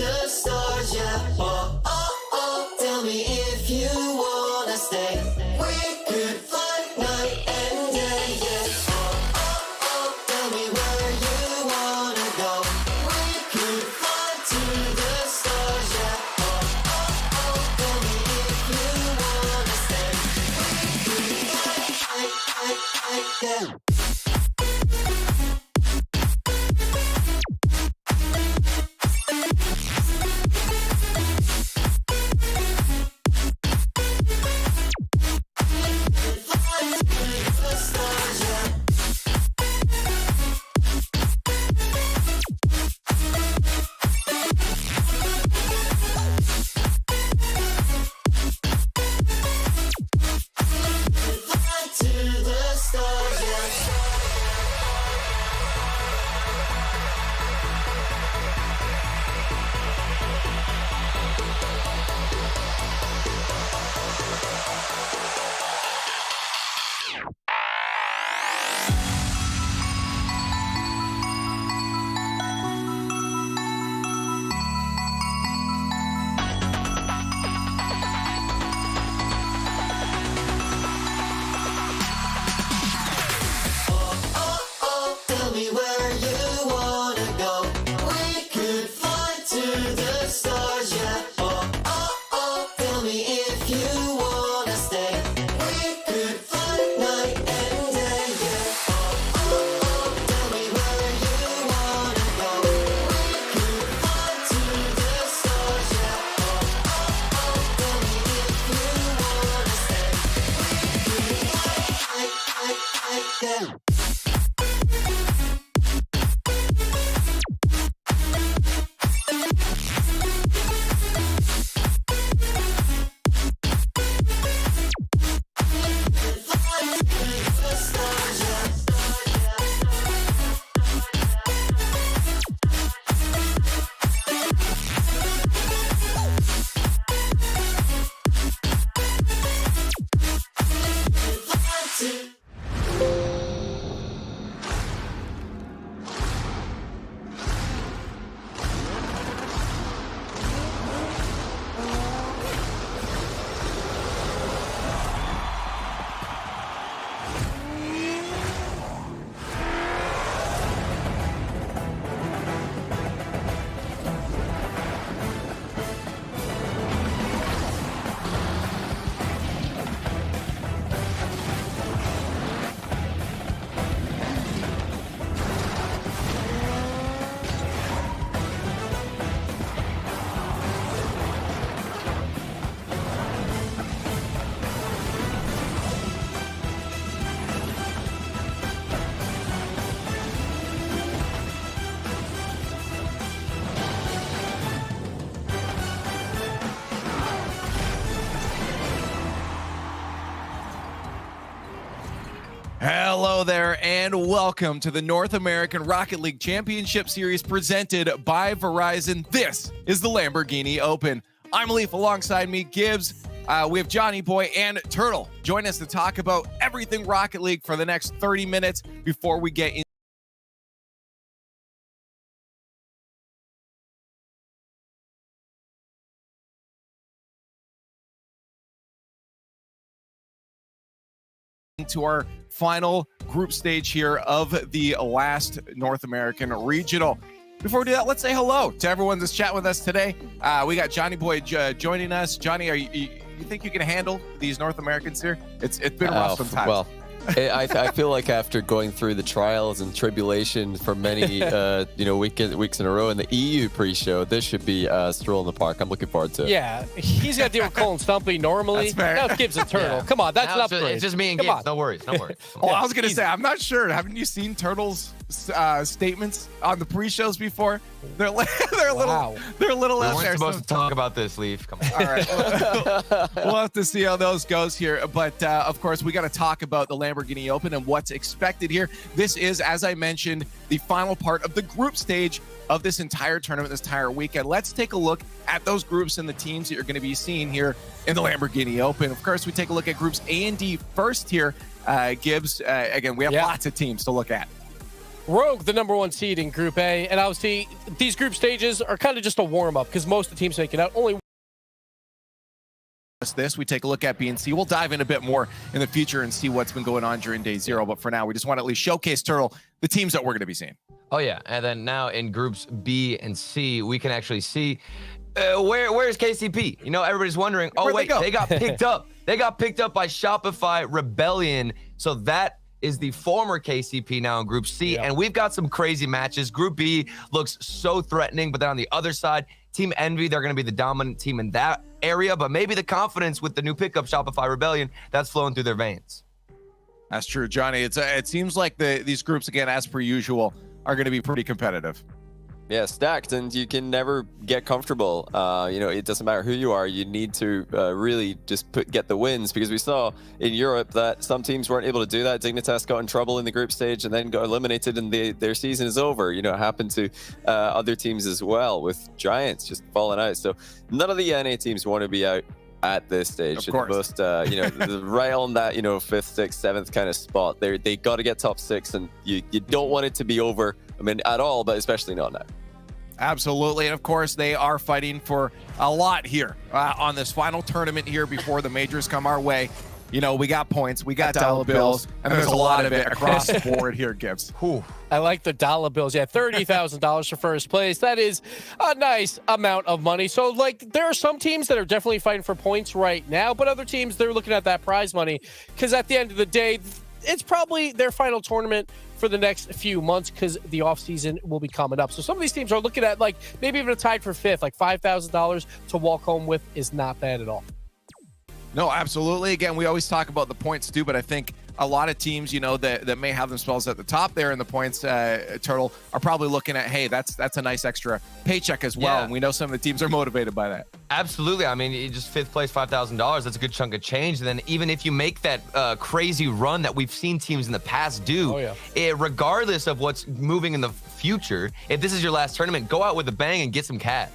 the stars, yeah. Oh, oh, oh, tell me if you wanna stay. We could fly night and day, yeah. Oh, oh, oh, tell me where you wanna go. We could fly to the stars, yeah. Oh, oh, oh, tell me if you wanna stay. We could fly, yeah. Hello there, and welcome to the North American Rocket League Championship Series presented by Verizon. This is the Lamborghini Open. I'm Leaf, alongside me, Gibbs. We have Johnny Boy and Turtle. Join us to talk about everything Rocket League for the next 30 minutes before we get into our final group stage here of the last North American Regional. Before we do that, let's say hello to everyone that's chatting with us today. We got Johnny Boy joining us. Johnny, you think you can handle these North Americans here? It's been rough sometimes. Well, I feel like after going through the trials and tribulation for many weeks in a row in the EU pre-show, this should be a stroll in the park. I'm looking forward to it. Yeah, he's got to deal with Cole and Stumpy normally. Now it's Gibbs and Turtle. Yeah. Come on, that's Now an upgrade. It's just me and Come Gibbs. on. No worries. No worries. Oh, I was going to say, I'm not sure. Haven't you seen Turtle's statements on the pre-shows before? They're a little We out weren't there. supposed to talk about this, Leaf. Come on. All right. We'll have to see how those goes here. But, of course, we got to talk about the Lamborghini Open and what's expected here. This is, as I mentioned, the final part of the group stage of this entire tournament, this entire weekend. Let's take a look at those groups and the teams that you're going to be seeing here in the Lamborghini Open. Of course, we take a look at groups A and D first here. Gibbs, again, we have lots of teams to look at. Rogue, the #1 seed in Group A. And obviously, these group stages are kind of just a warm-up because most of the teams make it out. Only this, we take a look at B and C. We'll dive in a bit more in the future and see what's been going on during day 0. But for now, we just want to at least showcase, Turtle, the teams that we're going to be seeing. Oh, yeah. And then now in groups B and C, we can actually see where's KCP? You know, everybody's wondering, oh, wait, they got picked up. They got picked up by Shopify Rebellion. So that is the former KCP now in Group C. And we've got some crazy matches. Group B looks so threatening, but then on the other side, Team Envy, they're going to be the dominant team in that area, but maybe the confidence with the new pickup Shopify Rebellion, that's flowing through their veins. That's true, Johnny. It seems like these groups, again, as per usual, are going to be pretty competitive. Yeah, stacked, and you can never get comfortable. You know, it doesn't matter who you are. You need to really just get the wins, because we saw in Europe that some teams weren't able to do that. Dignitas got in trouble in the group stage and then got eliminated, and their season is over. You know, it happened to other teams as well, with Giants just falling out. So none of the NA teams want to be out at this stage. Of course. Most, you know, right on that, you know, 5th, 6th, 7th kind of spot. They got to get top 6, and you don't want it to be over. I mean, at all, but especially not now. Absolutely. And of course, they are fighting for a lot here on this final tournament here before the majors come our way. You know, we got points, we got dollar bills, and there's a lot of it across the board here, Gibbs. I like the dollar bills. Yeah, $30,000 for first place. That is a nice amount of money. So, like, there are some teams that are definitely fighting for points right now, but other teams, they're looking at that prize money because at the end of the day, it's probably their final tournament for the next few months because the off season will be coming up. So some of these teams are looking at, like, maybe even a tied for 5th, like $5,000 to walk home with is not bad at all. No, absolutely. Again, we always talk about the points too, but I think a lot of teams, you know, that may have themselves at the top there in the points, Turtle, are probably looking at, hey, that's a nice extra paycheck as well. Yeah. And we know some of the teams are motivated by that. Absolutely. I mean, you just 5th place, $5,000. That's a good chunk of change. And then even if you make that crazy run that we've seen teams in the past do, regardless of what's moving in the future, if this is your last tournament, go out with a bang and get some cash.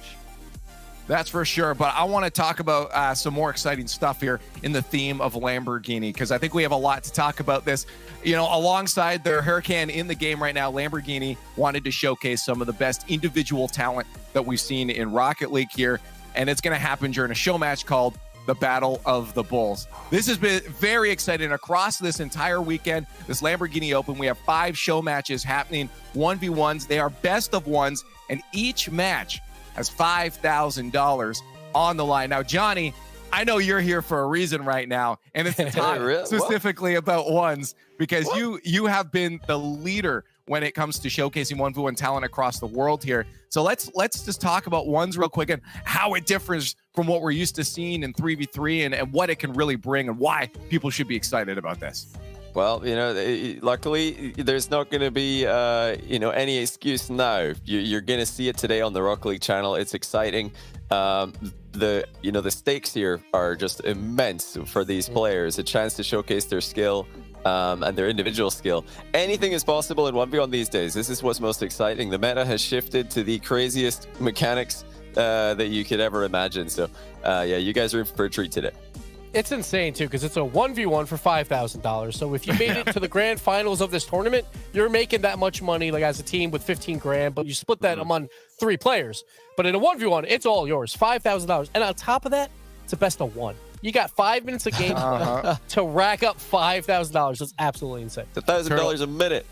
That's for sure. But I want to talk about some more exciting stuff here in the theme of Lamborghini, because I think we have a lot to talk about this. You know, alongside their Huracan in the game right now, Lamborghini wanted to showcase some of the best individual talent that we've seen in Rocket League here. And it's going to happen during a show match called the Battle of the Bulls. This has been very exciting across this entire weekend. This Lamborghini Open, we have 5 show matches happening, 1v1s. They are best of ones, and each match has $5,000 on the line. Now, Johnny, I know you're here for a reason right now, and it's specifically about ones, because you have been the leader when it comes to showcasing 1v1 talent across the world here. So let's just talk about ones real quick and how it differs from what we're used to seeing in 3v3 and what it can really bring and why people should be excited about this. Well, you know, luckily there's not going to be, you know, any excuse now. You're going to see it today on the Rocket League channel. It's exciting. The stakes here are just immense for these players. A chance to showcase their skill and their individual skill. Anything is possible in 1v1 these days. This is what's most exciting. The meta has shifted to the craziest mechanics that you could ever imagine. So, yeah, you guys are in for a treat today. It's insane, too, because it's a 1v1 for $5,000. So if you made it to the grand finals of this tournament, you're making that much money, like, as a team with 15 grand, but you split that among 3 players. But in a 1v1, it's all yours, $5,000. And on top of that, it's a best of 1. You got 5 minutes of game to rack up $5,000. That's absolutely insane. It's $1,000 a minute.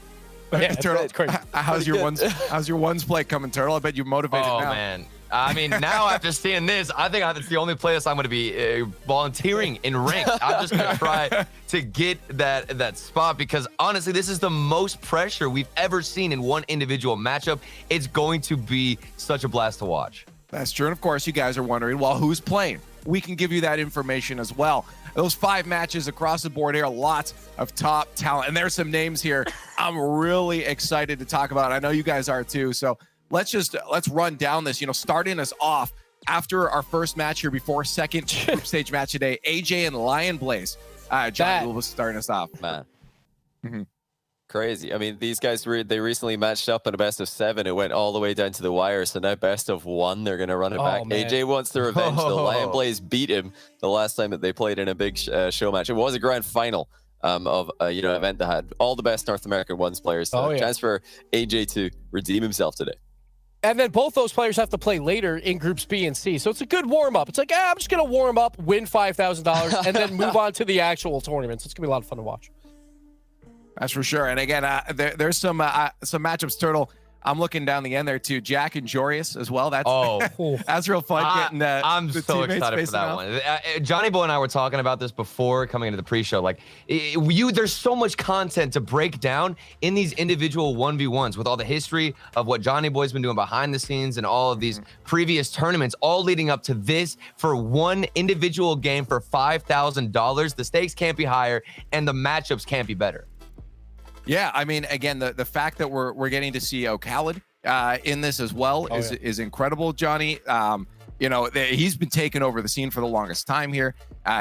Yeah, Turtle, it's crazy. How's your ones play coming, Turtle? I bet you're motivated now. Oh, man. I mean, now after seeing this, I think that's the only place I'm going to be volunteering in ranked. I'm just going to try to get that spot, because honestly, this is the most pressure we've ever seen in one individual matchup. It's going to be such a blast to watch. That's true. And of course, you guys are wondering, well, who's playing? We can give you that information as well. Those 5 matches across the board here, lots of top talent. And there's some names here I'm really excited to talk about. I know you guys are too. So let's run down this, you know, starting us off after our first match here before second group stage match today, AJ and Lion Blaze. Johnny was starting us off. Man. Crazy. I mean, these guys, they recently matched up in a best of 7. It went all the way down to the wire. So now best of 1, they're going to run it back. Man. AJ wants the revenge. The Lion Blaze beat him the last time that they played in a big show match. It was a grand final. of event that had all the best North American ones players. So chance for AJ to redeem himself today. And then both those players have to play later in groups B and C. So it's a good warm-up. It's like, I'm just going to warm up, win $5,000, and then move on to the actual tournaments. It's going to be a lot of fun to watch. That's for sure. And again, there's some matchups, Turtle. I'm looking down the end there too. Jack and Jorius as well. That's that's real fun. Getting I'm the so excited for that one. Johnny Boy and I were talking about this before coming into the pre-show. Like, there's so much content to break down in these individual 1v1s with all the history of what Johnny Boy's been doing behind the scenes and all of these previous tournaments, all leading up to this for one individual game for $5,000. The stakes can't be higher and the matchups can't be better. Yeah, I mean, again, the fact that we're getting to see Khaled in this as well is incredible, Johnny. He's been taking over the scene for the longest time here.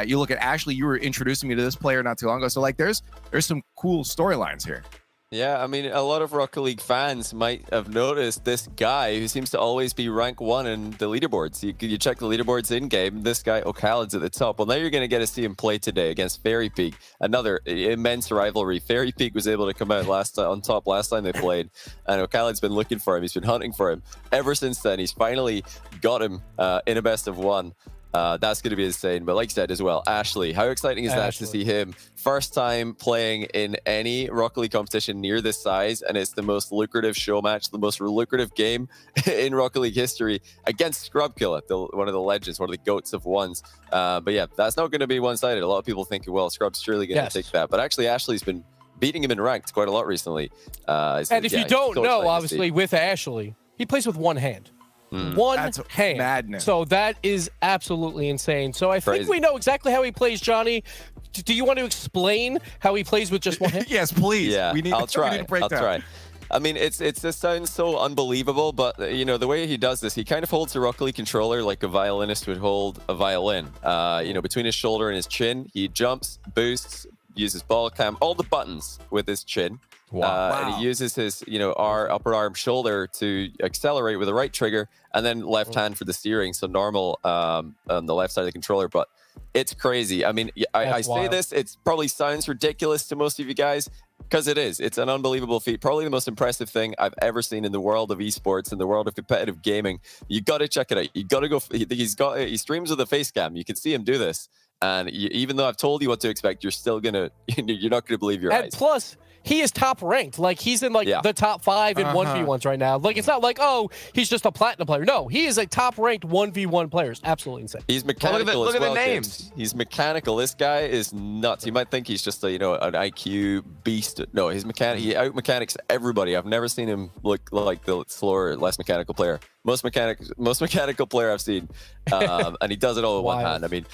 You look at Ashley, you were introducing me to this player not too long ago. So like there's some cool storylines here. Yeah, I mean, a lot of Rocket League fans might have noticed this guy who seems to always be rank 1 in the leaderboards. You check the leaderboards in-game, this guy, O'Khaled's at the top. Well, now you're going to get to see him play today against Fairy Peak, another immense rivalry. Fairy Peak was able to come out on top last time they played, and O'Khaled's been looking for him. He's been hunting for him. Ever since then, he's finally got him in a best of 1. That's going to be insane. But like I said as well, Ashley, how exciting is that to see him first time playing in any Rocket League competition near this size, and it's the most lucrative show match, the most lucrative game in Rocket League history against Scrubkiller, one of the legends, one of the goats of ones. But yeah, that's not going to be one-sided. A lot of people think, well, Scrub's surely going to take that. But actually, Ashley's been beating him in ranked quite a lot recently. And if you don't know, obviously, with Ashley, he plays with one hand. That's hand. Madness. So that is absolutely insane. So I think we know exactly how he plays, Johnny. Do you want to explain how he plays with just one hand? Yes, please. Yeah, I'll try. I mean, it sounds so unbelievable, but the way he does this, he kind of holds a Rocket League controller like a violinist would hold a violin. Between his shoulder and his chin, he jumps, boosts, uses ball cam, all the buttons with his chin. And he uses his, upper arm shoulder to accelerate with the right trigger, and then left hand for the steering. So normal on the left side of the controller, but it's crazy. I mean, I say this, it probably sounds ridiculous to most of you guys, because it is. It's an unbelievable feat. Probably the most impressive thing I've ever seen in the world of esports, in the world of competitive gaming. You got to check it out. You got to go. He streams with a face cam. You can see him do this. And even though I've told you what to expect, you're not going to believe your eyes. And plus, he is top ranked. Like, he's in the top 5 in 1v1s right now. Like, it's not like, he's just a platinum player. No, he is a top ranked 1v1 player. It's absolutely insane. He's mechanical. Look at the names. Kids. He's mechanical. This guy is nuts. You might think he's just an IQ beast. No, he's he out mechanics everybody. I've never seen him look like the slower, less mechanical player. Most mechanical player I've seen. And he does it all with one hand. I mean,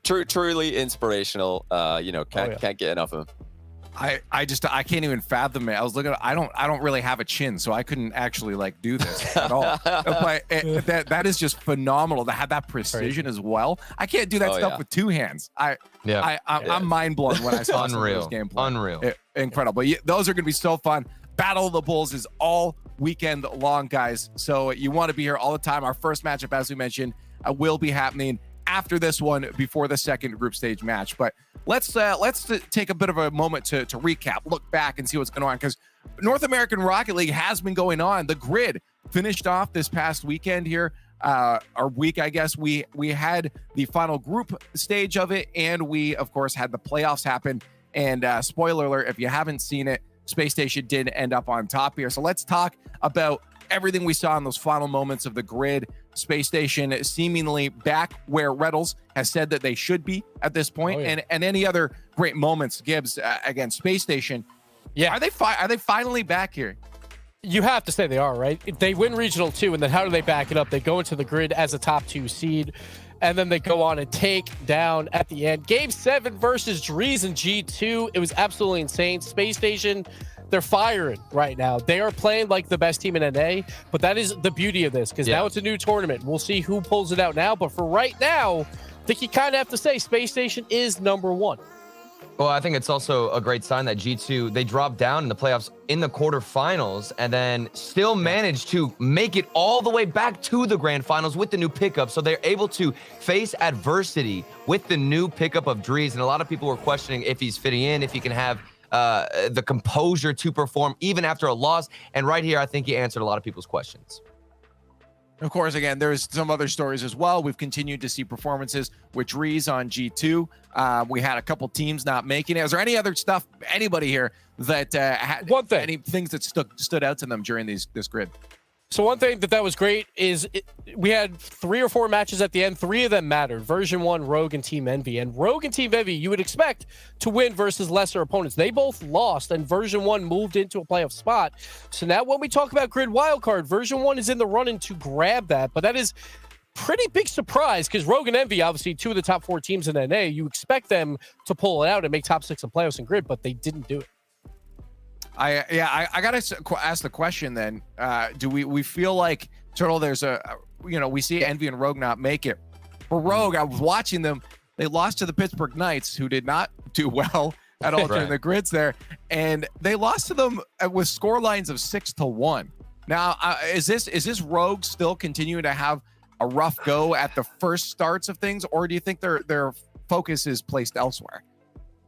truly inspirational. Can't get enough of him. I can't even fathom it. I was looking. I don't really have a chin, so I couldn't actually do this at all. But that is just phenomenal to have that precision as well. I can't do that stuff with two hands. I'm mind blown when I saw some of this gameplay. Unreal, incredible. Those are going to be so fun. Battle of the Bulls is all weekend long, guys. So you want to be here all the time. Our first matchup, as we mentioned, will be happening after this one, before the second group stage match. But let's take a bit of a moment to recap, look back and see what's going on, because North American Rocket League has been going on. The grid finished off this past weekend here, our week, I guess. We had the final group stage of it, and we of course had the playoffs happen. And spoiler alert, if you haven't seen it, Space Station did end up on top here. So let's talk about everything we saw in those final moments of the grid. Space Station seemingly back where Reddles has said that they should be at this point. And any other great moments, Gibbs, against Space Station. Yeah, are they finally back here? You have to say they are, right? If they win Regional 2, and then how do they back it up? They go into the grid as a top 2 seed, and then they go on and take down at the end. Game 7 versus Drees and G2. It was absolutely insane. Space Station, they're firing right now. They are playing like the best team in NA, but that is the beauty of this, because now it's a new tournament. We'll see who pulls it out now, but for right now, I think you kind of have to say Space Station is number 1. Well, I think it's also a great sign that G2, they dropped down in the playoffs in the quarterfinals and then still managed to make it all the way back to the grand finals with the new pickup. So they're able to face adversity with the new pickup of Dries. And a lot of people were questioning if he's fitting in, if he can have the composure to perform even after a loss. And right here, I think he answered a lot of people's questions. Of course, again, there's some other stories as well. We've continued to see performances with Dries on G2. We had a couple teams not making it. Is there any other stuff, anybody here, that had any things that stood out to them during this grid? So one thing that was great is we had 3 or 4 matches at the end. 3 of them mattered. Version 1, Rogue, and Team Envy. And Rogue and Team Envy, you would expect to win versus lesser opponents. They both lost, and Version 1 moved into a playoff spot. So now when we talk about grid wildcard, Version 1 is in the running to grab that. But that is pretty big surprise because Rogue and Envy, obviously 2 of the top 4 teams in NA, you expect them to pull it out and make top 6 in playoffs and grid, but they didn't do it. I gotta ask the question then. Do we feel like Turtle? There's we see Envy and Rogue not make it. For Rogue, I was watching them. They lost to the Pittsburgh Knights, who did not do well at all during the grids there, and they lost to them with score lines of 6-1. Now, is this Rogue still continuing to have a rough go at the first starts of things, or do you think their focus is placed elsewhere?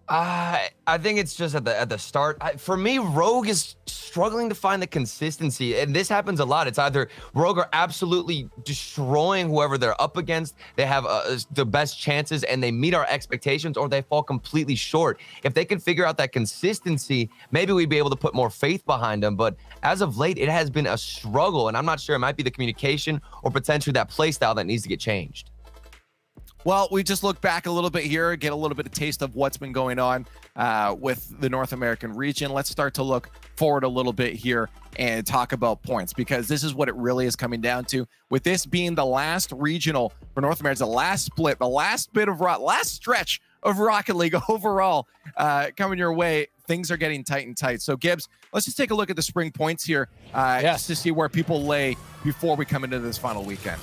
I think it's just at the start. For me, Rogue is struggling to find the consistency, and this happens a lot. It's either Rogue are absolutely destroying whoever they're up against, they have the best chances, and they meet our expectations, or they fall completely short. If they can figure out that consistency, maybe we'd be able to put more faith behind them. But as of late, it has been a struggle, and I'm not sure. It might be the communication or potentially that play style that needs to get changed. Well, we just look back a little bit here, get a little bit of taste of what's been going on with the North American region. Let's start to look forward a little bit here and talk about points, because this is what it really is coming down to. With this being the last regional for North America, the last split, the last stretch of Rocket League overall coming your way, things are getting tight and tight. So Gibbs, let's just take a look at the spring points here just to see where people lay before we come into this final weekend.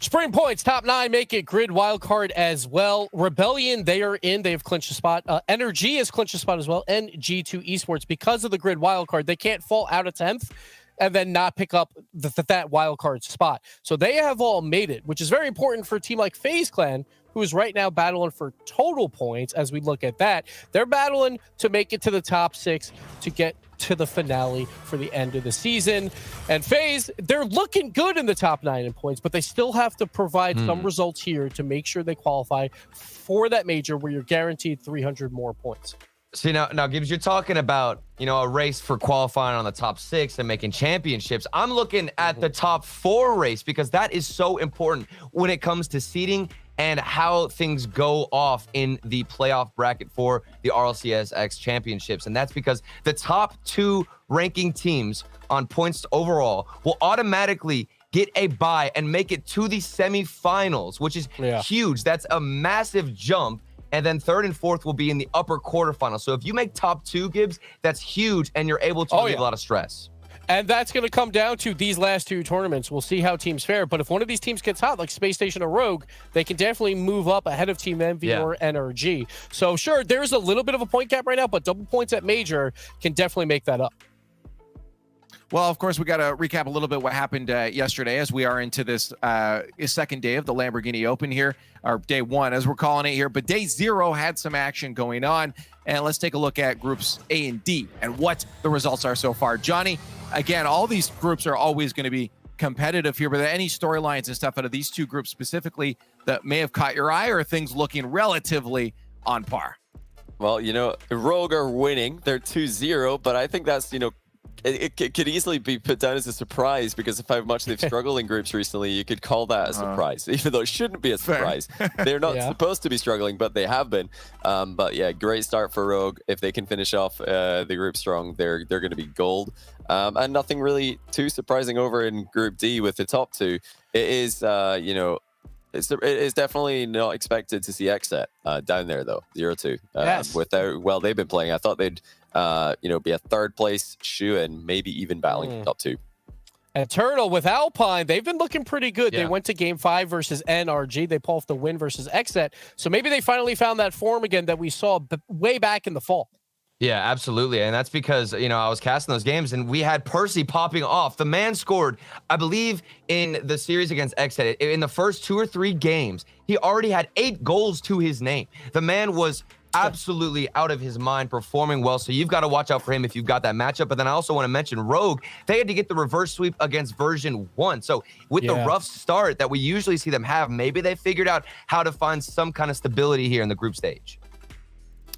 Spring points, top 9 make it grid wildcard as well. Rebellion, they are in. They have clinched a spot. NRG has clinched a spot as well. And G2 Esports, because of the grid wildcard, they can't fall out of 10th and then not pick up that wildcard spot. So they have all made it, which is very important for a team like FaZe Clan, who is right now battling for total points. As we look at that, they're battling to make it to the top 6 to get to the finale for the end of the season. And FaZe, they're looking good in the top 9 in points, but they still have to provide some results here to make sure they qualify for that major where you're guaranteed 300 more points. See, now Gibbs, you're talking about, a race for qualifying on the top 6 and making championships. I'm looking at the top 4 race, because that is so important when it comes to seeding and how things go off in the playoff bracket for the RLCS X championships. And that's because the top 2 ranking teams on points overall will automatically get a bye and make it to the semifinals, which is huge. That's a massive jump. And then 3rd and 4th will be in the upper quarterfinals. So if you make top 2, Gibbs, that's huge, and you're able to relieve a lot of stress. And that's going to come down to these last 2 tournaments. We'll see how teams fare. But if one of these teams gets hot, like Space Station or Rogue, they can definitely move up ahead of Team Envy or NRG. So sure, there's a little bit of a point gap right now, but double points at Major can definitely make that up. Well, of course, we got to recap a little bit what happened yesterday as we are into this second day of the Lamborghini Open here, or day 1 as we're calling it here. But day 0 had some action going on. And let's take a look at groups A and D and what the results are so far. Johnny, again, all these groups are always going to be competitive here, but are there any storylines and stuff out of these 2 groups specifically that may have caught your eye, or are things looking relatively on par? Well, Rogue are winning. They're 2-0, but I think that's, it could easily be put down as a surprise, because of how much they've struggled in groups recently. You could call that a surprise, even though it shouldn't be a surprise. They're not supposed to be struggling, but they have been. But yeah, great start for Rogue. If they can finish off the group strong, they're going to be gold. And nothing really too surprising over in Group D with the top 2. It is, it's definitely not expected to see Xset down there, though. 0-2. They've been playing. I thought they'd be a 3rd place shoe and maybe even battling top 2. And Turtle with Alpine, they've been looking pretty good. Yeah. They went to Game 5 versus NRG. They pulled off the win versus XSET. So maybe they finally found that form again that we saw way back in the fall. Yeah, absolutely. And that's because, I was casting those games and we had Percy popping off. The man scored, I believe, in the series against XSET, in the first 2 or 3 games, he already had 8 goals to his name. The man was absolutely out of his mind, performing well. So you've got to watch out for him if you've got that matchup. But then I also want to mention Rogue. They had to get the reverse sweep against version 1. So with the rough start that we usually see them have, maybe they figured out how to find some kind of stability here in the group stage.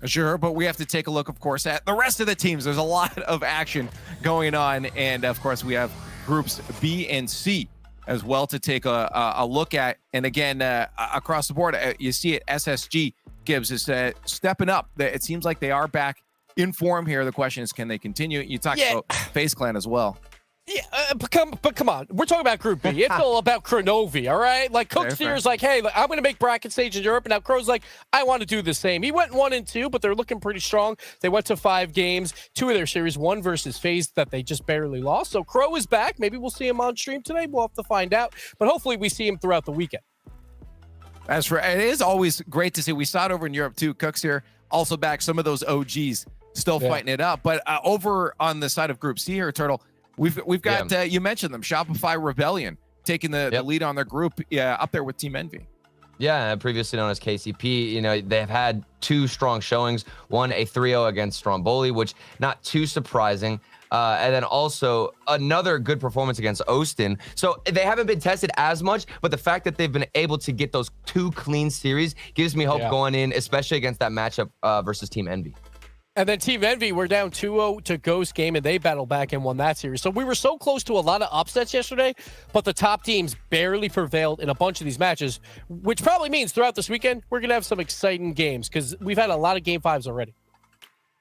Sure, but we have to take a look, of course, at the rest of the teams. There's a lot of action going on, and of course, we have groups B and C as well to take a look at. And again, across the board, you see it. SSG Gibbs is stepping up. It seems like they are back in form here. The question is, can they continue? You talked about FaZe Clan as well. Yeah, but come on. We're talking about Group B. It's all about Cronovi, all right? Like, Cook's here is like, hey, I'm going to make bracket stage in Europe. And now Crow's like, I want to do the same. He went 1 and 2, but they're looking pretty strong. They went to 5 games, 2 of their series, 1 versus FaZe that they just barely lost. So Crow is back. Maybe we'll see him on stream today. We'll have to find out. But hopefully we see him throughout the weekend. As for, it is always great to see. We saw it over in Europe too. Cook's here, also back. Some of those OGs still fighting it up. But over on the side of Group C here, Turtle, we've got you mentioned them, Shopify Rebellion taking the lead on their group, up there with Team Envy. Yeah, previously known as KCP. They've had 2 strong showings. One, a 3-0 against Stromboli, which not too surprising. And then also another good performance against Austin. So they haven't been tested as much, but the fact that they've been able to get those 2 clean series gives me hope going in, especially against that matchup versus Team Envy. And then Team Envy, we're down 2-0 to Ghost Game, and they battled back and won that series. So we were so close to a lot of upsets yesterday, but the top teams barely prevailed in a bunch of these matches, which probably means throughout this weekend, we're going to have some exciting games because we've had a lot of Game 5s already.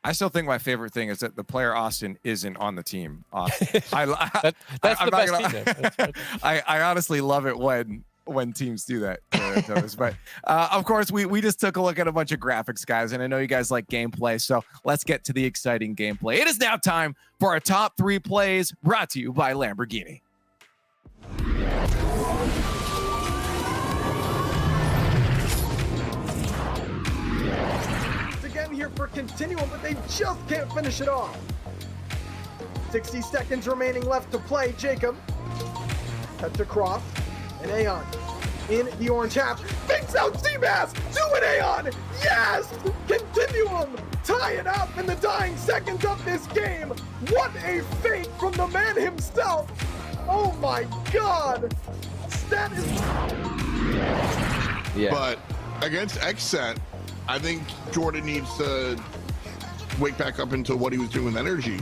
I still think my favorite thing is that the player Austin isn't on the team. That's the best team. I honestly love it when teams do that to us. But of course, we just took a look at a bunch of graphics, guys, and I know you guys like gameplay, so let's get to the exciting gameplay. It is now time for our top 3 plays, brought to you by Lamborghini. Again here for Continuum, but they just can't finish it off. 60 seconds remaining left to play. Jacob, cut to Croft. And Aeon in the orange half. Fakes out Seabass to an Aeon. Yes! Continuum tie it up in the dying seconds of this game. What a fake from the man himself. Oh my God. That is... Yeah. But against XSET, I think Jordan needs to wake back up into what he was doing with energy.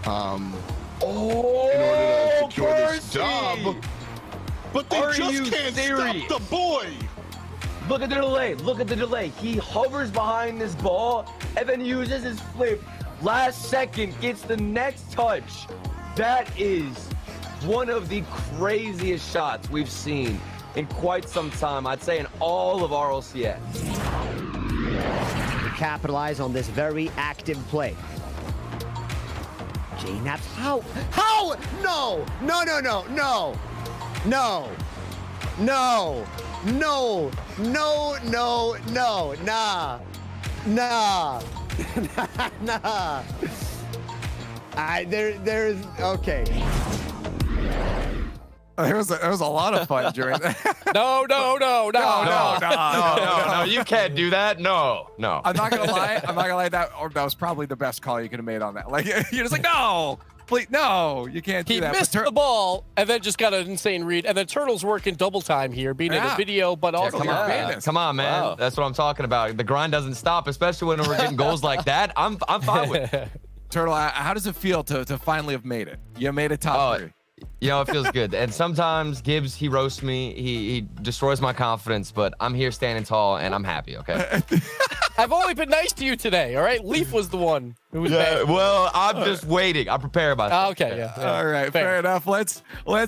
In order to secure this dub. But they just can't stop the boy. Look at the delay. Look at the delay. He hovers behind this ball and then uses his flip. Last second, gets the next touch. That is one of the craziest shots we've seen in quite some time. I'd say in all of RLCS. To capitalize on this very active play. J-Naps, how? No! No! Nah. There's okay. There was a lot of fun during that. No. No, you can't do that. No. I'm not gonna lie. That was probably the best call you could have made on that. Like, you're just like, no, please, no, you can't do that. He missed the ball and then just got an insane read. And then Turtle's working double time here, being in the video, but also come on, man. Wow. That's what I'm talking about. The grind doesn't stop, especially when we're getting goals like that. I'm fine with it. Turtle, how does it feel to finally have made it? You made it top 3. It feels good. And sometimes Gibbs, he roasts me. He destroys my confidence, but I'm here standing tall and I'm happy, okay? I've only been nice to you today, all right? Leaf was the one who was bad. Well, I'm just waiting. I prepare myself. Okay, yeah. All right, fair enough. Let's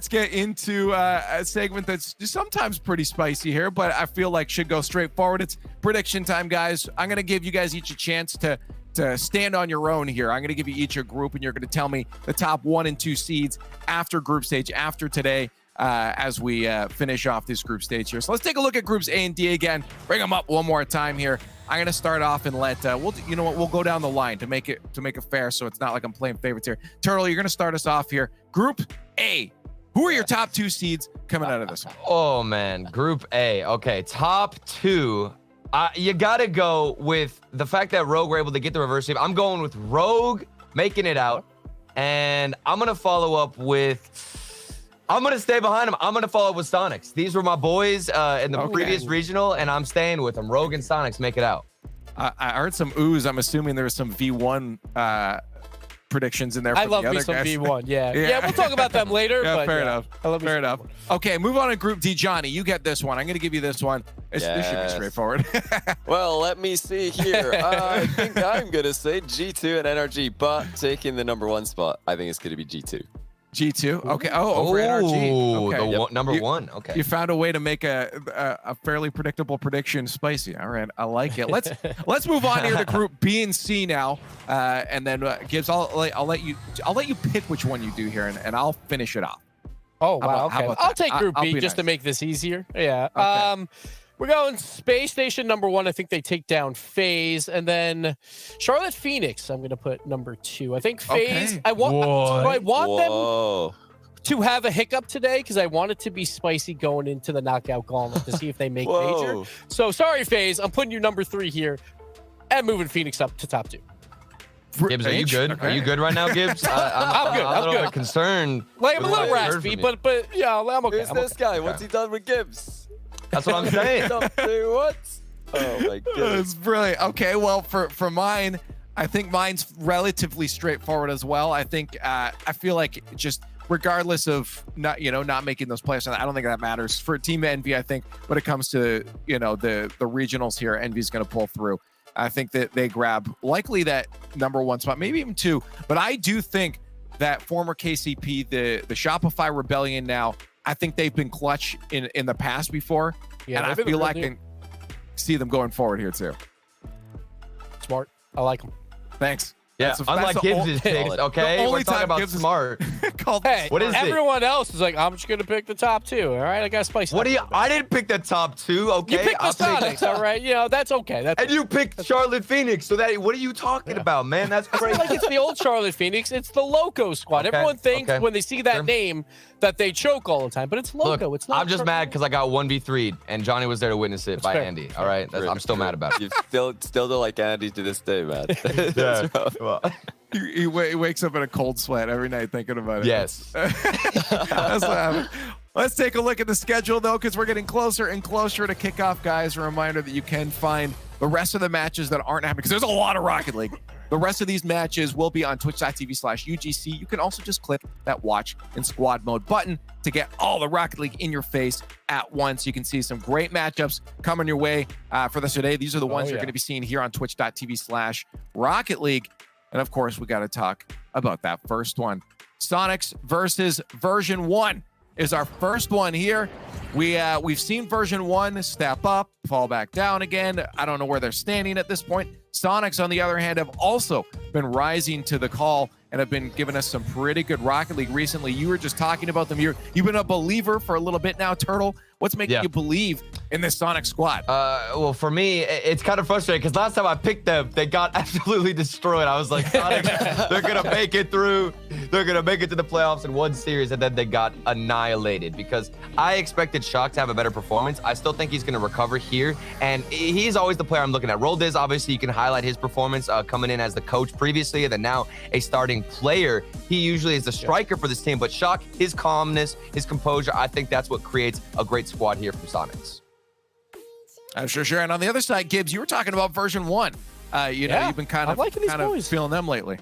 get into a segment that's sometimes pretty spicy here, but I feel like should go straight forward. It's prediction time, guys. I'm going to give you guys each a chance to to stand on your own here. I'm going to give you each a group, and you're going to tell me the top 1 and 2 seeds after group stage, after today, as we finish off this group stage here. So let's take a look at groups A and D again. Bring them up one more time here. I'm going to start off and let you know what, we'll go down the line to make it fair, so it's not like I'm playing favorites here. Turtle, you're going to start us off here. Group A. Who are your top 2 seeds coming out of this one? Oh man, Group A. Okay, top 2. You gotta go with the fact that Rogue were able to get the reverse sweep. I'm going with Rogue making it out, and I'm gonna follow up with. I'm gonna stay behind him. I'm gonna follow up with Sonics. These were my boys in the previous regional, and I'm staying with them. Rogue and Sonics make it out. I heard some oohs. I'm assuming there was some V1 predictions in there. I for love the me other some guys. V1. Yeah, we'll talk about them later. Yeah, but fair enough. I love fair enough. Okay, move on to Group D. Johnny, you get this one. I'm going to give you this one. This should be straightforward. Well, let me see here. I think I'm going to say G2 and NRG, but taking the number 1 spot, I think it's going to be G2. G2. Okay. Oh, over NRG. Okay. The number 1. Okay. You found a way to make a fairly predictable prediction spicy. All right, I like it. Let's move on here to Group B and C now, and then Gibbs, I'll let you pick which one you do here, and I'll finish it off. Oh wow. How Okay. about I'll that? take Group I'll B be just nice. to make this easier. Yeah. Okay. We're going Space Station number 1. I think they take down FaZe, and then Charlotte Phoenix. I'm going to put number 2. I think FaZe. Okay. I want them Whoa. to have a hiccup today because I want it to be spicy going into the knockout gauntlet to see if they make Whoa. major. So sorry, FaZe. I'm putting you number 3 here and moving Phoenix up to top 2. Gibbs, are you good? Okay. Are you good right now, Gibbs? I'm good. I'm a little bit concerned. Like I'm a with little what I heard raspy, from you. but yeah, I'm okay. Who's I'm this okay. guy? What's he done with Gibbs? That's what I'm saying. Up to what? Oh my goodness. It's brilliant. Okay, well, for mine, I think mine's relatively straightforward as well. I think I feel like just regardless of not making those playoffs, I don't think that matters for Team Envy. I think when it comes to the regionals here, Envy's going to pull through. I think that they grab likely that number 1 spot, maybe even 2. But I do think that former KCP, the Shopify Rebellion now, I think they've been clutch in the past before. Yeah, and I feel like I can see them going forward here too. Smart. I like them. Thanks. Yeah, unlike Gibbs' picks, okay? only We're talking time about Gibbs is- smart. Called Hey, What is it? everyone else is like, I'm just gonna pick the top 2. All right, I got spicy. What do you? I didn't pick the top 2, okay? You picked the Sonics, all right? That's okay. That's And you picked Charlotte Phoenix. So what are you talking about, man? That's It's crazy. like it's the old Charlotte Phoenix. It's the Loco squad. Okay, Everyone thinks okay. when they see that Sure. name that they choke all the time, but it's Loco. Look, It's not. I'm just mad because I got 1v3'd and Johnny was there to witness it by fair. Andy. All right, I'm still mad about it. You still don't like Andy to this day, man. Yeah. Well, he wakes up in a cold sweat every night thinking about it. Yes. That's what happened. Let's take a look at the schedule though, because we're getting closer and closer to kickoff, guys. A reminder that you can find the rest of the matches that aren't happening, because there's a lot of Rocket League. The rest of these matches will be on twitch.tv/UGC. You can also just click that watch in squad mode button to get all the Rocket League in your face at once. You can see some great matchups coming your way for this today. These are the ones you're going to be seeing here on twitch.tv/Rocket League. And of course, we got to talk about that first one. Sonics versus version 1 is our first one here. We've seen version 1 step up, fall back down again. I don't know where they're standing at this point. Sonics, on the other hand, have also been rising to the call and have been giving us some pretty good Rocket League recently. You were just talking about them. You've been a believer for a little bit now, Turtle. What's making you believe in this Sonic squad? Well, for me, it's kind of frustrating because last time I picked them, they got absolutely destroyed. I was like, Sonic, they're going to make it through. They're going to make it to the playoffs in one series, and then they got annihilated because I expected Shock to have a better performance. I still think he's going to recover here, and he's always the player I'm looking at. Roldiz, obviously, you can highlight his performance coming in as the coach previously, and then now a starting player. He usually is the striker for this team, but Shock, his calmness, his composure, I think that's what creates a great squad here from Sonics. I'm sure. And on the other side, Gibbs, you were talking about version 1. You've been kind I'm of liking these boys. feeling them lately.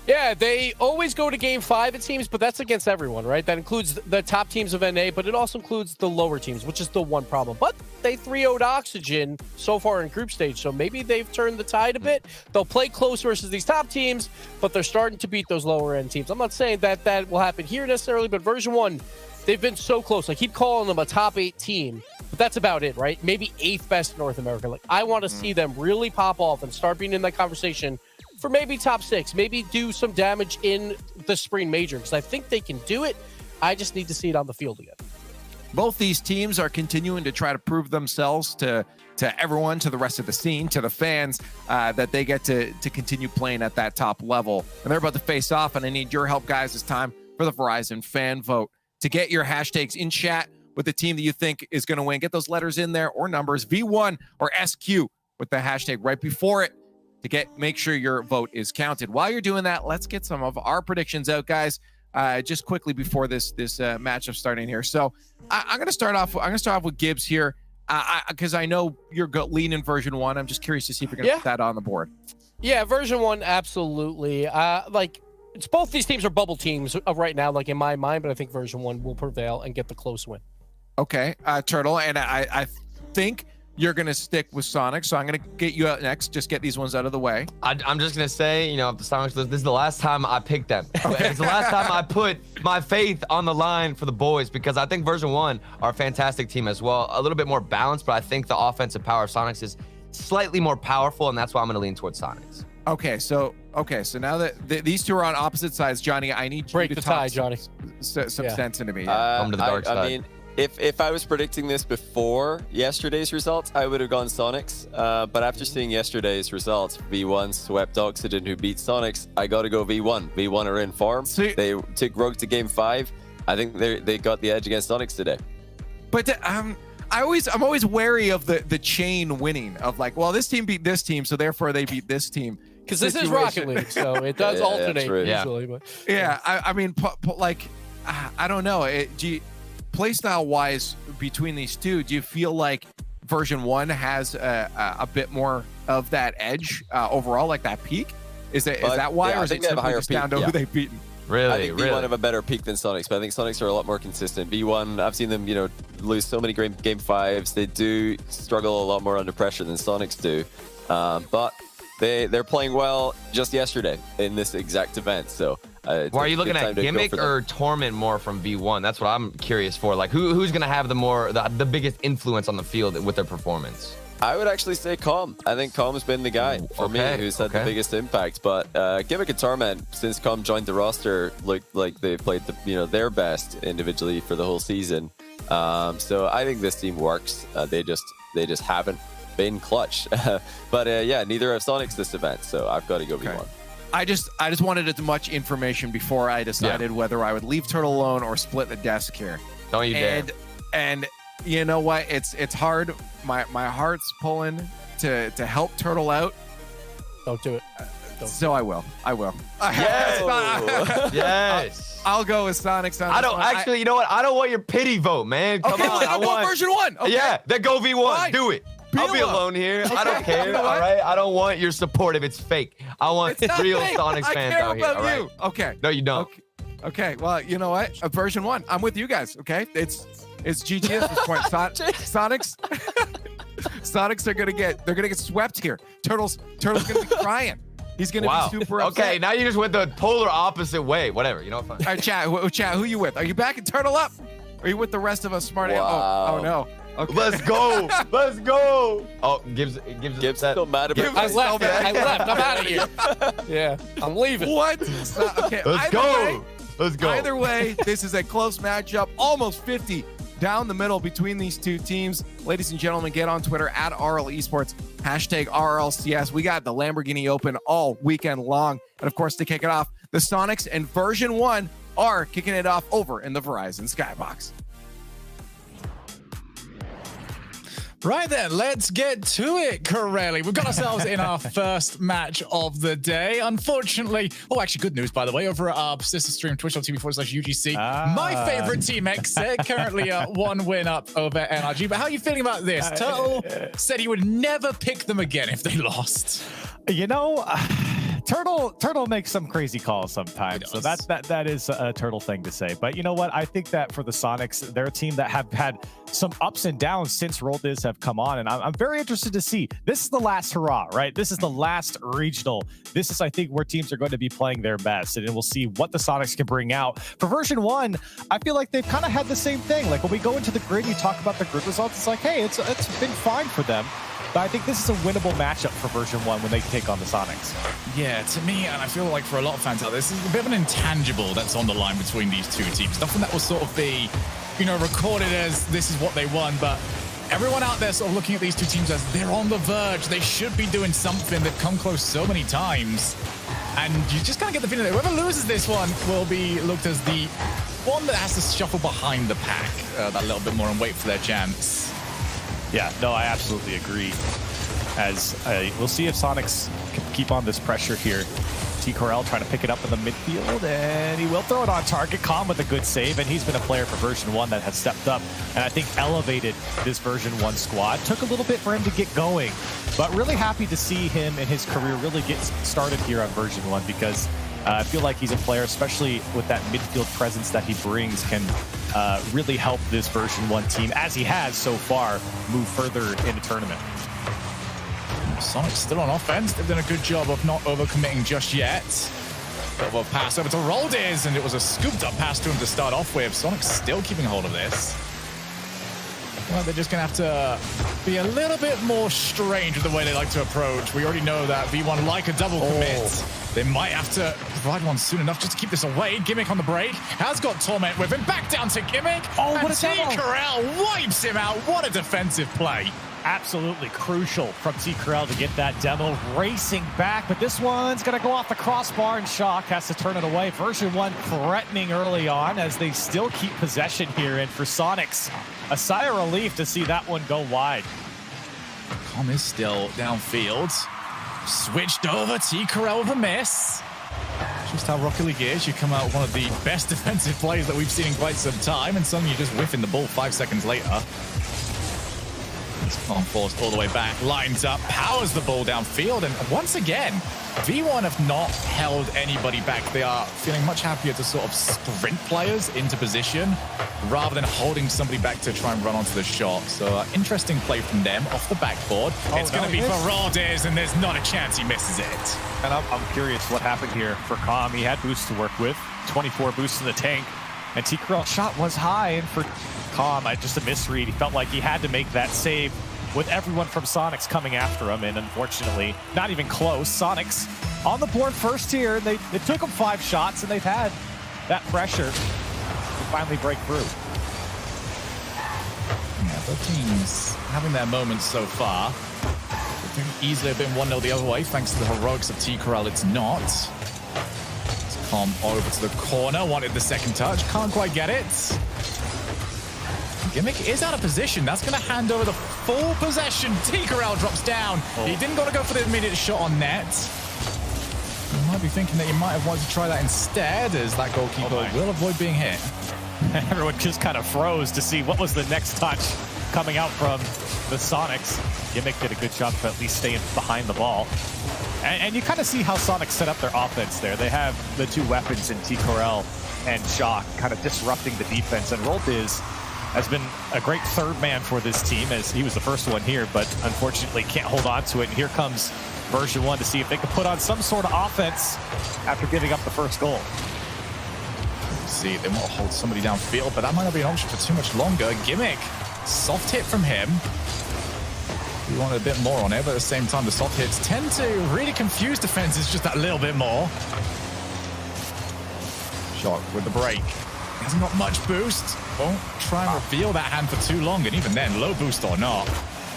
Yeah, they always go to game 5, it seems, but that's against everyone, right? That includes the top teams of NA, but it also includes the lower teams, which is the one problem. But they 3-0'd Oxygen so far in group stage, so maybe they've turned the tide a bit. They'll play close versus these top teams, but they're starting to beat those lower end teams. I'm not saying that will happen here necessarily, but version 1, they've been so close. I keep calling them a top 8 team, but that's about it, right? Maybe 8th best in North America. Like, I want to see them really pop off and start being in that conversation for maybe top 6, maybe do some damage in the spring major, because I think they can do it. I just need to see it on the field again. Both these teams are continuing to try to prove themselves to everyone, to the rest of the scene, to the fans, that they get to continue playing at that top level. And they're about to face off, and I need your help, guys. It's time for the Verizon fan vote. To get your hashtags in chat with the team that you think is going to win, get those letters in there or numbers, V1 or SQ with the hashtag right before it to make sure your vote is counted. While you're doing that, let's get some of our predictions out, guys. Just quickly before this matchup starting here. So I'm going to start off with Gibbs here, because I know you're leaning version 1. I'm just curious to see if you're going to put that on the board. Yeah, version 1, absolutely. It's both these teams are bubble teams right now, like in my mind, but I think version 1 will prevail and get the close win. Okay, Turtle, and I think you're going to stick with Sonic, so I'm going to get you out next. Just get these ones out of the way. I'm just going to say, if the Sonics, this is the last time I picked them. Okay. It's the last time I put my faith on the line for the boys, because I think version 1 are a fantastic team as well. A little bit more balanced, but I think the offensive power of Sonics is slightly more powerful, and that's why I'm going to lean towards Sonics. Okay, so now that these two are on opposite sides, Johnny, I need you to tie, Johnny. Some sense into me. Come to the dark side. I mean, if I was predicting this before yesterday's results, I would have gone Sonics. But after seeing yesterday's results, V1 swept Oxygen, who beat Sonics. I got to go V1. V1 are in form. They took Rogue to game 5. I think they got the edge against Sonics today. But I'm always wary of the chain winning of like, well, this team beat this team, so therefore they beat this team. Because this is Rocket League, so it does alternate usually. But I mean, I don't know. Playstyle wise, between these two, do you feel like version 1 has a bit more of that edge overall, like that peak? Is that why, or is it simply just down to who they've beaten? Really, I think V1 have a better peak than Sonics, but I think Sonics are a lot more consistent. V1, I've seen them, lose so many game 5s. They do struggle a lot more under pressure than Sonics do, but they're playing well just yesterday in this exact event. So, are you looking at Gimmick or Torment more from V1? That's what I'm curious for. Like, who's going to have the biggest influence on the field with their performance? I would actually say Calm. I think Calm's been the guy for me who's had the biggest impact. But Gimmick and Torment, since Calm joined the roster, looked like they played their best individually for the whole season. So I think this team works. They just haven't been clutch. But neither have Sonics this event. So I've got to go V1. I just wanted as much information before I decided whether I would leave Turtle alone or split the desk here. Don't you dare. And you know what? It's hard. My heart's pulling to help Turtle out. Don't do it. So I will. Yes. Yes. I'll go with Sonics. I don't actually. You know what? I don't want your pity vote, man. Come on. I want version 1. Okay. Yeah, then go V1. Fine. Do it. I'll be alone here. I don't care. All right. I don't want your support if it's fake. I want real Sonics fans out here. All right. You. Okay. No, you don't. Okay. Well, you know what? Version 1. I'm with you guys. Okay. It's GG at this point. Sonics are gonna get swept here. Turtle's gonna be crying. He's gonna be super upset. Okay, now you just went the polar opposite way. Whatever. You know what? All right, chat. Who you with? Are you backing Turtle up? Are you with the rest of us, smart? Wow. Oh no. Okay. Let's go. Let's go. Oh, Gibbs still mad about I left. I'm out of here. Yeah, I'm leaving. What? Okay. Let's go. Let's go. Either way, this is a close matchup, almost 50 down the middle between these two teams. Ladies and gentlemen, get on Twitter at RL Esports, hashtag RLCS. We got the Lamborghini Open all weekend long. And of course, to kick it off, the Sonics and version 1 are kicking it off over in the Verizon Skybox. Right then, let's get to it, Corelli. We've got ourselves in our first match of the day. Unfortunately, actually, good news, by the way, over at our sister stream, twitch.tv/UGC. My favorite team, Xset, currently 1 win up over NRG. But how are you feeling about this? Turtle said he would never pick them again if they lost. Turtle makes some crazy calls sometimes, so that is a Turtle thing to say. But you know what? I think that for the Sonics, they're a team that have had some ups and downs since Roll Diz have come on, and I'm very interested to see. This is the last hurrah, right? This is the last regional. This is, I think, where teams are going to be playing their best, and we'll see what the Sonics can bring out. For version 1, I feel like they've kind of had the same thing. Like when we go into the grid, you talk about the grid results. It's like, hey, it's been fine for them. But I think this is a winnable matchup for version 1 when they take on the Sonics. Yeah, to me, and I feel like for a lot of fans out there, this is a bit of an intangible that's on the line between these two teams. Nothing that will sort of be, you know, recorded as this is what they won, but everyone out there sort of looking at these two teams as they're on the verge. They should be doing something. They've come close so many times. And you just kind of get the feeling that whoever loses this one will be looked as the one that has to shuffle behind the pack that little bit more and wait for their chance. Yeah, no, I absolutely agree. As we'll see if Sonics can keep on this pressure here. T. Corral trying to pick it up in the midfield, and he will throw it on target. Calm with a good save, and he's been a player for version 1 that has stepped up and I think elevated this version 1 squad. Took a little bit for him to get going, but really happy to see him and his career really get started here on version 1 because I feel like he's a player, especially with that midfield presence that he brings, can really help this version 1 team, as he has so far, move further in the tournament. Sonic's still on offense. They've done a good job of not overcommitting just yet. Bit of a pass over to Roldiz, and it was a scooped up pass to him to start off with. Sonic's still keeping hold of this. Well, they're just going to have to be a little bit more strange with the way they like to approach. We already know that V1 like a double commit. They might have to provide one soon enough just to keep this away. Gimmick on the break. Has got Torment with him. Back down to Gimmick. Oh, what a T. demo. Corral wipes him out. What a defensive play. Absolutely crucial from T. Corral to get that demo. Racing back, but this one's going to go off the crossbar, and Shock has to turn it away. Version 1 threatening early on as they still keep possession here, and for Sonics, a sigh of relief to see that one go wide. Com is still downfield. Switched over. T. Corral with a miss. Just how Rocket League is. You come out with one of the best defensive plays that we've seen in quite some time, and suddenly you're just whiffing the ball 5 seconds later. It's forced all the way back, lines up, powers the ball downfield, and once again, V1 have not held anybody back. They are feeling much happier to sort of sprint players into position rather than holding somebody back to try and run onto the shot. So interesting play from them off the backboard. It's going to be for Roldiz, and there's not a chance he misses it. And I'm curious what happened here for Com. He had boosts to work with, 24 boosts in the tank, and T. Corral's shot was high, and for Com, just a misread. He felt like he had to make that save with everyone from Sonics coming after him, and unfortunately, not even close. Sonics on the board first here. They took him 5 shots, and they've had that pressure to finally break through. Yeah, both teams having their moments so far. It could easily have been 1-0 the other way, thanks to the heroics of T. Corral. It's not. It's Com over to the corner, wanted the second touch, can't quite get it. Gimmick is out of position. That's going to hand over the full possession. T. Corral drops down. He didn't want to go for the immediate shot on net. You might be thinking that you might have wanted to try that instead, as that goalkeeper will avoid being hit. Everyone just kind of froze to see what was the next touch coming out from the Sonics. Gimmick did a good job of at least staying behind the ball. And you kind of see how Sonics set up their offense there. They have the 2 weapons in T. Corral and Shock kind of disrupting the defense. And Roldiz has been a great third man for this team, as he was the first one here, but unfortunately can't hold on to it. And here comes version 1 to see if they can put on some sort of offense after giving up the first goal. See, they want to hold somebody downfield, but that might not be an option for too much longer. Gimmick, soft hit from him. We wanted a bit more on it, but at the same time, the soft hits tend to really confuse defenses just that little bit more. Shock with the break. Hasn't got much boost. Won't try and reveal that hand for too long, and even then, low boost or not.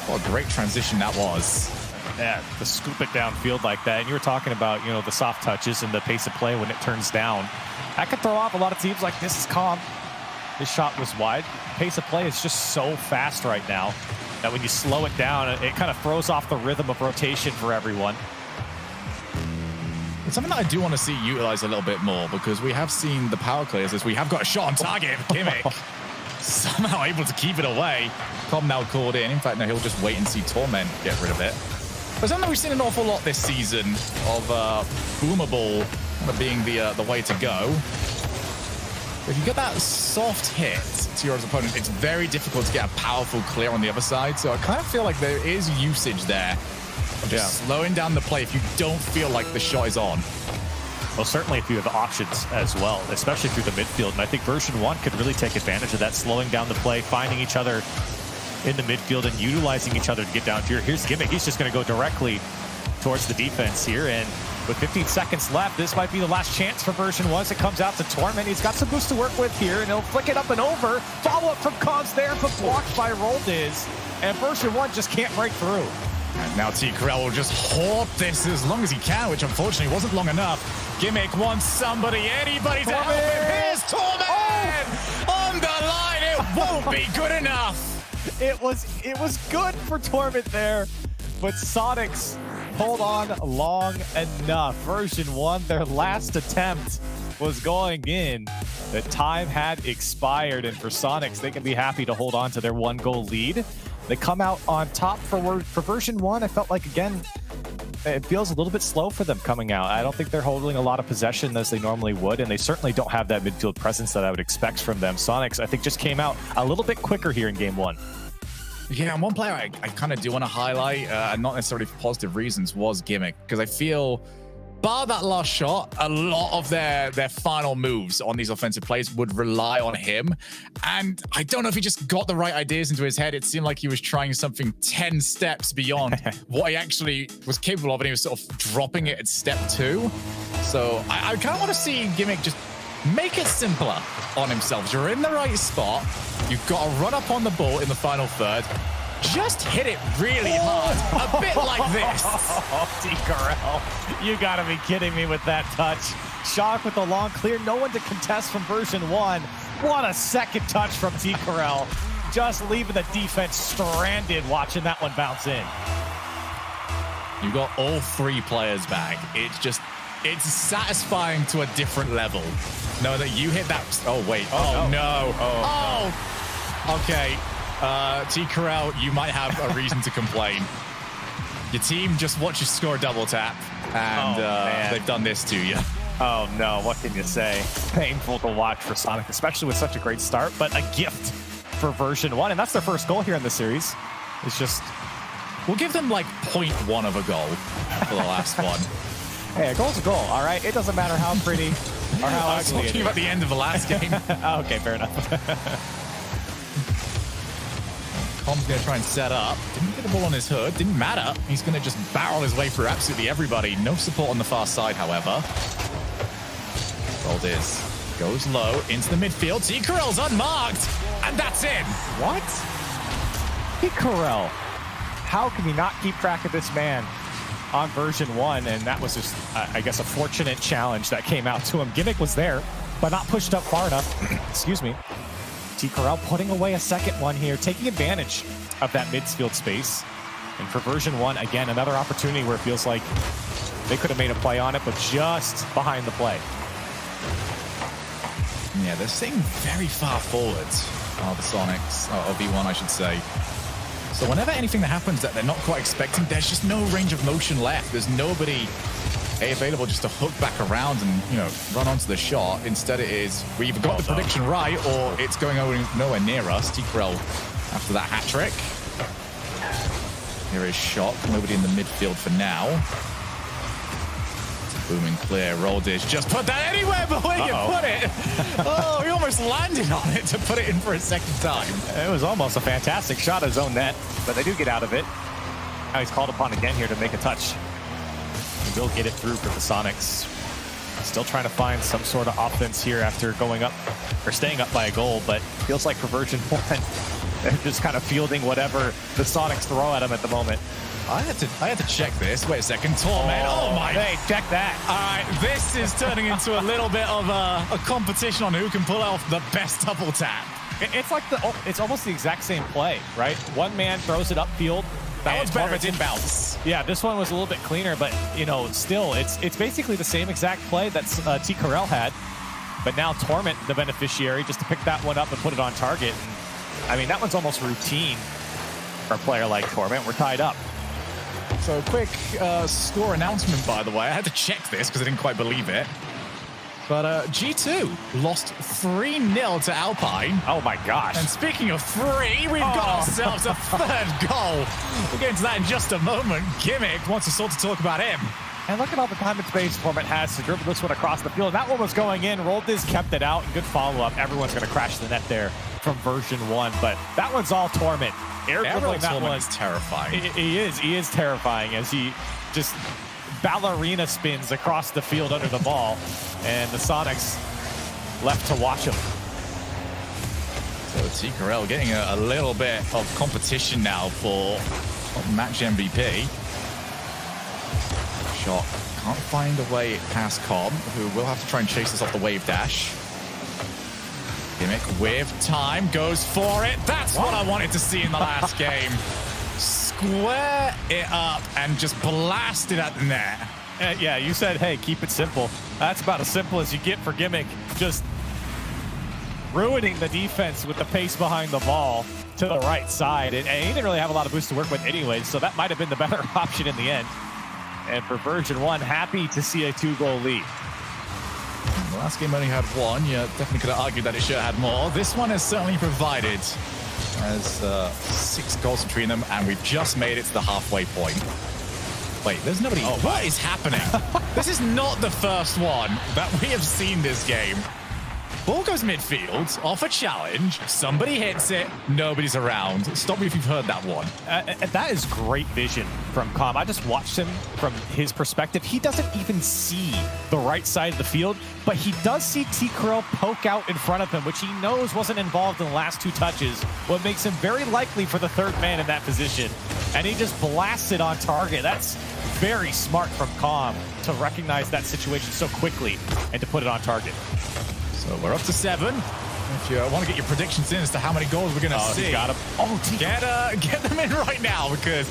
What a great transition that was. Yeah, to scoop it downfield like that. And you were talking about, you know, the soft touches and the pace of play when it turns down. That could throw off a lot of teams like this is calm. His shot was wide. Pace of play is just so fast right now that when you slow it down, it kind of throws off the rhythm of rotation for everyone. It's something that I do want to see utilized a little bit more, because we have seen the power clears as we have got a shot on target. Gimmick somehow able to keep it away. Com now called in. In fact, no, he'll just wait and see Torment get rid of it. But something we've seen an awful lot this season of Boomer Ball kind of being the way to go. If you get that soft hit to your opponent, it's very difficult to get a powerful clear on the other side. So I kind of feel like there is usage there of just slowing down the play if you don't feel like the shot is on. Well, certainly if you have options as well, especially through the midfield. And I think version 1 could really take advantage of that, slowing down the play, finding each other in the midfield and utilizing each other to get down here. Here's Gimmick. He's just going to go directly towards the defense here. And with 15 seconds left, this might be the last chance for version 1 as it comes out to Torment. He's got some boost to work with here, and he'll flick it up and over. Follow up from Cons there, but blocked by Roldiz. And version 1 just can't break through. And now T. Corral will just hoard this as long as he can, which unfortunately wasn't long enough. Gimmick wants anybody to help him. Here's Torment! On the line, it won't be good enough. It was good for Torment there, but Sonics hold on long enough. Version 1, their last attempt was going in. The time had expired, and for Sonics, they can be happy to hold on to their 1-goal lead. They come out on top for version 1. I felt like, again, it feels a little bit slow for them coming out. I don't think they're holding a lot of possession as they normally would, and they certainly don't have that midfield presence that I would expect from them. Sonics, I think, just came out a little bit quicker here in game 1. Yeah, and one player I kind of do want to highlight, and not necessarily for positive reasons, was Gimmick, because I feel, bar that last shot, a lot of their final moves on these offensive plays would rely on him. And I don't know if he just got the right ideas into his head. It seemed like he was trying something 10 steps beyond what he actually was capable of, and he was sort of dropping it at step 2. So I kind of want to see Gimmick just make it simpler on himself. You're in the right spot. You've got to run up on the ball in the final third. Just hit it really hard, a bit like this. T. Corral, you gotta be kidding me with that touch. Shock with the long clear, no one to contest from version 1. What a second touch from T. Corral. Just leaving the defense stranded watching that one bounce in. You got all 3 players back. It's satisfying to a different level. Know that you hit that. Oh, wait. Oh, no. Oh. Okay. T. Corral, you might have a reason to complain. Your team just watched you score a double tap, and they've done this to you. Oh, no. What can you say? Painful to watch for Sonic, especially with such a great start, but a gift for version 1. And that's their first goal here in the series. It's just... We'll give them like 0.1 of a goal for the last one. Hey, a goal's a goal, all right? It doesn't matter how pretty or how I was ugly talking about the end of the last game. Okay, fair enough. Com's going to try and set up. Didn't get the ball on his hood. Didn't matter. He's going to just barrel his way through absolutely everybody. No support on the far side, however. Roldiz goes low into the midfield. T. Corral's unmarked, and that's in. What? T. Corral. How can you not keep track of this man on version 1? And that was just, I guess, a fortunate challenge that came out to him. Gimmick was there, but not pushed up far enough. Excuse me. T. Corral putting away a second one here, taking advantage of that midfield space. And for version 1, again, another opportunity where it feels like they could have made a play on it, but just behind the play. Yeah, they're staying very far forwards. The Sonics, or V1, I should say. So whenever anything that happens that they're not quite expecting, there's just no range of motion left. There's nobody available just to hook back around and, run onto the shot. Instead, it is we either got the prediction right or it's going nowhere near us. T. Corral after that hat trick. Here is Shock. Nobody in the midfield for now. It's a booming clear. Roldiz just put that anywhere but where you put it. Oh, he almost landed on it to put it in for a second time. It was almost a fantastic shot at his own net, but they do get out of it. Now he's called upon again here to make a touch. He will get it through for the Sonics. Still trying to find some sort of offense here after going up or staying up by a goal, but feels like for version 1, they're just kind of fielding whatever the Sonics throw at them at the moment. I had to check this. Wait a second. Torment. Oh my. Hey, check that. All right, this is turning into a little bit of a competition on who can pull off the best double tap. It's like it's almost the exact same play, right? One man throws it upfield. That one's better. It's inbounds. Yeah, this one was a little bit cleaner, but still, it's basically the same exact play that T. Corral had, but now Torment the beneficiary just to pick that one up and put it on target. And, I mean, that one's almost routine for a player like Torment. We're tied up. So quick score announcement, by the way. I had to check this because I didn't quite believe it. But G2 lost 3-0 to Alpine. Oh my gosh. And speaking of 3, we've got ourselves a third goal. We'll get into that in just a moment. Gimmick wants us all to talk about him. And look at all the time and space Torment has to dribble this one across the field. That one was going in. Roldiz kept it out. Good follow-up. Everyone's going to crash the net there from version 1. But that one's all Torment. air dribbling that one. is terrifying. He is terrifying as he just ballerina spins across the field under the ball, and the Sonics left to watch him. So T. Carell getting a little bit of competition now for match MVP. Shot can't find a way past Cobb, who will have to try and chase this off the wave dash. Gimmick with time, goes for it. That's what I wanted to see in the last game. Square it up and just blast it at the net. Yeah, you said, hey, keep it simple. That's about as simple as you get for Gimmick. Just ruining the defense with the pace behind the ball to the right side. And he didn't really have a lot of boost to work with anyway, so that might have been the better option in the end. And for version 1, happy to see a 2-goal lead. The last game only had 1. You definitely could have argued that it should have had more. This one has certainly provided. There's 6 goals between them, and we've just made it to the halfway point. Wait, there's nobody. Oh, what is happening? This is not the first one that we have seen this game. Ball goes midfield, off a challenge, somebody hits it, nobody's around. Stop me if you've heard that one. That is great vision from Com. I just watched him from his perspective. He doesn't even see the right side of the field, but he does see T. Carell poke out in front of him, which he knows wasn't involved in the last 2 touches, what makes him very likely for the 3rd man in that position. And he just blasts it on target. That's very smart from Com to recognize that situation so quickly and to put it on target. So we're up to 7. If you want to get your predictions in as to how many goals we're going to see. Got him. Get them in right now, because,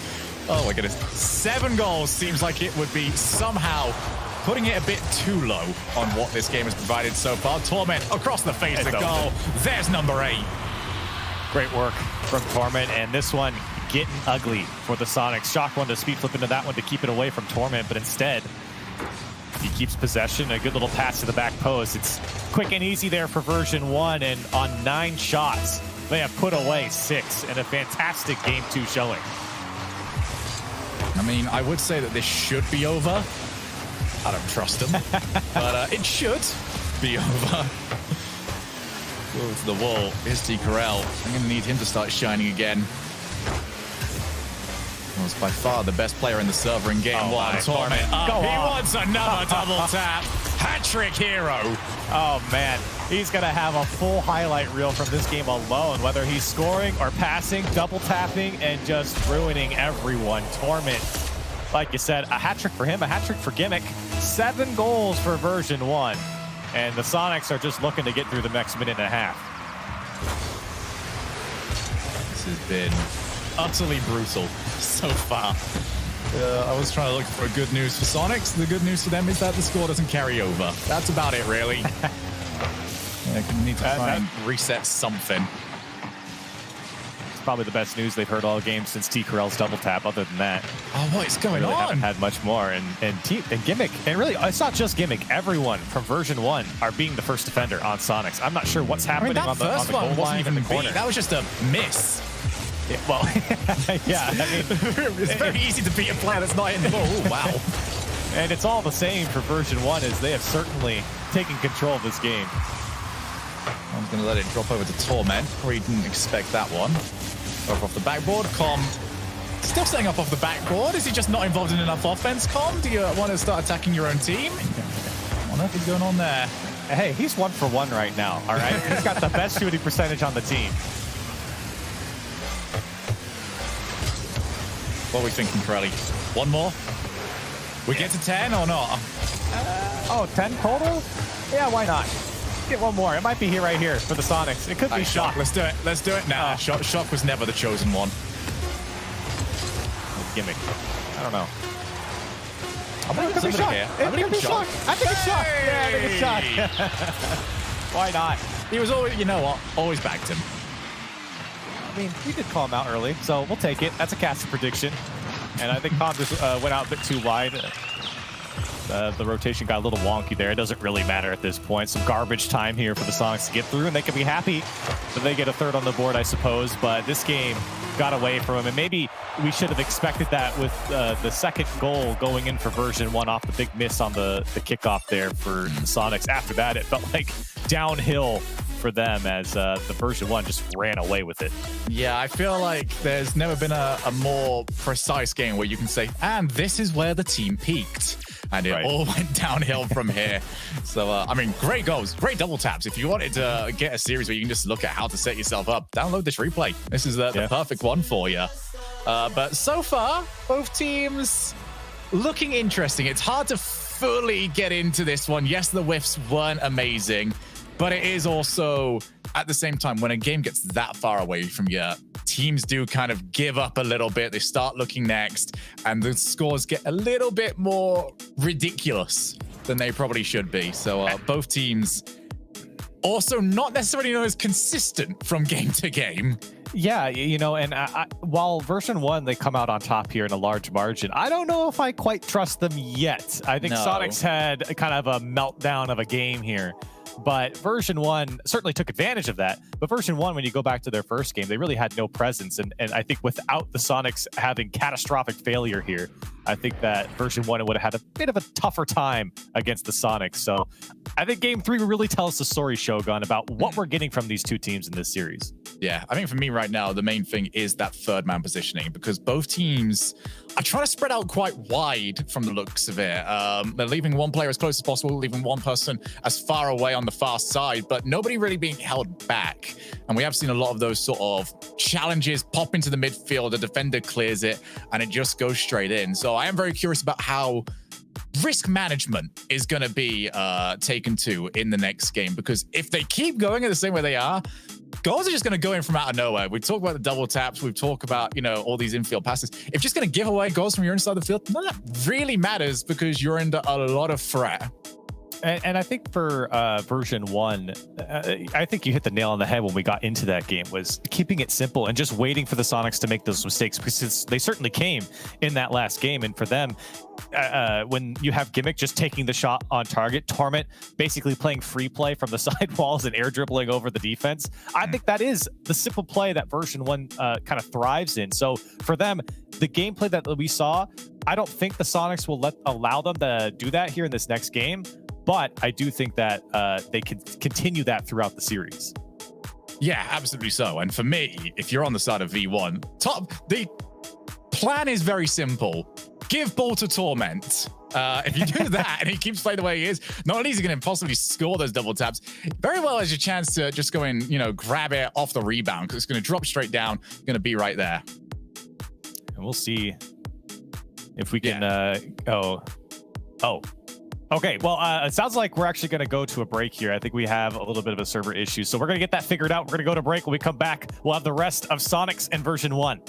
oh my goodness, 7 goals seems like it would be somehow putting it a bit too low on what this game has provided so far. Torment across the face of the goal. There's number 8. Great work from Torment, and this one getting ugly for the Sonics. Shock one to speed flip into that one to keep it away from Torment, but instead he keeps possession. A good little pass to the back post. It's quick and easy there for version 1, and on 9 shots, they have put away 6 in a fantastic game 2 showing. I mean, I would say that this should be over. I don't trust them, but it should be over. Go to the wall. Here's T. Carell. I'm going to need him to start shining again. He was by far the best player in the server in game 1. Torment up. He wants another double tap. Hat-trick hero. Oh, man. He's going to have a full highlight reel from this game alone, whether he's scoring or passing, double tapping, and just ruining everyone. Torment, like you said, a hat-trick for him, a hat-trick for Gimmick. 7 goals for version 1. And the Sonics are just looking to get through the next minute and a half. This has been utterly brutal so far. I was trying to look for good news for Sonics. The good news for them is that the score doesn't carry over. That's about it, really. Need to try and reset something. It's probably the best news they've heard all game since T. Carell's double tap. Other than that, what is going really on? Haven't had much more. And Gimmick, and really, it's not just Gimmick. Everyone from version 1 are being the first defender on Sonics. I'm not sure what's happening on the goal line in the corner. That was just a miss. Yeah, well, yeah, I mean, it's very easy to beat a player that's not in the ball. Ooh, wow. And it's all the same for version 1, as they have certainly taken control of this game. I'm going to let it drop over to Torment. Probably didn't expect that one. Over off the backboard. Com still setting up off the backboard. Is he just not involved in enough offense, Com? Do you want to start attacking your own team? What on earth is going on there? Hey, he's 1 for 1 right now, all right? He's got the best shooting percentage on the team. What are we thinking, Corelli? 1 more? We get to 10 or not? 10 total? Yeah, why not? Get 1 more. It might be right here for the Sonics. It could be Shock. Let's do it. Let's do it now. Shock was never the chosen one. Gimmick. I don't know. I believe it's somebody here. I believe it's Shock. I think it's Shock. Yeah, I think it's Shock. Why not? He was always, you know what? Always backed him. I mean, we did call him out early, so we'll take it. That's a caster prediction. And I think Com just went out a bit too wide. The rotation got a little wonky there. It doesn't really matter at this point. Some garbage time here for the Sonics to get through, and they can be happy that they get a 3rd on the board, I suppose. But this game got away from him, and maybe we should have expected that with the 2nd goal going in for version 1 off the big miss on the kickoff there for the Sonics. After that, it felt like downhill for them as the version 1 just ran away with it. Yeah, I feel like there's never been a more precise game where you can say, and this is where the team peaked. And it all went downhill from here. So, I mean, great goals, great double taps. If you wanted to get a series where you can just look at how to set yourself up, download this replay. This is the perfect one for you. But so far, both teams looking interesting. It's hard to fully get into this one. Yes, the whiffs weren't amazing, but it is also, at the same time, when a game gets that far away from you, teams do kind of give up a little bit. They start looking next, and the scores get a little bit more ridiculous than they probably should be. So both teams also not necessarily known as consistent from game to game. Yeah, you know, and while version 1, they come out on top here in a large margin, I don't know if I quite trust them yet. I think Sonics had kind of a meltdown of a game here. But version 1 certainly took advantage of that. But version 1, when you go back to their first game, they really had no presence. And I think without the Sonics having catastrophic failure here, I think that version 1 would have had a bit of a tougher time against the Sonics. So I think game 3 will really tell us the story, Shogun, about what we're getting from these two teams in this series. Yeah, I think for me right now, the main thing is that third man positioning, because both teams are trying to spread out quite wide from the looks of it. They're leaving one player as close as possible, leaving one person as far away on the far side, but nobody really being held back. And we have seen a lot of those sort of challenges pop into the midfield, the defender clears it, and it just goes straight in. So I am very curious about how risk management is going to be taken to in the next game, because if they keep going in the same way they are, goals are just going to go in from out of nowhere. We talk about the double taps. We've talked about, you know, all these infield passes. If you're just going to give away goals from your inside the field, none of that really matters because you're under a lot of threat. And I think for version 1, I think you hit the nail on the head when we got into that game, was keeping it simple and just waiting for the Sonics to make those mistakes, because they certainly came in that last game. And for them, when you have Gimmick just taking the shot on target, Torment basically playing free play from the side walls and air dribbling over the defense, I think that is the simple play that version 1 kind of thrives in. So for them, the gameplay that we saw, I don't think the Sonics will allow them to do that here in this next game. But I do think that they can continue that throughout the series. Yeah, absolutely so. And for me, if you're on the side of V1, the plan is very simple. Give ball to Torment. If you do that and he keeps playing the way he is, not only is he going to possibly score those double taps, very well has your chance to just go and, you know, grab it off the rebound, because it's going to drop straight down, going to be right there. And we'll see if we can Okay, well, it sounds like we're actually going to go to a break here. I think we have a little bit of a server issue, so we're going to get that figured out. We're going to go to break. When we come back, we'll have the rest of Sonics and version 1.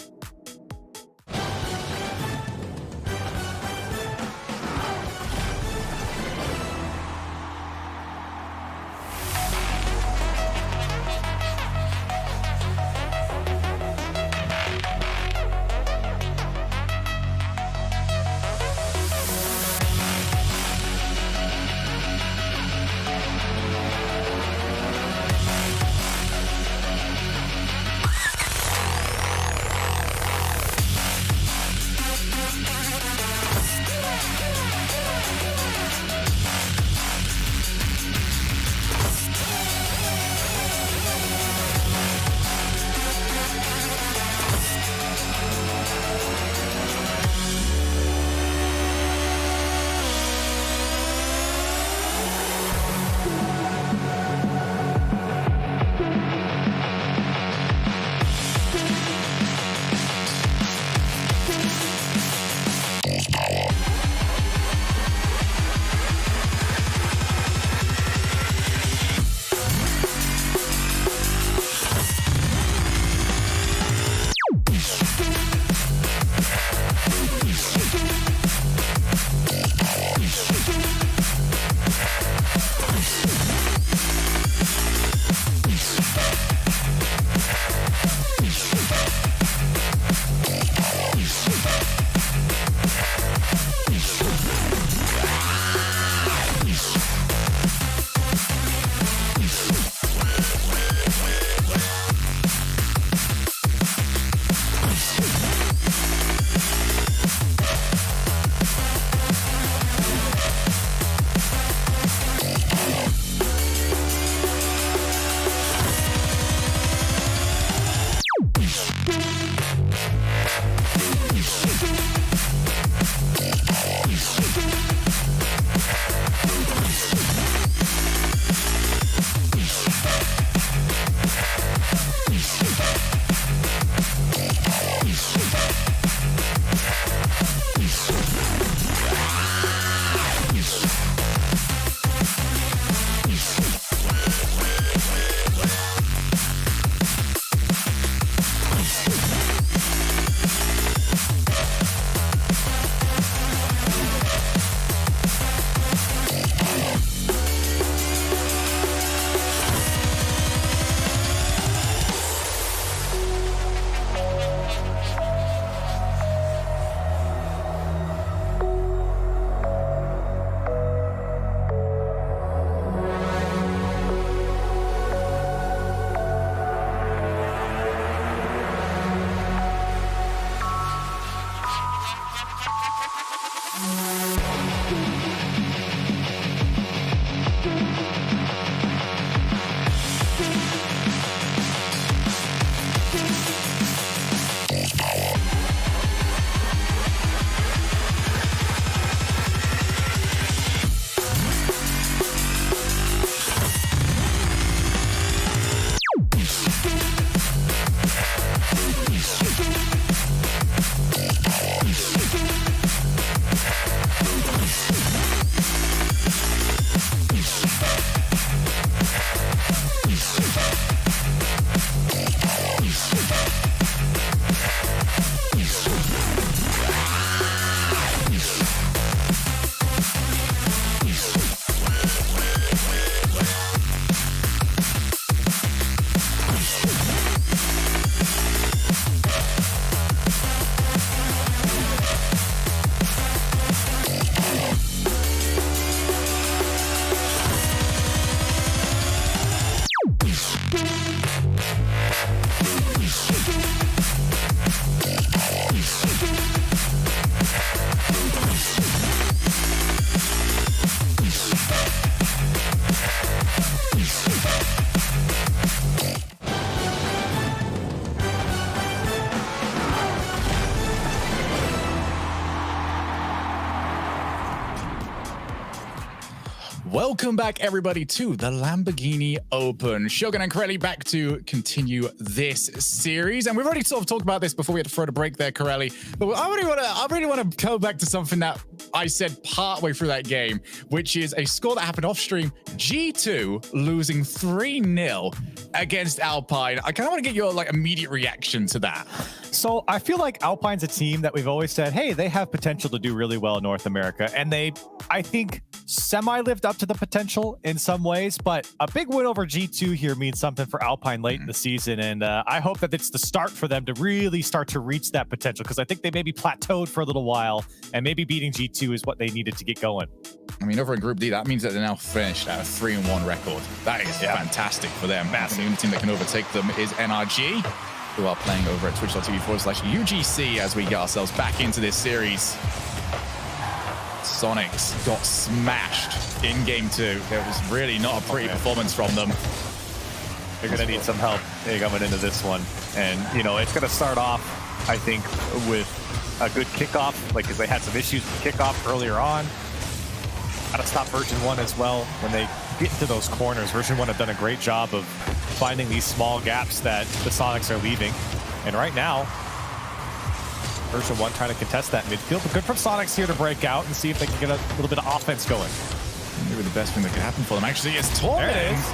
Welcome back, everybody, to the Lamborghini Open. Shogun and Corelli back to continue this series. And we've already sort of talked about this before we had to throw the break there, Corelli. But I really want to go back to something that I said partway through that game, which is a score that happened off stream. G2 losing 3-0 against Alpine. I kind of want to get your immediate reaction to that. So I feel like Alpine's a team that we've always said, hey, they have potential to do really well in North America. And they, I think, semi-lived up to the potential in some ways. But a big win over G2 here means something for Alpine late in the season. And I hope that it's the start for them to really start to reach that potential, because I think they maybe plateaued for a little while, and maybe beating G2 is what they needed to get going. I mean, over in Group D, that means that they're now finished at a 3-1 record. That is fantastic for them. Massive. The only team that can overtake them is NRG, who are playing over at twitch.tv/UGC as we get ourselves back into this series. Sonics got smashed in game 2. It was really not a pretty performance from them. They're going to need some help coming into this one. And, you know, it's going to start off, I think, with a good kickoff, because they had some issues with kickoff earlier on. Got to stop version 1 as well when they get into those corners. Version 1 have done a great job of finding these small gaps that the Sonics are leaving. And right now, version 1 trying to contest that midfield. But good from Sonics here to break out and see if they can get a little bit of offense going. Maybe the best thing that could happen for them actually is Torment. There it is.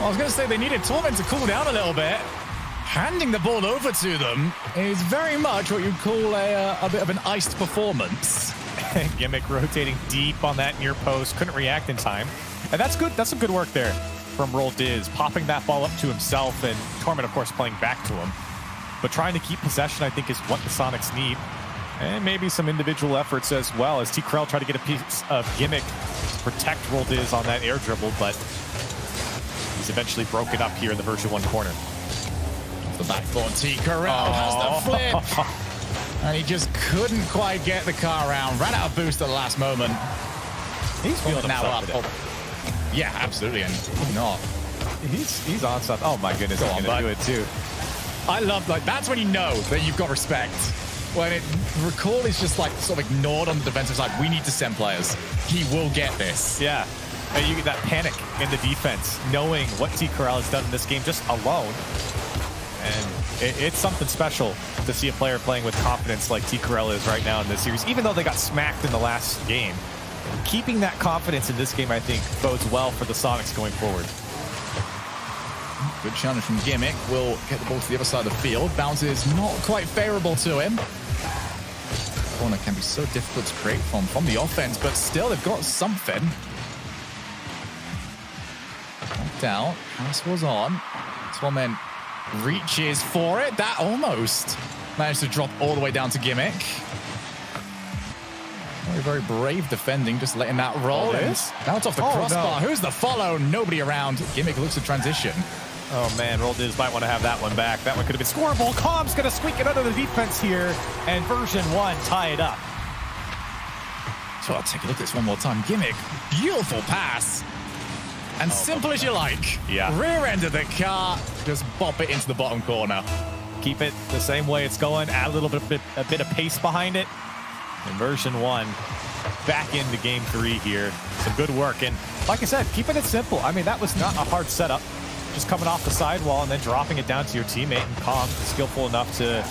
I was going to say they needed Torment to cool down a little bit. Handing the ball over to them is very much what you'd call a bit of an iced performance. Gimmick rotating deep on that near post, couldn't react in time. And that's good. That's some good work there from Roll Diz, popping that ball up to himself, and Torment, of course, playing back to him. But trying to keep possession, I think, is what the Sonics need. And maybe some individual efforts as well, as T. Krell tried to get a piece of Gimmick to protect Roll Diz on that air dribble, but he's eventually broken up here in the version 1 corner. The backboard, T. Corral has the flip. And he just couldn't quite get the car around. Ran out of boost at the last moment. He's feeling now up. today. Yeah, absolutely. And not. He's on stuff. Oh my goodness, he's gonna do it too. I love, that's when you know that you've got respect. When Recall is just sort of ignored on the defensive side. We need to send players. He will get this. Yeah. And you get that panic in the defense, knowing what T. Corral has done in this game just alone. And it's something special to see a player playing with confidence like T. Corral is right now in this series, even though they got smacked in the last game. Keeping that confidence in this game, I think, bodes well for the Sonics going forward. Good challenge from Gimmick. Will get the ball to the other side of the field. Bounce is not quite favorable to him. Corner can be so difficult to create from the offense, but still they've got something. Knocked out. Pass was on. Torment reaches for it. That almost managed to drop all the way down to Gimmick. Very, very brave defending, just letting that roll. Now it's off the crossbar. No. Who's the follow? Nobody around. Gimmick looks to transition. Oh man, Roll Diz might want to have that one back. That one could have been scoreable. Calm's going to squeak it under the defense here, and version 1 tie it up. So I'll take a look at this one more time. Gimmick, beautiful pass. And simple as you like. Yeah. Rear end of the car, just bop it into the bottom corner. Keep it the same way it's going. Add a bit of pace behind it. And version 1 back into game 3 here. Some good work. And like I said, keeping it simple. I mean, that was not a hard setup. Just coming off the sidewall and then dropping it down to your teammate. And Calm, skillful enough to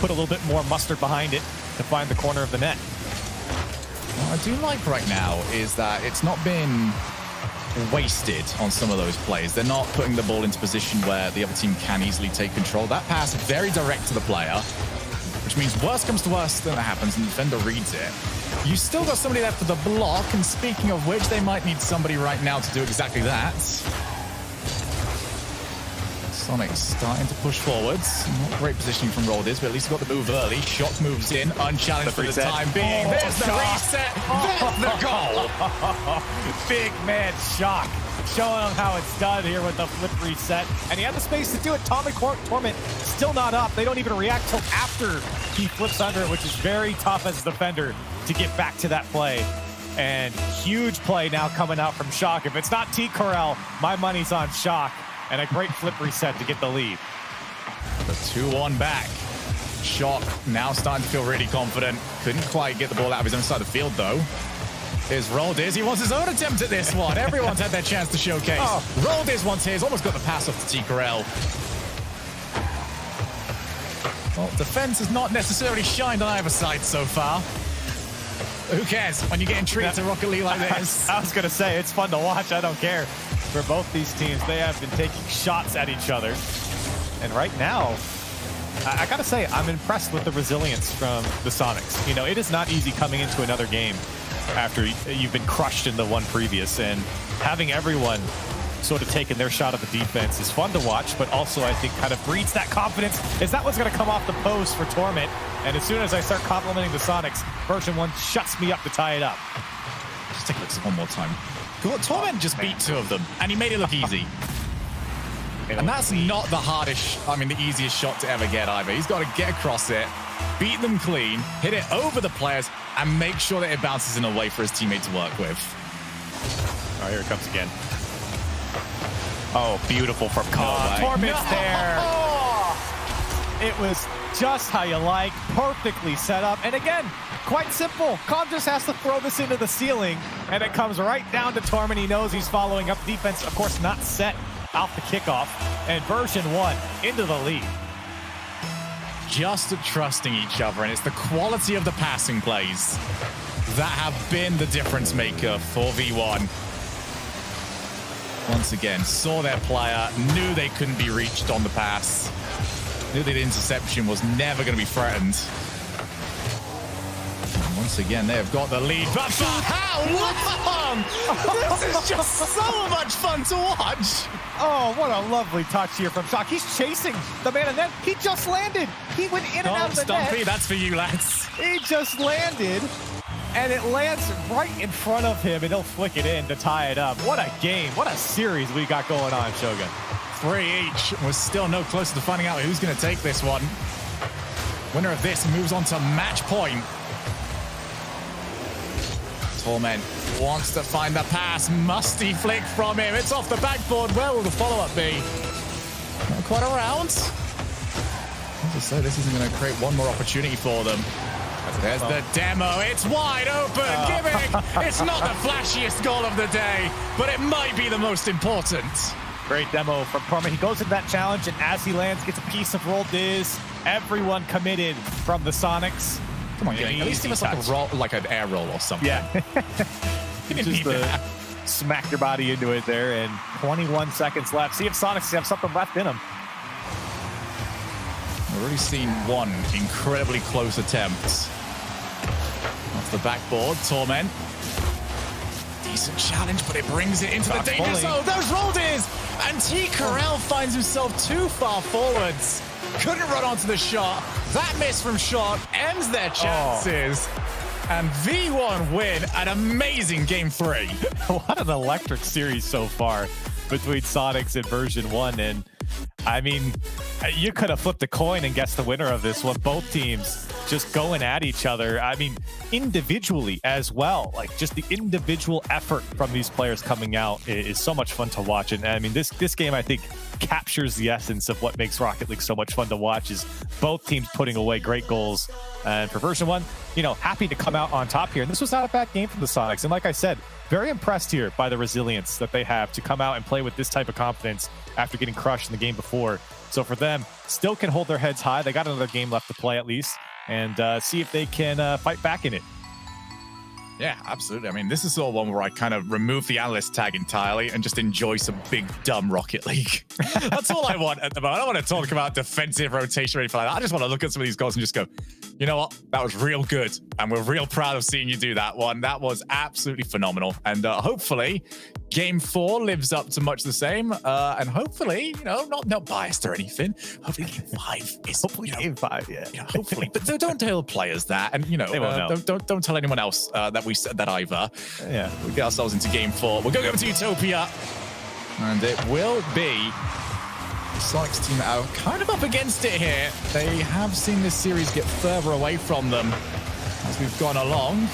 put a little bit more mustard behind it to find the corner of the net. What I do like right now is that it's not been wasted on some of those plays. They're not putting the ball into position where the other team can easily take control. That pass very direct to the player, which means worst comes to worst, then it happens and the defender reads it. You still got somebody there for the block, and speaking of which, they might need somebody right now to do exactly that. Sonic starting to push forwards. Not great positioning from Roll Diz, but at least he got the move early. Shock moves in, unchallenged for the time being. There's the reset. There's the goal. Big man Shock. Showing him how it's done here with the flip reset. And he had the space to do it. Torment still not up. They don't even react till after he flips under it, which is very tough as a defender to get back to that play. And huge play now coming out from Shock. If it's not T. Corral, my money's on Shock. And a great flip reset to get the lead. The 2-1 back. Shock now starting to feel really confident. Couldn't quite get the ball out of his own side of the field, though. Here's Roldiz. He wants his own attempt at this one. Everyone's had their chance to showcase. Roldiz wants his. Almost got the pass off to T-Corel. Well, defense has not necessarily shined on either side so far. Who cares when you're getting treated to Rocket League like this? I was going to say, it's fun to watch. I don't care. For both these teams, they have been taking shots at each other. And right now, I got to say, I'm impressed with the resilience from the Sonics. You know, it is not easy coming into another game after you've been crushed in the one previous. And having everyone sort of taking their shot at the defense is fun to watch, but also I think kind of breeds that confidence. Is that what's going to come off the post for Torment? And as soon as I start complimenting the Sonics, version 1 shuts me up to tie it up. Just take a look at this one more time. Torment just beat 2 of them, and he made it look easy. And that's not the hardest, the easiest shot to ever get either. He's got to get across it, beat them clean, hit it over the players, and make sure that it bounces in a way for his teammate to work with. Oh, here it comes again. Oh, beautiful from Khan. Torment's there. It was just how you like, perfectly set up. And again, quite simple. Khan just has to throw this into the ceiling, and it comes right down to Torment. He knows he's following up defense, of course, not set off the kickoff, and version 1 into the lead. Just trusting each other, and it's the quality of the passing plays that have been the difference maker for V1. Once again, saw their player, knew they couldn't be reached on the pass, knew that interception was never going to be threatened. And once again, they have got the lead, but for how long? This is just so much fun to watch. Oh, what a lovely touch here from Shock. He's chasing the man, and then he just landed. He went in and out of the Stumpy, net. that's for you, lads. He just landed, and it lands right in front of him, and he'll flick it in to tie it up. What a game. What a series we got going on, Shogun. 3 each. We're still no closer to finding out who's going to take this one. Winner of this moves on to match point. Torment wants to find the pass. Musty flick from him. It's off the backboard. Where will the follow-up be? Not quite around. As I say, this isn't going to create one more opportunity for them. There's the demo. It's wide open. Giving. It's not the flashiest goal of the day, but it might be the most important. Great demo from Torment. He goes into that challenge, and as he lands, gets a piece of roll Diz. Everyone committed from the Sonics. Come on, at least give us like a roll, like an air roll or something. Yeah. Just smack your body into it there, and 21 seconds left. See if Sonics have something left in them. We've already seen one incredibly close attempt. Off the backboard, Torment. Decent challenge, but it brings it into the danger zone. There's Roldiz! And T-Corel finds himself too far forwards. Couldn't run onto the shot. That miss from Shot ends their chances. And V1 win an amazing game 3. What an electric series so far between Sonics and version 1. And I mean, you could have flipped a coin and guessed the winner of this one. Both teams just going at each other. I mean, individually as well. Like, just the individual effort from these players coming out is so much fun to watch. And I mean, this game, I think, captures the essence of what makes Rocket League so much fun to watch, is both teams putting away great goals. And for version 1, you know, happy to come out on top here. And this was not a bad game from the Sonics. And like I said, very impressed here by the resilience that they have to come out and play with this type of confidence after getting crushed in the game before. So for them, still can hold their heads high. They got another game left to play at least, and see if they can fight back in it. Yeah, absolutely. I mean, this is sort of one where I kind of remove the analyst tag entirely and just enjoy some big, dumb Rocket League. That's all I want at the moment. I don't want to talk about defensive rotation or anything like that. I just want to look at some of these goals and just go, you know what? That was real good. And we're real proud of seeing you do that one. That was absolutely phenomenal. And hopefully, Game 4 lives up to much the same. And hopefully, you know, not biased or anything. Hopefully, Game 5 is. Hopefully, Game 5, yeah. You know, hopefully. But don't tell players that. And, you know, don't tell anyone else that we said that either. Yeah. We get ourselves into Game 4. We're going over to Utopia. And it will be the Sonics team that are kind of up against it here. They have seen this series get further away from them as we've gone along.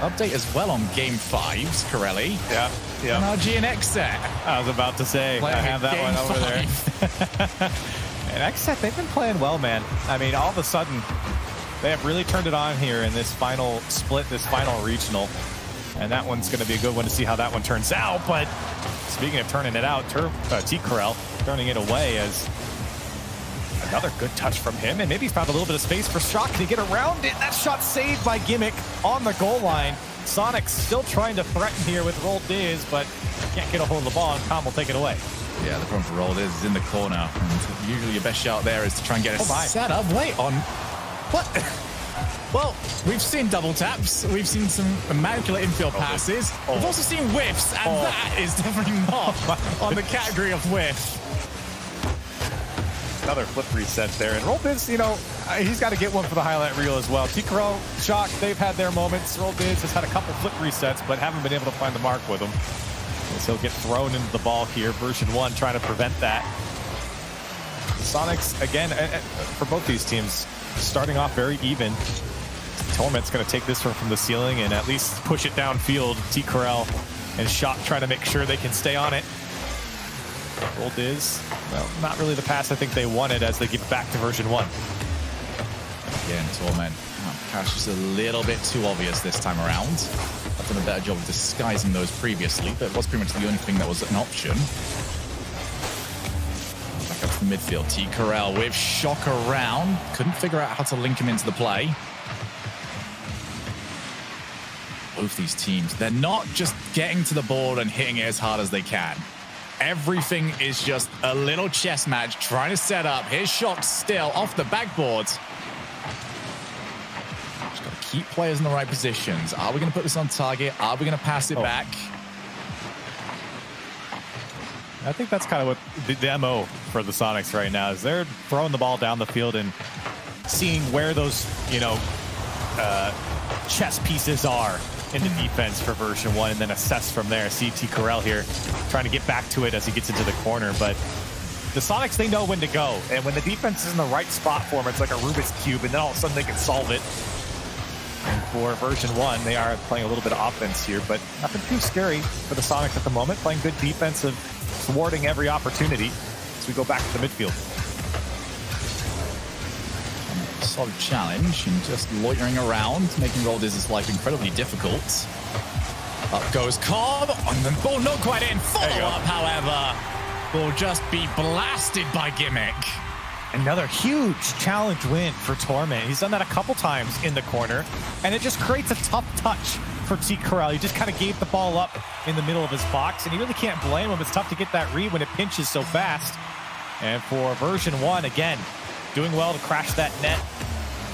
Update as well on Game 5's Corelli. Yeah. And RG and Xset. I was about to say, I have that one over there. And Xset, they've been playing well, man. I mean, all of a sudden, They have really turned it on here in this final split, this final regional. And that one's going to be a good one to see how that one turns out. But speaking of turning it out, T-Corral turning it away as another good touch from him. And maybe found a little bit of space for Shock to get around it. That shot saved by Gimmick on the goal line. Sonic still trying to threaten here with Roll Diz, but can't get a hold of the ball, and Com will take it away. Yeah, the problem for Roll Diz is in the corner. And usually your best shot there is to try and get a setup. Wait on... What? Well, we've seen double taps. We've seen some immaculate infield passes. We've also seen whiffs, and that is definitely not on the category of whiff. Another flip reset there. And Roll Diz, you know, he's got to get one for the highlight reel as well. T-Corral, Shock, they've had their moments. Roll Diz has had a couple flip resets, but haven't been able to find the mark with him. So he'll get thrown into the ball here. Version 1 trying to prevent that. The Sonics, again, for both these teams, starting off very even. Torment's going to take this one from the ceiling and at least push it downfield. T-Corral and Shock trying to make sure they can stay on it. Roll Diz, well, not really the pass I think they wanted as they give it back to version 1. Again, Torment. Cash is a little bit too obvious this time around. I've done a better job of disguising those previously, but it was pretty much the only thing that was an option. Back up to the midfield. T-Corral with Shock around. Couldn't figure out how to link him into the play. Both these teams, they're not just getting to the board and hitting it as hard as they can. Everything is just a little chess match trying to set up. Here's Shock still off the backboard. Just got to keep players in the right positions. Are we going to put this on target? Are we going to pass it back? I think that's kind of what the MO for the Sonics right now is they're throwing the ball down the field and seeing where those, you know, chess pieces are in the defense for version 1 and then assess from there. See T-Corral here trying to get back to it as he gets into the corner, but the Sonics, they know when to go, and when the defense is in the right spot for them, it's like a Rubik's Cube, and then all of a sudden they can solve it. And for version 1, they are playing a little bit of offense here, but nothing too scary for the Sonics at the moment, playing good defense of thwarting every opportunity as we go back to the midfield. Solid challenge and just loitering around, making Roll Diz's life incredibly difficult. Up goes Cobb, and the ball not quite in. Follow-up, however, will just be blasted by Gimmick. Another huge challenge win for Torment. He's done that a couple times in the corner, and it just creates a tough touch for T-Corral. He just kind of gave the ball up in the middle of his box, and you really can't blame him. It's tough to get that read when it pinches so fast. And for version 1, again, doing well to crash that net,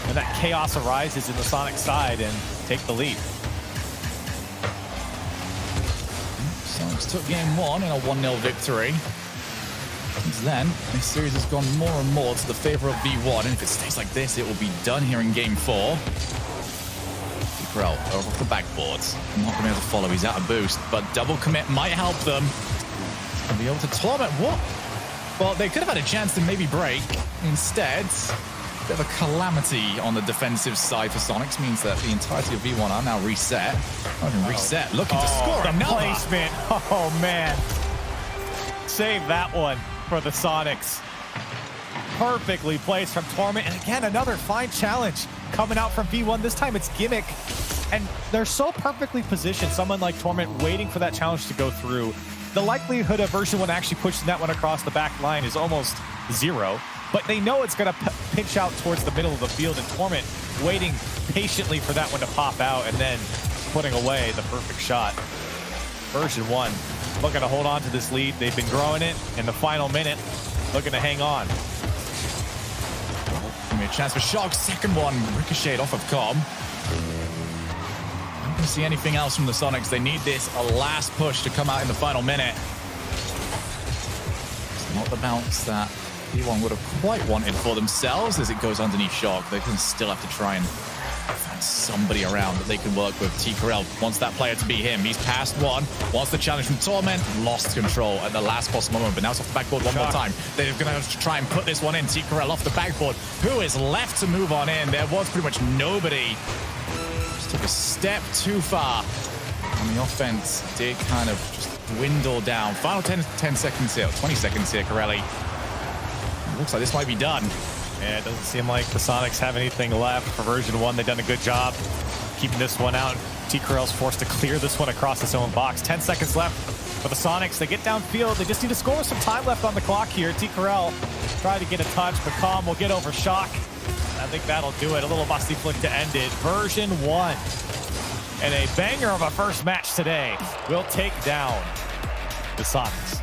and that chaos arises in the Sonic side and take the lead. Sonics took game 1 in a 1-0 victory. Since then, this series has gone more and more to the favor of V1, and if it stays like this, it will be done here in game 4. T-Corral over off the backboard. Not going to be able to follow, he's out of boost, but double commit might help them. He's going to be able to torment. What? Well, they could have had a chance to maybe break. Instead, a bit of a calamity on the defensive side for Sonics means that the entirety of V1 are now reset. Not even reset, looking to score the another. Placement. Oh, man. Save that one for the Sonics. Perfectly placed from Torment. And again, another fine challenge coming out from V1. This time it's Gimmick. And they're so perfectly positioned, someone like Torment waiting for that challenge to go through. The likelihood of version 1 actually pushing that one across the back line is almost 0. But they know it's going to pinch out towards the middle of the field, and Torment waiting patiently for that one to pop out and then putting away the perfect shot. Version 1 looking to hold on to this lead. They've been growing it in the final minute, looking to hang on. Give me a chance for Shock. Second one ricocheted off of Cobb. I don't see anything else from the Sonics. They need this last push to come out in the final minute. It's not the bounce that V1 would have quite wanted for themselves as it goes underneath Shock. They can still have to try and find somebody around that they can work with. T-Corral wants that player to be him. He's passed one. Wants the challenge from Torment. Lost control at the last possible moment, but now it's off the backboard one more time. They're going to have to try and put this one in. T-Corral off the backboard. Who is left to move on in? There was pretty much nobody. Just took a step too far. And the offense did kind of just dwindle down. Final 10 seconds here, 20 seconds here, Corelli. Looks like this might be done. Yeah, it doesn't seem like the Sonics have anything left for version 1. They've done a good job keeping this one out. T-Corral's forced to clear this one across his own box. 10 seconds left for the Sonics. They get downfield. They just need to score with some time left on the clock here. T-Corral tried to get a touch, but Calm will get over Shock. I think that'll do it. A little musty flick to end it. Version 1. And a banger of a first match today will take down the Sonics.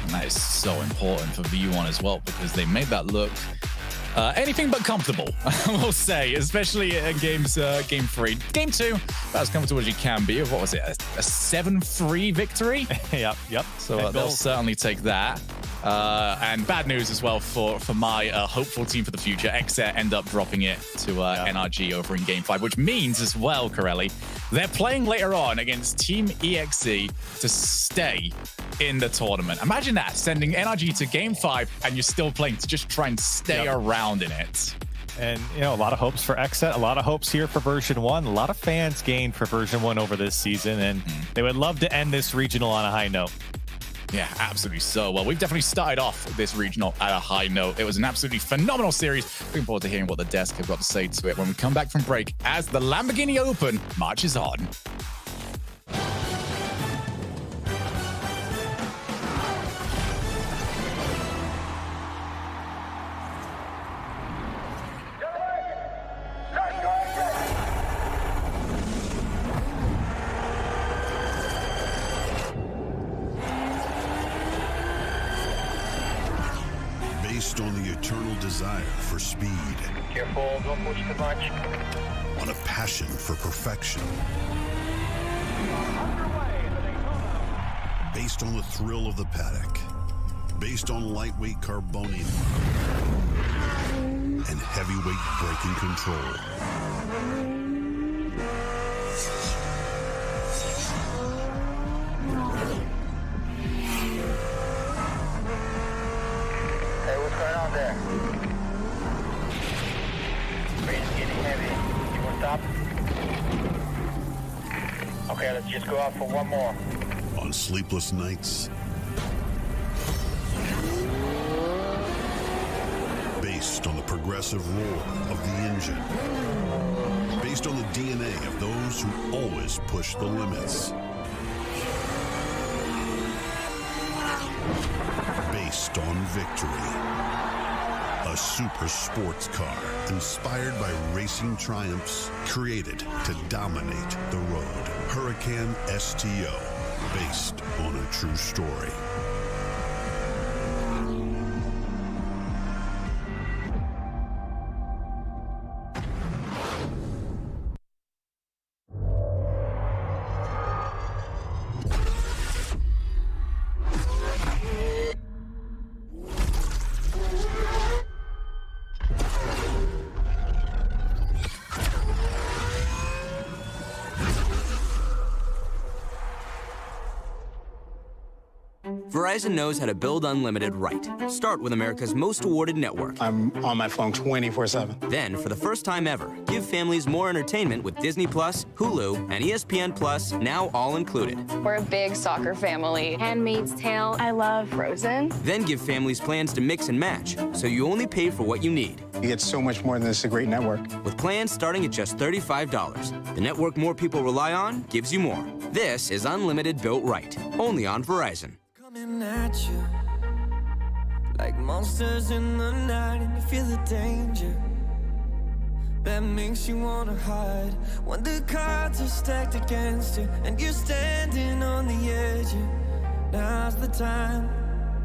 And that is so important for V1 as well, because they made that look anything but comfortable, I will say, especially in game 3. Game 2, about as comfortable as you can be. What was it, a 7-3 victory? Yep. So they'll certainly take that. And bad news as well for my hopeful team for the future. Xair end up dropping it to NRG over in Game 5, which means as well, Corelli, they're playing later on against Team EXE to stay in the tournament. Imagine that, sending NRG to Game 5 and you're still playing to just try and stay around in it. And, you know, a lot of hopes for Xset, a lot of hopes here for version 1. A lot of fans gained for version 1 over this season, and they would love to end this regional on a high note. Yeah, absolutely so. Well, we've definitely started off this regional at a high note. It was an absolutely phenomenal series. Looking forward to hearing what the desk have got to say to it when we come back from break as the Lamborghini Open marches on. Based on the eternal desire for speed. Careful, don't push too much. On a passion for perfection. Based on the thrill of the paddock. Based on lightweight carbonium. And heavyweight braking control. Okay, let's just go out for one more. On sleepless nights. Based on the progressive roar of the engine. Based on the DNA of those who always push the limits. Based on victory. A super sports car inspired by racing triumphs, created to dominate the road. Hurricane STO, based on a true story. Verizon knows how to build unlimited right. Start with America's most awarded network. I'm on my phone 24/7. Then, for the first time ever, give families more entertainment with Disney Plus, Hulu, and ESPN Plus, now all included. We're a big soccer family. Handmaid's Tale. I love Frozen. Then give families plans to mix and match, so you only pay for what you need. You get so much more than this, a great network. With plans starting at just $35. The network more people rely on gives you more. This is unlimited built right. Only on Verizon. Coming at you like monsters in the night, and you feel the danger that makes you wanna hide. When the cards are stacked against you and you're standing on the edge, now's the time,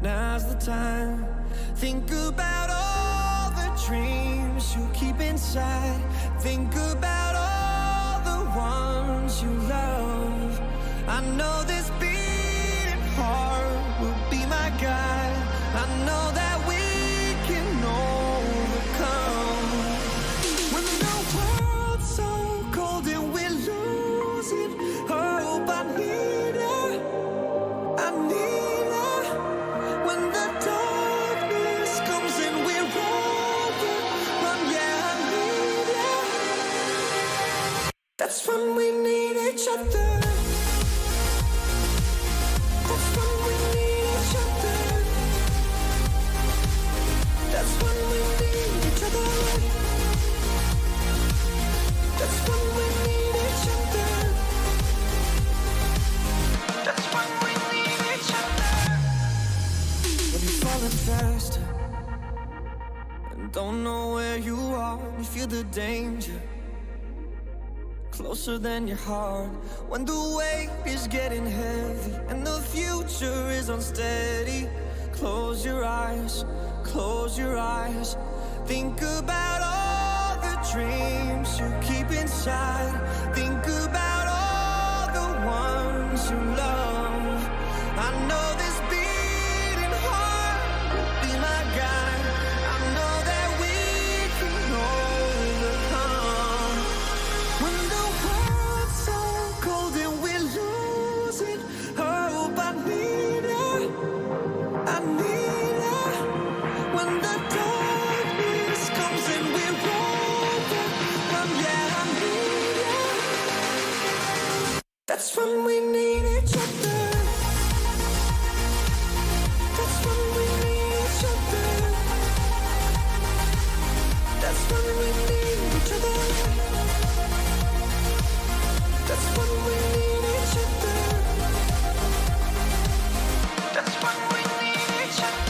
now's the time. Think about all the dreams you keep inside. Think about all the ones you love. I know this beating heart will be my guide. I know that we can overcome. When the world's so cold and we're losing hope, I need her, I need her. When the darkness comes and we're overrun, yeah, I need her. That's when we need each other. That's when we need each other. That's when we need danger, closer than your heart. When the weight is getting heavy and the future is unsteady, close your eyes, close your eyes. Think about all the dreams you keep inside. Think about all the ones you love. I know this beating heart will be my guide. I know that we can overcome. When the world's so cold and we're losing hope, I need her, I need her. When the darkness comes and we're overcome, yeah, I need her. That's when we need each other. That's when we need each other. That's when we need each other. That's when we need each other. That's when we need each other.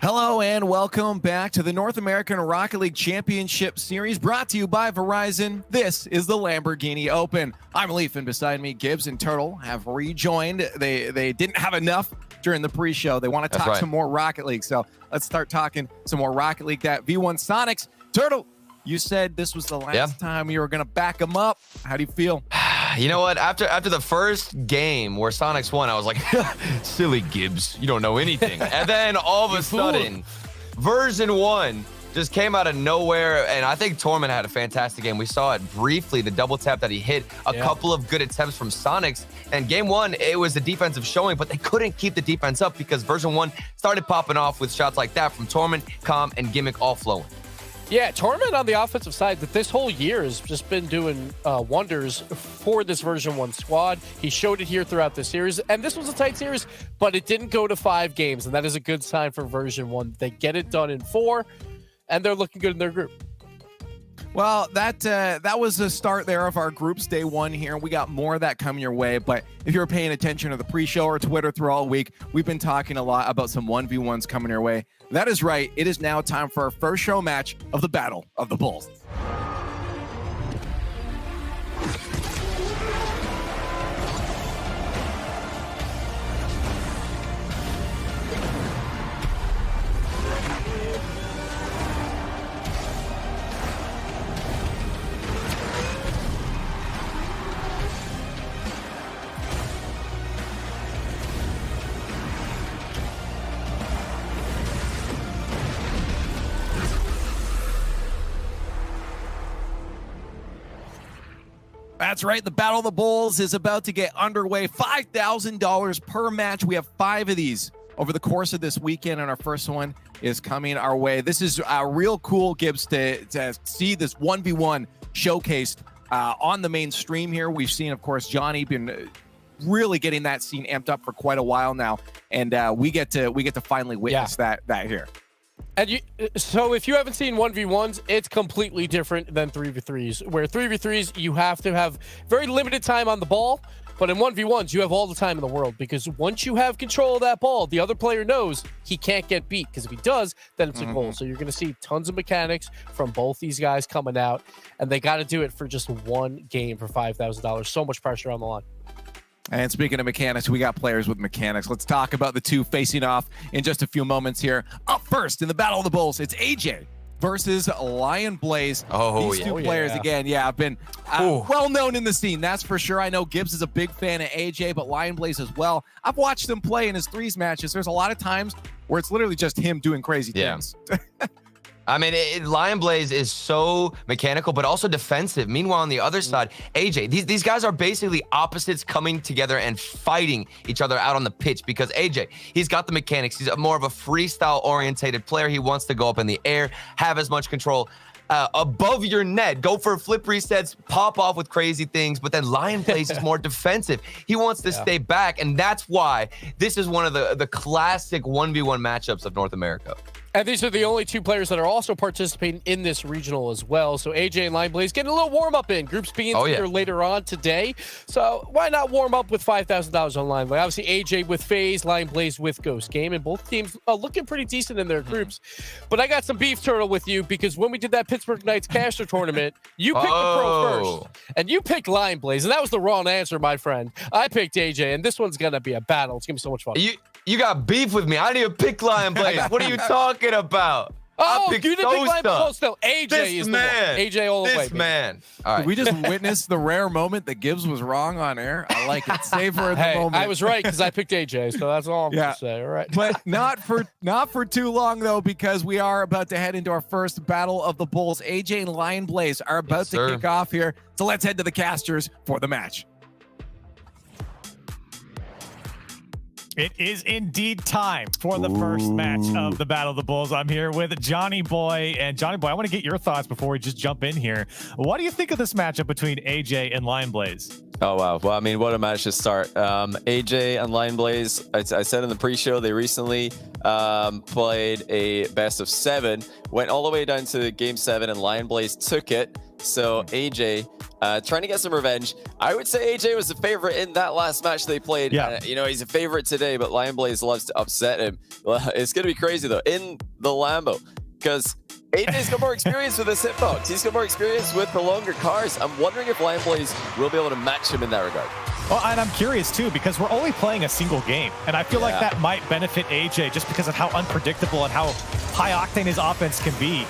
Hello and welcome back to the North American Rocket League Championship Series, brought to you by Verizon. This is the Lamborghini Open. I'm Leaf, and beside me, Gibbs and Turtle have rejoined. They didn't have enough during the pre-show. They want to talk some more Rocket League, so let's start talking some more Rocket League. That V1 Sonics. Turtle, you said this was the last time you were going to back them up. How do you feel? You know what? After the first game where Sonics won, I was like, silly Gibbs, you don't know anything. And then all of a sudden, version 1 just came out of nowhere. And I think Torment had a fantastic game. We saw it briefly, the double tap that he hit, a couple of good attempts from Sonics. And game 1, it was a defensive showing, but they couldn't keep the defense up because version 1 started popping off with shots like that from Torment, Calm, and Gimmick all flowing. Yeah, Torment on the offensive side that this whole year has just been doing wonders for this version 1 squad. He showed it here throughout the series, and this was a tight series, but it didn't go to 5 games, and that is a good sign for version 1. They get it done in 4, and they're looking good in their group. Well, that was the start there of our group's day 1 here. We got more of that coming your way, but if you're paying attention to the pre-show or Twitter through all week, we've been talking a lot about some 1v1s coming your way. That is right. It is now time for our first show match of the Battle of the Bulls. That's right. The Battle of the Bulls is about to get underway. $5,000 per match. We have 5 of these over the course of this weekend, and our first one is coming our way. This is real cool, Gibbs, to see this 1v1 showcased on the main stream here. We've seen, of course, Johnny been really getting that scene amped up for quite a while now, and we get to finally witness that here. And so if you haven't seen 1v1s, it's completely different than 3v3s, where 3v3s, you have to have very limited time on the ball, but in 1v1s, you have all the time in the world, because once you have control of that ball, the other player knows he can't get beat, because if he does, then it's a goal. So you're going to see tons of mechanics from both these guys coming out, and they got to do it for just 1 game for $5,000. So much pressure on the line. And speaking of mechanics, we got players with mechanics. Let's talk about the 2 facing off in just a few moments here. Up first in the Battle of the Bulls, it's AJ versus Lion Blaze. These two players, again, have been well known in the scene, that's for sure. I know Gibbs is a big fan of AJ, but Lion Blaze as well. I've watched him play in his 3s matches. There's a lot of times where it's literally just him doing crazy things. I mean, Lion Blaze is so mechanical, but also defensive. Meanwhile, on the other side, AJ, these guys are basically opposites coming together and fighting each other out on the pitch because AJ, he's got the mechanics. He's more of a freestyle-orientated player. He wants to go up in the air, have as much control above your net, go for flip resets, pop off with crazy things, but then Lion Blaze is more defensive. He wants to stay back, and that's why this is one of the classic 1v1 matchups of North America. And these are the only two players that are also participating in this regional as well. So AJ and Lion Blaze getting a little warm up in. Groups being here later on today. So why not warm up with $5,000 on Lion Blaze? Obviously AJ with FaZe, Lion Blaze with Ghost Game, and both teams looking pretty decent in their groups. But I got some beef, Turtle, with you because when we did that Pittsburgh Knights caster tournament, you picked the pro first, and you picked Lion Blaze, and that was the wrong answer, my friend. I picked AJ, and this one's gonna be a battle. It's gonna be so much fun. You got beef with me. I didn't even pick Lion Blaze. What are you talking about? Oh, you didn't pick Lion Blaze. No, AJ is the one. AJ all the way. This man. All right. Did we just witness the rare moment that Gibbs was wrong on air? I like it. Savor the moment. I was right because I picked AJ, so that's all I'm gonna say. All right. But not for too long though, because we are about to head into our first battle of the bulls. AJ and Lion Blaze are about to kick off here. So let's head to the casters for the match. It is indeed time for the first match of the Battle of the Bulls. I'm here with Johnny Boy. And Johnny Boy, I want to get your thoughts before we just jump in here. What do you think of this matchup between AJ and Lion Blaze? Oh, wow. Well, I mean, what a match to start. AJ and Lion Blaze, I said in the pre-show, they recently played a best of 7, went all the way down to game 7, and Lion Blaze took it. So AJ trying to get some revenge. I would say AJ was the favorite in that last match they played. Yeah. You know, he's a favorite today, but Lion Blaze loves to upset him. Well, it's going to be crazy, though, in the Lambo, because AJ's got more experience with this hitbox. He's got more experience with the longer cars. I'm wondering if Lion Blaze will be able to match him in that regard. Well, and I'm curious, too, because we're only playing a single game, and I feel like that might benefit AJ just because of how unpredictable and how high-octane his offense can be.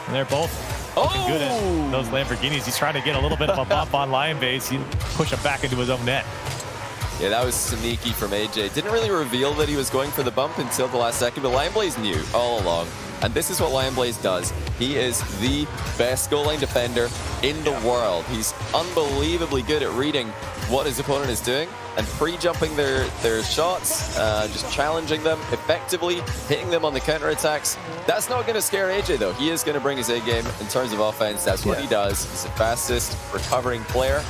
And they're both looking good at those Lamborghinis. He's trying to get a little bit of a bump on Lion Blaze. He push him back into his own net. Yeah, that was sneaky from AJ. Didn't really reveal that he was going for the bump until the last second, but Lion Blaze knew all along. And this is what Lion Blaze does. He is the best goal line defender in the world. He's unbelievably good at reading what his opponent is doing and pre-jumping their shots, just challenging them effectively, hitting them on the counterattacks. That's not going to scare AJ, though. He is going to bring his A-game in terms of offense. That's what he does. He's the fastest recovering player.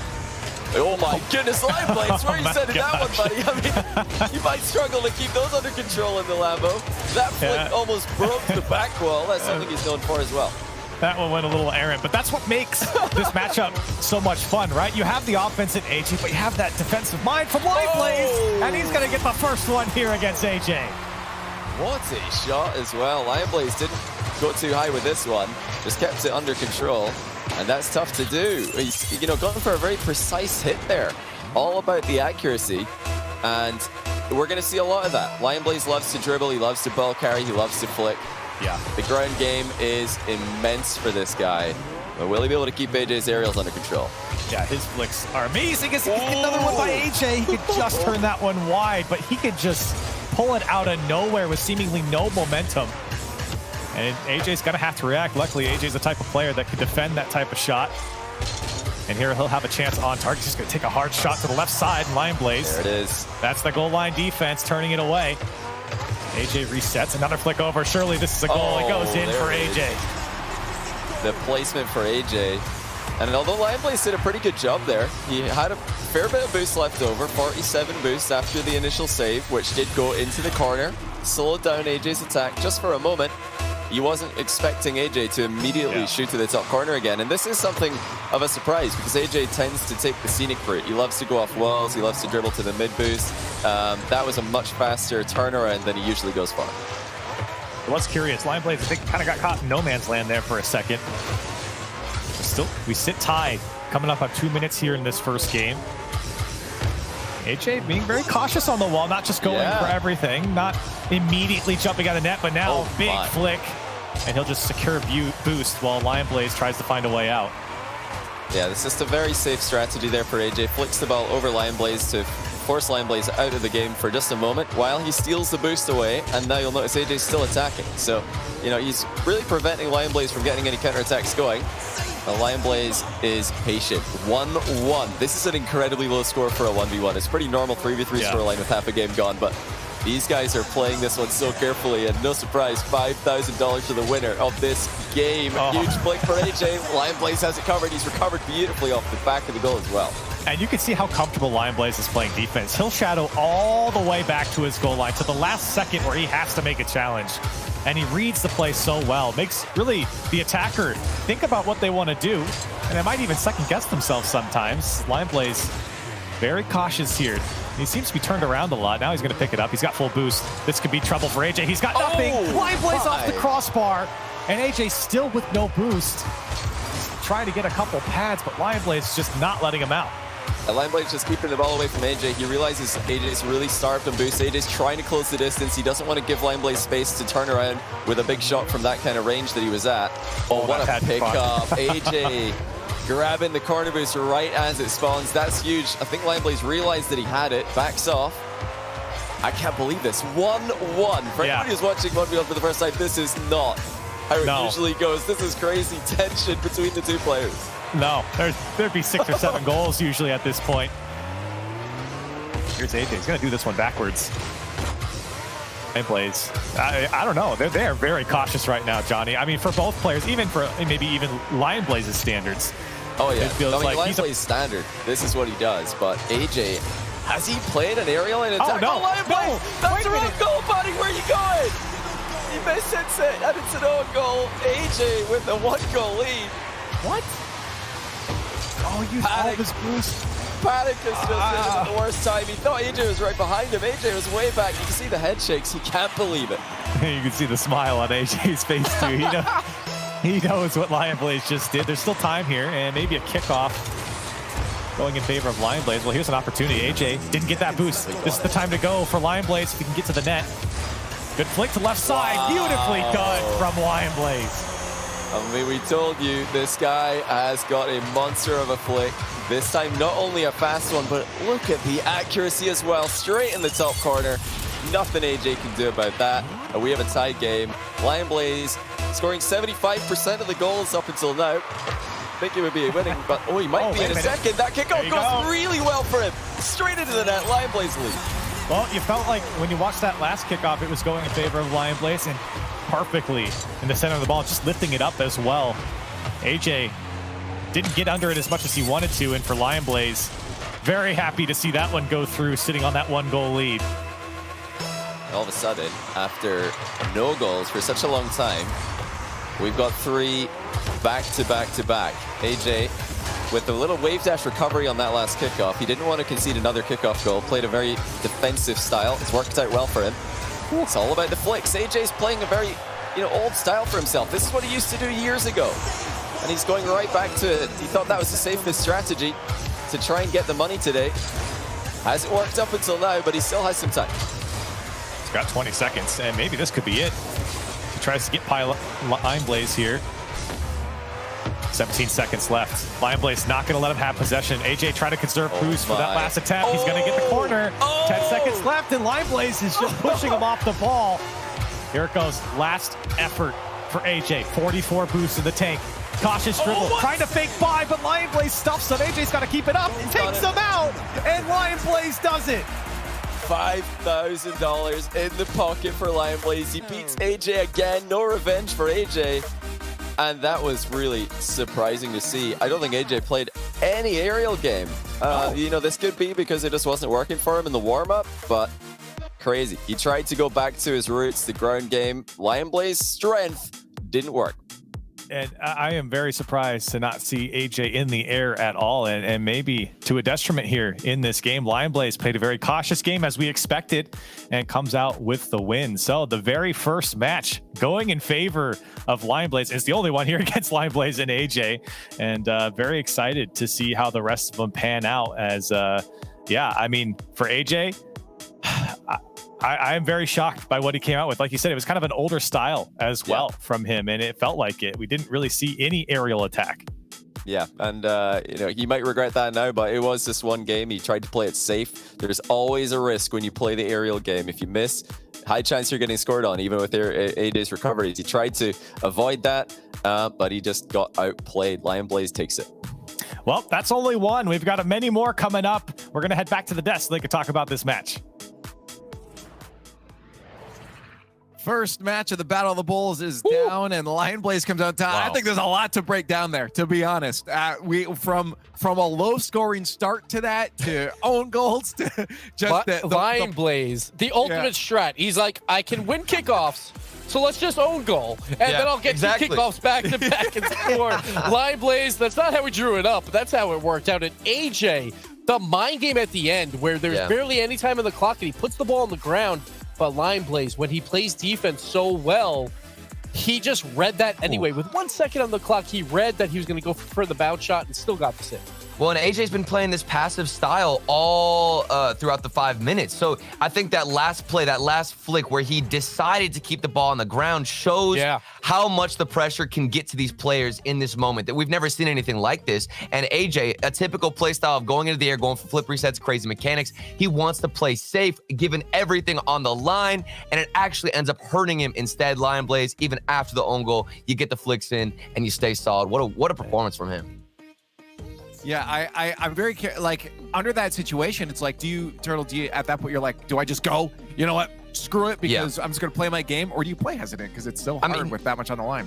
Oh my goodness, Lion Blaze, where are you sending that one, buddy? I mean, you might struggle to keep those under control in the Lambo. That flick almost broke the back wall. That's something he's known for as well. That one went a little errant, but that's what makes this matchup so much fun, right? You have the offense in AJ, but you have that defensive mind from Lion Blaze, and he's going to get the first one here against AJ. What a shot as well. Lion Blaze didn't go too high with this one, just kept it under control. And that's tough to do. He's, you know, gone for a very precise hit there. All about the accuracy. And we're going to see a lot of that. Lion Blaze loves to dribble. He loves to ball carry. He loves to flick. Yeah. The ground game is immense for this guy. But will he be able to keep AJ's aerials under control? Yeah, his flicks are amazing. Another one by AJ. He could just turn that one wide, but he could just pull it out of nowhere with seemingly no momentum. And AJ's going to have to react. Luckily, AJ's the type of player that can defend that type of shot. And here he'll have a chance on target. He's just going to take a hard shot to the left side. Lion Blaze. There it is. That's the goal line defense, turning it away. AJ resets. Another flick over. Surely this is a goal. It goes in for AJ. The placement for AJ. And although Lion Blaze did a pretty good job there, he had a fair bit of boost left over. 47 boost after the initial save, which did go into the corner. Slowed down AJ's attack just for a moment. He wasn't expecting AJ to immediately shoot to the top corner again. And this is something of a surprise because AJ tends to take the scenic route. He loves to go off walls. He loves to dribble to the mid boost. That was a much faster turnaround than he usually goes for. I was curious. Lion Blaze, I think, kind of got caught in no man's land there for a second. Still, we sit tied. Coming up on 2 minutes here in this first game. AJ being very cautious on the wall, not just going for everything, not immediately jumping out of net, but now big flick. And he'll just secure boost while Lion Blaze tries to find a way out. Yeah, this is a very safe strategy there for AJ. Flicks the ball over Lion Blaze to force Lion Blaze out of the game for just a moment while he steals the boost away, and now you'll notice AJ's still attacking. So, you know, he's really preventing Lion Blaze from getting any counterattacks going. The Lion Blaze is patient. 1-1. This is an incredibly low score for a 1v1. It's pretty normal 3v3 scoreline with half a game gone, but these guys are playing this one so carefully, and no surprise, $5,000 to the winner of this game. Huge flick for AJ. Lion Blaze has it covered. He's recovered beautifully off the back of the goal as well. And you can see how comfortable Lion Blaze is playing defense. He'll shadow all the way back to his goal line to the last second where he has to make a challenge. And he reads the play so well. Makes really the attacker think about what they want to do. And they might even second guess themselves sometimes. Lion Blaze very cautious here. He seems to be turned around a lot. Now he's going to pick it up. He's got full boost. This could be trouble for AJ. He's got nothing. Lion Blaze off the crossbar. And AJ still with no boost. Trying to get a couple pads, but Lion Blaze just not letting him out. Lion Blaze just keeping the ball away from AJ. He realizes AJ's really starved on boost. AJ's trying to close the distance. He doesn't want to give Lion Blaze space to turn around with a big shot from that kind of range that he was at. Oh, what a pickup. AJ grabbing the corner boost right as it spawns. That's huge. I think Lion Blaze realized that he had it. Backs off. I can't believe this. 1-1. For anybody who's watching 1v1 for the first time, this is not how it usually goes. This is crazy tension between the two players. No, there'd be 6 or 7 goals usually at this point. Here's AJ. He's going to do this one backwards. And Blaze. I don't know. They're very cautious right now, Johnny. I mean, for both players, even for maybe even Lion Blaze's standards. Oh, yeah. It feels like Lion Blaze standard. This is what he does. But AJ, has he played an aerial and attack? Oh, no. Lion Blaze! That's a wrong goal, buddy. Where are you going? He missed it, and it's an own goal. AJ with a 1-goal lead. What? Oh, you all this boost. Panic is just at the worst time. He thought AJ was right behind him. AJ was way back. You can see the head shakes. He can't believe it. You can see the smile on AJ's face, too. He knows what Lion Blaze just did. There's still time here, and maybe a kickoff going in favor of Lion Blaze. Well, here's an opportunity. AJ didn't get that boost. This is the time to go for Lion Blaze if he can get to the net. Good flick to left side. Beautifully done from Lion Blaze. I mean, we told you this guy has got a monster of a flick. This time, not only a fast one, but look at the accuracy as well. Straight in the top corner. Nothing AJ can do about that. And we have a tied game. Lion Blaze scoring 75% of the goals up until now. I think he would be winning, but he might be in a second. That kickoff goes really well for him. Straight into the net. Lion Blaze lead. Well, you felt like when you watched that last kickoff, it was going in favor of Lion Blaze, and perfectly in the center of the ball, just lifting it up as well. AJ didn't get under it as much as he wanted to, and for Lion Blaze, very happy to see that one go through, sitting on that 1-goal lead. All of a sudden, after no goals for such a long time, we've got 3 back-to-back-to-back. AJ with a little wave dash recovery on that last kickoff. He didn't want to concede another kickoff goal, played a very defensive style. It's worked out well for him. It's all about the flicks. AJ's playing a very, old style for himself. This is what he used to do years ago. And he's going right back to it. He thought that was the safest strategy to try and get the money today. Hasn't worked up until now, but he still has some time. He's got 20 seconds, and maybe this could be it. He tries to get Lion Blaze here. 17 seconds left. Lion Blaze not going to let him have possession. AJ trying to conserve boost for that last attempt. He's going to get the corner. 10 seconds left, and Lion Blaze is just pushing him off the ball. Here it goes. Last effort for AJ. 44 boost in the tank. Cautious dribble. Trying to fake by, but Lion Blaze stuffs him. AJ's got to keep it up. Takes him out, and Lion Blaze does it. $5,000 in the pocket for Lion Blaze. He beats AJ again. No revenge for AJ. And that was really surprising to see. I don't think AJ played any aerial game. This could be because it just wasn't working for him in the warm-up, but crazy. He tried to go back to his roots, the ground game. Lion Blaze strength didn't work. And I am very surprised to not see AJ in the air at all, and maybe to a detriment here in this game. Lion Blaze played a very cautious game as we expected and comes out with the win. So the very first match going in favor of Lion Blaze is the only one here against Lion Blaze and AJ, and very excited to see how the rest of them pan out as, for AJ, I am very shocked by what he came out with. Like you said, it was kind of an older style as well from him, and it felt like it. We didn't really see any aerial attack. Yeah, and you know, he might regret that now, but it was this one game. He tried to play it safe. There's always a risk when you play the aerial game. If you miss, high chance you're getting scored on, even with AJ's recoveries. He tried to avoid that, but he just got outplayed. Lion Blaze takes it. Well, that's only one. We've got many more coming up. We're going to head back to the desk so they can talk about this match. First match of the Battle of the Bulls is down, and Lion Blaze comes out top. Wow. I think there's a lot to break down there, to be honest. We from a low-scoring start to that to own goals to just Lion Blaze, the ultimate strat. He's like, I can win kickoffs, so let's just own goal, and then I'll get 2 kickoffs back to back and score. Lion Blaze, that's not how we drew it up, but that's how it worked out. And AJ, the mind game at the end, where there's barely any time on the clock, and he puts the ball on the ground. But Lion Blaze, when he plays defense so well, he just read that anyway. With 1 second on the clock, he read that he was going to go for the bounce shot and still got the save. Well, and AJ's been playing this passive style all throughout the 5 minutes. So I think that last play, that last flick where he decided to keep the ball on the ground shows how much the pressure can get to these players in this moment. That we've never seen anything like this. And AJ, a typical play style of going into the air, going for flip resets, crazy mechanics. He wants to play safe, given everything on the line, and it actually ends up hurting him instead. Lion Blaze, even after the own goal, you get the flicks in and you stay solid. What a performance from him. Yeah, I'm very like under that situation. It's like, Turtle, at that point you're like, do I just go? You know what? Screw it, because I'm just gonna play my game, or do you play hesitant because it's so hard with that much on the line?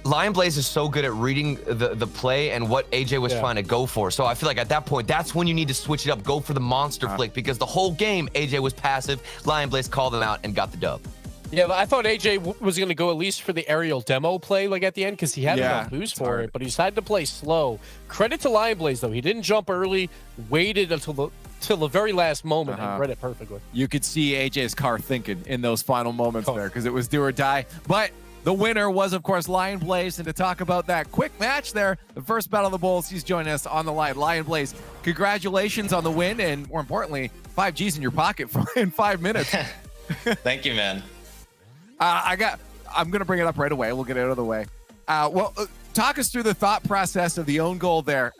Lion Blaze is so good at reading the play and what AJ was trying to go for. So I feel like at that point, that's when you need to switch it up, go for the monster flick, because the whole game AJ was passive. Lion Blaze called him out and got the dub. Yeah, I thought AJ was going to go at least for the aerial demo play, like at the end, because he had enough boost for it, but he decided to play slow. Credit to Lion Blaze, though. He didn't jump early, waited until the very last moment, and read it perfectly. You could see AJ's car thinking in those final moments there, because it was do or die. But the winner was, of course, Lion Blaze. And to talk about that quick match there, the first Battle of the Bulls, he's joining us on the line. Lion Blaze, congratulations on the win, and more importantly, 5 G's in your pocket in 5 minutes. Thank you, man. I'm going to bring it up right away. We'll get it out of the way. Talk us through the thought process of the own goal there.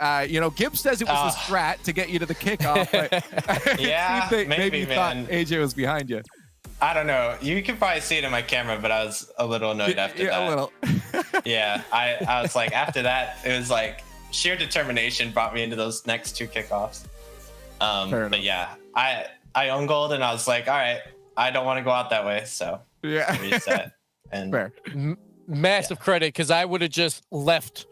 Gibbs says it was a strat to get you to the kickoff, but yeah, maybe man. Thought AJ was behind you. I don't know. You can probably see it in my camera, but I was a little annoyed after that. A little. Yeah, I was like, after that, it was like sheer determination brought me into those next 2 kickoffs. But yeah, I own gold, and I was like, all right, I don't want to go out that way, so reset. And fair. Massive credit, because I would have just left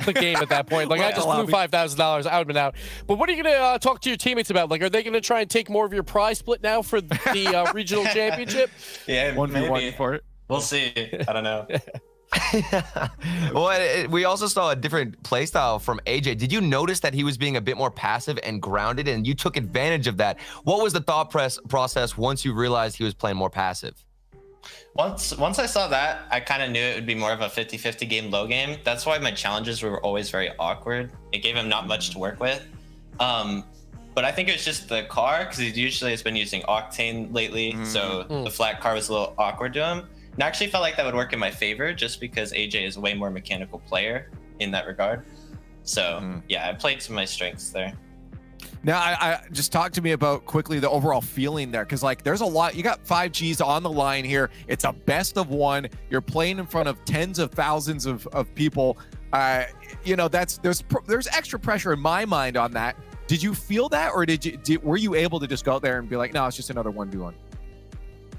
the game at that point. Like, I just blew $5,000. I would have been out. But what are you going to talk to your teammates about? Like, are they going to try and take more of your prize split now for the regional championship? Yeah, 1v1 for it. We'll see. I don't know. Well, we also saw a different play style from AJ. Did you notice that he was being a bit more passive and grounded, and you took advantage of that? What was the thought process once you realized he was playing more passive? Once I saw that, I kind of knew it would be more of a 50-50 game, low game. That's why my challenges were always very awkward. It gave him not much to work with. But I think it was just the car, because he usually has been using Octane lately, so the flat car was a little awkward to him. And I actually felt like that would work in my favor, just because AJ is a way more mechanical player in that regard. So yeah, I played to my strengths there. Now, I just talk to me about quickly the overall feeling there, because like there's a lot. You got 5 Gs on the line here. It's a best of 1. You're playing in front of tens of thousands of people. There's extra pressure in my mind on that. Did you feel that, or were you able to just go out there and be like, no, it's just another 1v1?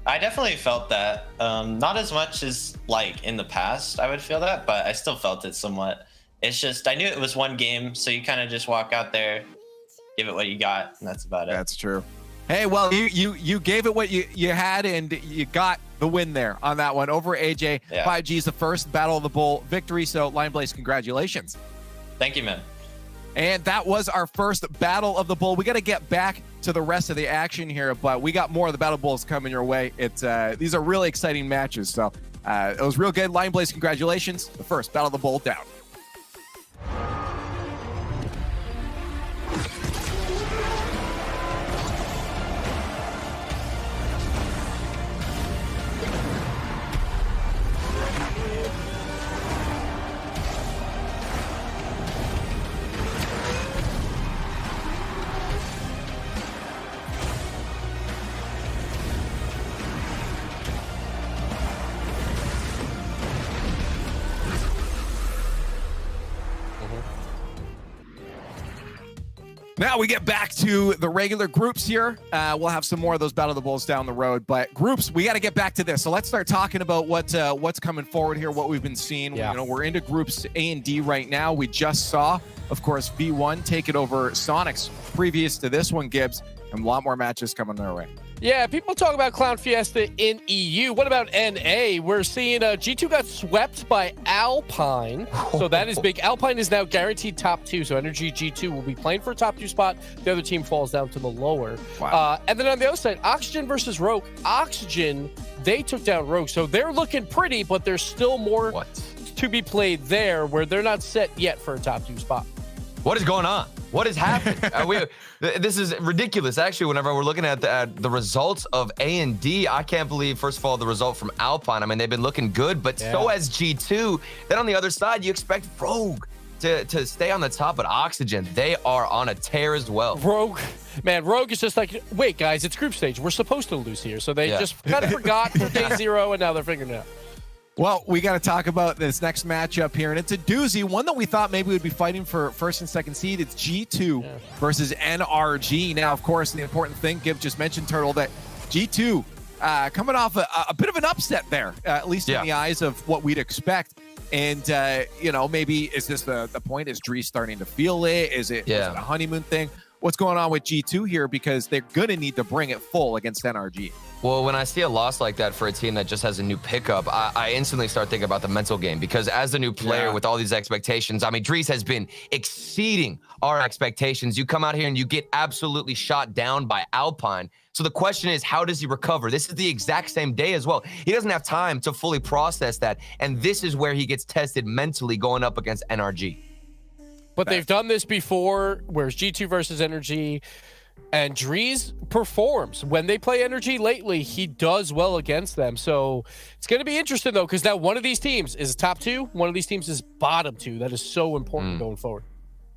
I definitely felt that. Not as much as like in the past I would feel that, but I still felt it somewhat. It's just, I knew it was one game, so you kind of just walk out there, give it what you got, and that's about it. That's true. Hey, well, you gave it what you had, and you got the win there on that one over AJ. 5 Gs, the first Battle of the Bull victory. So Lion Blaze, congratulations. Thank you, man. And that was our first Battle of the Bull. We got to get back to the rest of the action here, but we got more of the Battle Bulls coming your way. These are really exciting matches. So it was real good. Lion Blaze, congratulations. The first Battle of the Bull down. Now we get back to the regular groups here. We'll have some more of those Battle of the Bulls down the road, but groups, we got to get back to this. So let's start talking about what's coming forward here, what we've been seeing. Yeah. You know, we're into groups A and D right now. We just saw, of course, V1 take it over Sonics previous to this one, Gibbs, and a lot more matches coming their way. Yeah, people talk about Clown Fiesta in EU. What about NA? We're seeing G2 got swept by Alpine. So that is big. Alpine is now guaranteed top 2. So Energy G2 will be playing for a top 2 spot. The other team falls down to the lower. Wow. And then on the other side, Oxygen versus Rogue. Oxygen, they took down Rogue. So they're looking pretty, but there's still more to be played there where they're not set yet for a top 2 spot. What is going on? What is happening? This is ridiculous. Actually, whenever we're looking at the results of A and D, I can't believe, first of all, the result from Alpine. I mean, they've been looking good, but so has G2. Then on the other side, you expect Rogue to stay on the top, but Oxygen, they are on a tear as well. Rogue is just like, wait, guys, it's group stage. We're supposed to lose here. So they just kind of forgot for day 0, and now they're figuring it out. Well, we got to talk about this next matchup here, and it's a doozy, one that we thought maybe would be fighting for first and second seed. It's G2 versus NRG. Now, of course, the important thing, Gibb just mentioned, Turtle, that G2 coming off a bit of an upset there, at least in the eyes of what we'd expect. And, you know, maybe is this the point? Is Dries starting to feel it? Is it a honeymoon thing? What's going on with G2 here? Because they're going to need to bring it full against NRG. Well, when I see a loss like that for a team that just has a new pickup, I instantly start thinking about the mental game, because as a new player with all these expectations, I mean, Dries has been exceeding our expectations. You come out here and you get absolutely shot down by Alpine. So the question is, how does he recover? This is the exact same day as well. He doesn't have time to fully process that. And this is where he gets tested mentally going up against NRG. But they've done this before, whereas G2 versus Energy, and Dries performs. When they play Energy lately, he does well against them. So it's going to be interesting, though, because now one of these teams is top 2, one of these teams is bottom 2. That is so important going forward.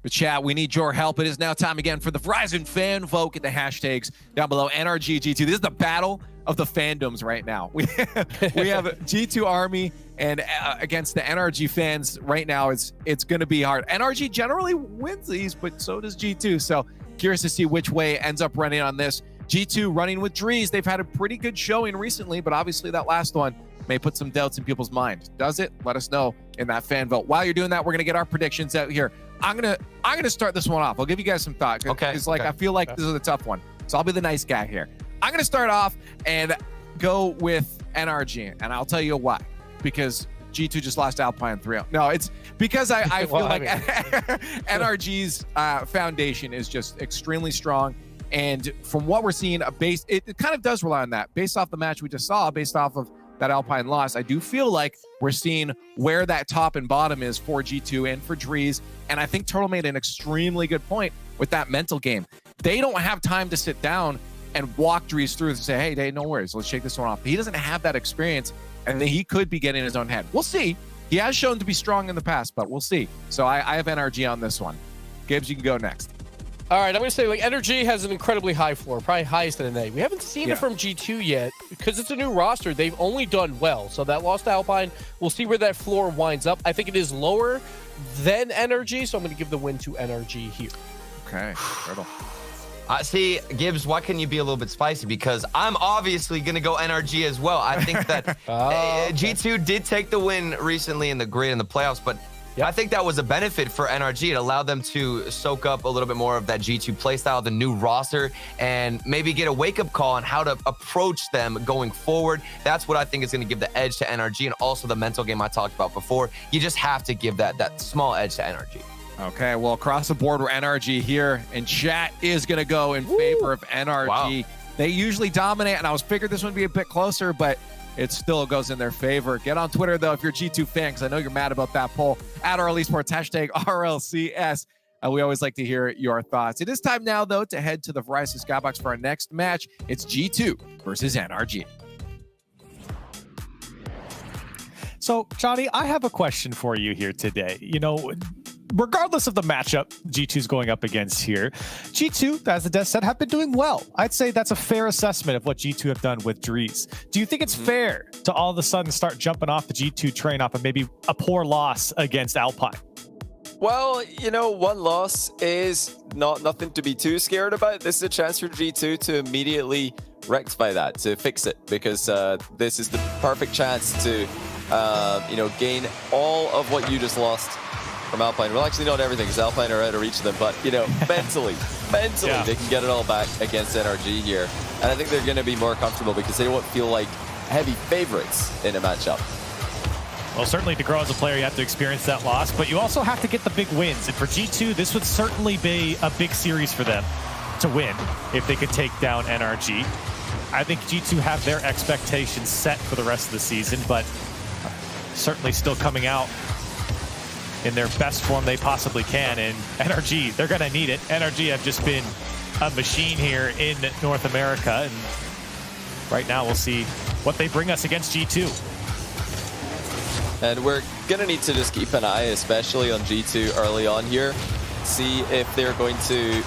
But chat, we need your help. It is now time again for the Verizon fan vote. Get the hashtags down below. NRG, G2. This is the battle of the fandoms right now. We have G2 Army and against the NRG fans right now. It's going to be hard. NRG generally wins these, but so does G2. So curious to see which way ends up running on this. G2 running with Dries. They've had a pretty good showing recently, but obviously that last one may put some doubts in people's mind. Does it? Let us know in that fan vote. While you're doing that, we're going to get our predictions out here. I'm gonna start this one off. I'll give you guys some thought. It's like I feel like this is a tough one, so I'll be the nice guy here. I'm gonna start off and go with NRG, and I'll tell you why. Because G2 just lost Alpine 3-0. No, it's because I feel like NRG's foundation is just extremely strong, and from what we're seeing, it kind of does rely on that. Based off the match we just saw, based off of that Alpine loss, I do feel like we're seeing where that top and bottom is for G2 and for Dries. And I think Turtle made an extremely good point with that mental game. They don't have time to sit down and walk Dries through and say, hey, no worries, let's shake this one off. He doesn't have that experience, and he could be getting in his own head. We'll see. He has shown to be strong in the past, but we'll see. So I have NRG on this one. Gibbs, you can go next. All right, I'm going to say, like, Energy has an incredibly high floor, probably highest in NA. We haven't seen it from G2 yet because it's a new roster. They've only done well. So that loss to Alpine, we'll see where that floor winds up. I think it is lower than Energy, so I'm going to give the win to Energy here. Okay, Turtle. See, Gibbs, why couldn't you be a little bit spicy? Because I'm obviously going to go NRG as well. I think that G2 did take the win recently in the grid in the playoffs, but I think that was a benefit for NRG. It allowed them to soak up a little bit more of that G2 playstyle, the new roster, and maybe get a wake-up call on how to approach them going forward. That's what I think is going to give the edge to NRG, and also the mental game I talked about before. You just have to give that small edge to NRG. Okay, well, across the board, we're NRG here, and chat is going to go in favor of NRG. Wow. They usually dominate, and I was figured this one would be a bit closer, but it still goes in their favor. Get on Twitter, though, if you're a G2 fan, because I know you're mad about that poll. At RL Esports, hashtag RLCS. We always like to hear your thoughts. It is time now, though, to head to the Verizon Skybox for our next match. It's G2 versus NRG. So, Johnny, I have a question for you here today. You know, regardless of the matchup G2's going up against here, G2, as the Death said, have been doing well. I'd say that's a fair assessment of what G2 have done with Dries. Do you think it's fair to all of a sudden start jumping off the G2 train off of maybe a poor loss against Alpine? Well, you know, one loss is nothing to be too scared about. This is a chance for G2 to immediately rectify that, to fix it, because this is the perfect chance to, you know, gain all of what you just lost from Alpine. Well, actually, not everything, because Alpine are out of reach of them, but, you know, mentally, Yeah. they can get it all back against NRG here. And I think they're going to be more comfortable because they don't feel like heavy favorites in a matchup. Well, certainly to grow as a player, you have to experience that loss, but you also have to get the big wins. And for G2, this would certainly be a big series for them to win if they could take down NRG. I think G2 have their expectations set for the rest of the season, but certainly still coming out in their best form they possibly can. And NRG, they're going to need it. NRG have just been a machine here in North America. And right now we'll see what they bring us against G2. And we're going to need to just keep an eye, especially on G2 early on here. See if they're going to,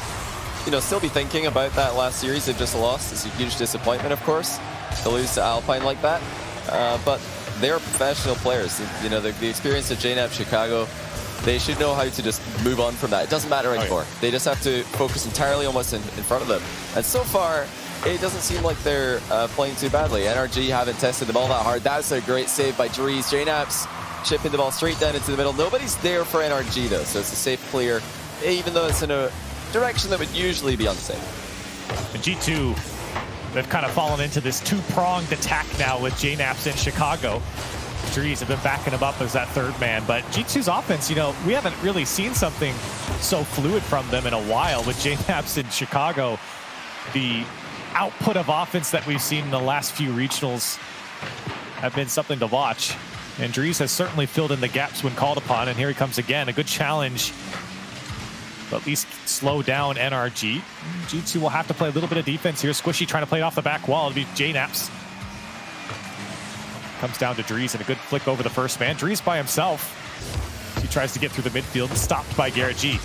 you know, still be thinking about that last series they've just lost. It's a huge disappointment, of course, to lose to Alpine like that. But they're professional players. You know, the experience of JNAP Chicago, they should know how to just move on from that. It doesn't matter anymore. They just have to focus entirely on what's in front of them. And so far, it doesn't seem like they're playing too badly. NRG haven't tested them all that hard. That's a great save by Dries. JNAP's chipping the ball straight down into the middle. Nobody's there for NRG, though, so it's a safe clear, even though it's in a direction that would usually be unsafe. And G2, they've kind of fallen into this two-pronged attack now with JNAPs in Chicago. Dries have been backing him up as that third man, but G2's offense, you know, we haven't really seen something so fluid from them in a while with JNAPs in Chicago. The output of offense that we've seen in the last few regionals have been something to watch. And Dries has certainly filled in the gaps when called upon, and here he comes again. A good challenge, but at least slow down NRG. G2 will have to play a little bit of defense here. Squishy trying to play it off the back wall. It'll be JNAPs. Comes down to Dries and a good flick over the first man. Dries by himself. He tries to get through the midfield, stopped by Garrett G.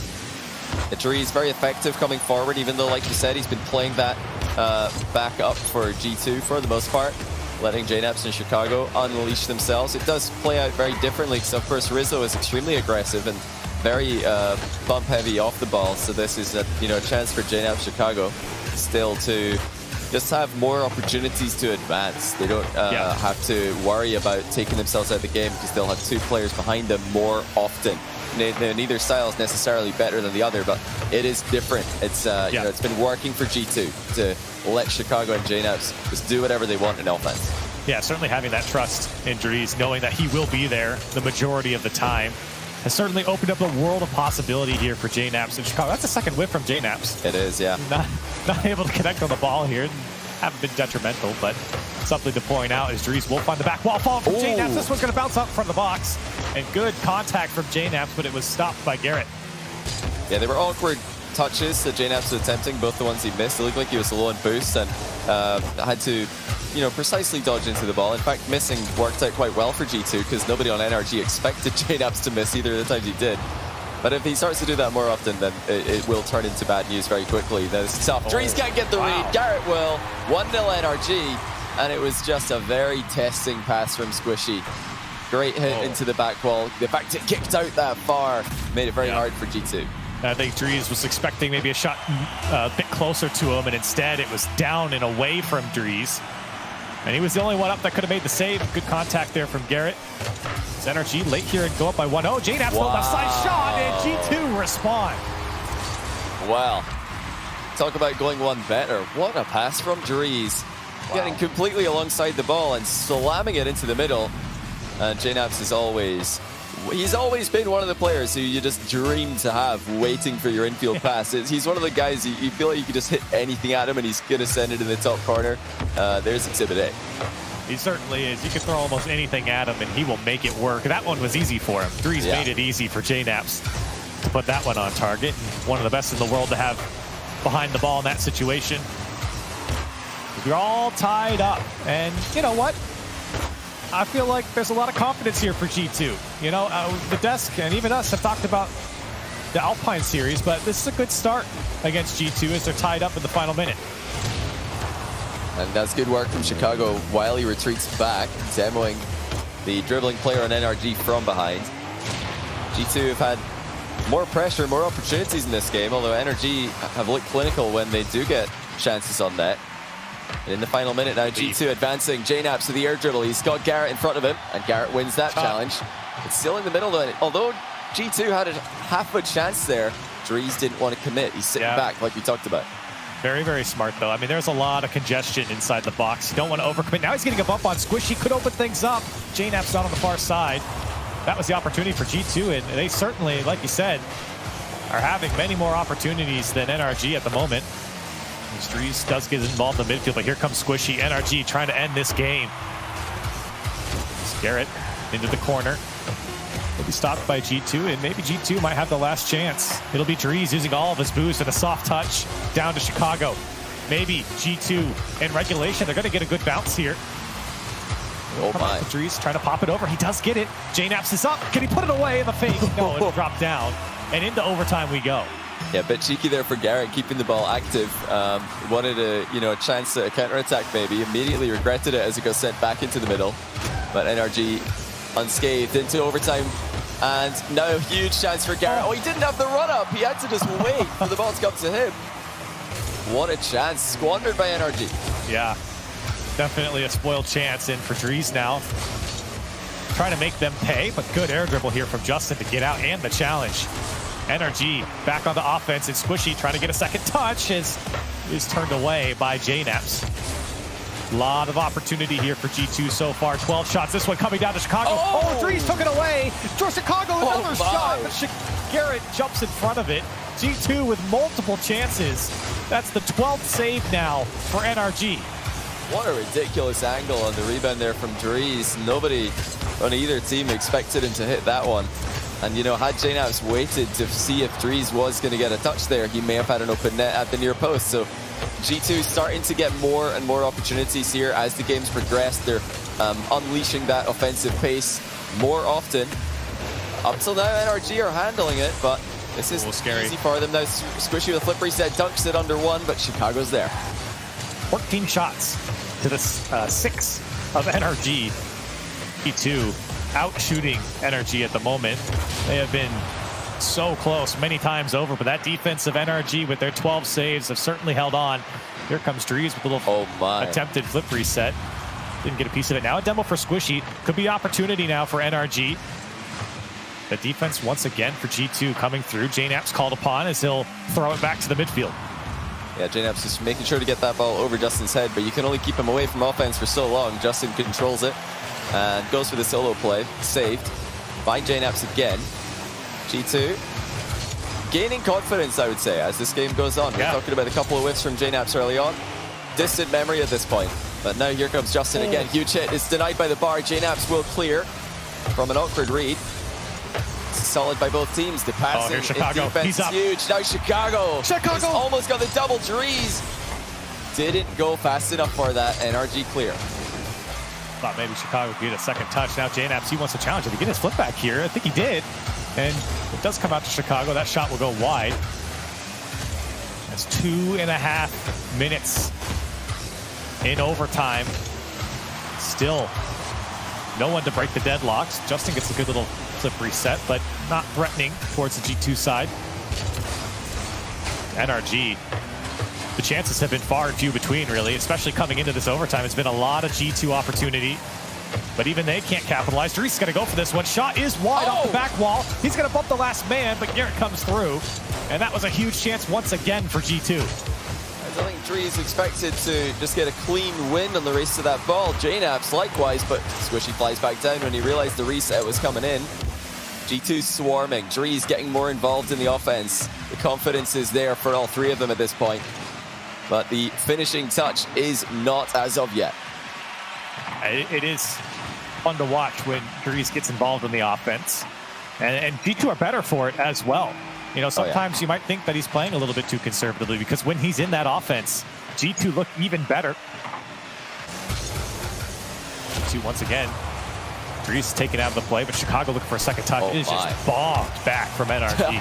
Dries very effective coming forward, even though, like you said, he's been playing that back up for G2 for the most part, letting JNAPs in Chicago unleash themselves. It does play out very differently, because of course Rizzo is extremely aggressive and very bump heavy off the ball. So this is a chance for JNAPs Chicago still to just have more opportunities to advance. They don't have to worry about taking themselves out of the game, because they'll have two players behind them more often. Neither style is necessarily better than the other, but it is different. It's you know, it's been working for G2 to let Chicago and JNAPs just do whatever they want in offense. Yeah, certainly having that trust in Dries, knowing that he will be there the majority of the time, has certainly opened up a world of possibility here for JNAPs in Chicago. That's a second whiff from JNAPs. It is, yeah. Not able to connect on the ball here. Haven't been detrimental, but something to point out is Dries will find the back wall fall from JNAPs. This one's going to bounce up in front of the box. And good contact from JNAPs, but it was stopped by Garrett. Yeah, they were awkward touches that JNAPs was attempting, both the ones he missed. It looked like he was low on boost and had to, precisely dodge into the ball. In fact, missing worked out quite well for G2, because nobody on NRG expected JNAPs to miss either of the times he did. But if he starts to do that more often, then it will turn into bad news very quickly. That's tough. Dries can't get the read. Garrett will. 1-0 NRG. And it was just a very testing pass from Squishy. Great hit into the back wall. The fact it kicked out that far made it very hard for G2. I think Dries was expecting maybe a shot a bit closer to him, and instead it was down and away from Dries. And he was the only one up that could have made the save. Good contact there from Garrett. It's NRG late here and go up by 1-0. JNAP's left side shot, and G2 respond. Well, talk about going one better. What a pass from Dries. Getting completely alongside the ball and slamming it into the middle. And JNAPs is he's always been one of the players who you just dream to have waiting for your infield pass. He's one of the guys you feel like you can just hit anything at him and he's going to send it in the top corner. There's Exhibit A. He certainly is. You can throw almost anything at him and he will make it work. That one was easy for him. Dries made it easy for JNAPs to put that one on target. One of the best in the world to have behind the ball in that situation. You're all tied up. And you know what? I feel like there's a lot of confidence here for G2. The desk and even us have talked about the Alpine series, but this is a good start against G2 as they're tied up in the final minute. And that's good work from Chicago while he retreats back, demoing the dribbling player on NRG from behind. G2 have had more pressure, more opportunities in this game, although NRG have looked clinical when they do get chances on net. And in the final minute now, G2 advancing. JNaps with the air dribble. He's got Garrett in front of him, and Garrett wins that challenge. It's still in the middle, though. Although G2 had a half a chance there, Dries didn't want to commit. He's sitting back like we talked about. Very, very smart, though. I mean, there's a lot of congestion inside the box. You don't want to overcommit. Now he's getting a bump on Squishy. Could open things up. JNap's down on the far side. That was the opportunity for G2, and they certainly, like you said, are having many more opportunities than NRG at the moment. Dries does get involved in the midfield, but here comes Squishy. NRG trying to end this game. Garrett into the corner. Will be stopped by G2, and maybe G2 might have the last chance. It'll be Dries using all of his boost and a soft touch down to Chicago. Maybe G2 in regulation. They're going to get a good bounce here. Oh my. Dries trying to pop it over. He does get it. JNaps is up. Can he put it away in the fake? No, it'll drop down. And into overtime we go. Yeah, a bit cheeky there for Garrett, keeping the ball active. Wanted a chance at a counter-attack maybe. Immediately regretted it as it got sent back into the middle. But NRG unscathed into overtime. And now a huge chance for Garrett. Oh, he didn't have the run-up. He had to just wait for the ball to come to him. What a chance. Squandered by NRG. Yeah, definitely a spoiled chance. And for Dries now, trying to make them pay. But good air dribble here from Justin to get out and the challenge. NRG back on the offense, and Squishy trying to get a second touch is turned away by JNaps. A lot of opportunity here for G2 so far. 12 shots. This one coming down to Chicago. Oh, Dries took it away. For Chicago, another shot. But Garrett jumps in front of it. G2 with multiple chances. That's the 12th save now for NRG. What a ridiculous angle on the rebound there from Dries. Nobody on either team expected him to hit that one. And, you know, had JNaps waited to see if Dries was going to get a touch there, he may have had an open net at the near post. So G2 starting to get more and more opportunities here as the games progress. They're unleashing that offensive pace more often. Up till now, NRG are handling it, but this is easy for them now. Squishy with a flip reset, dunks it under one, but Chicago's there. 14 shots to the 6 of NRG. G2 out shooting NRG at the moment. They have been so close many times over, but that defense of NRG with their 12 saves have certainly held on. Here comes Dries with a little attempted flip reset. Didn't get a piece of it. Now a demo for Squishy. Could be opportunity now for NRG. The defense once again for G2 coming through. JNaps called upon as he'll throw it back to the midfield. Yeah, JNaps just making sure to get that ball over Justin's head, but you can only keep him away from offense for so long. Justin controls it and goes for the solo play. Saved by JNaps again. G2 gaining confidence, I would say, as this game goes on. We're talking about a couple of whiffs from JNaps early on. Distant memory at this point. But now here comes Justin again. Huge hit. It's denied by the bar. JNaps will clear from an awkward read. It's solid by both teams. The passing in defense is huge. Now Chicago has almost got the double. Dries didn't go fast enough for that. NRG clear. Thought maybe Chicago would get a second touch. Now JNaps, he wants to challenge it. He get his flip back here. I think he did. And it does come out to Chicago. That shot will go wide. That's 2.5 minutes in overtime. Still no one to break the deadlocks. Justin gets a good little flip reset, but not threatening towards the G2 side. NRG, the chances have been far and few between, really, especially coming into this overtime. It's been a lot of G2 opportunity, but even they can't capitalize. Dries is going to go for this one. Shot is wide off the back wall. He's going to bump the last man, but Garrett comes through, and that was a huge chance once again for G2. I think Dries expected to just get a clean win on the race to that ball. JNaps likewise, but Squishy flies back down when he realized the reset was coming in. G2 swarming. Dries getting more involved in the offense. The confidence is there for all three of them at this point. But the finishing touch is not as of yet. It is fun to watch when Dries gets involved in the offense. And G2 are better for it as well. You know, sometimes you might think that he's playing a little bit too conservatively, because when he's in that offense, G2 look even better. G2 once again. Dries is taken out of the play, but Chicago looking for a second touch. It is just bombed back from NRG.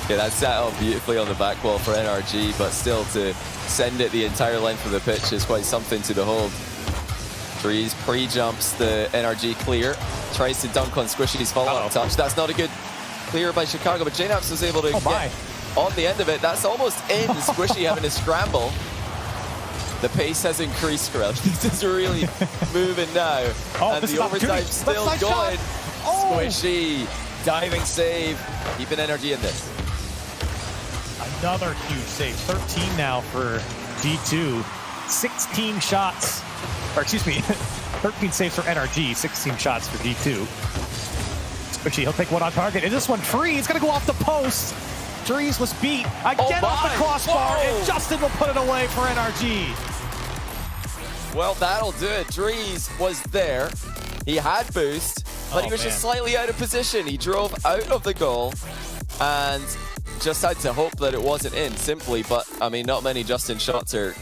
Yeah, that's set up beautifully on the back wall for NRG, but still to send it the entire length of the pitch is quite something to behold. Dries pre-jumps the NRG clear, tries to dunk on Squishy's follow-up touch. That's not a good clear by Chicago, but JNaps was able to get on the end of it. That's almost in. Squishy having to scramble. The pace has increased, Corell. This is really moving now. And the overtime's still going. Squishy, diving save, keeping energy in this. Another huge save. 13 now for G2. 16 shots, or excuse me, 13 saves for NRG, 16 shots for G2. Squishy, he'll take one on target. Is this one free? It's going to go off the post. Drees was beat. Again off the crossbar, and Justin will put it away for NRG. Well, that'll do it. Drees was there. He had boost, but he was just slightly out of position. He drove out of the goal and just had to hope that it wasn't in, simply. But, I mean, not many Justin shots are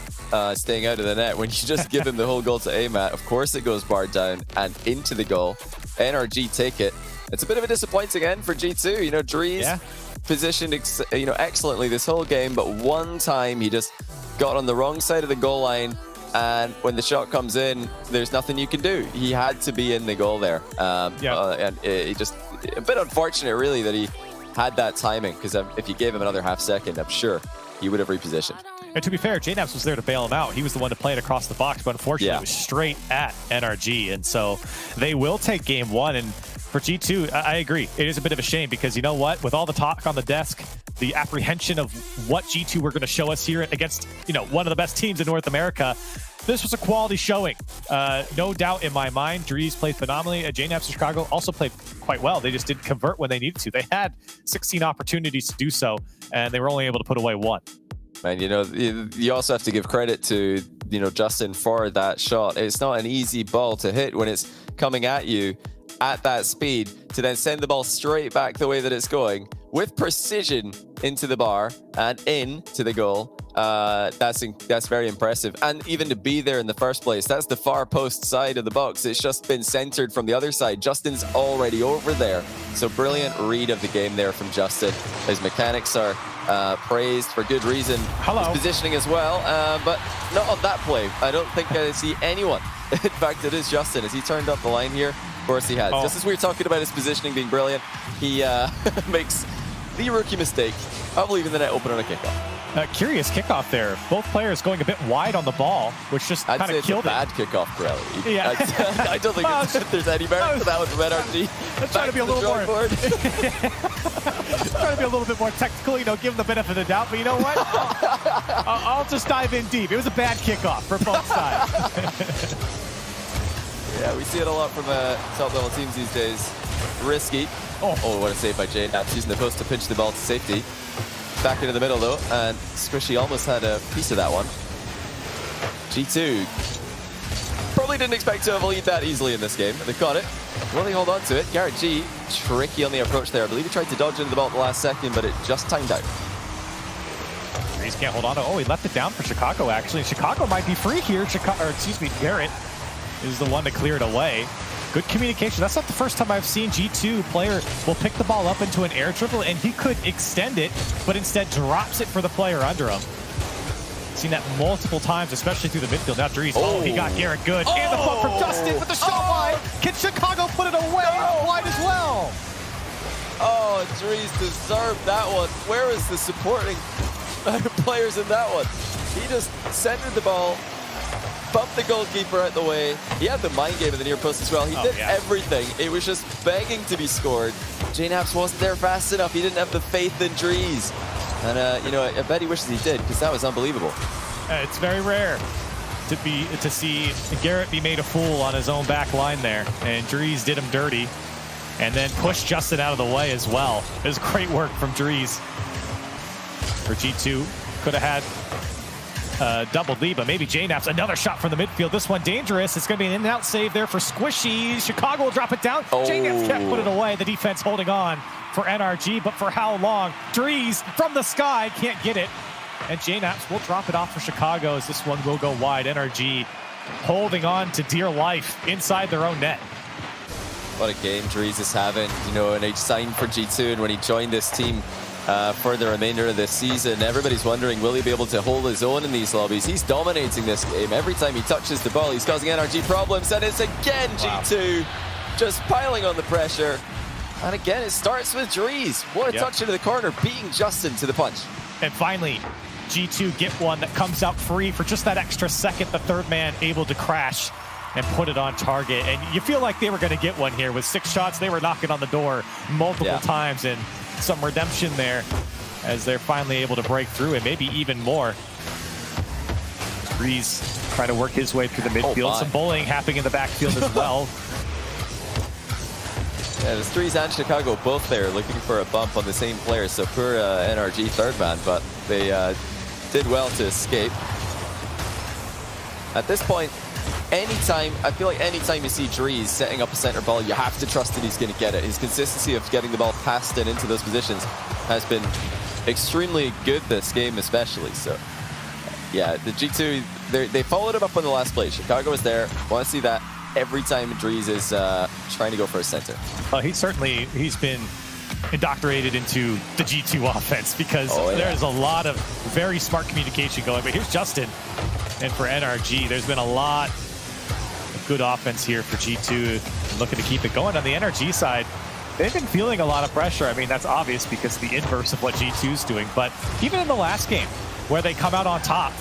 staying out of the net when you just give him the whole goal to aim at. Of course, it goes bar down and into the goal. NRG take it. It's a bit of a disappointing end for G2. You know, Drees positioned excellently this whole game, but one time he just got on the wrong side of the goal line, and when the shot comes in, there's nothing you can do. He had to be in the goal there. And it just a bit unfortunate, really, that he had that timing, because if you gave him another half second, I'm sure he would have repositioned. And to be fair, JNaps was there to bail him out. He was the one to play it across the box, but unfortunately it was straight at NRG. And so they will take game one. And for G2, I agree. It is a bit of a shame because you know what? With all the talk on the desk, the apprehension of what G2 were going to show us here against, one of the best teams in North America, this was a quality showing. No doubt in my mind. Drees played phenomenally. JNaps in Chicago also played quite well. They just didn't convert when they needed to. They had 16 opportunities to do so, and they were only able to put away one. And, you also have to give credit to, Justin for that shot. It's not an easy ball to hit when it's coming at you at that speed, to then send the ball straight back the way that it's going with precision into the bar and into the goal. That's very impressive. And even to be there in the first place, that's the far post side of the box. It's just been centered from the other side. Justin's already over there. So brilliant read of the game there from Justin. His mechanics are praised for good reason. His positioning as well, but not on that play. I don't think I see anyone. In fact, it is Justin. Has he turned up the line here? Of course he has. Just as we were talking about his positioning being brilliant, he makes the rookie mistake of leaving the net open on a kickoff. Curious kickoff there. Both players going a bit wide on the ball, which just kind of killed it. Bad kickoff, Pirelli. Yeah. I don't think there's any merit to that one from NRG. Let's try to be a little more. Trying to be a little bit more technical, give them the benefit of the doubt. But you know what? I'll just dive in deep. It was a bad kickoff for both sides. Yeah, we see it a lot from top-level teams these days. Risky. Oh, what a save by JNaps, using the post to pinch the ball to safety. Back into the middle, though, and Squishy almost had a piece of that one. G2 probably didn't expect to have a lead that easily in this game. They caught it. Will they hold on to it? Garrett G, tricky on the approach there. I believe he tried to dodge into the ball at the last second, but it just timed out. Drees can't hold on to. He left it down for Chicago, actually. Chicago might be free here. Garrett is the one to clear it away. Good communication. That's not the first time I've seen G2 player will pick the ball up into an air dribble, and he could extend it, but instead drops it for the player under him. Seen that multiple times, especially through the midfield. Now Drees, he got Garrett good. And the ball from Justin with the shot wide. Can Chicago put it away wide as well? Oh, Drees deserved that one. Where is the supporting players in that one? He just centered the ball, bumped the goalkeeper out the way. He had the mind game in the near post as well. He did everything. It was just begging to be scored. JNaps wasn't there fast enough. He didn't have the faith in Drees. And, I bet he wishes he did, because that was unbelievable. It's very rare to see Garrett be made a fool on his own back line there. And Drees did him dirty and then pushed Justin out of the way as well. It was great work from Drees. For G2, could have had double lead, but maybe JNaps, another shot from the midfield. This one dangerous. It's going to be an in-and-out save there for Squishy. Chicago will drop it down. JNaps can't put it away. The defense holding on for NRG, but for how long? Drees from the sky can't get it. And JNaps will drop it off for Chicago as this one will go wide. NRG holding on to dear life inside their own net. What a game Drees is having. And he signed for G2, and when he joined this team for the remainder of this season, everybody's wondering, will he be able to hold his own in these lobbies? He's dominating this game. Every time he touches the ball, he's causing NRG problems, and it's again G2 just piling on the pressure. And again, it starts with Drees. What a touch into the corner, beating Justin to the punch. And finally, G2 get one that comes out free for just that extra second. The third man able to crash and put it on target. And you feel like they were going to get one here. With 6 shots, they were knocking on the door multiple times, and some redemption there as they're finally able to break through, and maybe even more. Drees trying to work his way through the midfield. Some bullying happening in the backfield as well. Yeah, there's Drees and Chicago both there looking for a bump on the same player, so poor NRG third man, but they did well to escape. At this point, I feel like anytime you see Drees setting up a center ball, you have to trust that he's going to get it. His consistency of getting the ball past and into those positions has been extremely good this game especially. So yeah, the G2, they followed him up on the last play. Chicago was there. Want to see that every time Drees is trying to go for a center. He's been indoctrinated into the G2 offense because there's a lot of very smart communication going. But here's Justin, and for NRG, there's been a lot of good offense here for G2, looking to keep it going. On the NRG side, they've been feeling a lot of pressure. I mean, that's obvious because the inverse of what G2's doing. But even in the last game, where they come out on top,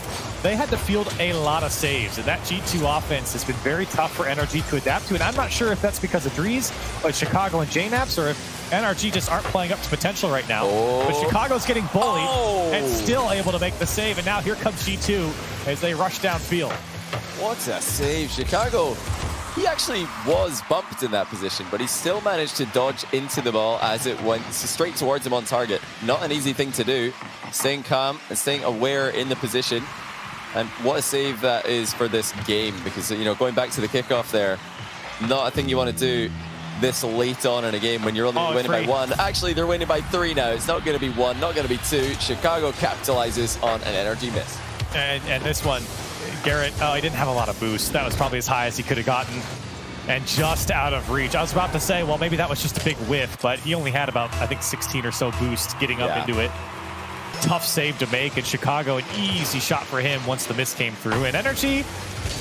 they had to field a lot of saves, and that G2 offense has been very tough for NRG to adapt to. And I'm not sure if that's because of Drees, but Chicago and JNAPS, or if NRG just aren't playing up to potential right now. But Chicago's getting bullied and still able to make the save. And now here comes G2 as they rush downfield. What a save. Chicago, he actually was bumped in that position, but he still managed to dodge into the ball as it went straight towards him on target. Not an easy thing to do. Staying calm and staying aware in the position. And what a save that is for this game, because, you know, going back to the kickoff there, not a thing you want to do this late on in a game when you're only winning by 1. Actually, they're winning by 3 now. It's not going to be 1, not going to be 2. Chicago capitalizes on an energy miss. And this one, Garrett, he didn't have a lot of boost. That was probably as high as he could have gotten, and just out of reach. I was about to say, well, maybe that was just a big whiff, but he only had about, I think, 16 or so boost getting up into it. Tough save to make, and Chicago, an easy shot for him once the miss came through. And NRG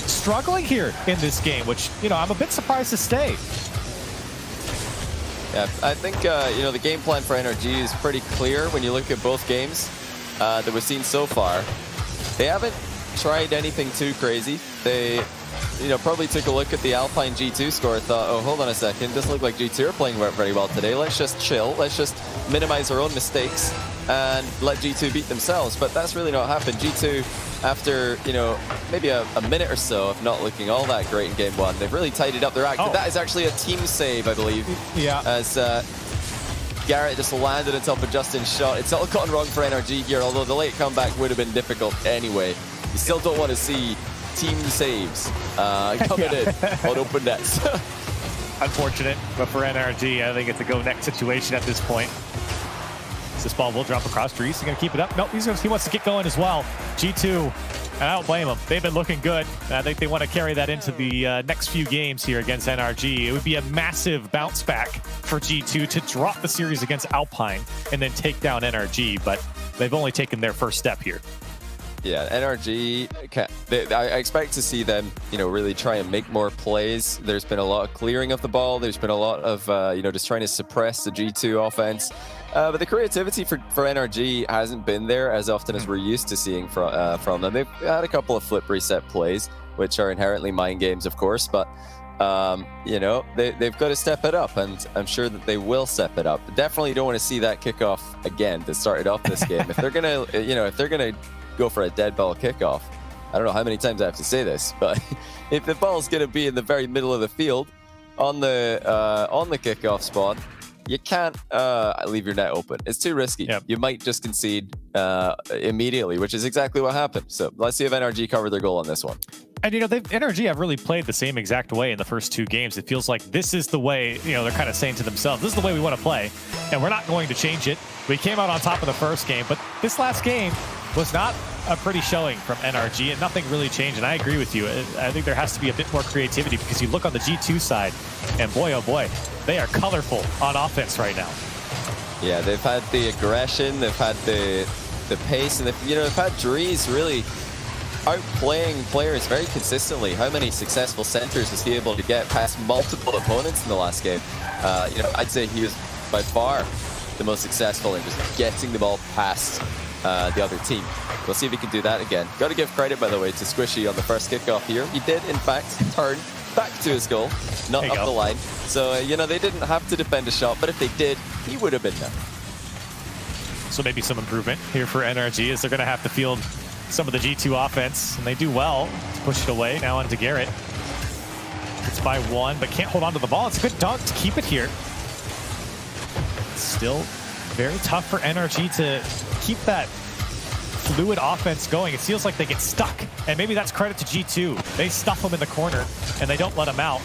struggling here in this game, which, you know, I'm a bit surprised to stay. Yeah, I think, you know, the game plan for NRG is pretty clear when you look at both games that we've seen so far. They haven't tried anything too crazy. They, you know, probably took a look at the Alpine G2 score, thought, oh, hold on a second, doesn't look like G2 are playing very well today. Let's just chill. Let's just minimize our own mistakes and let G2 beat themselves. But that's really not happened. G2, after, you know, maybe a minute or so of not looking all that great in game 1, they've really tidied up their act. That is actually a team save, I believe. Yeah. As Garrett just landed on top of Justin's shot. It's all gone wrong for NRG here, although the late comeback would have been difficult anyway. You still don't want to see team saves coming in on open nets. Unfortunate, but for NRG, I think it's a go next situation at this point. This ball will drop across. Drees is going to keep it up. Nope, he wants to get going as well. G2, and I don't blame him. They've been looking good. And I think they want to carry that into the next few games here against NRG. It would be a massive bounce back for G2 to drop the series against Alpine and then take down NRG, but they've only taken their first step here. Yeah, NRG, I expect to see them, you know, really try and make more plays. There's been a lot of clearing of the ball. There's been a lot of, you know, just trying to suppress the G2 offense. But the creativity for NRG hasn't been there as often as we're used to seeing from them. They've had a couple of flip reset plays, which are inherently mind games, of course, but you know, they've got to step it up, and I'm sure that they will step it up. Definitely don't want to see that kickoff again that started off this game. If they're gonna, you know, if they're gonna go for a dead ball kickoff, I don't know how many times I have to say this, but if the ball's gonna be in the very middle of the field on the kickoff spot, you can't leave your net open. It's too risky. Yep. You might just concede immediately, which is exactly what happened. So let's see if NRG covered their goal on this one. And, you know, NRG have really played the same exact way in the first 2 games. It feels like this is the way, you know, they're kind of saying to themselves, this is the way we want to play, and we're not going to change it. We came out on top of the first game, but this last game was not a pretty showing from NRG, and nothing really changed. And I agree with you. I think there has to be a bit more creativity, because you look on the G2 side, and boy, oh boy, they are colorful on offense right now. Yeah, they've had the aggression, they've had the pace, and they've had Drees really outplaying players very consistently. How many successful centers was he able to get past multiple opponents in the last game? You know, I'd say he was by far the most successful in just getting the ball past the other team. We'll see if he can do that again. Got to give credit, by the way, to Squishy on the first kickoff here. He did, in fact, turn back to his goal, not up the line. So, you know, they didn't have to defend a shot, but if they did, he would have been there. So maybe some improvement here for NRG as they're going to have to field some of the G2 offense, and they do well to push it away. Now onto Garrett. It's by 1, but can't hold on to the ball. It's a good dunk to keep it here. Still very tough for NRG to keep that fluid offense going. It feels like they get stuck, and maybe that's credit to G2. They stuff them in the corner, and they don't let them out.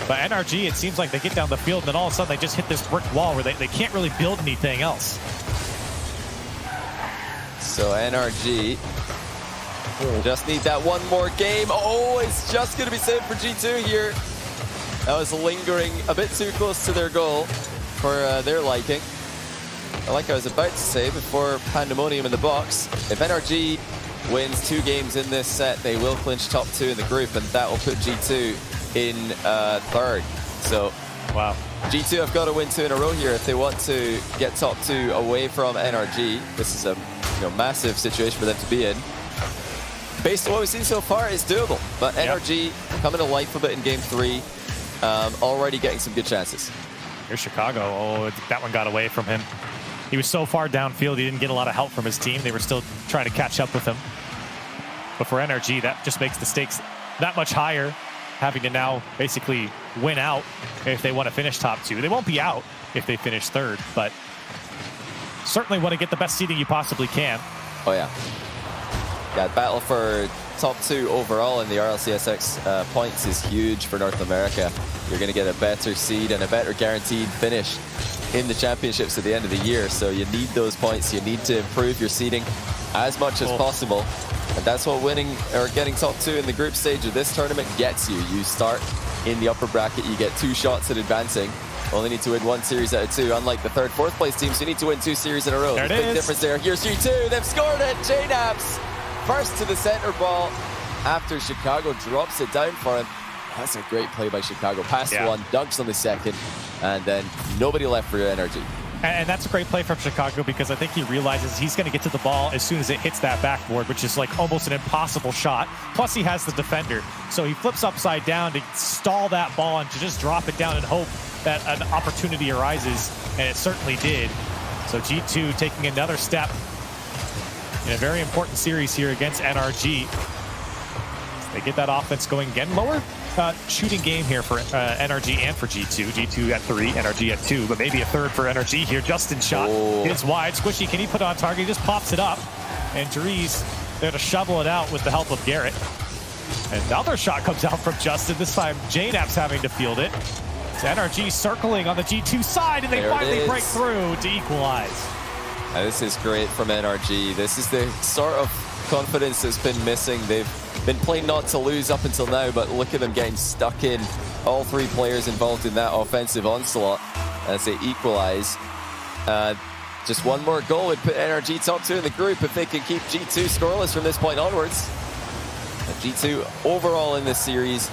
But NRG, it seems like they get down the field, and then all of a sudden they just hit this brick wall where they can't really build anything else. So NRG just need that one more game. Oh, it's just going to be saved for G2 here. That was lingering a bit too close to their goal for their liking. Like I was about to say before pandemonium in the box, if NRG wins 2 games in this set, they will clinch top 2 in the group, and that will put G2 in 3rd. So wow, G2 have got to win 2 in a row here if they want to get top 2 away from NRG. This is a massive situation for them to be in. Based on what we've seen so far, it's doable. But NRG coming to life a bit in game 3, already getting some good chances. Here's Chicago. Oh, that one got away from him. He was so far downfield, he didn't get a lot of help from his team. They were still trying to catch up with him. But for NRG, that just makes the stakes that much higher, having to now basically win out if they want to finish top 2. They won't be out if they finish 3rd, but certainly want to get the best seeding you possibly can. Oh, yeah. Yeah, battle for top 2 overall in the RLCSX points is huge for North America. You're going to get a better seed and a better guaranteed finish in the championships at the end of the year. So you need those points. You need to improve your seeding as much as possible. And that's what winning or getting top 2 in the group stage of this tournament gets you. You start in the upper bracket. You get 2 shots at advancing. Only need to win 1 series out of 2. Unlike the 3rd, 4th place teams, you need to win 2 series in a row. There's a big difference there. Here's G2. They've scored it. JNAPS first to the center ball after Chicago drops it down for him. That's a great play by Chicago. Pass 1, dunks on the 2nd, and then nobody left for energy. And that's a great play from Chicago because I think he realizes he's going to get to the ball as soon as it hits that backboard, which is like almost an impossible shot. Plus he has the defender. So he flips upside down to stall that ball and to just drop it down and hope that an opportunity arises, and it certainly did. So G2 taking another step in a very important series here against NRG. They get that offense going again. Lower shooting game here for NRG and for G2. G2 at 3, NRG at 2, but maybe a 3rd for NRG here. Justin shot is wide. Squishy, can he put it on target? He just pops it up. And Dries there to shovel it out with the help of Garrett. Another shot comes out from Justin. This time JNAP's having to field it. It's NRG circling on the G2 side, and they finally break through to equalize. This is great from NRG. This is the sort of confidence that's been missing. They've been playing not to lose up until now, but look at them getting stuck in. All 3 players involved in that offensive onslaught as they equalize. Just 1 more goal would put NRG top 2 in the group if they can keep G2 scoreless from this point onwards. And G2 overall in this series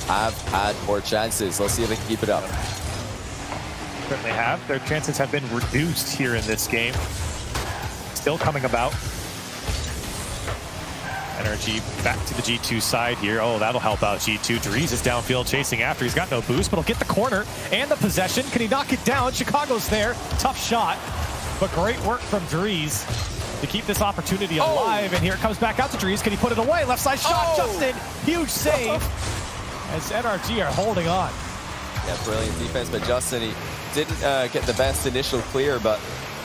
have had more chances. Let's see if they can keep it up. Certainly have. Their chances have been reduced here in this game. Still coming about. NRG back to the G2 side here. Oh, that'll help out G2. Dries is downfield chasing after. He's got no boost, but he'll get the corner and the possession. Can he knock it down? Chicago's there. Tough shot, but great work from Dries to keep this opportunity alive. And here it comes back out to Dries. Can he put it away? Left side shot, Justin. Huge save as NRG are holding on. Yeah, brilliant defense by Justin. He didn't get the best initial clear, but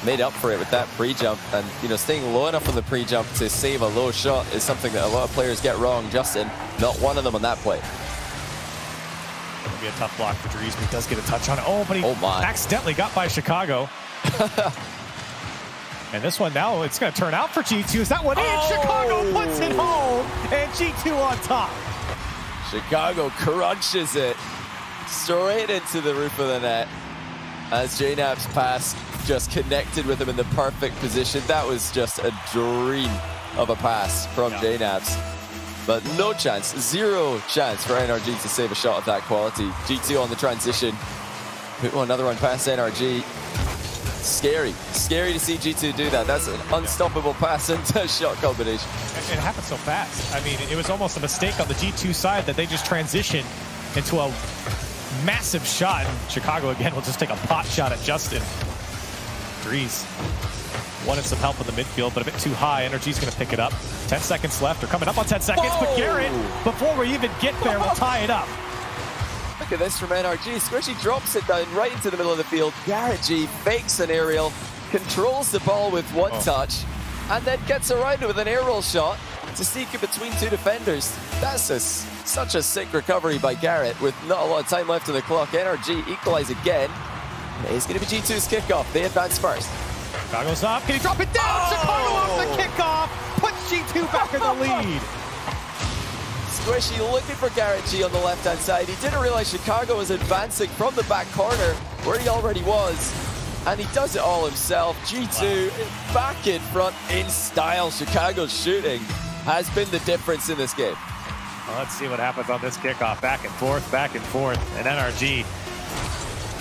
made up for it with that pre-jump. And, you know, staying low enough on the pre-jump to save a low shot is something that a lot of players get wrong. Justin, not one of them on that play. It'll be a tough block for Dries, but he does get a touch on it. Oh, but he accidentally got by Chicago. And this one now, it's going to turn out for G2. Is that one in? Chicago puts it home, and G2 on top. Chicago crunches it straight into the roof of the net as JNAP's pass just connected with him in the perfect position. That was just a dream of a pass from JNAP's. But no chance, 0 chance for NRG to save a shot of that quality. G2 on the transition. Put another one past NRG. Scary to see G2 do that. That's an unstoppable pass into shot combination. It happened so fast. I mean, it was almost a mistake on the G2 side that they just transitioned into a massive shot. And Chicago again will just take a pot shot at Justin. Drees wanted some help in the midfield, but a bit too high. Energy's going to pick it up. 10 seconds left. They're coming up on 10 seconds, but Garrett, before we even get there, will tie it up. Look at this from NRG. Squishy drops it down right into the middle of the field. Garrett G fakes an aerial, controls the ball with one touch, and then gets around it with an aerial shot to sneak it between two defenders. That's such a sick recovery by Garrett with not a lot of time left on the clock. NRG equalize again. It's going to be G2's kickoff. They advance first. Chicago's up. Can he drop it down? Chicago off the kickoff. Puts G2 back in the lead. Squishy looking for Garrett G on the left-hand side. He didn't realize Chicago was advancing from the back corner where he already was. And he does it all himself. G2 back in front in style. Chicago's shooting has been the difference in this game. Well, let's see what happens on this kickoff. Back and forth, and NRG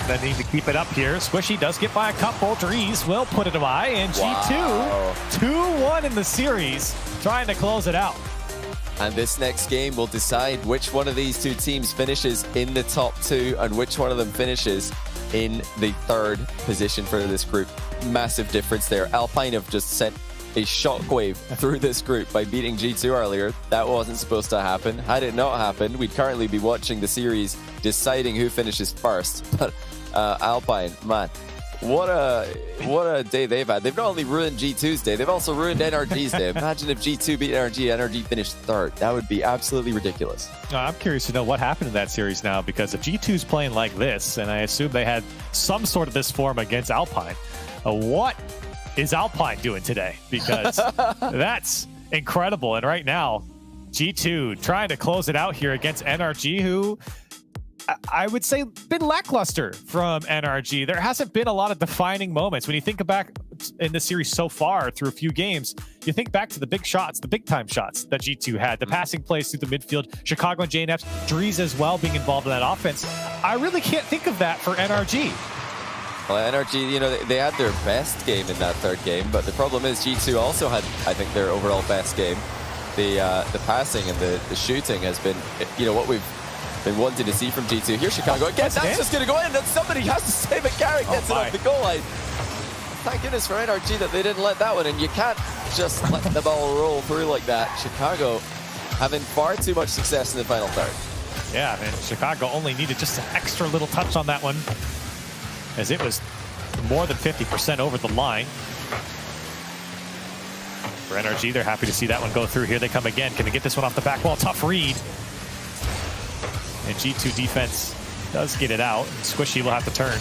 they need to keep it up here. Squishy does get by a couple. Drees will put it away, and G2 2-1 in the series, trying to close it out. And this next game will decide which one of these two teams finishes in the top two and which one of them finishes in the third position for this group. Massive difference there. Alpine have just sent a shockwave through this group by beating G2 earlier. That wasn't supposed to happen. Had it not happened, we'd currently be watching the series deciding who finishes first. But Alpine, man, what a day they've had. They've not only ruined G2's day, they've also ruined NRG's day. Imagine if G2 beat NRG finished third. That would be absolutely ridiculous. I'm curious to know what happened in that series now, because if G2's playing like this, and I assume they had some sort of this form against Alpine, what is Alpine doing today? Because that's incredible. And right now, G2 trying to close it out here against NRG, who I would say been lackluster from NRG. There hasn't been a lot of defining moments. When you think back in the series so far through a few games, you think back to the big shots, the big time shots that G2 had, the passing plays through the midfield, Chicago and JNFs, Drees as well being involved in that offense. I really can't think of that for NRG. Well, NRG, you know, they had their best game in that third game, but the problem is G2 also had, I think, their overall best game. The passing and the shooting has been, you know, what we've been wanting to see from G2. Here's Chicago again. That's just going to go in, and somebody has to save it. Garrett gets it off the goal line. Thank goodness for NRG that they didn't let that one in. You can't just let the ball roll through like that. Chicago having far too much success in the final third. Yeah, and Chicago only needed just an extra little touch on that one, as it was more than 50% over the line. For NRG, they're happy to see that one go through. Here they come again. Can they get this one off the back wall? Tough read. And G2 defense does get it out. Squishy will have to turn.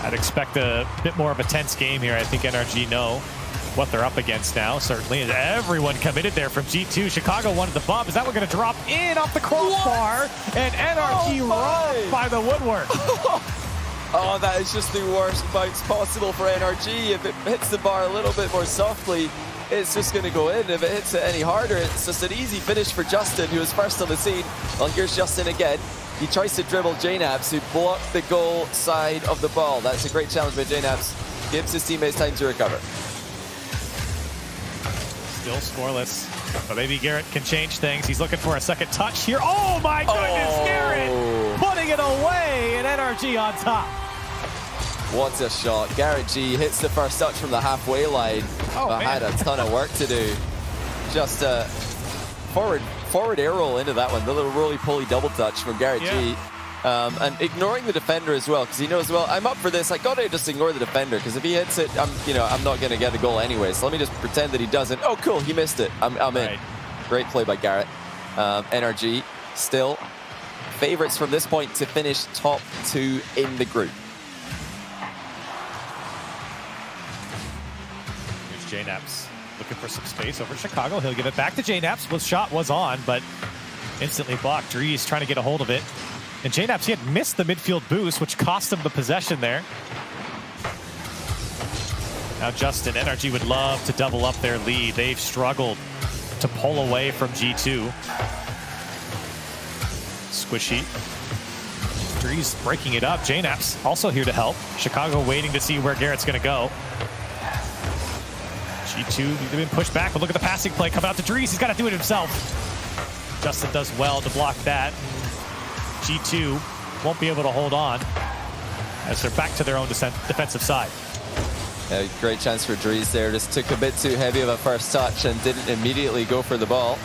I'd expect a bit more of a tense game here. I think NRG know what they're up against now, certainly. And everyone committed there from G2. Chicago wanted the bump. Is that one going to drop in off the crossbar? And NRG robbed by the woodwork. Oh, that is just the worst bounce possible for NRG. If it hits the bar a little bit more softly, it's just going to go in. If it hits it any harder, it's just an easy finish for Justin, who was first on the scene. Well, here's Justin again. He tries to dribble JNAPS, who blocked the goal side of the ball. That's a great challenge by JNAPS. Gives his teammates time to recover. Still scoreless, but maybe Garrett can change things. He's looking for a second touch here. Oh my goodness, Garrett putting it away, and NRG on top. What a shot. Garrett G hits the first touch from the halfway line. But had a ton of work to do. Just a forward air roll into that one. The little roly-poly double touch from Garrett G. And ignoring the defender as well, because he knows, well, I'm up for this. I gotta just ignore the defender, because if he hits it, I'm not gonna get the goal anyway. So let me just pretend that he doesn't. Oh, cool, he missed it. I'm in. Great play by Garrett. NRG still favorites from this point to finish top 2 in the group. Here's JNAPS looking for some space over Chicago. He'll give it back to JNAPS. The shot was on, but instantly blocked. Drees trying to get a hold of it. And JNAPS, he had missed the midfield boost, which cost him the possession there. Now Justin, NRG would love to double up their lead. They've struggled to pull away from G2. Squishy Drees breaking it up. JNAP's also here to help. Chicago waiting to see where Garrett's going to go. G2, they've been pushed back, but look at the passing play. Come out to Drees. He's got to do it himself. Justin does well to block that. G2 won't be able to hold on as they're back to their own defensive side. A great chance for Drees there. Just took a bit too heavy of a first touch and didn't immediately go for the ball.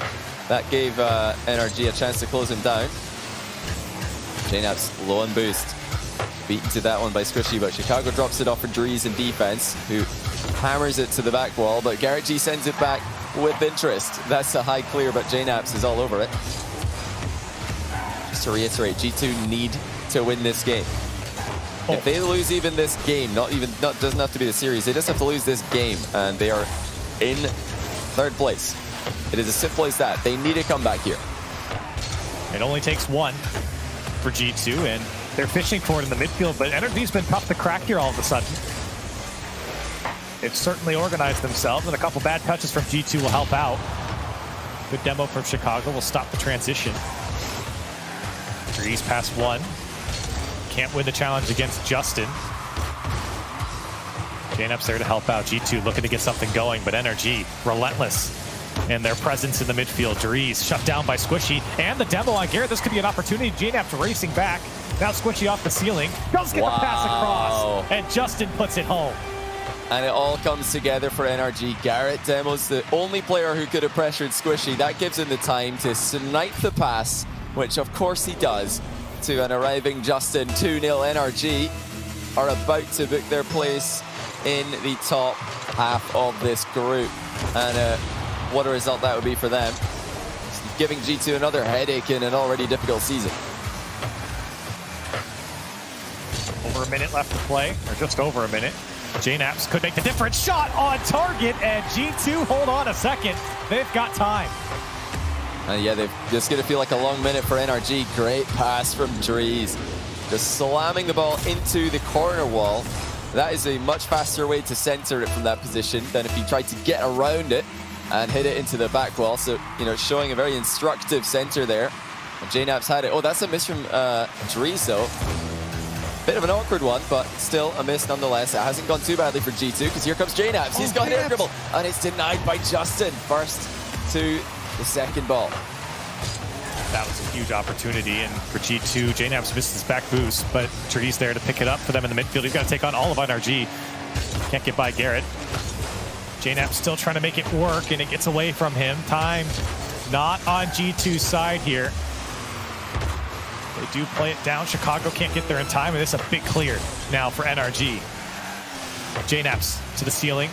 That gave NRG a chance to close him down. JNAP's low on boost. Beaten to that one by Squishy, but Chicago drops it off for Drees in defense, who hammers it to the back wall, but Garrett G sends it back with interest. That's a high clear, but JNAP's is all over it. Just to reiterate, G2 need to win this game. If they lose even this game, doesn't have to be the series, they just have to lose this game, and they are in third place. It is as simple as that. They need a comeback here. It only takes one for G2, and they're fishing for it in the midfield, but NRG's been tough to crack here all of a sudden. They've certainly organized themselves, and a couple bad touches from G2 will help out. Good demo from Chicago will stop the transition. Drees past one. Can't win the challenge against Justin. JNAP's there to help out. G2 looking to get something going, but NRG relentless in their presence in the midfield. Drees shut down by Squishy, and the demo on Garrett. This could be an opportunity. JNAP's racing back. Now Squishy off the ceiling. Does get the pass across, and Justin puts it home. And it all comes together for NRG. Garrett demos the only player who could have pressured Squishy. That gives him the time to snipe the pass, which of course he does, to an arriving Justin. 2-0. NRG are about to book their place in the top half of this group. And what a result that would be for them. It's giving G2 another headache in an already difficult season. Over a minute left to play, or just over a minute. JNAP's could make the difference. Shot on target, and G2 hold on a second. They've got time. Yeah, they're just going to feel like a long minute for NRG. Great pass from Drees. Just slamming the ball into the corner wall. That is a much faster way to center it from that position than if you tried to get around it and hit it into the back wall. So, you know, showing a very instructive center there. And JNAP's had it. Oh, that's a miss from Drees, though. Bit of an awkward one, but still a miss nonetheless. It hasn't gone too badly for G2, because here comes JNAP's. He's got an air dribble, and it's denied by Justin. First to the second ball. That was a huge opportunity, and for G2, JNAP's missed his back boost, but Drees there to pick it up for them in the midfield. He's got to take on all of NRG. Can't get by Garrett. JNAP's still trying to make it work, and it gets away from him. Time not on G2's side here. They do play it down. Chicago can't get there in time, and it's a big clear now for NRG. JNAP's to the ceiling.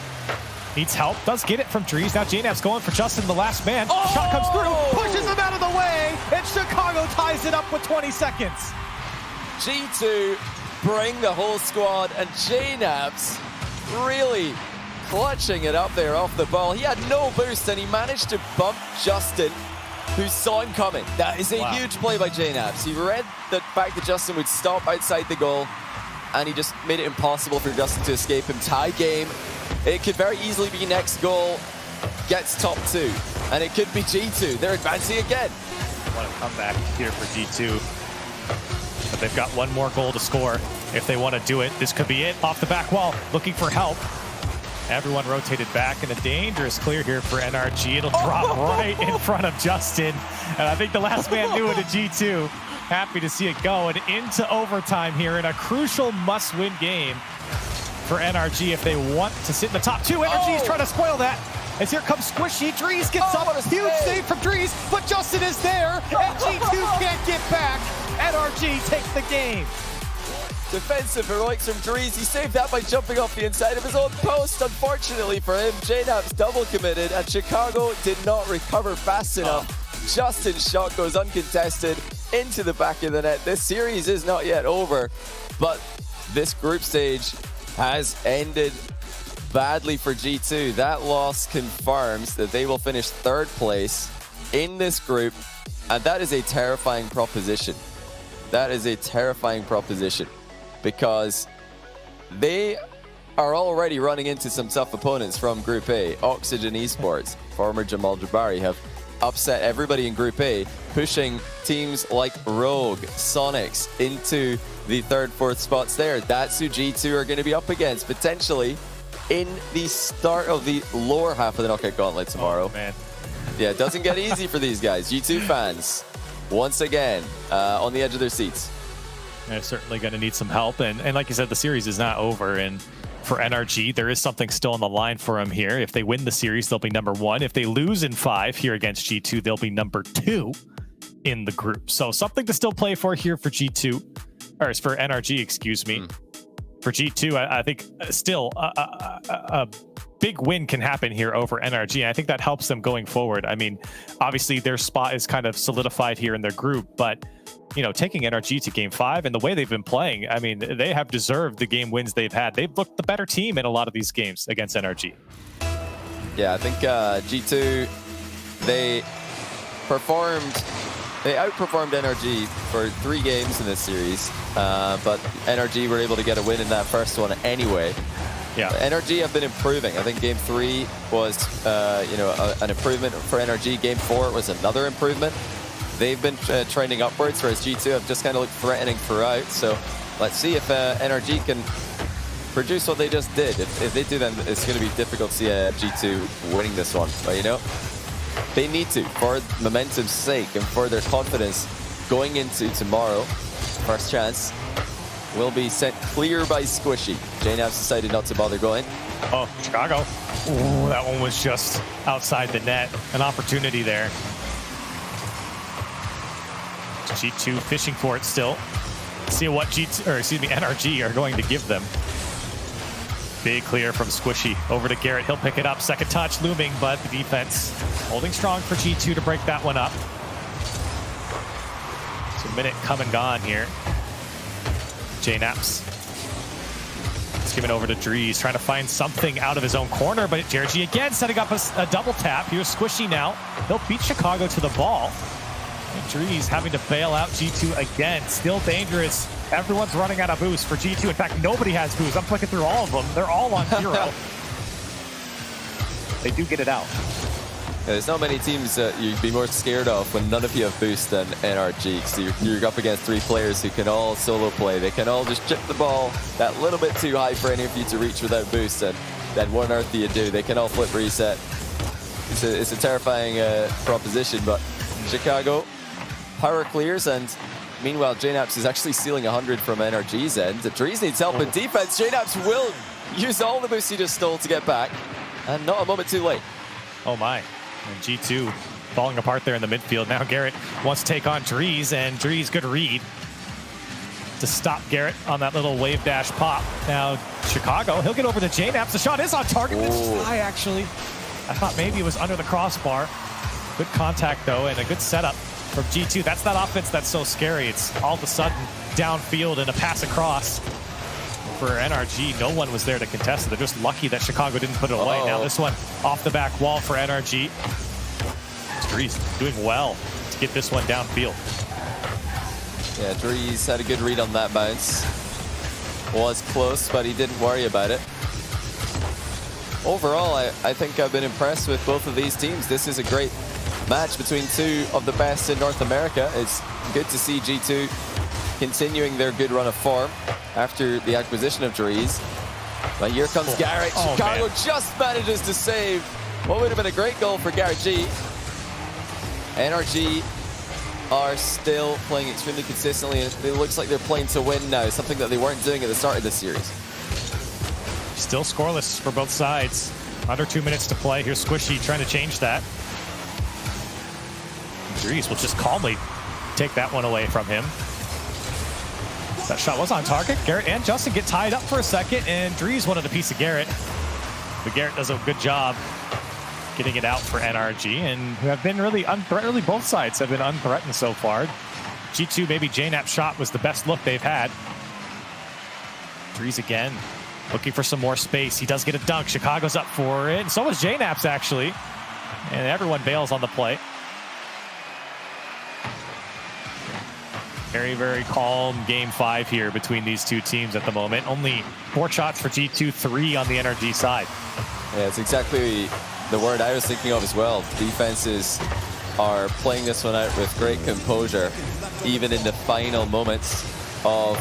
Needs help. Does get it from Drees. Now JNAP's going for Justin, the last man. Oh! Shot comes through. Pushes him out of the way. And Chicago ties it up with 20 seconds. G2 bring the whole squad, and JNAP's really clutching it up there off the ball. He had no boost, and he managed to bump Justin, who saw him coming. That is a huge play by JNAP's. He read the fact that Justin would stop outside the goal, and he just made it impossible for Justin to escape him. Tie game. It could very easily be next goal gets top two, and it could be G2. They're advancing again. Want to come back here for G2, but they've got one more goal to score if they want to do it. This could be it. Off the back wall, looking for help. Everyone rotated back, and a dangerous clear here for NRG. It'll drop right in front of Justin, and I think the last man knew it at G2. Happy to see it go, and into overtime here in a crucial must-win game for NRG if they want to sit in the top two. NRG's trying to spoil that. As here comes Squishy. Drees gets up. Huge save from Drees, but Justin is there, and G2 can't get back. NRG takes the game. Defensive heroics from Drees. He saved that by jumping off the inside of his own post. Unfortunately for him, JNAP's double committed, and Chicago did not recover fast enough. Justin's shot goes uncontested into the back of the net. This series is not yet over, but this group stage has ended badly for G2. That loss confirms that they will finish third place in this group, and that is a terrifying proposition. That is a terrifying proposition, because they are already running into some tough opponents from Group A. Oxygen Esports, former Jamal Jabari, have upset everybody in Group A, pushing teams like Rogue, Sonics into the 3rd, 4th spots there. That's who G2 are going to be up against, potentially in the start of the lower half of the Knockout Gauntlet tomorrow. Oh, man. Yeah, it doesn't get easy for these guys. G2 fans, once again, on the edge of their seats. They're certainly going to need some help. And like you said, the series is not over. And for NRG, there is something still on the line for them here. If they win the series, they'll be number 1. If they lose in 5 here against G2, they'll be number 2 in the group. So something to still play for here for G2, or for NRG, excuse me. For G2, I think still a big win can happen here over NRG. And I think that helps them going forward. I mean, obviously their spot is kind of solidified here in their group, but you know, taking NRG to game 5 and the way they've been playing, I mean, they have deserved the game wins they've had. They've looked the better team in a lot of these games against NRG. Yeah, I think G2, they outperformed NRG for 3 games in this series, but NRG were able to get a win in that first one anyway. Yeah, NRG have been improving. I think game 3 was, an improvement for NRG. Game 4 was another improvement. They've been trending upwards, whereas G2 have just kind of looked threatening throughout. So let's see if NRG can produce what they just did. If they do, then it's going to be difficult to see G2 winning this one. But you know, they need to, for momentum's sake and for their confidence going into tomorrow. First chance will be sent clear by Squishy. JNAP's decided not to bother going. Oh, Chicago. Ooh, that one was just outside the net. An opportunity there. G2 fishing for it still. See what NRG are going to give them. Big clear from Squishy. Over to Garrett. He'll pick it up. Second touch looming, but the defense holding strong for G2 to break that one up. It's a minute come and gone here. JNAPS. Let's give it over to Drees, trying to find something out of his own corner, but Jergy again setting up a double tap. Here's Squishy now. He'll beat Chicago to the ball. And Drees having to bail out G2 again. Still dangerous. Everyone's running out of boost for G2. In fact, nobody has boost. I'm clicking through all of them. They're all on 0. They do get it out. Yeah, there's not many teams that you'd be more scared of when none of you have boost than NRG. So you're up against 3 players who can all solo play. They can all just chip the ball that little bit too high for any of you to reach without boost. And then what on earth do you do? They can all flip reset. It's a terrifying proposition, but Chicago power clears, and meanwhile JNAPS is actually stealing 100 from NRG's end. Drees needs help in defense. JNAPS will use all the boost he just stole to get back, and not a moment too late. Oh my. And G2 falling apart there in the midfield. Now Garrett wants to take on Drees, and Drees, good read to stop Garrett on that little wave dash pop. Now Chicago, he'll get over to JNAPS. The shot is on target. It's high, actually. I thought maybe it was under the crossbar. Good contact though, and a good setup from G2. That's that offense that's so scary. It's all of a sudden downfield and a pass across. For NRG, no one was there to contest it. They're just lucky that Chicago didn't put it away. Now this one off the back wall for NRG. Drees doing well to get this one downfield. Yeah, Drees had a good read on that bounce. Was close, but he didn't worry about it. Overall, I think I've been impressed with both of these teams. This is a great match between 2 of the best in North America. It's good to see G2 continuing their good run of form after the acquisition of Drees. But here comes Garrett. Chicago just manages to save what would have been a great goal for Garrett G. NRG are still playing extremely consistently, and it looks like they're playing to win now, something that they weren't doing at the start of this series. Still scoreless for both sides. Under 2 minutes to play. Here's Squishy trying to change that. Drees will just calmly take that one away from him. That shot was on target. Garrett and Justin get tied up for a second, and Drees wanted a piece of Garrett. But Garrett does a good job getting it out for NRG, and who have been really unthreatened. Both sides have been unthreatened so far. G2, maybe JNAP's shot was the best look they've had. Drees again, looking for some more space. He does get a dunk. Chicago's up for it, and so was JNAP's actually. And everyone bails on the play. Very, very calm game 5 here between these 2 teams at the moment. Only 4 shots for G2, 3 on the NRG side. Yeah, it's exactly the word I was thinking of as well. Defense is are playing this one out with great composure, even in the final moments of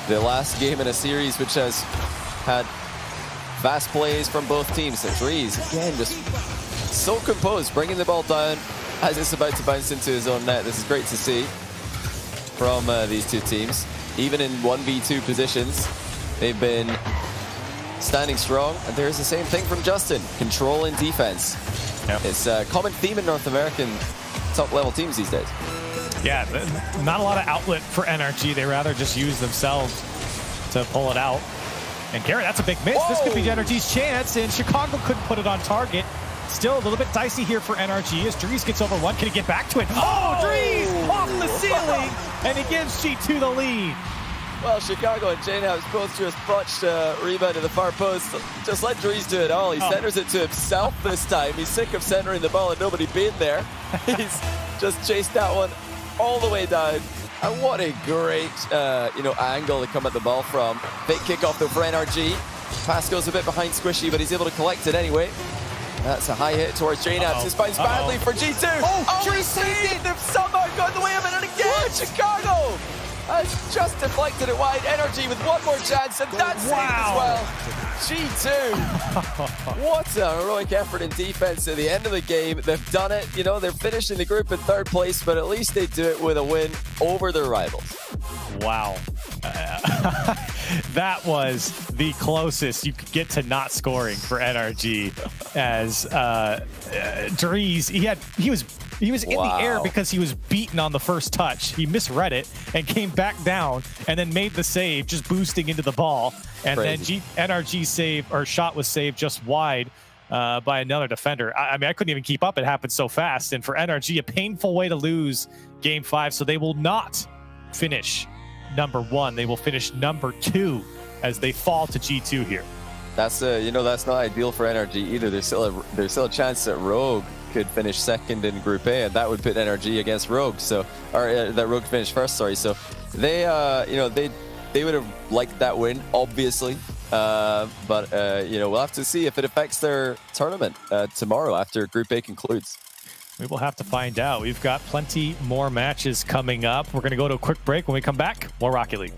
the last game in a series, which has had fast plays from both teams. So Dries, again, just so composed, bringing the ball down as it's about to bounce into his own net. This is great to see from these two teams. Even in 1v2 positions, they've been standing strong. And there's the same thing from Justin, control and defense. Yep. It's a common theme in North American top-level teams these days. Yeah, not a lot of outlet for NRG. They rather just use themselves to pull it out. And Garrett, that's a big miss. Whoa! This could be NRG's chance, and Chicago couldn't put it on target. Still a little bit dicey here for NRG as Dries gets over one. Can he get back to it? Oh, Dries off the ceiling, and he gives G2 the lead. Well, Chicago and J-Naps both just botched a rebound to the far post. Just let Dries do it all. He centers it to himself this time. He's sick of centering the ball and nobody being there. He's just chased that one all the way down. And what a great, angle to come at the ball from. Fake kickoff though for NRG. Pass goes a bit behind Squishy, but he's able to collect it anyway. That's a high hit towards J-Naps. This bounced badly for G2. Oh, he saved it! They've somehow got the way of it, and again, Chicago has just deflected it wide. NRG with one more chance, and that's saved as well. G2. What a heroic effort in defense at the end of the game. They've done it. You know, they're finishing the group in third place, but at least they do it with a win over their rivals. Wow. That was the closest you could get to not scoring for NRG, as Dries, he was in the air because he was beaten on the first touch. He misread it and came back down and then made the save, just boosting into the ball. And Crazy. Then NRG save or shot was saved just wide by another defender. I mean, I couldn't even keep up. It happened so fast. And for NRG, a painful way to lose Game 5. So they will not finish number 1. They will finish number 2 as they fall to G2 here. That's that's not ideal for NRG either. There's still a chance that Rogue could finish second in Group A, and that would put NRG against Rogue. So, that Rogue finished first. Sorry. So they they would have liked that win, obviously. But we'll have to see if it affects their tournament tomorrow after Group A concludes. We will have to find out. We've got plenty more matches coming up. We're going to go to a quick break. When we come back, more Rocket League.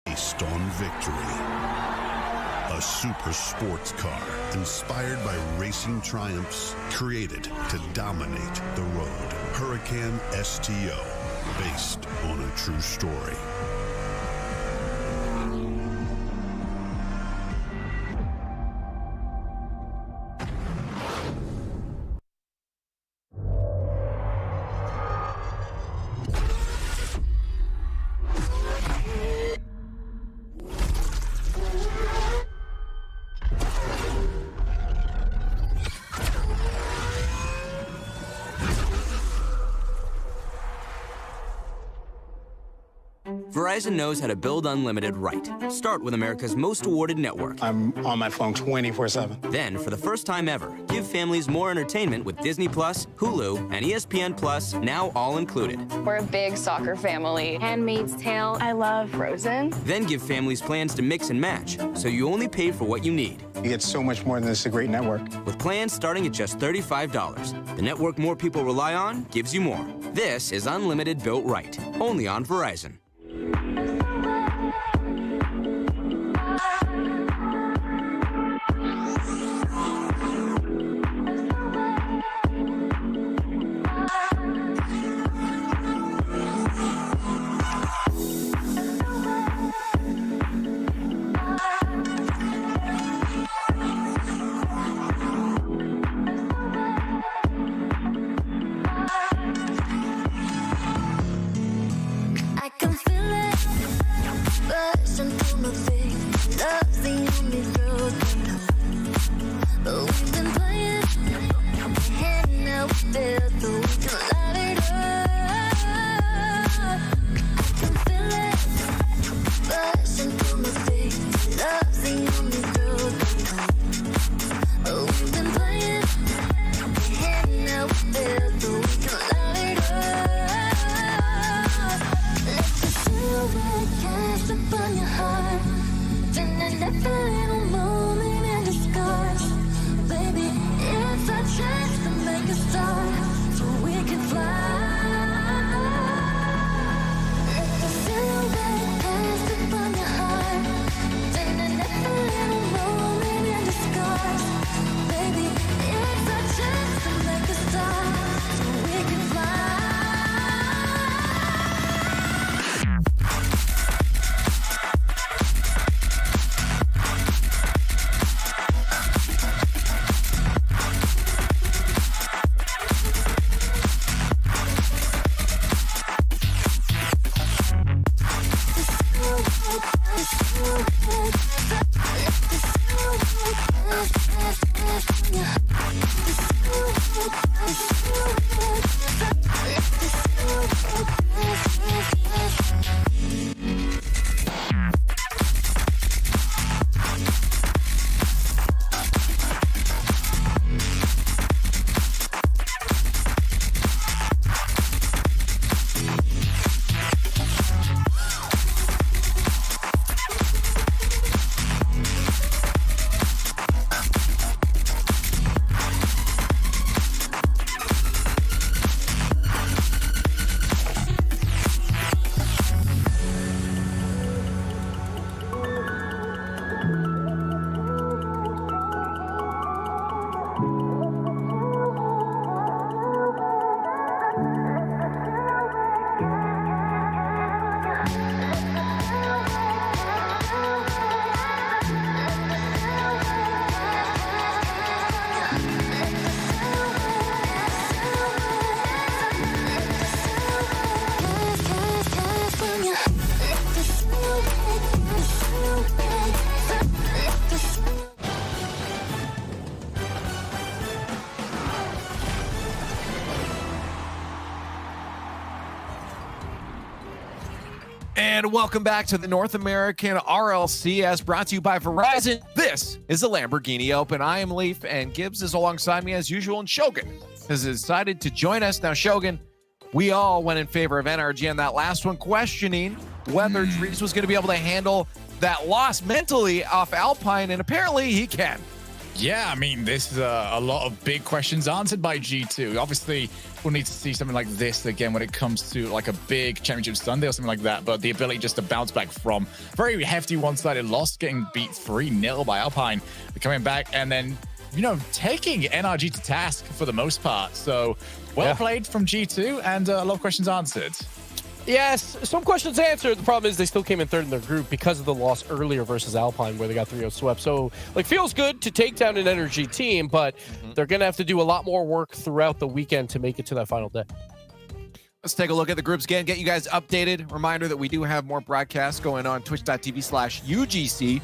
Based on victory. A super sports car inspired by racing triumphs, created to dominate the road. Hurricane STO, based on a true story. Verizon knows how to build unlimited right. Start with America's most awarded network. I'm on my phone 24/7. Then, for the first time ever, give families more entertainment with Disney Plus, Hulu, and ESPN Plus, now all included. We're a big soccer family. Handmaid's Tale. I love Frozen. Then give families plans to mix and match, so you only pay for what you need. You get so much more than this, a great network. With plans starting at just $35, the network more people rely on gives you more. This is unlimited built right, only on Verizon. I can feel it rushing through my veins. Love's the only road we know. But we've been playing, and now we feel that we can light it up. I can feel it rushing through my veins. Love's the only road we know. But we've been playing, and now we feel that we can light it up. Cast upon your heart, turning every little moment into scars. Baby, it's our chance to make a start, so we can fly. Let the silhouette cast upon your heart, turning every little moment into scars. Baby, it's our chance to make a start, so we can fly. And welcome back to the North American RLCS, brought to you by Verizon. This is the Lamborghini Open. I am Leaf, and Gibbs is alongside me as usual, and Shogun has decided to join us. Now, Shogun, we all went in favor of NRG on that last one, questioning whether Dries was going to be able to handle that loss mentally off Alpine, and apparently he can. Yeah, I mean, this is a lot of big questions answered by G2. Obviously, we'll need to see something like this again when it comes to like a big championship Sunday or something like that. But the ability just to bounce back from very hefty one-sided loss, getting beat 3-0 by Alpine, coming back and then, you know, taking NRG to task for the most part. So well played from G2 and a lot of questions answered. Yes, some questions answered. The problem is they still came in third in their group because of the loss earlier versus Alpine, where they got 3-0 swept. So, like, feels good to take down an energy team, but they're going to have to do a lot more work throughout the weekend to make it to that final day. Let's take a look at the groups again, get you guys updated. Reminder that we do have more broadcasts going on twitch.tv/UGC.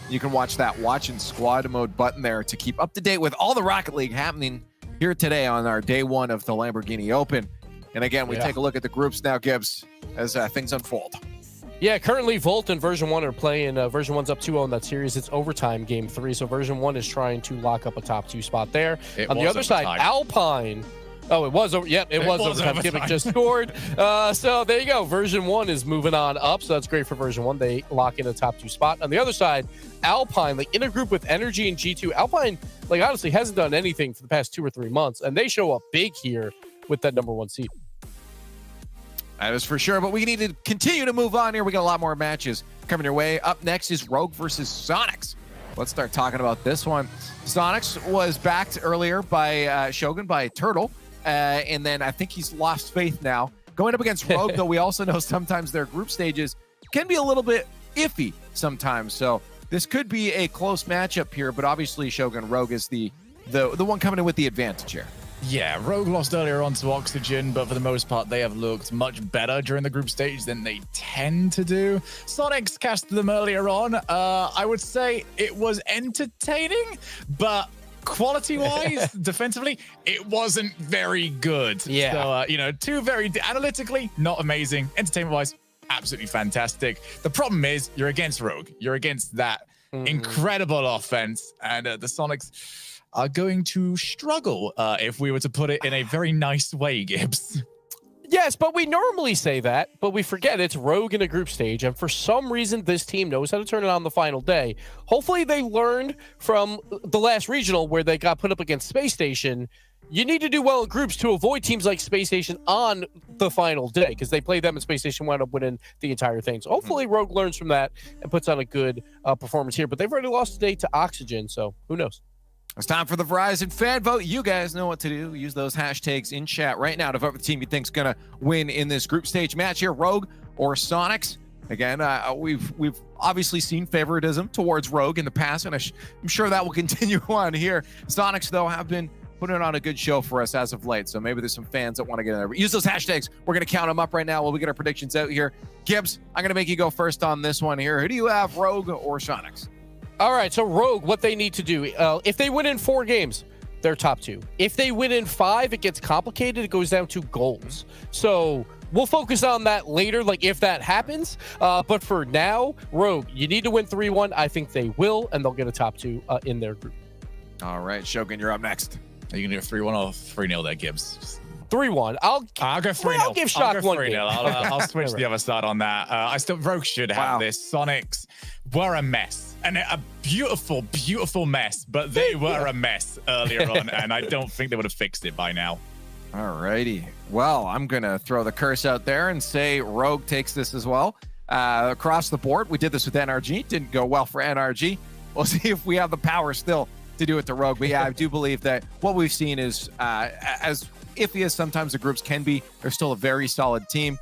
You can watch that watch in squad mode button there to keep up to date with all the Rocket League happening here today on our day one of the Lamborghini Open. And again, we take a look at the groups now, Gibbs, as things unfold. Yeah, currently Volt and Version 1 are playing. Version 1's up 2-0 in that series. It's overtime game 3, so Version 1 is trying to lock up a top 2 spot there. On the other side, Alpine. Oh, it was over. Yep, it was overtime. Kivik just scored. So there you go. Version 1 is moving on up, so that's great for Version 1. They lock in a top 2 spot. On the other side, Alpine, like in a group with Energy and G2. Alpine, like honestly, hasn't done anything for the past 2 or 3 months, and they show up big here with that number 1 seed. That is for sure, but we need to continue to move on here. We got a lot more matches coming your way. Up next is Rogue versus Sonics. Let's start talking about this one. Sonics was backed earlier by Shogun, by Turtle, and then I think he's lost faith now. Going up against Rogue, though, we also know sometimes their group stages can be a little bit iffy sometimes. So this could be a close matchup here, but obviously Shogun Rogue is the one coming in with the advantage here. Yeah, Rogue lost earlier on to Oxygen, but for the most part, they have looked much better during the group stage than they tend to do. Sonics cast them earlier on. I would say it was entertaining, but quality-wise, defensively, it wasn't very good. Yeah. So, two very analytically, not amazing. Entertainment-wise, absolutely fantastic. The problem is you're against Rogue. You're against that incredible offense, and the Sonics are going to struggle if we were to put it in a very nice way, Gibbs. Yes, but we normally say that, but we forget it's Rogue in a group stage, and for some reason, this team knows how to turn it on the final day. Hopefully, they learned from the last regional where they got put up against Space Station. You need to do well in groups to avoid teams like Space Station on the final day, because they played them and Space Station wound up winning the entire thing. So hopefully, Rogue learns from that and puts on a good performance here. But they've already lost today to Oxygen, so who knows? It's time for the Verizon fan vote. You guys know what to do. Use those hashtags in chat right now to vote for the team you think's going to win in this group stage match here, Rogue or Sonics. Again, we've obviously seen favoritism towards Rogue in the past, and I'm sure that will continue on here. Sonics, though, have been putting on a good show for us as of late, so maybe there's some fans that want to get in there. But use those hashtags. We're going to count them up right now while we get our predictions out here. Gibbs, I'm going to make you go first on this one here. Who do you have, Rogue or Sonics? All right, so Rogue, what they need to do, if they win in 4 games, they're top 2. If they win in 5, it gets complicated. It goes down to goals. So we'll focus on that later, like if that happens. But for now, Rogue, you need to win 3-1. I think they will, and they'll get a top 2 in their group. All right, Shogun, you're up next. Are you going to do a 3-1 or 3-0 there, Gibbs? 3-1. I'll go 3-0. I'll give Shock one game. I'll switch the other side on that. Rogue should have this. Sonics were a mess. And a beautiful, beautiful mess, but they were a mess earlier on, and I don't think they would have fixed it by now. All righty. Well, I'm going to throw the curse out there and say Rogue takes this as well. Across the board, we did this with NRG. Didn't go well for NRG. We'll see if we have the power still to do it to Rogue. But yeah, I do believe that what we've seen is, as iffy as sometimes the groups can be, they're still a very solid team,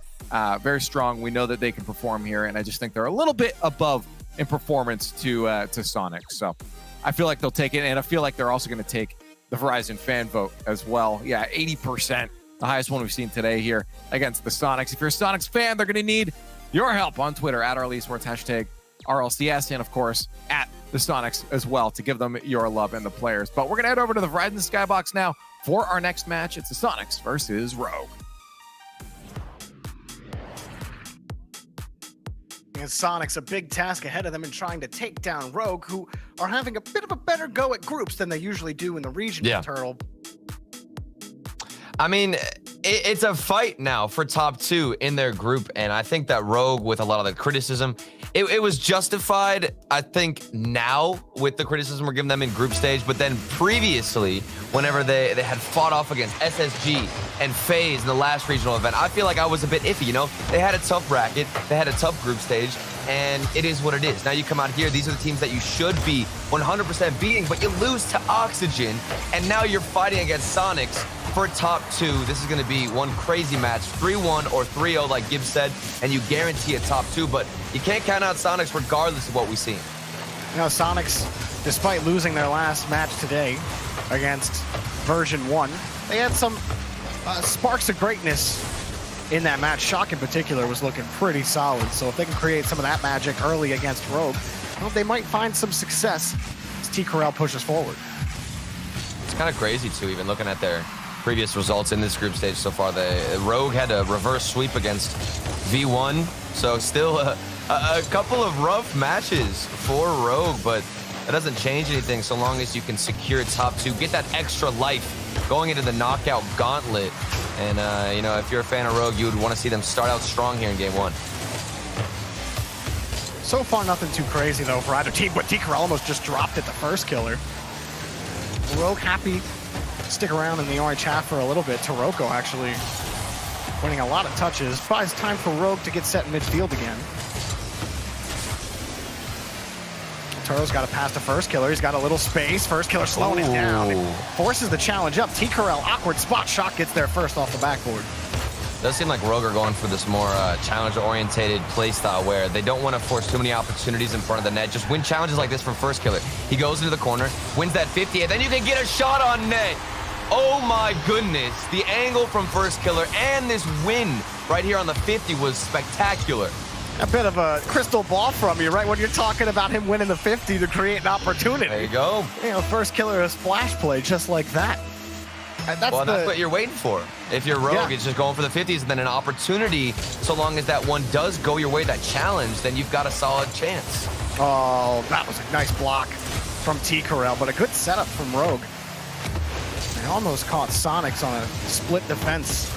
very strong. We know that they can perform here, and I just think they're a little bit above in performance to Sonic. So I feel like they'll take it, and I feel like they're also going to take the Verizon fan vote as well. Yeah, 80%, the highest one we've seen today here against the Sonics. If you're a Sonics fan, they're going to need your help on Twitter at RLCS, hashtag RLCS, and of course at the Sonics as well to give them your love and the players. But we're going to head over to the Verizon Skybox now for our next match. It's the Sonics versus Rogue. And Sonics, a big task ahead of them in trying to take down Rogue, who are having a bit of a better go at groups than they usually do in the regional Turtle. I mean, it's a fight now for top 2 in their group, and I think that Rogue, with a lot of the criticism, it was justified, I think, now with the criticism we're giving them in group stage, but then previously, whenever they had fought off against SSG and FaZe in the last regional event, I feel like I was a bit iffy, They had a tough bracket, they had a tough group stage, and it is what it is. Now you come out here, these are the teams that you should be 100% beating, but you lose to Oxygen, and now you're fighting against Sonics for top 2. This is going to be one crazy match, 3-1 or 3-0 like Gibbs said, and you guarantee a top 2, but you can't count out Sonics regardless of what we've seen. Sonics, despite losing their last match today against version 1, they had some sparks of greatness in that match. Shock in particular was looking pretty solid, so if they can create some of that magic early against Rogue, well, they might find some success as T. Corral pushes forward. It's kind of crazy too, even looking at their previous results in this group stage so far. The Rogue had a reverse sweep against V1 So still a couple of rough matches for Rogue, but that doesn't change anything so long as you can secure top 2, get that extra life going into the knockout gauntlet. And, you know, if you're a fan of Rogue, you would want to see them start out strong here in game 1. So far, nothing too crazy, though, for either team, but Tikar almost just dropped at the first killer. Rogue happy to stick around in the orange half for a little bit. Taroko actually winning a lot of touches. But it's time for Rogue to get set in midfield again. Turo's got to pass the first killer. He's got a little space. First killer slowing it down. It forces the challenge up. Tikar, awkward spot shot, gets there first off the backboard. Does seem like Rogue are going for this more challenge-orientated play style where they don't want to force too many opportunities in front of the net. Just win challenges like this from first killer. He goes into the corner, wins that 50, and then you can get a shot on net. Oh my goodness. The angle from first killer and this win right here on the 50 was spectacular. A bit of a crystal ball from you, right? When you're talking about him winning the 50 to create an opportunity. There you go. You know, first killer, a splash play just like that. That's what you're waiting for. If you're Rogue, it's just going for the 50s and then an opportunity. So long as that one does go your way, that challenge, then you've got a solid chance. Oh, that was a nice block from Tikar, but a good setup from Rogue. They almost caught Sonics on a split defense.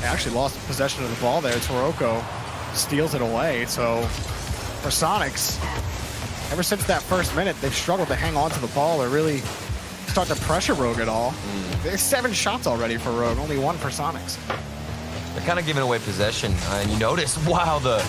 They actually lost possession of the ball there. Taroko steals it away. So for Sonics, ever since that first minute, they've struggled to hang on to the ball or really start to pressure Rogue at all. There's 7 shots already for Rogue, only 1 for Sonics. They're kind of giving away possession. And you notice, wow, the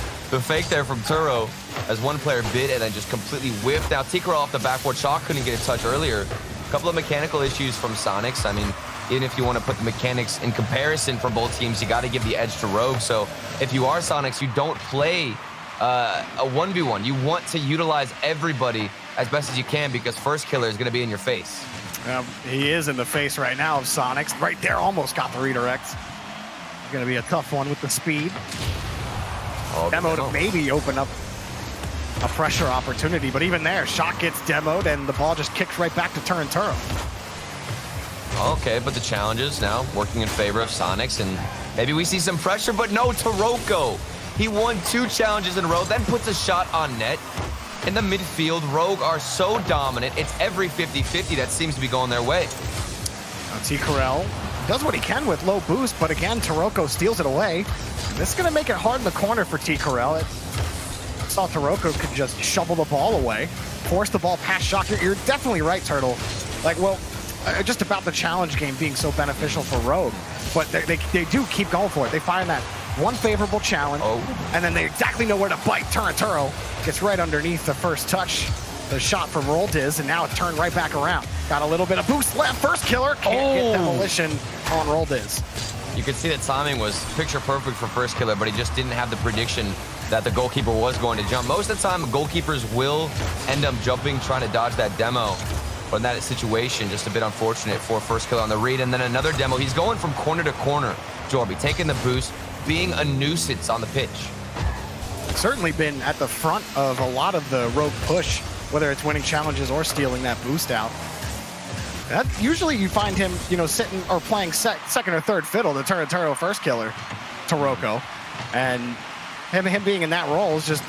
fake there from Turo as one player bit and then just completely whiffed. Now, Tikar off the backboard shot, couldn't get a touch earlier. A couple of mechanical issues from Sonics. I mean, even if you want to put the mechanics in comparison for both teams, you got to give the edge to Rogue. So if you are Sonics, you don't play a 1v1. You want to utilize everybody as best as you can because first killer is going to be in your face. He is in the face right now of Sonics. Right there, almost got the redirect. Going to be a tough one with the speed. Demo to maybe open up a pressure opportunity, but even there, shot gets demoed and the ball just kicks right back to Turo. Okay, but the challenges now working in favor of Sonics, and maybe we see some pressure, but no, Taroko. He won 2 challenges in a row, then puts a shot on net. In the midfield, Rogue are so dominant, it's every 50-50 that seems to be going their way. Tikar does what he can with low boost, but again, Taroko steals it away. This is going to make it hard in the corner for Tikar. I saw Taroko could just shovel the ball away, force the ball past shot. You're definitely right, Turtle. Like, well, just about the challenge game being so beneficial for Rogue, but they do keep going for it. They find that one favorable challenge, and then they exactly know where to bite. Turo gets right underneath the first touch. The shot from Roldiz, and now it's turned right back around. Got a little bit of boost left. First killer can't get demolition on Roldiz. You could see that timing was picture perfect for first killer, but he just didn't have the prediction that the goalkeeper was going to jump. Most of the time, goalkeepers will end up jumping, trying to dodge that demo. But in that situation, just a bit unfortunate for first killer on the read, and then another demo. He's going from corner to corner, Jorby, taking the boost, being a nuisance on the pitch. Certainly been at the front of a lot of the Rogue push, whether it's winning challenges or stealing that boost out. That usually you find him, you know, sitting or playing second or third fiddle to Turo first killer, Taroko. And him being in that role is just,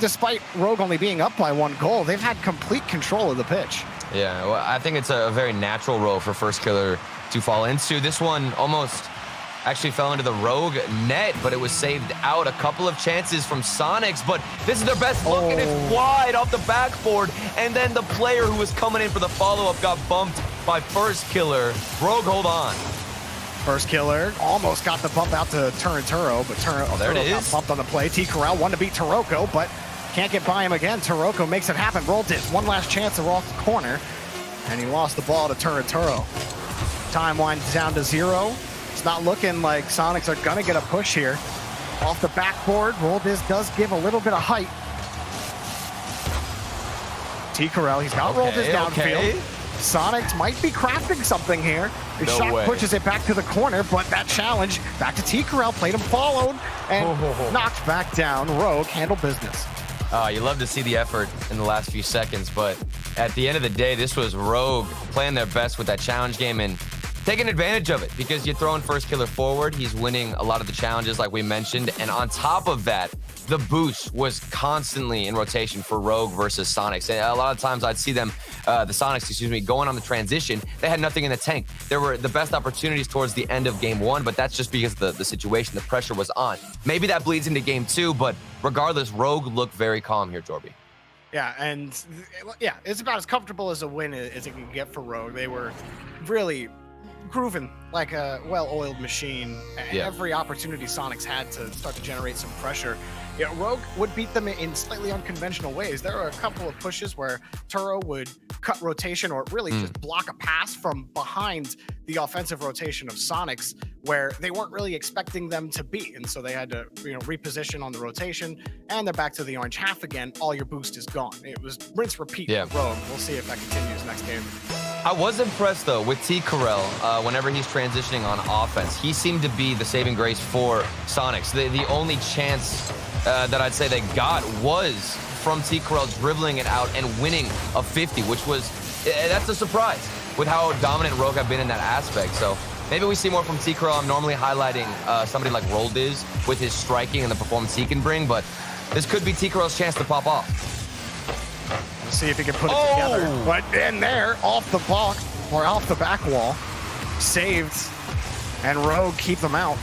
despite Rogue only being up by 1 goal, they've had complete control of the pitch. Yeah, well, I think it's a very natural role for first killer to fall into. This one almost actually fell into the Rogue net, but it was saved out. A couple of chances from Sonics, but this is their best look, and it's wide off the backboard. And then the player who was coming in for the follow-up got bumped by first killer. Rogue, hold on. First killer almost got the bump out to Turo, but Turo there it is. Got bumped on the play. Tikar won to beat Taroko, but can't get by him again. Taroko makes it happen. Roldiz, one last chance to off the corner, and he lost the ball to Turo. Time winds down to 0. It's not looking like Sonics are going to get a push here. Off the backboard, Roldiz does give a little bit of height. Tikar, he's got Roldiz downfield. Sonics might be crafting something here. His shot pushes it back to the corner, but that challenge back to Tikar, played him followed, and knocked back down. Rogue handle business. You love to see the effort in the last few seconds, but at the end of the day, this was Rogue playing their best with that challenge game, and taking advantage of it because you're throwing first killer forward. He's winning a lot of the challenges like we mentioned. And on top of that, the boost was constantly in rotation for Rogue versus Sonics. And a lot of times I'd see them, the Sonics, going on the transition. They had nothing in the tank. There were the best opportunities towards the end of game 1, but that's just because the situation, the pressure was on. Maybe that bleeds into game 2, but regardless, Rogue looked very calm here, Jorby. Yeah, and yeah, it's about as comfortable as a win as it can get for Rogue. They were really grooving like a well-oiled machine. Yeah. Every opportunity Sonics had to start to generate some pressure. Yeah, Rogue would beat them in slightly unconventional ways. There were a couple of pushes where Turo would cut rotation or really just block a pass from behind the offensive rotation of Sonics where they weren't really expecting them to be. And so they had to, reposition on the rotation, and they're back to the orange half again. All your boost is gone. It was rinse repeat for Rogue. We'll see if that continues next game. I was impressed, though, with T. Carell whenever he's transitioning on offense. He seemed to be the saving grace for Sonics. The only chance that I'd say they got was from T. Carell dribbling it out and winning a 50, which was, that's a surprise with how dominant Rogue have been in that aspect. So maybe we see more from T. Carell. I'm normally highlighting somebody like Roldiz with his striking and the performance he can bring, but this could be T. Carell's chance to pop off. Let's see if he can put it together. But in there, off the block, or off the back wall, saved, and Rogue keep them out.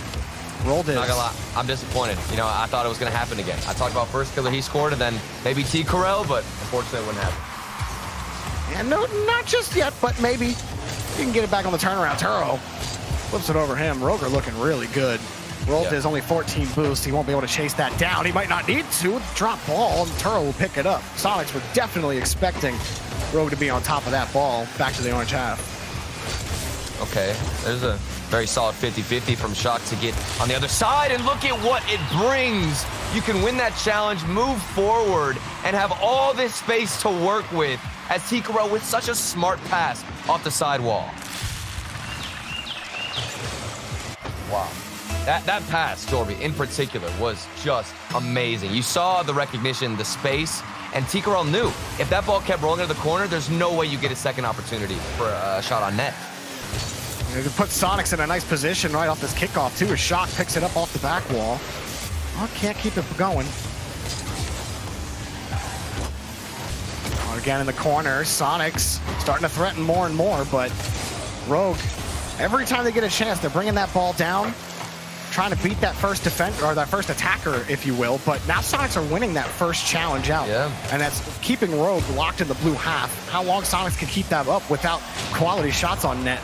Rolled it. Not gonna lie, I'm disappointed. I thought it was gonna happen again. I talked about first killer he scored and then maybe T. Carell, but unfortunately it wouldn't happen. And no, not just yet, but maybe. You can get it back on the turnaround. Turo flips it over him. Rogue are looking really good. Rolled is only 14 boost. He won't be able to chase that down. He might not need to. Drop ball, and Turo will pick it up. Sonics were definitely expecting Rogue to be on top of that ball. Back to the orange half. Okay, there's a very solid 50-50 from Shock to get on the other side, and look at what it brings. You can win that challenge, move forward, and have all this space to work with as T. Carell with such a smart pass off the sidewall. Wow. That pass, Jorby, in particular, was just amazing. You saw the recognition, the space, and T. Carell knew if that ball kept rolling into the corner, there's no way you get a second opportunity for a shot on net. They put Sonics in a nice position right off this kickoff, too, as Shock picks it up off the back wall. Oh, can't keep it going. Again in the corner, Sonics starting to threaten more and more, but Rogue, every time they get a chance, they're bringing that ball down, trying to beat that first defender, or that first attacker, if you will. But now Sonics are winning that first challenge out. Yeah. And that's keeping Rogue locked in the blue half. How long Sonics can keep that up without quality shots on net?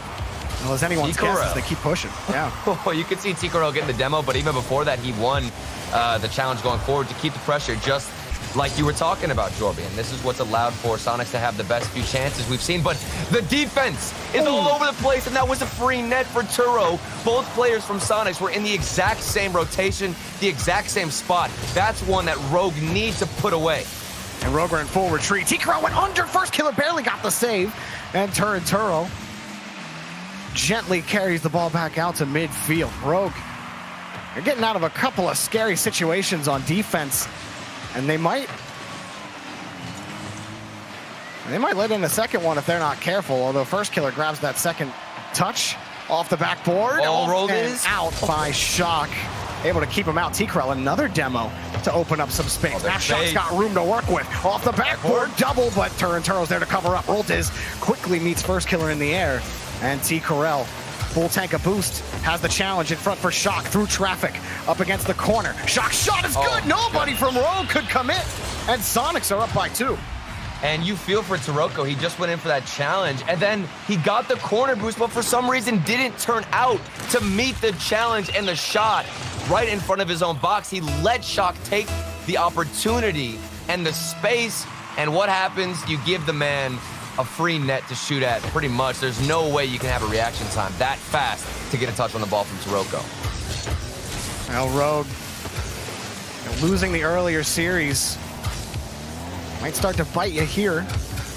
Well, as anyone's guess as they keep pushing. Yeah. Well, you could see T. Carell getting the demo, but even before that, he won the challenge going forward to keep the pressure, just like you were talking about, Jorby. And this is what's allowed for Sonics to have the best few chances we've seen. But the defense is all over the place, and that was a free net for Turo. Both players from Sonics were in the exact same rotation, the exact same spot. That's one that Rogue needs to put away. And Rogue are in full retreat. T. Carell went under. First killer barely got the save. And Turo gently carries the ball back out to midfield. Rogue, they're getting out of a couple of scary situations on defense, and they might let in a second one if they're not careful, although first killer grabs that second touch off the backboard. Rolled and out by Shock. Able to keep him out. T. Carell, another demo to open up some space. Now Shock's got room to work with. Off the backboard, double, but Turo's there to cover up. Roldiz quickly meets first killer in the air. And T. Carell, full tank of boost, has the challenge in front for Shock through traffic, up against the corner. Shock's shot is good. Nobody from Rogue could commit. And Sonics are up by 2. And you feel for Taroko. He just went in for that challenge, and then he got the corner boost, but for some reason didn't turn out to meet the challenge and the shot right in front of his own box. He let Shock take the opportunity and the space, and what happens? You give the man a free net to shoot at. Pretty much, there's no way you can have a reaction time that fast to get a touch on the ball from Taroko. Now Rogue, losing the earlier series, might start to bite you here.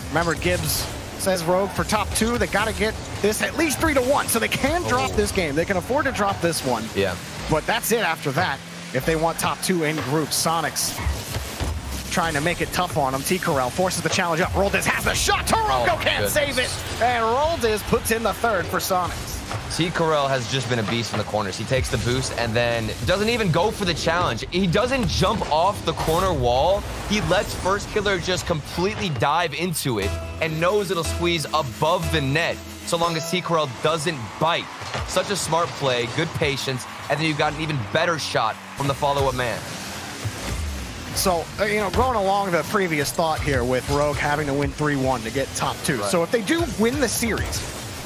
Remember, Gibbs says Rogue for top 2, they got to get this at least 3-1, so they can drop this game. They can afford to drop this one. Yeah. But that's it after that. If they want top 2 in groups, Sonics trying to make it tough on him. T. Carell forces the challenge up. Roldiz has the shot. Taroko can't save it. And Roldiz puts in the third for Sonics. T. Corral has just been a beast in the corners. He takes the boost and then doesn't even go for the challenge. He doesn't jump off the corner wall. He lets First Killer just completely dive into it and knows it'll squeeze above the net so long as T. Corral doesn't bite. Such a smart play, good patience, and then you've got an even better shot from the follow-up man. So, going along the previous thought here with Rogue having to win 3-1 to get top 2. Right. So if they do win the series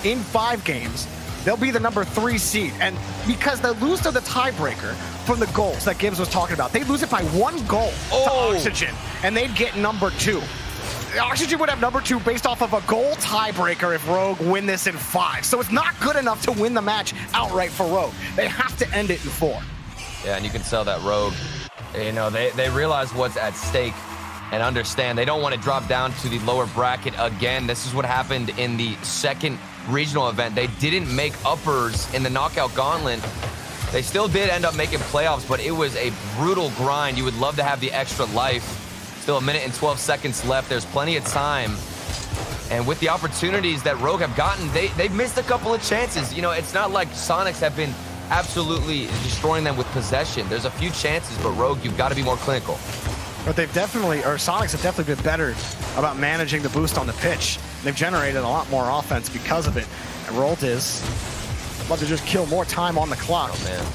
in 5 games, they'll be the number 3 seed. And because they lose to the tiebreaker from the goals that Gibbs was talking about, they lose it by 1 goal to Oxygen, and they'd get number 2. Oxygen would have number 2 based off of a goal tiebreaker if Rogue win this in 5. So it's not good enough to win the match outright for Rogue. They have to end it in 4. Yeah, and you can tell that Rogue, they realize what's at stake and understand they don't want to drop down to the lower bracket again. This is what happened in the second regional event. They didn't make uppers in the knockout gauntlet. They still did end up making playoffs, but it was a brutal grind. You would love to have the extra life. Still 1 minute and 12 seconds left. There's plenty of time. And with the opportunities that Rogue have gotten, they've missed a couple of chances. It's not like Sonics have been absolutely destroying them with possession. There's a few chances, but Rogue, you've got to be more clinical. But Sonics have definitely been better about managing the boost on the pitch. They've generated a lot more offense because of it. And Roltiz love to just kill more time on the clock. Oh, man.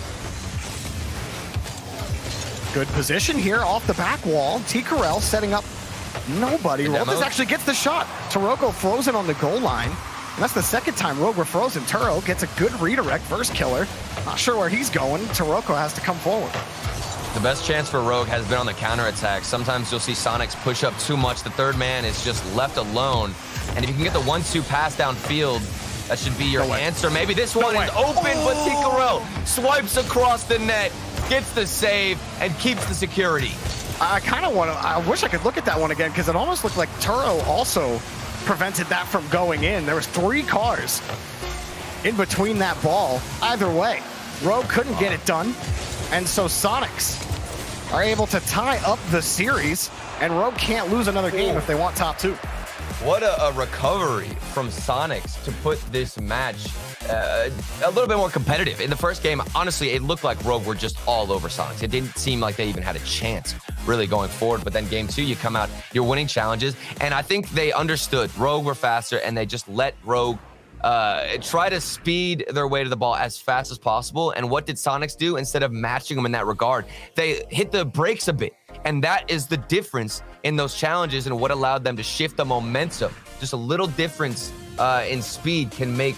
Good position here off the back wall. T. Corral setting up nobody. Roltiz actually gets the shot. Taroko frozen on the goal line. And that's the second time Rogue were frozen. Turo gets a good redirect. First Killer. Not sure where he's going. Taroko has to come forward. The best chance for Rogue has been on the counterattack. Sometimes you'll see Sonics push up too much. The third man is just left alone. And if you can get the 1-2 pass downfield, that should be your answer. Maybe this one is open, but T. Corral swipes across the net, gets the save, and keeps the security. I wish I could look at that one again because it almost looked like Turo also prevented that from going in. There was 3 cars in between that ball. Either way, Rogue couldn't get it done. And so Sonics are able to tie up the series, and Rogue can't lose another game if they want top 2. What a recovery from Sonics to put this match a little bit more competitive. In the first game, honestly, it looked like Rogue were just all over Sonics. It didn't seem like they even had a chance really going forward. But then game 2, you come out, you're winning challenges. And I think they understood Rogue were faster, and they just let Rogue try to speed their way to the ball as fast as possible. And what did Sonics do? Instead of matching them in that regard, they hit the brakes a bit. And that is the difference in those challenges and what allowed them to shift the momentum. Just a little difference in speed can make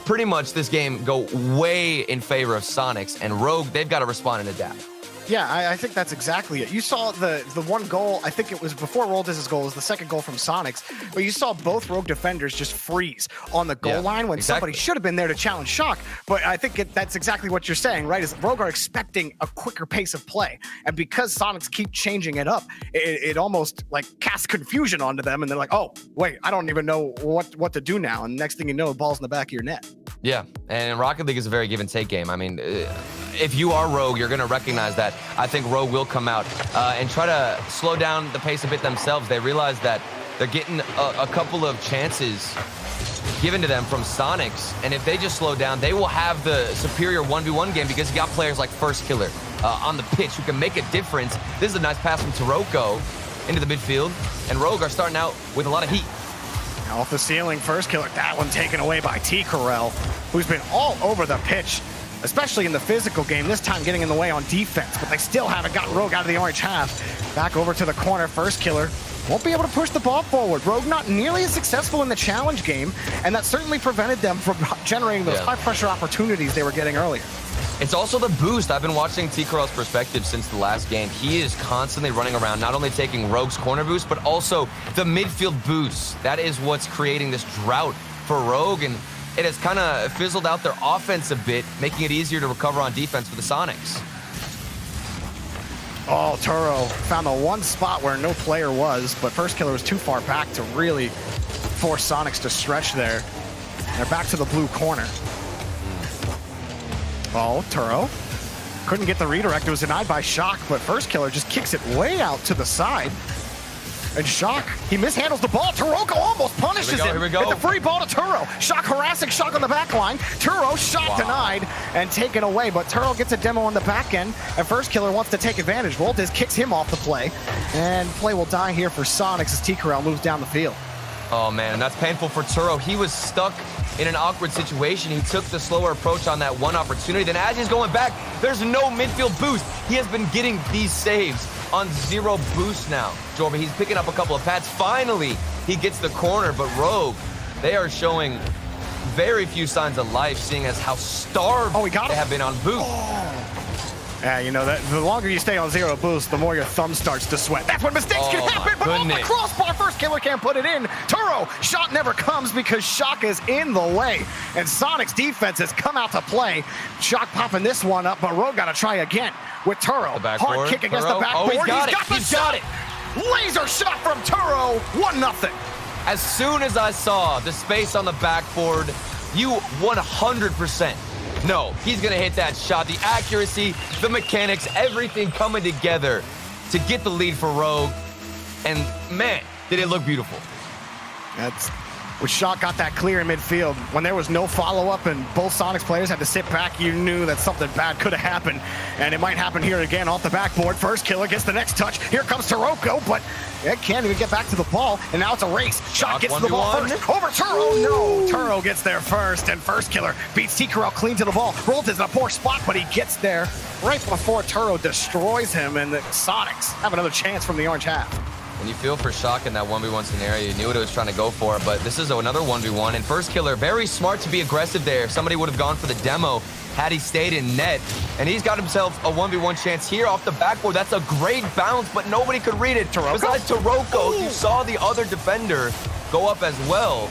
pretty much this game go way in favor of Sonics. And Rogue, they've got to respond and adapt. Yeah, I think that's exactly it. You saw the one goal, I think it was before Roltiz's goal, was the second goal from Sonics, but you saw both Rogue defenders just freeze on the goal line when somebody should have been there to challenge Shock. But I think that's exactly what you're saying, right? Is Rogue are expecting a quicker pace of play. And because Sonics keep changing it up, it almost like casts confusion onto them. And they're like, oh, wait, I don't even know what to do now. And next thing you know, the ball's in the back of your net. Yeah, and Rocket League is a very give and take game. I mean, if you are Rogue, you're going to recognize that. I think Rogue will come out and try to slow down the pace a bit themselves. They realize that they're getting a couple of chances given to them from Sonics, and if they just slow down, they will have the superior 1v1 game because you got players like First Killer on the pitch who can make a difference. This is a nice pass from Taroko into the midfield, and Rogue are starting out with a lot of heat. Off the ceiling, First Killer, that one taken away by T. Corral, who's been all over the pitch, especially in the physical game, this time getting in the way on defense, but they still haven't got Rogue out of the orange half. Back over to the corner, First Killer won't be able to push the ball forward. Rogue not nearly as successful in the challenge game, and that certainly prevented them from generating those high-pressure opportunities they were getting earlier. It's also the boost. I've been watching T. Corral's perspective since the last game. He is constantly running around, not only taking Rogue's corner boost, but also the midfield boost. That is what's creating this drought for Rogue, and it has kind of fizzled out their offense a bit, making it easier to recover on defense for the Sonics. Oh, Turo found the one spot where no player was, but First Killer was too far back to really force Sonics to stretch there. They're back to the blue corner. Oh, Turo couldn't get the redirect. It was denied by Shock, but First Killer just kicks it way out to the side. And Shock, he mishandles the ball. Turoko almost punishes him. Here we go. It's a free ball to Turo. Shock harassing Shock on the back line. Turo shot denied and taken away, but Turo gets a demo on the back end. And First Killer wants to take advantage. Voltez kicks him off the play. And play will die here for Sonics as T-Corral moves down the field. Oh man, that's painful for Turo. He was stuck in an awkward situation. He took the slower approach on that one opportunity. Then as he's going back, there's no midfield boost. He has been getting these saves on 0 boost now. Jorby, he's picking up a couple of pads. Finally, he gets the corner, but Rogue, they are showing very few signs of life, seeing as how starved they have been on boost. Yeah, you know, that the longer you stay on 0 boost, the more your thumb starts to sweat. That's when mistakes can happen, but off the crossbar, First Killer can't put it in. Turo, shot never comes because Shock is in the way. And Sonic's defense has come out to play. Shock popping this one up, but Rogue got to try again with Turo. Hard kick against the backboard. He's got it. He's got it. Laser shot from Turo, 1-0. As soon as I saw the space on the backboard, you 100%. No, he's going to hit that shot. The accuracy, the mechanics, everything coming together to get the lead for Rogue. And man, did it look beautiful. That's when Shock got that clear in midfield. When there was no follow-up and both Sonics players had to sit back, you knew that something bad could have happened. And it might happen here again off the backboard. First Killer gets the next touch. Here comes Turoko, but it can't even get back to the ball. And now it's a race. Shock gets to the ball first. Over Turo. No, Turo gets there first. And First Killer beats T-Corral clean to the ball. Rolls in a poor spot, but he gets there right before Turo destroys him. And the Sonics have another chance from the orange half. When you feel for Shock in that 1v1 scenario, you knew what it was trying to go for, but this is another 1v1, and First Killer, very smart to be aggressive there. Somebody would have gone for the demo had he stayed in net, and he's got himself a 1v1 chance here off the backboard. That's a great bounce, but nobody could read it. Besides Turoko, you saw the other defender go up as well,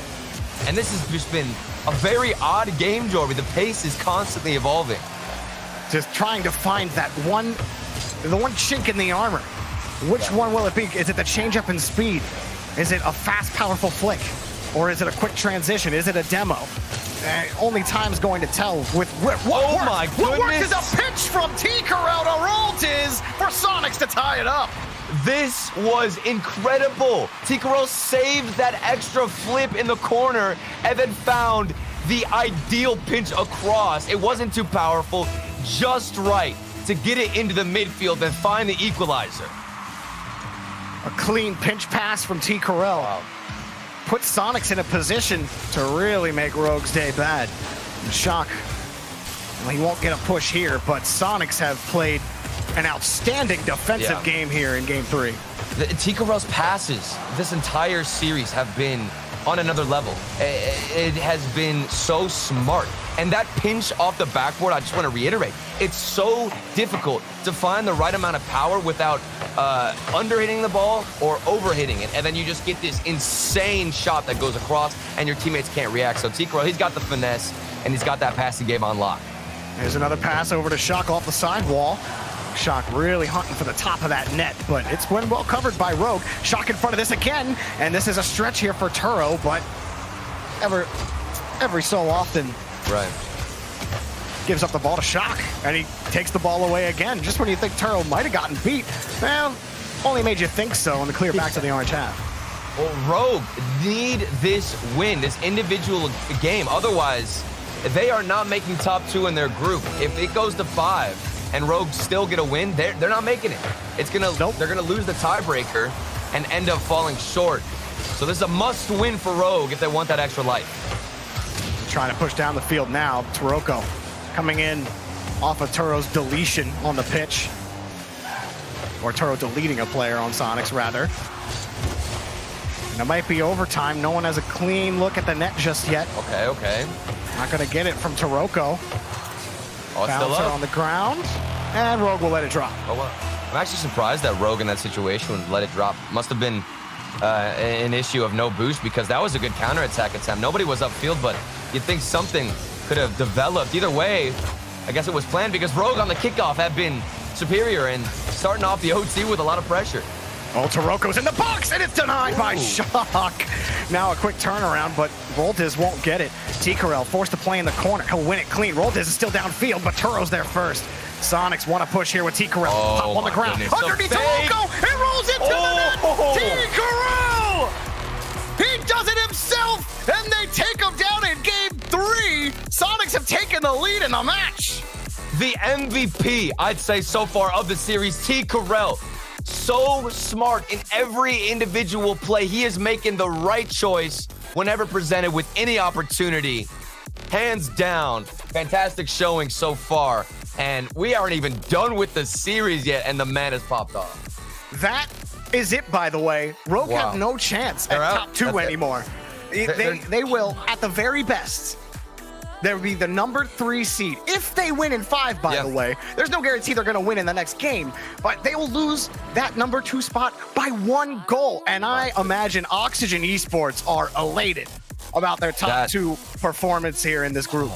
and this has just been a very odd game, Jorby. The pace is constantly evolving. Just trying to find that the one chink in the armor. Which one will it be? Is it the change-up in speed? Is it a fast, powerful flick? Or is it a quick transition? Is it a demo? Only time's going to tell with what my goodness. What works is a pitch from T-Corral to Roltiz for Sonics to tie it up. This was incredible. T-Corral saved that extra flip in the corner and then found the ideal pinch across. It wasn't too powerful, just right to get it into the midfield and find the equalizer. A clean pinch pass from T-Corral. Wow. Put Sonics in a position to really make Rogue's day bad. Shock, well, he won't get a push here, but Sonics have played an outstanding defensive game here in Game 3. T-Corral's passes this entire series have been on another level. It has been so smart. And that pinch off the backboard, I just want to reiterate, it's so difficult to find the right amount of power without under-hitting the ball or over-hitting it. And then you just get this insane shot that goes across and your teammates can't react. So T-Corral, he's got the finesse and he's got that passing game on lock. There's another pass over to Shock off the sidewall. Shock really hunting for the top of that net, but it's been well covered by Rogue. Shock in front of this again, and this is a stretch here for Turo, but every so often, gives up the ball to Shock, and he takes the ball away again. Just when you think Turo might have gotten beat, well, only made you think so, and the clear back to the orange half. Well, Rogue need this win, this individual game. Otherwise, they are not making top 2 in their group. If it goes to 5, and Rogue still get a win, they're not making it. They're gonna lose the tiebreaker and end up falling short. So this is a must-win for Rogue if they want that extra life. Trying to push down the field now. Turoko coming in off of Turo's deletion on the pitch. Or Turo deleting a player on Sonics, rather. And it might be overtime. No one has a clean look at the net just yet. Okay. Not gonna get it from Turoko. Bouncer on the ground, and Rogue will let it drop. Oh, well. I'm actually surprised that Rogue in that situation would let it drop. Must have been an issue of no boost because that was a good counterattack attempt. Nobody was upfield, but you'd think something could have developed. Either way, I guess it was planned because Rogue on the kickoff had been superior and starting off the OT with a lot of pressure. Oh, Turoko's in the box, and it's denied by Shock. Now a quick turnaround, but Roltiz won't get it. T-Corral forced to play in the corner. He'll win it clean. Roltiz is still downfield, but Turo's there first. Sonics want to push here with T-Corral. Pop on the ground. Underneath Turoko, and goes into the net. T. Corral! He does it himself, and they take him down in game 3. Sonics have taken the lead in the match. The MVP, I'd say so far of the series, T. Corral. So smart in every individual play. He is making the right choice whenever presented with any opportunity. Hands down, fantastic showing so far. And we aren't even done with the series yet, and the man has popped off. That is it, by the way. Rogue have no chance at top 2 anymore. They will, at the very best, there will be the number 3 seed. If they win in 5, by the way, there's no guarantee they're going to win in the next game, but they will lose that number 2 spot by 1 goal. And I imagine Oxygen Esports are elated about their top 2 performance here in this group.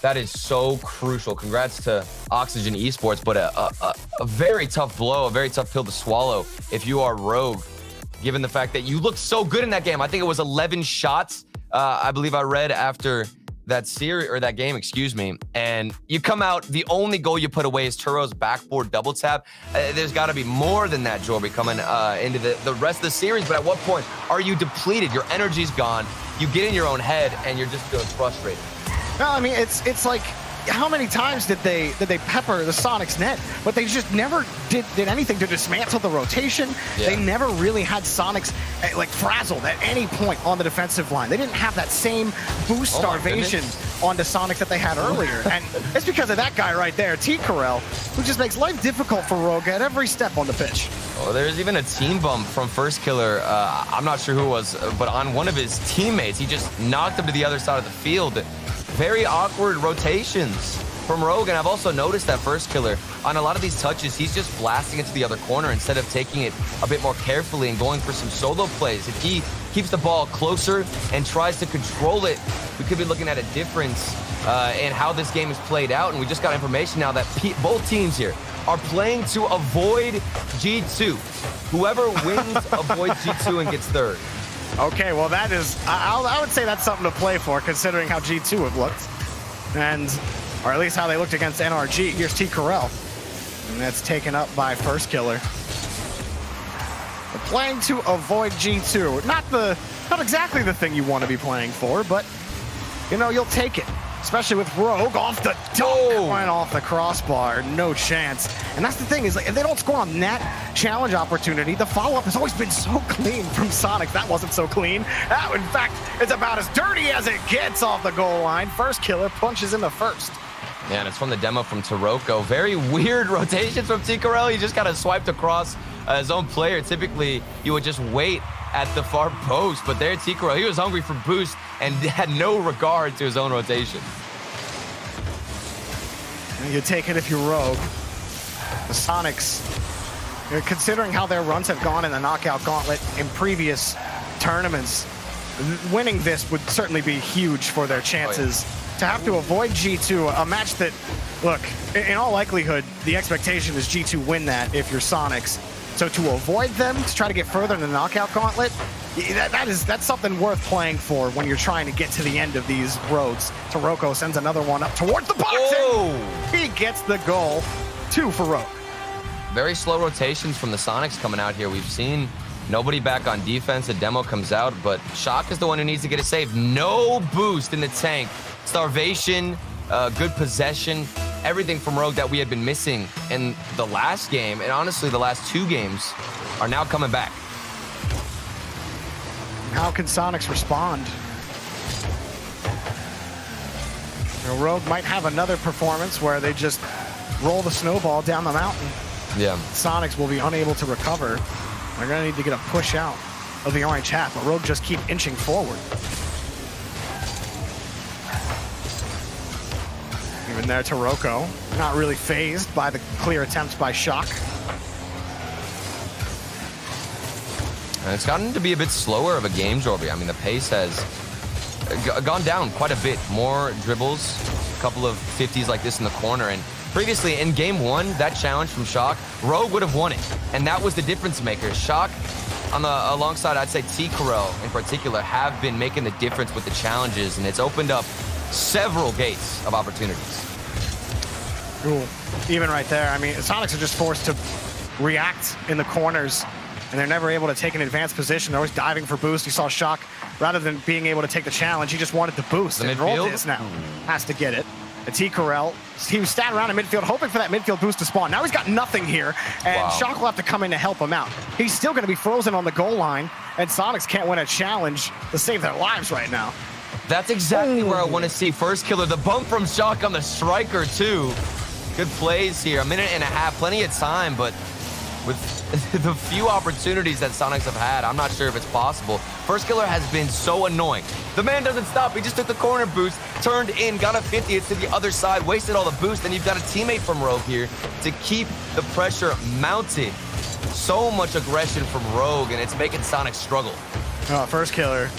That is so crucial. Congrats to Oxygen Esports, but a very tough blow, a very tough pill to swallow if you are Rogue, given the fact that you looked so good in that game. I think it was 11 shots, I believe I read after that series or that game, excuse me, and you come out, the only goal you put away is Turo's backboard double tap. There's got to be more than that, Jorby, coming into the rest of the series. But at what point are you depleted? Your energy's gone. You get in your own head and you're just feeling frustrated. No, I mean, it's like, how many times did they pepper the Sonics net, but they just never did anything to dismantle the rotation. They never really had Sonics like frazzled at any point on the defensive line. They didn't have that same boost starvation on the Sonics that they had earlier. And it's because of that guy right there, T. Corral, who just makes life difficult for Rogue at every step on the pitch. Oh, there's even a team bump from First Killer. I'm not sure who it was, but on one of his teammates, he just knocked him to the other side of the field. Very awkward rotations from Rogue, and I've also noticed that First Killer, on a lot of these touches, he's just blasting it to the other corner instead of taking it a bit more carefully and going for some solo plays. If he keeps the ball closer and tries to control it, we could be looking at a difference in how this game is played out. And we just got information now that both teams here are playing to avoid G2. Whoever wins avoids G2 and gets 3rd. Okay, well that is, I would say that's something to play for, considering how G2 have looked, or at least how they looked against NRG. Here's T. Corral, and that's taken up by First Killer. They're playing to avoid G2. Not exactly the thing you want to be playing for, but you know, you'll take it. Especially with Rogue off the dunk, went off the crossbar, no chance. And that's the thing, is like, if they don't score on that challenge opportunity, the follow-up has always been so clean from Sonic. That wasn't so clean. That, in fact, is about as dirty as it gets off the goal line. First Killer punches in the first. Yeah, and it's from the demo from Taroko. Very weird rotations from T. Corral. He just kind of swiped across his own player. Typically, you would just wait at the far post, but there T. Corral, he was hungry for boost and had no regard to his own rotation. You take it if you're Rogue. The Sonics, considering how their runs have gone in the knockout gauntlet in previous tournaments, winning this would certainly be huge for their chances. To have to avoid G2, a match that, look, in all likelihood, the expectation is G2 win that if you're Sonics. So to avoid them, to try to get further in the knockout gauntlet, that's something worth playing for when you're trying to get to the end of these roads. Taroko sends another one up towards the box. He gets the goal. 2 for Rogue. Very slow rotations from the Sonics coming out here. We've seen nobody back on defense. The demo comes out, but Shock is the one who needs to get a save. No boost in the tank. Starvation, good possession. Everything from Rogue that we had been missing in the last game, and honestly the last 2 games, are now coming back. How can Sonics respond? You know, Rogue might have another performance where they just roll the snowball down the mountain. Yeah. Sonics will be unable to recover. They're going to need to get a push out of the orange hat, but Rogue just keep inching forward. Even there, Taroko, not really phased by the clear attempts by Shock. And it's gotten to be a bit slower of a game, Jorby. I mean, the pace has gone down quite a bit. More dribbles, a couple of 50s like this in the corner. And previously, in game 1, that challenge from Shock, Rogue would have won it. And that was the difference maker. Shock, alongside, I'd say, T. Corral in particular, have been making the difference with the challenges. And it's opened up several gates of opportunities. Cool. Even right there, I mean, Sonics are just forced to react in the corners and they're never able to take an advanced position. They're always diving for boost. You saw Shock, rather than being able to take the challenge, he just wanted the boost. And Roldis now has to get it. And T. Corell, he was standing around in midfield, hoping for that midfield boost to spawn. Now he's got nothing here, and Shock will have to come in to help him out. He's still going to be frozen on the goal line, and Sonics can't win a challenge to save their lives right now. That's exactly where I want to see First Killer. The bump from Shock on the striker, too. Good plays here. 1.5 minutes, plenty of time, but with the few opportunities that Sonics have had, I'm not sure if it's possible. First Killer has been so annoying. The man doesn't stop. He just took the corner boost, turned in, got a 50. It's to the other side, wasted all the boost, and you've got a teammate from Rogue here to keep the pressure mounted. So much aggression from Rogue, and it's making Sonic struggle. Oh, First Killer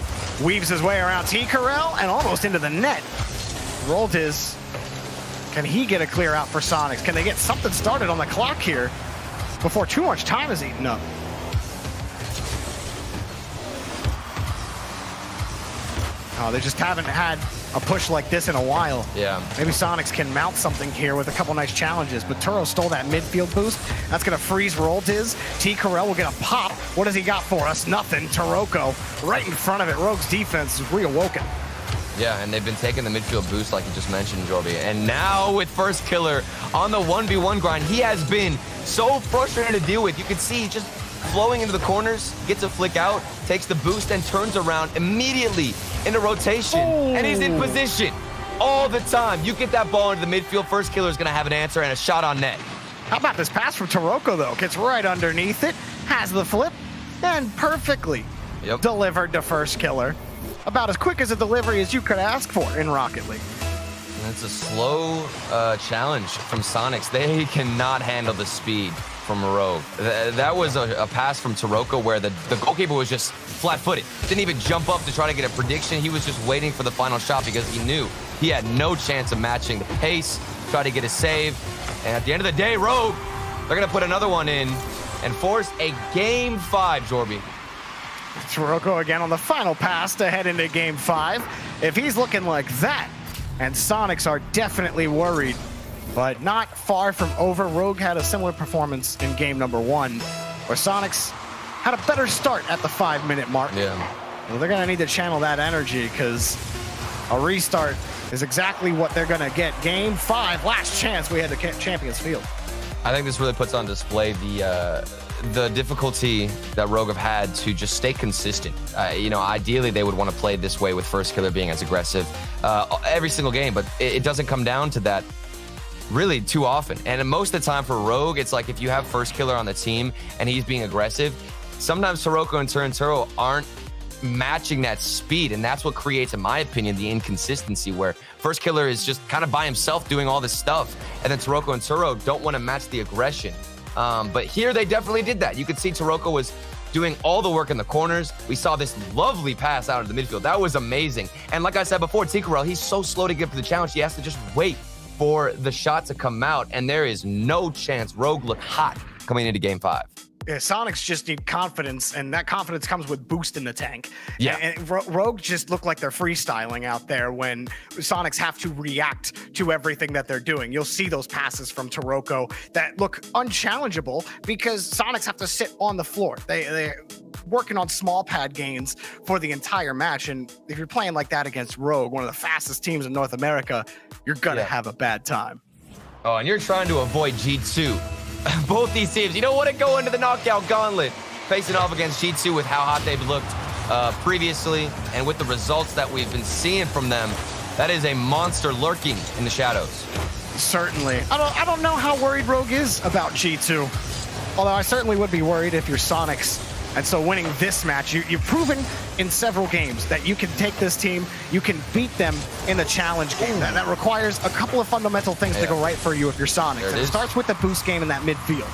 weaves his way around T. Corell and almost into the net. Roldis, can he get a clear out for Sonics? Can they get something started on the clock here before too much time is eaten up? Oh, they just haven't had a push like this in a while. Yeah. Maybe Sonics can mount something here with a couple nice challenges, but Turo stole that midfield boost. That's going to freeze Roldis. T. Corell will get a pop. What has he got for us? Nothing. Taroko right in front of it. Rogue's defense is reawoken. Yeah, and they've been taking the midfield boost like you just mentioned, Jorby. And now with First Killer on the 1v1 grind, he has been so frustrating to deal with. You can see just flowing into the corners, gets a flick out, takes the boost, and turns around immediately into rotation. And he's in position all the time. You get that ball into the midfield, First Killer is going to have an answer and a shot on net. How about this pass from Taroko, though? Gets right underneath it, has the flip, and perfectly delivered to First Killer. About as quick as a delivery as you could ask for in Rocket League. And it's a slow challenge from Sonics. They cannot handle the speed from Rogue. That was a pass from Taroko where the goalkeeper was just flat-footed. Didn't even jump up to try to get a prediction. He was just waiting for the final shot because he knew he had no chance of matching the pace, try to get a save. And at the end of the day, Rogue, they're going to put another one in and force a Game 5, Jorby. Taroko again on the final pass to head into Game 5. If he's looking like that, and Sonics are definitely worried, but not far from over. Rogue had a similar performance in game number 1, where Sonics had a better start at the 5-minute mark. Yeah. Well, they're going to need to channel that energy because a restart is exactly what they're going to get. Game 5, last chance we had to Champions Field. I think this really puts on display the difficulty that Rogue have had to just stay consistent. Ideally they would want to play this way with First Killer being as aggressive every single game, but it doesn't come down to that really too often. And most of the time for Rogue, it's like if you have First Killer on the team and he's being aggressive, sometimes Taroko and Turinturo aren't matching that speed, and that's what creates, in my opinion, the inconsistency where First Killer is just kind of by himself doing all this stuff, and then Taroko and Turo don't want to match the aggression. But here they definitely did that. You could see Taroko was doing all the work in the corners. We saw this lovely pass out of the midfield. That was amazing. And like I said before, Tikarel, he's so slow to get up to the challenge. He has to just wait for the shot to come out, and there is no chance. Rogue looked hot coming into Game 5. Yeah, Sonics just need confidence, and that confidence comes with boost in the tank. Yeah. And Rogue just look like they're freestyling out there when Sonics have to react to everything that they're doing. You'll see those passes from Taroko that look unchallengeable because Sonics have to sit on the floor. They're working on small pad gains for the entire match, and if you're playing like that against Rogue, one of the fastest teams in North America, you're gonna have a bad time. Oh, and you're trying to avoid G2. Both these teams, you don't want to go into the knockout gauntlet facing off against G2 with how hot they've looked previously and with the results that we've been seeing from them. That is a monster lurking in the shadows. Certainly. I don't know how worried Rogue is about G2. Although I certainly would be worried if you're Sonics. And so winning this match, you've proven in several games that you can take this team, you can beat them in the challenge game. That requires a couple of fundamental things to go right for you if you're Sonics. And it starts with the boost game in that midfield.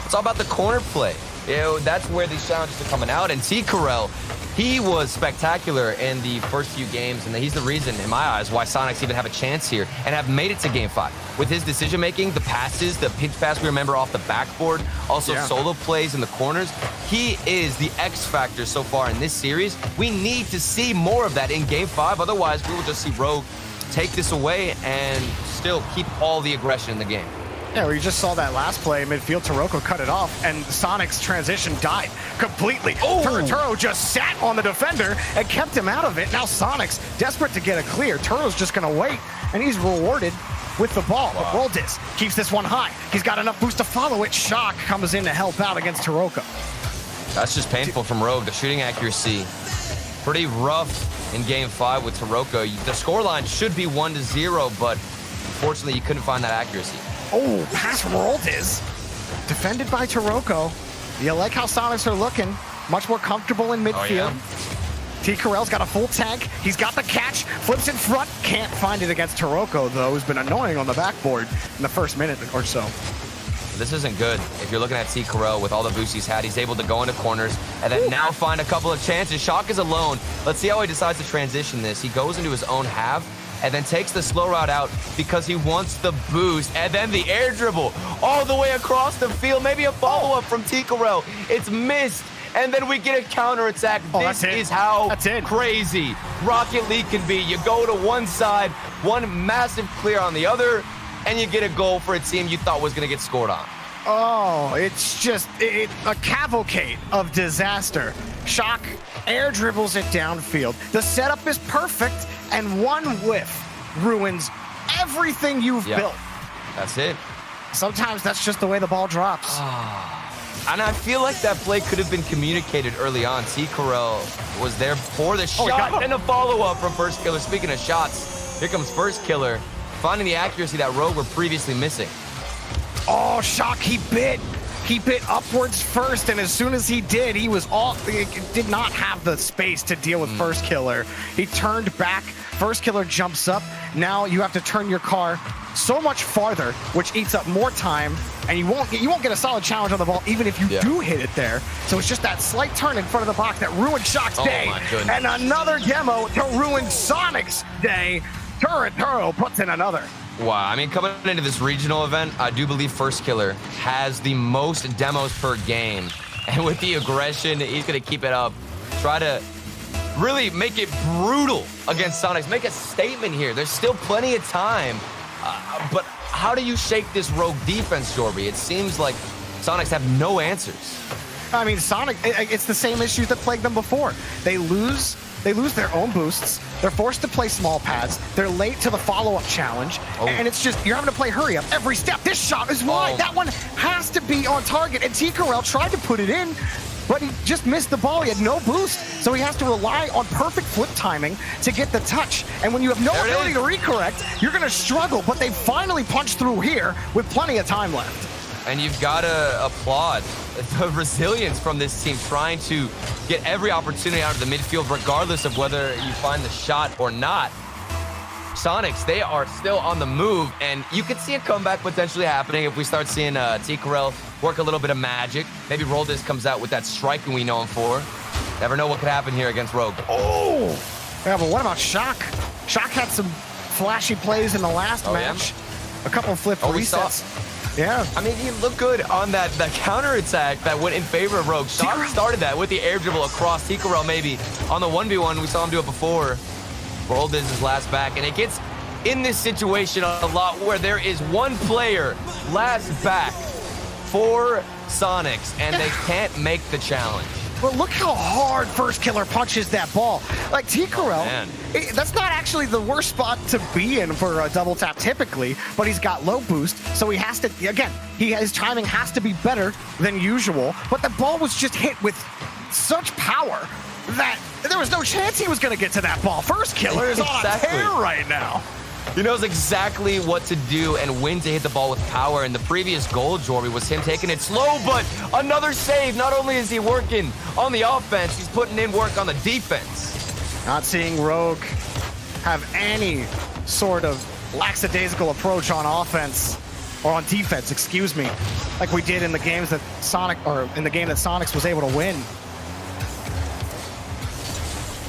It's all about the corner play. That's where these challenges are coming out. And Tikarel, he was spectacular in the first few games, and he's the reason, in my eyes, why Sonics even have a chance here and have made it to Game 5. With his decision-making, the passes, the pinch pass we remember off the backboard, also solo plays in the corners, he is the X factor so far in this series. We need to see more of that in Game 5. Otherwise, we will just see Rogue take this away and still keep all the aggression in the game. Yeah, we just saw that last play midfield. Taroko cut it off, and Sonic's transition died completely. Turo just sat on the defender and kept him out of it. Now Sonic's desperate to get a clear. Turo's just going to wait, and he's rewarded with the ball. But Roldis keeps this one high. He's got enough boost to follow it. Shock comes in to help out against Taroko. That's just painful from Rogue. The shooting accuracy, pretty rough in Game 5 with Taroko. The scoreline should be 1-0, but unfortunately, you couldn't find that accuracy. Oh, pass Roldis. Defended by Taroko. You like how Sonics are looking. Much more comfortable in midfield. T. Carell's got a full tank. He's got the catch. Flips in front. Can't find it against Taroko, though, who's been annoying on the backboard in the first minute or so. This isn't good. If you're looking at T. Carell with all the boosts he's had, he's able to go into corners and then now find a couple of chances. Shock is alone. Let's see how he decides to transition this. He goes into his own half and then takes the slow route out because he wants the boost. And then the air dribble all the way across the field. Maybe a follow-up from T. Carell. It's missed. And then we get a counterattack. This is how crazy Rocket League can be. You go to one side, one massive clear on the other, and you get a goal for a team you thought was going to get scored on. Oh, it's just a cavalcade of disaster. Shock air dribbles it downfield. The setup is perfect, and one whiff ruins everything you've built. That's it. Sometimes that's just the way the ball drops. And I feel like that play could have been communicated early on. T. Carell was there for the shot and a follow-up from First Killer. Speaking of shots, here comes First Killer, finding the accuracy that Rogue were previously missing. Oh, Shock, he bit upwards first, and as soon as he did, he was off. He did not have the space to deal with First Killer. He turned back. First Killer jumps up. Now you have to turn your car so much farther, which eats up more time, and you won't get a solid challenge on the ball, even if you do hit it there. So it's just that slight turn in front of the box that ruined Shock's day. And another demo to ruin Sonic's day. Turo puts in another. Wow, I mean, coming into this regional event, I do believe First Killer has the most demos per game. And with the aggression, he's going to keep it up. Try to really make it brutal against Sonics. Make a statement here. There's still plenty of time. But how do you shake this Rogue defense, Jorby? It seems like Sonics have no answers. I mean, Sonic, it's the same issues that plagued them before. They lose their own boosts. They're forced to play small pads. They're late to the follow-up challenge. And it's just, you're having to play hurry up every step. This shot is wide. That one has to be on target. And T. Carell tried to put it in, but he just missed the ball. He had no boost. So he has to rely on perfect flip timing to get the touch. And when you have no ability to recorrect, you're going to struggle. But they finally punched through here with plenty of time left. And you've got to applaud the resilience from this team, trying to get every opportunity out of the midfield, regardless of whether you find the shot or not. Sonics, they are still on the move, and you could see a comeback potentially happening if we start seeing T. Carell work a little bit of magic. Maybe Roldis comes out with that striking we know him for. Never know what could happen here against Rogue. Oh! Yeah, but what about Shock? Shock had some flashy plays in the last match. A couple of flip resets. Yeah. I mean, he looked good on that counterattack that went in favor of Rogue. Shock started that with the air dribble across. T. Carell maybe on the 1v1. We saw him do it before. Rolled his last back, and it gets in this situation a lot where there is one player last back for Sonics, and they can't make the challenge. But look how hard First Killer punches that ball. Like T. Carell, that's not actually the worst spot to be in for a double tap typically, but he's got low boost, so he has to, again, his timing has to be better than usual, but the ball was just hit with such power that there was no chance he was going to get to that ball. First Killer is on a tear right now. He knows exactly what to do and when to hit the ball with power. And the previous goal, Jorby, was him taking it slow, but another save. Not only is he working on the offense, he's putting in work on the defense. Not seeing Rogue have any sort of lackadaisical approach on offense, or on defense, excuse me, like we did in the games that in the game that Sonics was able to win.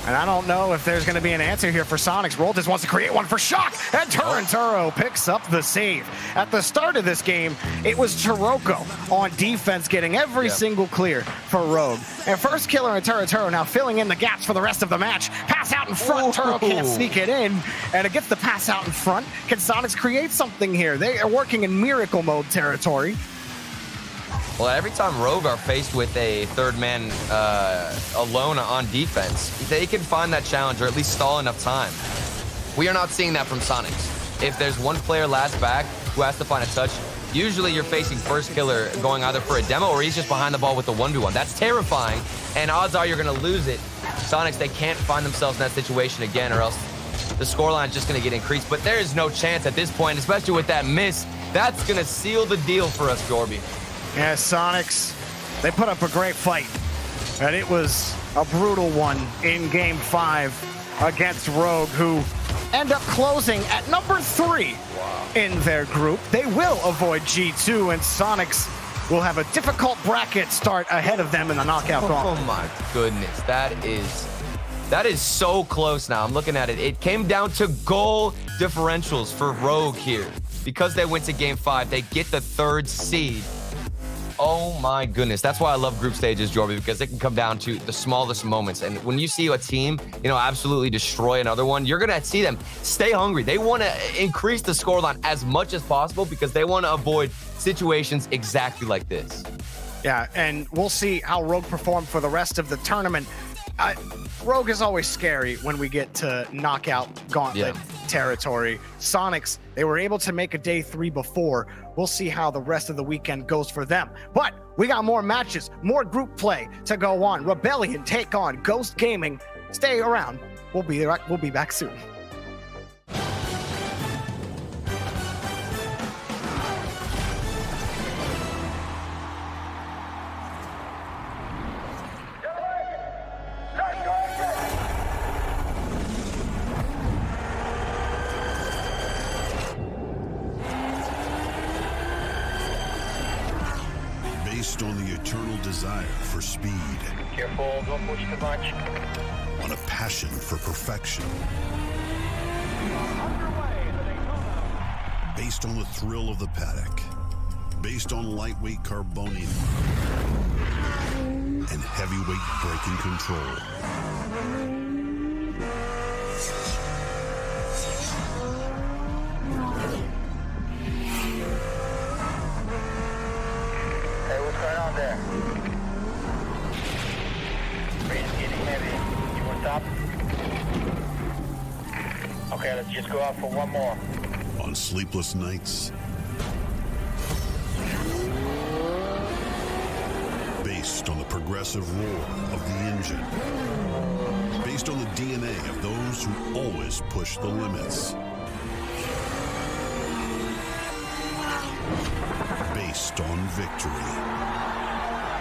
And I don't know if there's going to be an answer here for Sonics. Roltis wants to create one for Shock, and Turinturo picks up the save. At the start of this game, it was Chiroko on defense getting every single clear for Rogue. And first killer and Turinturo now filling in the gaps for the rest of the match. Pass out in front, Turo can't sneak it in, and it gets the pass out in front. Can Sonics create something here? They are working in miracle mode territory. Well, every time Rogue are faced with a third man alone on defense, they can find that challenge or at least stall enough time. We are not seeing that from Sonics. If there's one player last back who has to find a touch, usually you're facing first killer going either for a demo or he's just behind the ball with the 1v1. That's terrifying, and odds are you're going to lose it. Sonics, they can't find themselves in that situation again, or else the scoreline is just going to get increased. But there is no chance at this point, especially with that miss. That's going to seal the deal for us, Jorby. Yeah, Sonics, they put up a great fight, and it was a brutal one in Game 5 against Rogue, who end up closing at number 3 in their group. They will avoid G2, and Sonics will have a difficult bracket start ahead of them in the knockout gauntlet. Oh my goodness, that is so close now. I'm looking at it. It came down to goal differentials for Rogue here. Because they went to Game 5, they get the 3rd seed. Oh my goodness. That's why I love group stages, Jorby, because it can come down to the smallest moments. And when you see a team, absolutely destroy another one, you're going to see them stay hungry. They want to increase the scoreline as much as possible because they want to avoid situations exactly like this. Yeah, and we'll see how Rogue perform for the rest of the tournament. Rogue is always scary when we get to knockout gauntlet territory. Sonics, they were able to make a day 3 before. We'll see how the rest of the weekend goes for them. But we got more matches, more group play to go on. Rebellion take on Ghost Gaming. Stay around. We'll be back soon. Based on the eternal desire for speed. Careful, don't push too much. On a passion for perfection. Based on the thrill of the paddock. Based on lightweight carbonium. And heavyweight braking control. Hey, what's going on there? Rain's getting heavy. You want top? Okay, let's just go out for one more. On sleepless nights. Based on the progressive roar of the engine. Based on the DNA of those who always push the limits. Based on victory.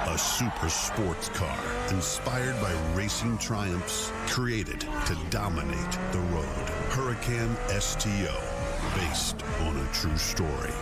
A super sports car inspired by racing triumphs, created to dominate the road. Hurricane STO, based on a true story.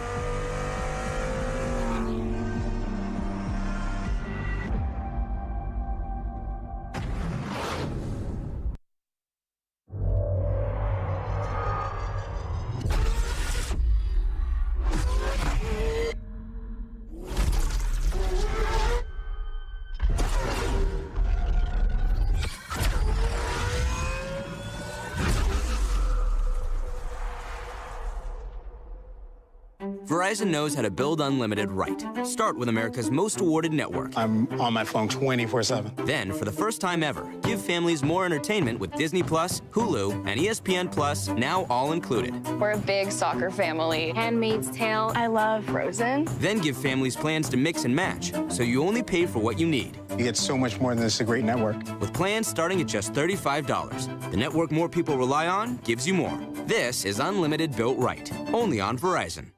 Verizon knows how to build unlimited right. Start with America's most awarded network. I'm on my phone 24/7. Then, for the first time ever, give families more entertainment with Disney Plus, Hulu, and ESPN Plus, now all included. We're a big soccer family. Handmaid's Tale. I love Frozen. Then give families plans to mix and match, so you only pay for what you need. You get so much more than this, a great network. With plans starting at just $35, the network more people rely on gives you more. This is unlimited built right, only on Verizon.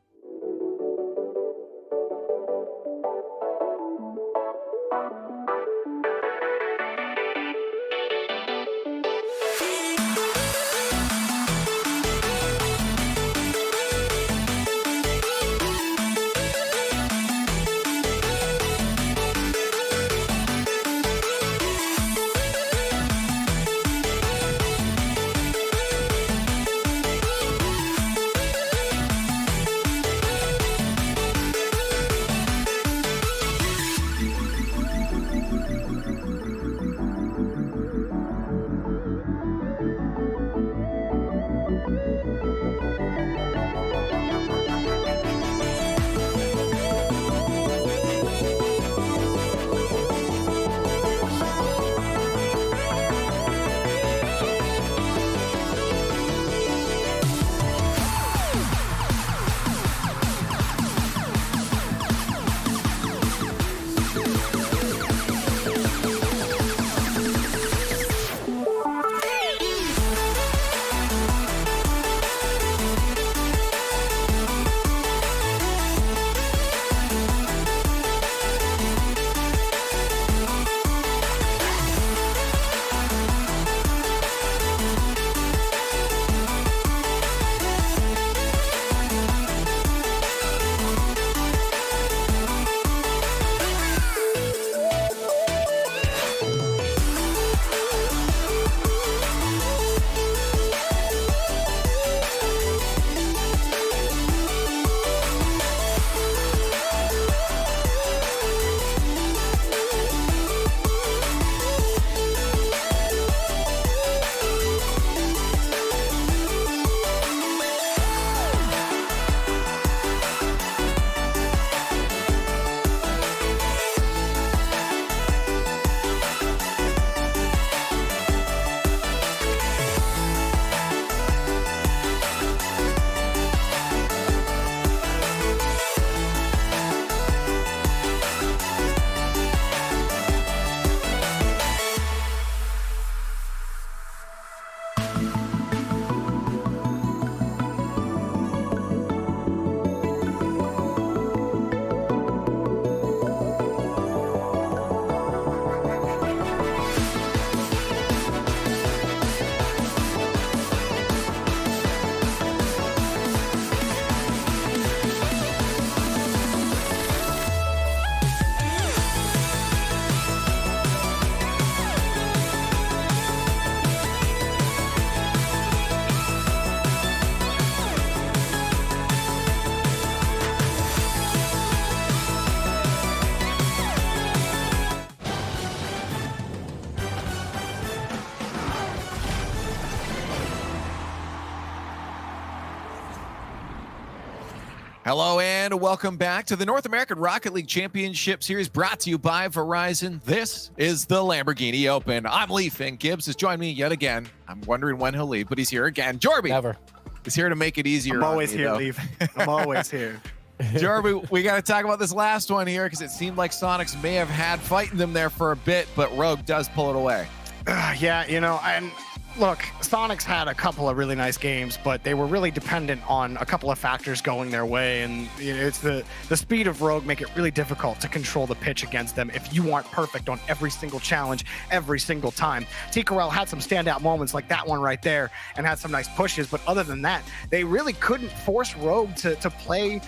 Hello and welcome back to the North American Rocket League Championship Series brought to you by Verizon. This is the Lamborghini Open. I'm Leaf and Gibbs has joined me yet again. I'm wondering when he'll leave, but he's here again. Jorby. Never. He's here to make it easier. I'm always here, though. Leaf. I'm always here. Jorby, we got to talk about this last one here because it seemed like Sonics may have had fighting them there for a bit, but Rogue does pull it away. Yeah, and look, Sonics had a couple of really nice games, but they were really dependent on a couple of factors going their way, and it's the speed of Rogue make it really difficult to control the pitch against them if you aren't perfect on every single challenge every single time. T-Corral had some standout moments like that one right there and had some nice pushes, but other than that, they really couldn't force Rogue to play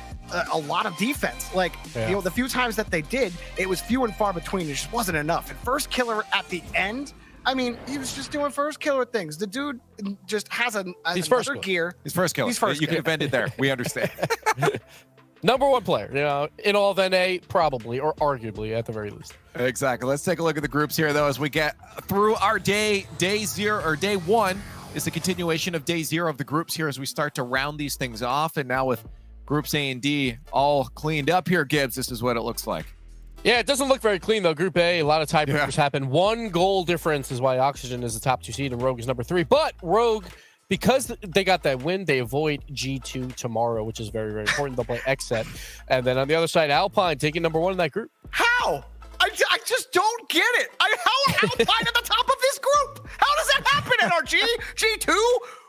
a lot of defense. Like, the few times that they did, it was few and far between. It just wasn't enough. And first killer at the end, I mean, he was just doing first killer things. The dude just has another gear. He's first killer. You can have ended there. We understand. Number one player, in all of NA, probably, or arguably at the very least. Exactly. Let's take a look at the groups here, though, as we get through our day zero, or day one is the continuation of day zero of the groups here as we start to round these things off. And now with groups A and D all cleaned up here, Gibbs, this is what it looks like. Yeah, it doesn't look very clean, though. Group A, a lot of tiebreakers happen. 1 goal difference is why Oxygen is the top 2 seed and Rogue is number 3. But Rogue, because they got that win, they avoid G2 tomorrow, which is very, very important. They'll play X set. And then on the other side, Alpine taking number 1 in that group. How? I just don't get it. How are Alpine at the top of this group? How does that happen, NRG? G2?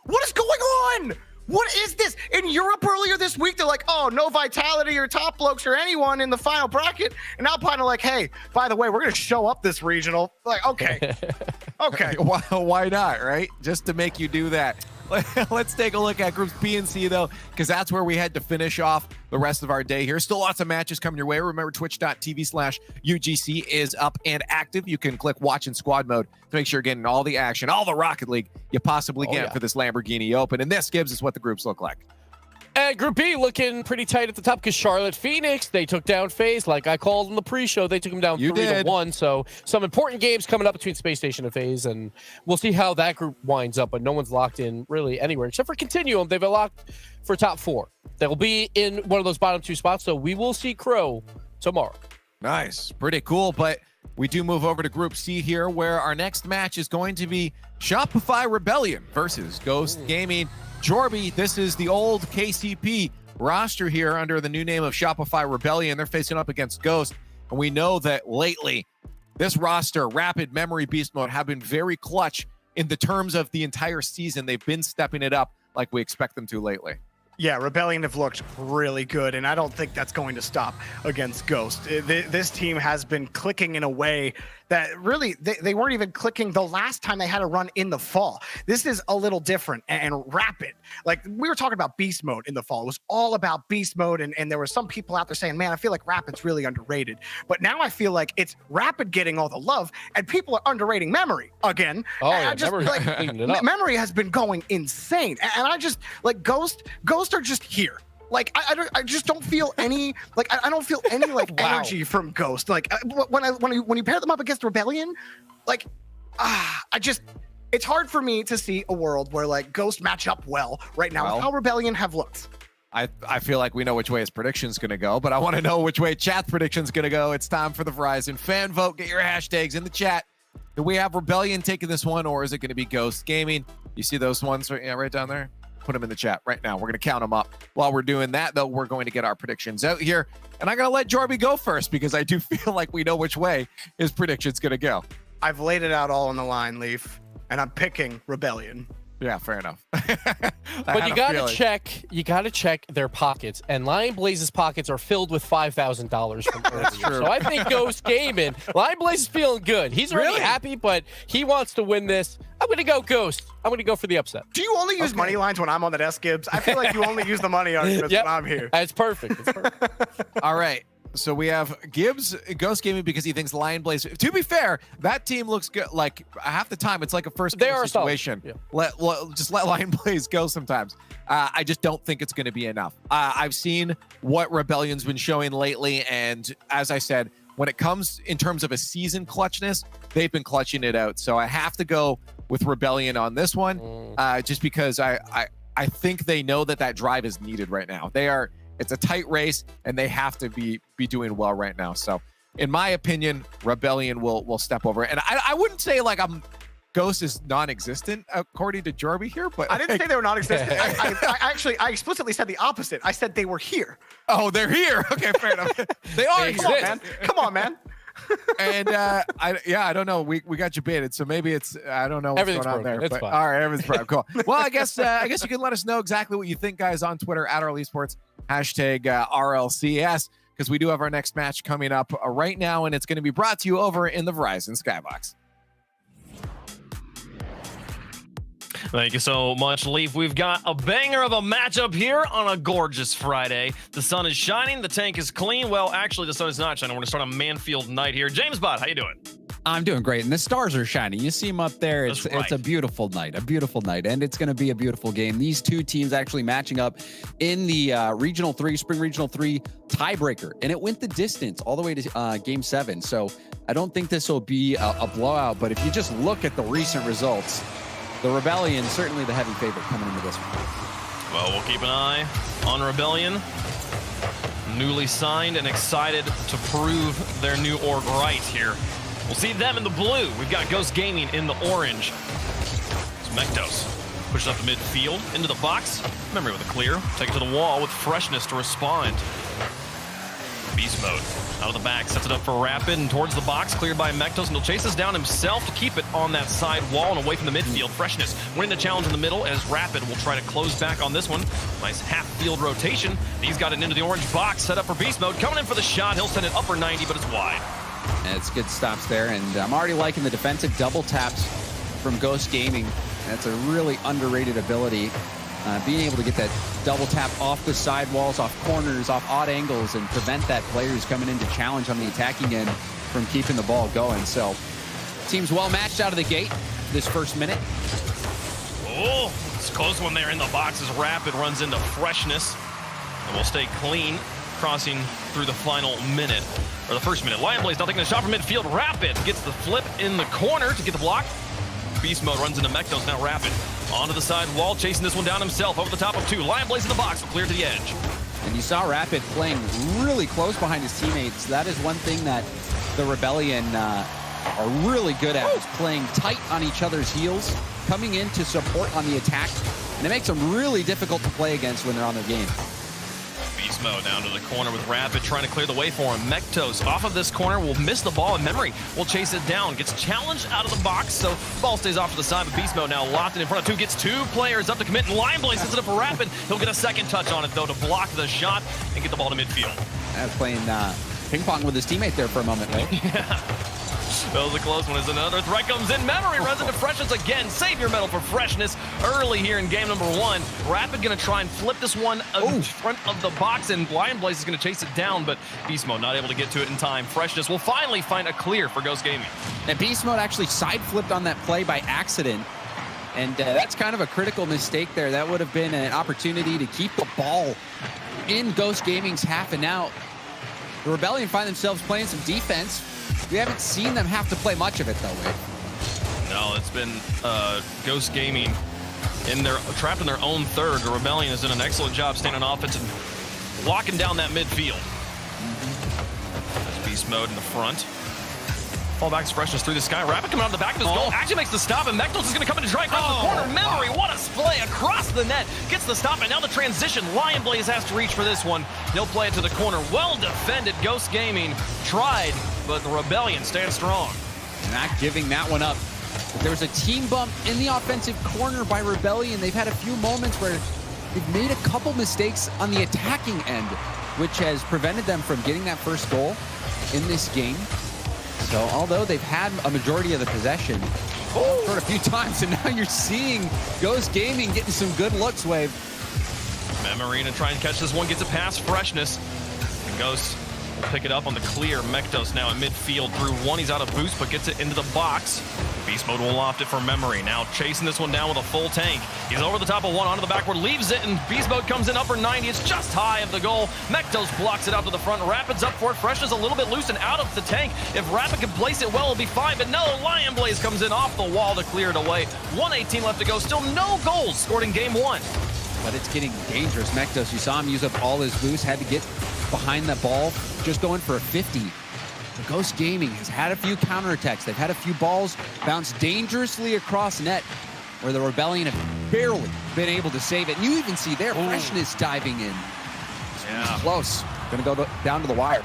What is going on? What is this? In Europe earlier this week, they're like, oh, no Vitality or Top Blokes or anyone in the final bracket. And Alpine are like, hey, by the way, we're going to show up this regional. Like, okay. Okay. Why not, right? Just to make you do that. Let's take a look at groups B and C, though, because that's where we had to finish off the rest of our day here. Still lots of matches coming your way. Remember, twitch.tv/UGC is up and active. You can click watch in squad mode to make sure you're getting all the action, all the Rocket League you possibly can for this Lamborghini Open. And this, Gibbs, is what the groups look like. And Group B looking pretty tight at the top because Charlotte Phoenix, they took down FaZe. Like I called in the pre-show, they took them down 3-1. So some important games coming up between Space Station and FaZe, and we'll see how that group winds up. But no one's locked in really anywhere except for Continuum. They've been locked for top 4. They'll be in one of those bottom 2 spots. So we will see Crow tomorrow. Nice, pretty cool. But we do move over to Group C here, where our next match is going to be Shopify Rebellion versus Ghost Gaming. Jorby, this is the old KCP roster here under the new name of Shopify Rebellion. They're facing up against Ghost. And we know that lately, this roster, Rapid, Memory, Beast Mode, have been very clutch in the terms of the entire season. They've been stepping it up like we expect them to lately. Yeah, Rebellion have looked really good, and I don't think that's going to stop against Ghost. This team has been clicking in a way that really they weren't even clicking the last time they had a run in the fall. This is a little different and rapid. Like we were talking about beast mode in the fall. It was all about beast mode, and there were some people out there saying, man, I feel like Rapid's really underrated. But now I feel like it's Rapid getting all the love, and people are underrating Memory again. Oh, yeah, Memory has been going insane. And I just, like, Ghost are just here. Like I just don't feel any I don't feel any energy from Ghost. Like when you pair them up against Rebellion, like it's hard for me to see a world where like Ghost match up well right now with how Rebellion have looked. I feel like we know which way his prediction's going to go, but I want to know which way chat's prediction's going to go. It's time for the Verizon fan vote. Get your hashtags in the chat. Do we have Rebellion taking this one, or is it going to be Ghost Gaming? You see those ones right down there? Put them in the chat right now. We're going to count them up. While we're doing that, though, we're going to get our predictions out here. And I'm going to let Jorby go first because I do feel like we know which way his prediction's going to go. I've laid it out all on the line, Leaf, and I'm picking Rebellion. Yeah, fair enough. But you gotta check their pockets, and Lion Blaze's pockets are filled with $5,000 from earlier. So I think Ghost Gaming, Lion Blaze is feeling good. He's really happy, but he wants to win this. I'm gonna go Ghost. I'm gonna go for the upset. Do you only use money lines when I'm on the desk, Gibbs? I feel like you only use the money arguments when I'm here. It's perfect. It's perfect. All right. So we have Gibbs Ghost Gaming because he thinks Lion Blaze. To be fair, that team looks good. Like half the time, it's like a first situation. Yeah. Just let Lion Blaze go sometimes. I just don't think it's going to be enough. I've seen what Rebellion's been showing lately, and as I said, when it comes in terms of a season clutchness, they've been clutching it out. So I have to go with Rebellion on this one, just because I think they know that drive is needed right now. They are It's a tight race, and they have to be doing well right now. So, in my opinion, Rebellion will step over. And I wouldn't say like Ghost is non-existent according to Jorby here, but I didn't say they were non-existent. I explicitly said the opposite. I said they were here. Oh, they're here. Okay, fair enough. They are. Come on, man. Come on, man. And I don't know. We got you baited, so maybe it's I don't know what's going on there. It's but fine. all right, everything's broken. Cool. Well, I guess you can let us know exactly what you think, guys, on Twitter at RL Esports #RLCS, because we do have our next match coming up right now, and it's going to be brought to you over in the Verizon Skybox. Thank you so much, Leaf. We've got a banger of a matchup here on a gorgeous Friday. The sun is shining. The tank is clean. Well, actually, the sun is not shining. We're going to start on Manfield night here. James Bott, how you doing? I'm doing great, and the stars are shining. You see them up there. It's a beautiful night, and it's going to be a beautiful game. These two teams actually matching up in the Regional 3, Spring Regional 3 tiebreaker, and it went the distance all the way to Game 7. So I don't think this will be a blowout, but if you just look at the recent results, the Rebellion, certainly the heavy favorite coming into this one. Well, we'll keep an eye on Rebellion. Newly signed and excited to prove their new org right here. We'll see them in the blue. We've got Ghost Gaming in the orange. It's Mektos. Pushes up the midfield, into the box. Memory with a clear. Take it to the wall with freshness to respond. Beast mode. Out of the back, sets it up for Rapid and towards the box, cleared by Mektos, and he'll chase us down himself to keep it on that side wall and away from the midfield. Freshness winning the challenge in the middle as Rapid will try to close back on this one. Nice half-field rotation. He's got it into the orange box, set up for Beast mode. Coming in for the shot. He'll send it upper 90, but it's wide. And it's good stops there, and I'm already liking the defensive double taps from Ghost Gaming. That's a really underrated ability. Being able to get that double tap off the side walls, off corners, off odd angles, and prevent that player who's coming in to challenge on the attacking end from keeping the ball going. So, team's well matched out of the gate this first minute. Oh, it's a close one there in the box as Rapid runs into Freshness. And will stay clean, crossing through the final minute, or the first minute. Lion Blaze now taking a shot from midfield. Rapid gets the flip in the corner to get the block. Beast mode runs into Mektos, now Rapid. Onto the side wall, chasing this one down himself, over the top of two. Lion Blaze in the box, will clear to the edge. And you saw Rapid playing really close behind his teammates. That is one thing that the Rebellion are really good at, is playing tight on each other's heels, coming in to support on the attack, and it makes them really difficult to play against when they're on their game. Beast mode down to the corner with Rapid trying to clear the way for him. Mektos off of this corner will miss the ball, and Memory will chase it down. Gets challenged out of the box, so ball stays off to the side, but Beast mode now locked in front of two. Gets two players up to commit, and Lion Blaze sets it up for Rapid. He'll get a second touch on it, though, to block the shot and get the ball to midfield. Playing ping pong with his teammate there for a moment, right? Yeah. That was a close one as another threat comes in. Memory runs into Freshness again. Save your medal for Freshness early here in game number one. Rapid going to try and flip this one in front of the box, and Lion Blaze is going to chase it down, but Beast Mode not able to get to it in time. Freshness will finally find a clear for Ghost Gaming. And Beast Mode actually side flipped on that play by accident, and that's kind of a critical mistake there. That would have been an opportunity to keep the ball in Ghost Gaming's half, and now the Rebellion find themselves playing some defense. We haven't seen them have to play much of it, though, Wade. No, it's been Ghost Gaming trapped in their own third. The Rebellion has done an excellent job staying on offense and locking down that midfield. That's Beast Mode in the front. Fallback's Freshness through the sky. Rapid coming out of the back of his goal. Actually makes the stop, and Mektos is going to come in to try across the corner. Memory, what a play across the net. Gets the stop, and now the transition. Lion Blaze has to reach for this one. He'll play it to the corner. Well defended. Ghost Gaming tried, but the Rebellion stands strong. Not giving that one up. But there was a team bump in the offensive corner by Rebellion. They've had a few moments where they've made a couple mistakes on the attacking end, which has prevented them from getting that first goal in this game. So although they've had a majority of the possession for a few times, and now you're seeing Ghost Gaming getting some good looks, Wave. Memory to try and catch this one, gets it past Freshness. And Ghost will pick it up on the clear. Mektos now at midfield through one. He's out of boost, but gets it into the box. Beast Mode will loft it for Memory. Now chasing this one down with a full tank. He's over the top of one, onto the backward, leaves it, and Beast Mode comes in upper 90. It's just high of the goal. Mektos blocks it out to the front. Rapid's up for it. Freshness a little bit loose and out of the tank. If Rapid can place it well, it'll be fine, but no, Lion Blaze comes in off the wall to clear it away. 1:18 left to go. Still no goals scored in game one. but it's getting dangerous. Mektos, you saw him use up all his boost, had to get behind that ball, just going for a 50. But Ghost Gaming has had a few counterattacks. They've had a few balls bounce dangerously across net, where the Rebellion have barely been able to save it. And you even see their Freshness diving in. Yeah. Close. Gonna go down to the wire.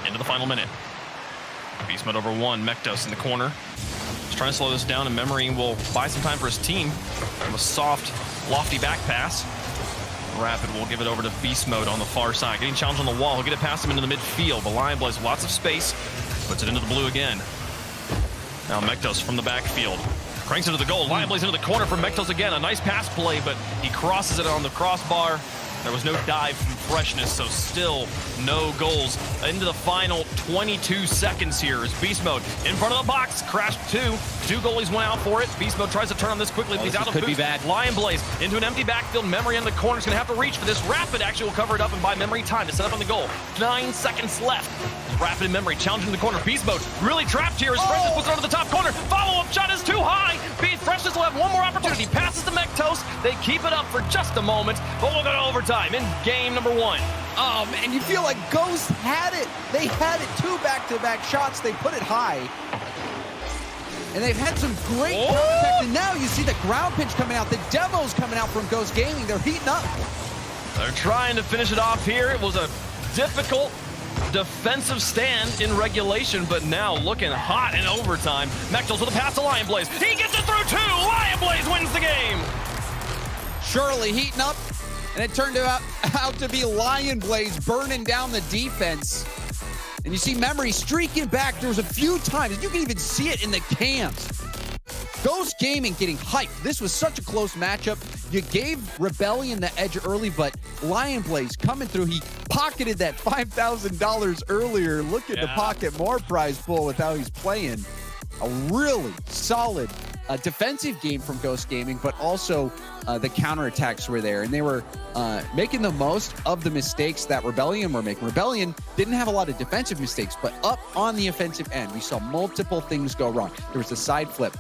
Into the final minute. Beast mode over 1. Mektos in the corner. Just trying to slow this down, and Memory will buy some time for his team. From a soft, lofty back pass. Rapid will give it over to Beast mode on the far side. Getting challenged on the wall. He'll get it past him into the midfield. The Lion Blaze, lots of space. Puts it into the blue again. Now Mektos from the backfield. Cranks into the goal. Lion Blaze into the corner for Mektos again. A nice pass play, but he crosses it on the crossbar. There was no dive from Freshness, so still no goals. Into the final 22 seconds here is Beast Mode in front of the box. Crashed 2. 2 goalies went out for it. Beast Mode tries to turn on this quickly, but he's out of boost. Lion Blaze into an empty backfield. Memory in the corner is going to have to reach for this. Rapid actually will cover it up and buy Memory time to set up on the goal. 9 seconds left. Rapid and Memory challenging the corner. Beast Mode really trapped here as Freshness puts it over the top corner. Follow-up shot is too high. Freshness will have one more opportunity. Passes to Mektos. They keep it up for just a moment, but we'll go to overtime in game number 1. And you feel like Ghost had it. They had it 2 back-to-back shots. They put it high. And they've had some great contact. And now you see the ground pinch coming out. The demo's coming out from Ghost Gaming. They're heating up. They're trying to finish it off here. It was a difficult defensive stand in regulation, but now looking hot in overtime. Mektos with a pass to Lion Blaze. He gets it through 2. Lion Blaze wins the game. Shirley heating up, and it turned out to be Lion Blaze burning down the defense. And you see Memory streaking back. There was a few times, you can even see it in the cams. Ghost Gaming getting hyped. This was such a close matchup. You gave Rebellion the edge early, but Lion Blaze coming through. He pocketed that $5,000 earlier. Looking to pocket more prize pool with how he's playing. A really solid defensive game from Ghost Gaming, but also the counterattacks were there, and they were making the most of the mistakes that Rebellion were making. Rebellion didn't have a lot of defensive mistakes, but up on the offensive end, we saw multiple things go wrong. There was a side flip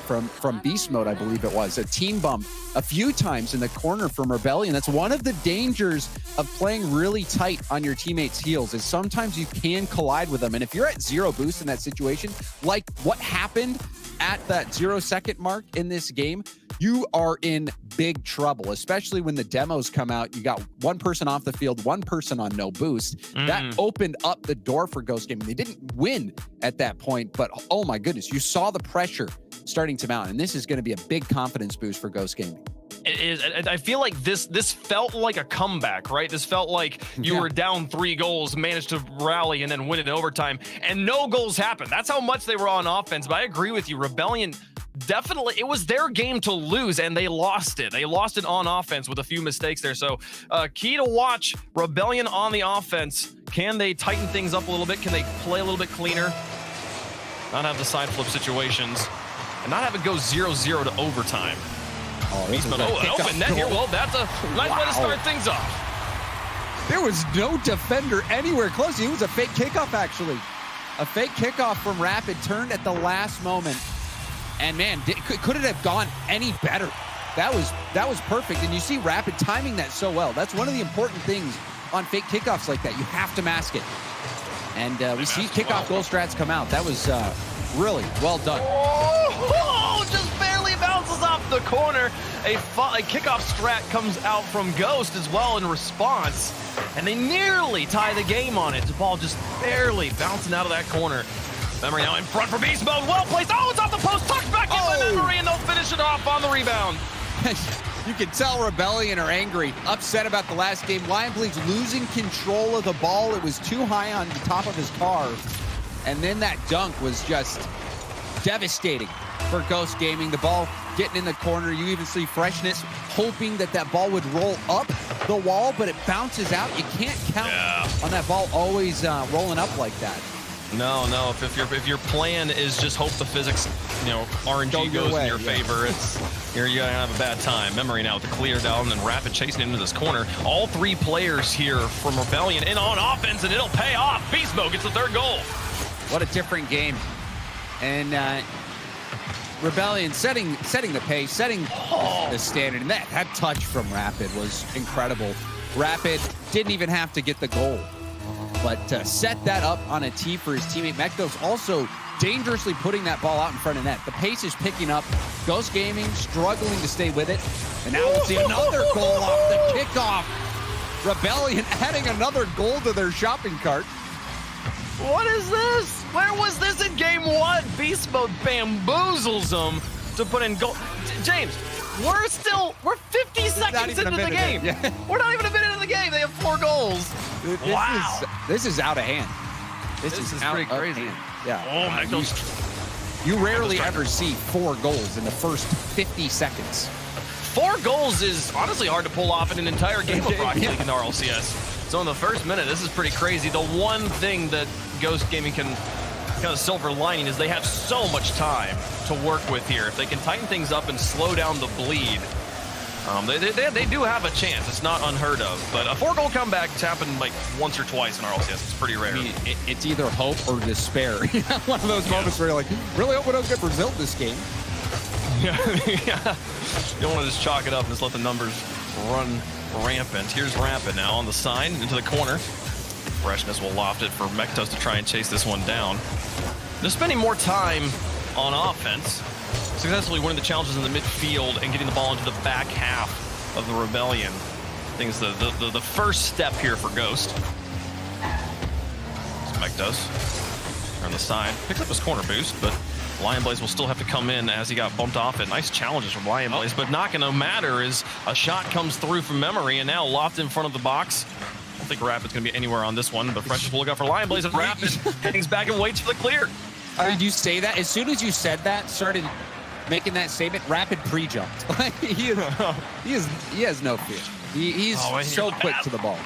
from Beast Mode, I believe it was, a team bump a few times in the corner from Rebellion. That's one of the dangers of playing really tight on your teammates' heels, is sometimes you can collide with them, and if you're at 0 boost in that situation, like what happened at that 0 second mark in this game, you are in big trouble, especially when the demos come out. You got 1 person off the field, 1 person on no boost. That opened up the door for Ghost Gaming. They didn't win at that point, but oh my goodness, you saw the pressure starting to mount, and this is going to be a big confidence boost for Ghost Gaming. It is. I feel like this felt like a comeback, right? This felt like you were down 3 goals, managed to rally and then win it in overtime, and no goals happened. That's how much they were on offense. But I agree with you. Rebellion, definitely, it was their game to lose, and they lost it. They lost it on offense with a few mistakes there. So key to watch, Rebellion on the offense. Can they tighten things up a little bit? Can they play a little bit cleaner? Not have the side flip situations, and not have it go 0-0 to overtime. An open net here. Well, that's a nice way to start things off. There was no defender anywhere close. It was a fake kickoff, actually. A fake kickoff from Rapid, turned at the last moment. And man, could it have gone any better? That was perfect. And you see Rapid timing that so well. That's one of the important things on fake kickoffs like that. You have to mask it. And we see kickoff goal strats come out. That was really well done. Oh, just barely bounces off the corner. A kickoff strat comes out from Ghost as well in response, and they nearly tie the game on it. The ball just barely bouncing out of that corner. Memory now in front for Beast Mode. Well placed. Oh, it's off the post. Tucked back in by Memory, and they'll finish it off on the rebound. You can tell Rebellion are angry, upset about the last game. Lion Blaze losing control of the ball. It was too high on the top of his car. And then that dunk was just devastating for Ghost Gaming. The ball getting in the corner. You even see Freshness hoping that that ball would roll up the wall, but it bounces out. You can't count on that ball always rolling up like that. No. If your plan is just hope the physics, RNG goes in your favor, you're gonna have a bad time. Memory now with the clear down and Rapid chasing into this corner. All 3 players here from Rebellion in on offense, and it'll pay off. Beast Mode gets the 3rd goal. What a different game. And Rebellion setting the pace, setting the standard. And that touch from Rapid was incredible. Rapid didn't even have to get the goal, but to set that up on a tee for his teammate. Mektos also dangerously putting that ball out in front of net. The pace is picking up. Ghost Gaming struggling to stay with it. And now we'll see another goal off the kickoff. Rebellion adding another goal to their shopping cart. What is this? Where was this in game 1? Beast Mode bamboozles them to put in goal. James, we're 50 seconds into the game. Yeah. We're not even a minute into the game. They have 4 goals. Wow. This is out of hand. This is pretty crazy. Hand. Yeah. Oh, Mektos. You rarely ever see 4 goals in the first 50 seconds. 4 goals is honestly hard to pull off in an entire game of Rocket League in RLCS. So in the first minute, this is pretty crazy. The one thing that Ghost Gaming can kind of silver lining is they have so much time to work with here. If they can tighten things up and slow down the bleed, they do have a chance. It's not unheard of. But a 4-goal comeback has happened like once or twice in RLCS. It's pretty rare. I mean, it's either hope or despair. One of those moments where you're like, really hope we don't get Brazil this game. Yeah. You don't want to just chalk it up and just let the numbers run rampant. Here's Rapid now on the side into the corner. Freshness will loft it for Mektos to try and chase this one down. They're spending more time on offense, successfully winning the challenges in the midfield and getting the ball into the back half of the Rebellion. I think it's the first step here for Ghost. So Mektos on the side picks up his corner boost, but Lion Blaze will still have to come in as he got bumped off it. Nice challenges from Lion Blaze, but not going to matter as a shot comes through from Memory and now locked in front of the box. I don't think Rapid's going to be anywhere on this one, but Freshness will look out for Lion Blaze and Rapid hangs back and waits for the clear. Did you say that? As soon as you said that, started making that statement, Rapid pre-jumped. he has no fear. He's so quick to the ball.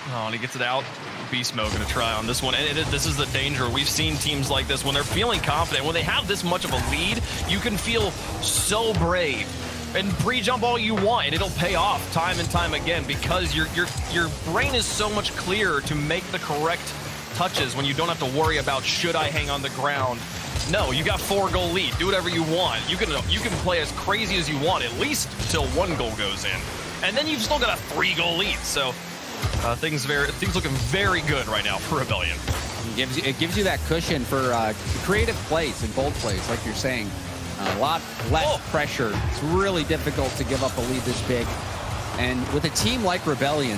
Oh, and he gets it out. Beast Mode going to try on this one. And this is the danger. We've seen teams like this when they're feeling confident. When they have this much of a lead, you can feel so brave and pre-jump all you want, and it'll pay off time and time again because your brain is so much clearer to make the correct touches when you don't have to worry about should I hang on the ground. No, you got 4-goal lead. Do whatever you want. You can play as crazy as you want, at least till 1 goal goes in, and then you've still got a 3-goal lead. So. Things looking very good right now for Rebellion. It gives you that cushion for creative plays and bold plays, like you're saying. A lot less pressure. It's really difficult to give up a lead this big. And with a team like Rebellion,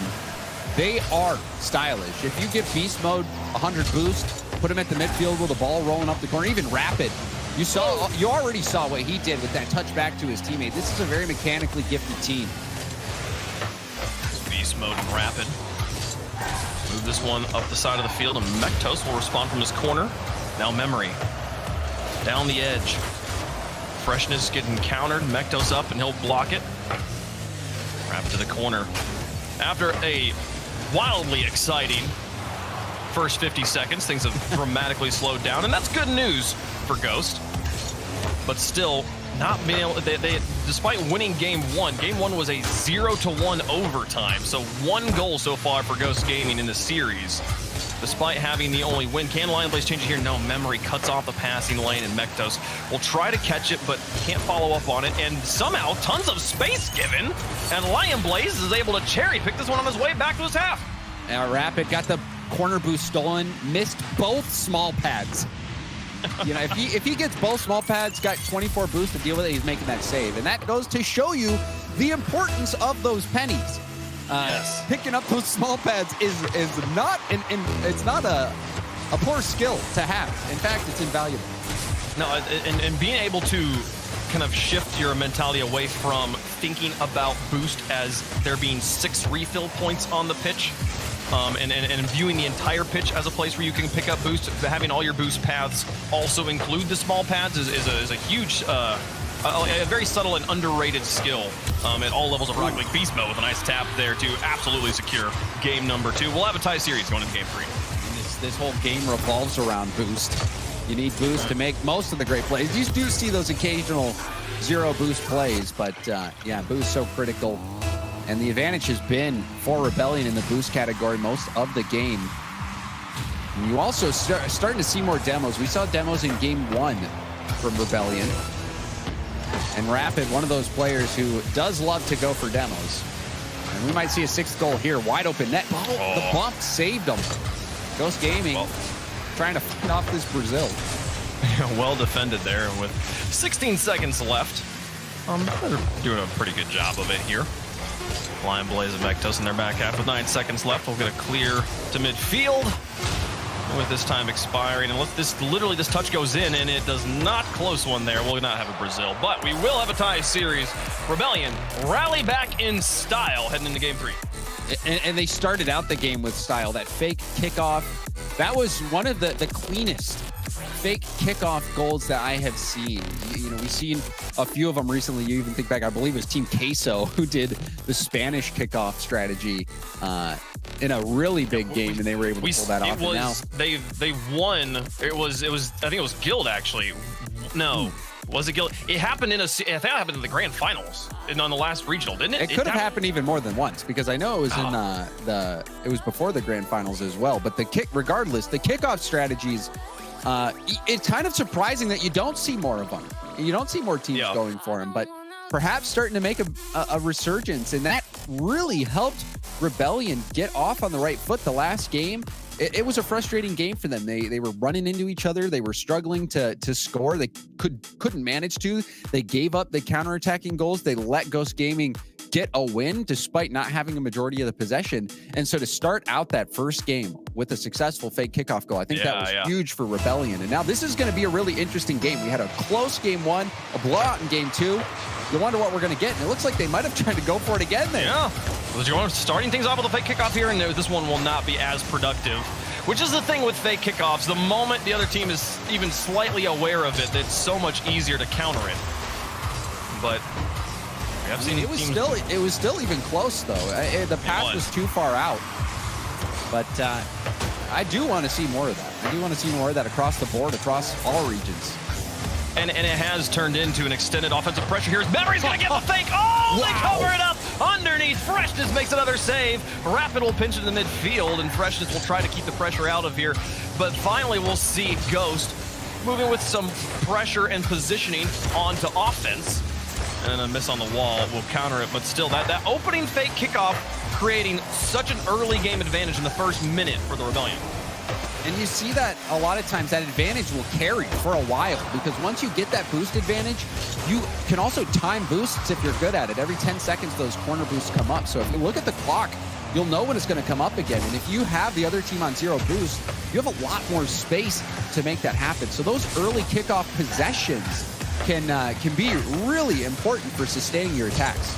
they are stylish. If you give Beast Mode 100 boost, put him at the midfield with the ball rolling up the corner, even Rapid. You already saw what he did with that touch back to his teammate. This is a very mechanically gifted team. Beast Mode and Rapid. Move this one up the side of the field, and Mektos will respond from his corner. Now Memory. Down the edge. Freshness getting countered. Mektos up, and he'll block it. Rapid to the corner. After a wildly exciting first 50 seconds, things have dramatically slowed down, and that's good news for Ghost. But still, not being able, despite winning game 1, game 1 was a 0-1 overtime. So 1 goal so far for Ghost Gaming in the series. Despite having the only win, can Lion Blaze change it here? No, Memory cuts off the passing lane, and Mektos will try to catch it, but can't follow up on it. And somehow, tons of space given, and Lion Blaze is able to cherry pick this one on his way back to his half. Now Rapid got the corner boost stolen, missed both small pads. You know, if he gets both small pads, got 24 boost to deal with it, he's making that save. And that goes to show you the importance of those pennies. Yes. Picking up those small pads is not it's not a poor skill to have. In fact, it's invaluable. No, and being able to kind of shift your mentality away from thinking about boost as there being 6 refill points on the pitch, and viewing the entire pitch as a place where you can pick up boost, having all your boost paths also include the small pads is a huge, a very subtle and underrated skill at all levels of Rocket League. Beast Mode with a nice tap there to absolutely secure game number 2. We'll have a tie series going into game 3. This whole game revolves around boost. You need boost to make most of the great plays. You do see those occasional 0 boost plays, but yeah, boost so critical. And the advantage has been for Rebellion in the boost category most of the game. And you also starting to see more demos. We saw demos in game 1 from Rebellion. And Rapid, one of those players who does love to go for demos. And we might see a 6th goal here. Wide open net. Oh, the bump saved them. Ghost Gaming trying to fight off this Brazil. Well defended there with 16 seconds left. They're doing a pretty good job of it here. Lion Blaze and Mektos in their back half with 9 seconds left. We'll get a clear to midfield with this time expiring. And this touch goes in, and it does not close one there. We'll not have a Brazil, but we will have a tie series. Rebellion rally back in style heading into game 3. And they started out the game with style. That fake kickoff, that was one of the cleanest fake kickoff goals that I have seen. You know, we've seen a few of them recently. You even think back, I believe it was Team Queso who did the Spanish kickoff strategy in a really big game, and they were able to pull that off. They won. It was I think it was Guild actually. No. Was it Guild? It happened I think it happened in the grand finals and on the last regional, didn't it? It could have happened even more than once, because I know it was it was before the grand finals as well. But regardless, the kickoff strategies, it's kind of surprising that you don't see more of them. You don't see more teams going for them, but perhaps starting to make a resurgence, and that really helped Rebellion get off on the right foot the last game. It was a frustrating game for them. They were running into each other. They were struggling to score. They couldn't manage to. They gave up the counterattacking goals. They let Ghost Gaming get a win despite not having a majority of the possession. And so to start out that first game with a successful fake kickoff goal, I think that was huge for Rebellion. And now this is going to be a really interesting game. We had a close game 1, a blowout in game 2. You wonder what we're going to get, and it looks like they might have tried to go for it again there. Yeah, you're starting things off with a fake kickoff here, and this one will not be as productive, which is the thing with fake kickoffs. The moment the other team is even slightly aware of it, it's so much easier to counter it. But we have seen it was still even close though. The pass was too far out. But I do want to see more of that. I do want to see more of that across the board, across all regions. And it has turned into an extended offensive pressure here. Memory's going to get the fake. Oh, wow. They cover it up underneath. Freshness makes another save. Rapid will pinch it in the midfield, and Freshness will try to keep the pressure out of here. But finally, we'll see Ghost moving with some pressure and positioning onto offense. And a miss on the wall will counter it. But still, that opening fake kickoff creating such an early game advantage in the first minute for the Rebellion. And you see that a lot of times that advantage will carry for a while, because once you get that boost advantage, you can also time boosts if you're good at it. Every 10 seconds, those corner boosts come up. So if you look at the clock, you'll know when it's going to come up again. And if you have the other team on 0 boost, you have a lot more space to make that happen. So those early kickoff possessions can be really important for sustaining your attacks.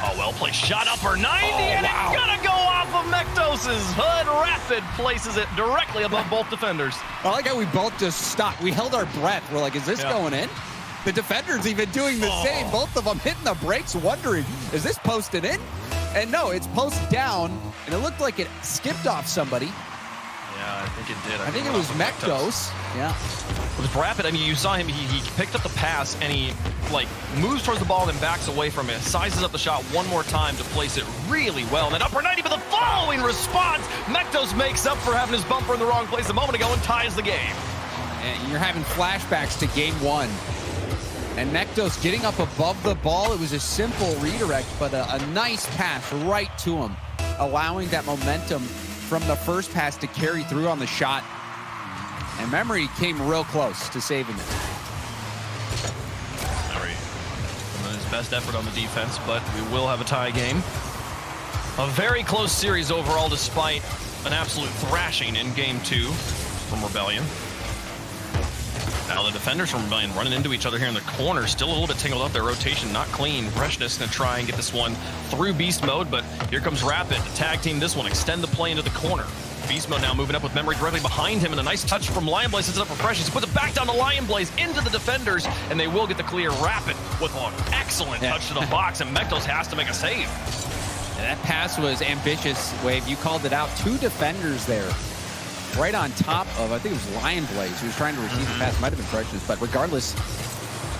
Oh, well played. Shot up for 90, and it's gonna go off of Mektos' hood. Rapid places it directly above both defenders. I like how we both just stopped. We held our breath. We're like, is this going in? The defender's even doing the same. Both of them hitting the brakes, wondering, is this posted in? And no, it's posted down, and it looked like it skipped off somebody. Yeah, I think it did. I think it was Mektos. Yeah. With Rapid, I mean, you saw him, he picked up the pass, and he, like, moves towards the ball and then backs away from it, sizes up the shot one more time to place it really well. And then upper 90, but the following response, Mektos makes up for having his bumper in the wrong place a moment ago and ties the game. And you're having flashbacks to game 1. And Mektos getting up above the ball. It was a simple redirect, but a nice pass right to him, allowing that momentum from the first pass to carry through on the shot. And Memory came real close to saving it. Memory doing his best effort on the defense, but we will have a tie game. A very close series overall, despite an absolute thrashing in game 2 from Rebellion. Now the defenders from Rebellion running into each other here in the corner, still a little bit tangled up. Their rotation not clean. Freshness gonna try and get this one through beast mode, but here comes Rapid to tag team this one, extend the play into the corner. Beast mode now moving up with Memory directly behind him, and a nice touch from Lion Blaze sets it up for Freshness. He puts it back down to Lion Blaze into the defenders, and they will get the clear. Rapid with an excellent touch to the box, and Mektos has to make a save. And that pass was ambitious, Wave. You called it out. 2 defenders there. Right on top of, I think it was Lion Blaze, who was trying to receive the pass. Might have been Freshness, but regardless,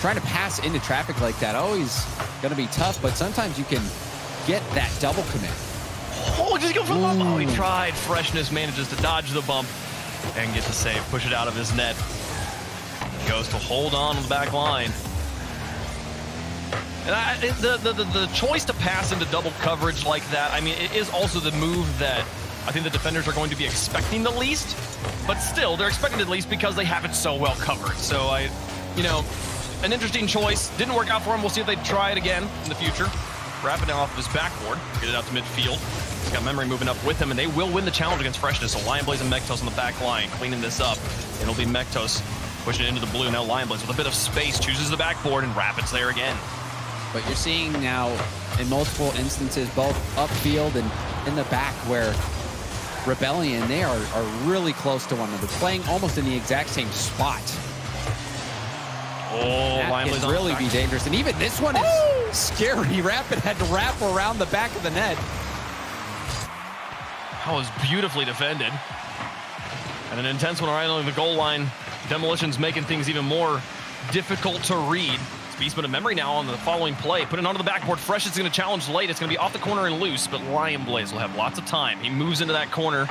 trying to pass into traffic like that, always going to be tough, but sometimes you can get that double commit. Oh, just go for the bump. Oh, he tried. Freshness manages to dodge the bump and get the save, push it out of his net. Goes to hold on the back line. And the choice to pass into double coverage like that, I mean, it is also the move that I think the defenders are going to be expecting the least, but still, they're expecting it at least because they have it so well covered. So an interesting choice. Didn't work out for him. We'll see if they try it again in the future. Rapid now off of his backboard, get it out to midfield. He's got Memory moving up with him, and they will win the challenge against Freshness. So Lionblaze and Mektos on the back line, cleaning this up. It'll be Mektos pushing it into the blue. Now Lionblaze with a bit of space, chooses the backboard, and Rapid's there again. But you're seeing now in multiple instances, both upfield and in the back, where Rebellion, they are really close to one another, playing almost in the exact same spot. Oh, that can really be dangerous. And even this one is scary. Rapid had to wrap around the back of the net. That was beautifully defended. And an intense one right along the goal line. Demolition's making things even more difficult to read. Beastman and Memory now on the following play. Put it onto the backboard. Fresh is going to challenge late. It's going to be off the corner and loose, but Lionblaze will have lots of time. He moves into that corner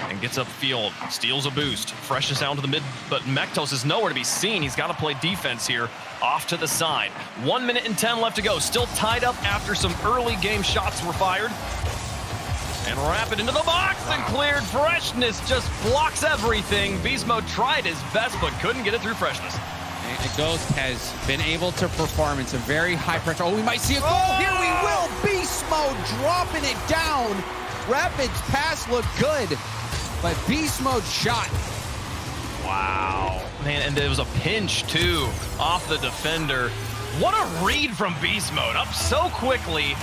and gets upfield. Steals a boost. Fresh is down to the mid, but Mektos is nowhere to be seen. He's got to play defense here. Off to the side. 1 minute and 10 left to go. Still tied up after some early game shots were fired. And Rapid into the box and cleared. Freshness just blocks everything. Beast Mode tried his best, but couldn't get it through Freshness. And Ghost has been able to perform in some very high pressure. Oh, we might see a goal. Here we will. Beast Mode dropping it down. Rapid's pass looked good, but Beast Mode shot. Wow. Man, and there was a pinch, too, off the defender. What a read from Beast Mode. Up so quickly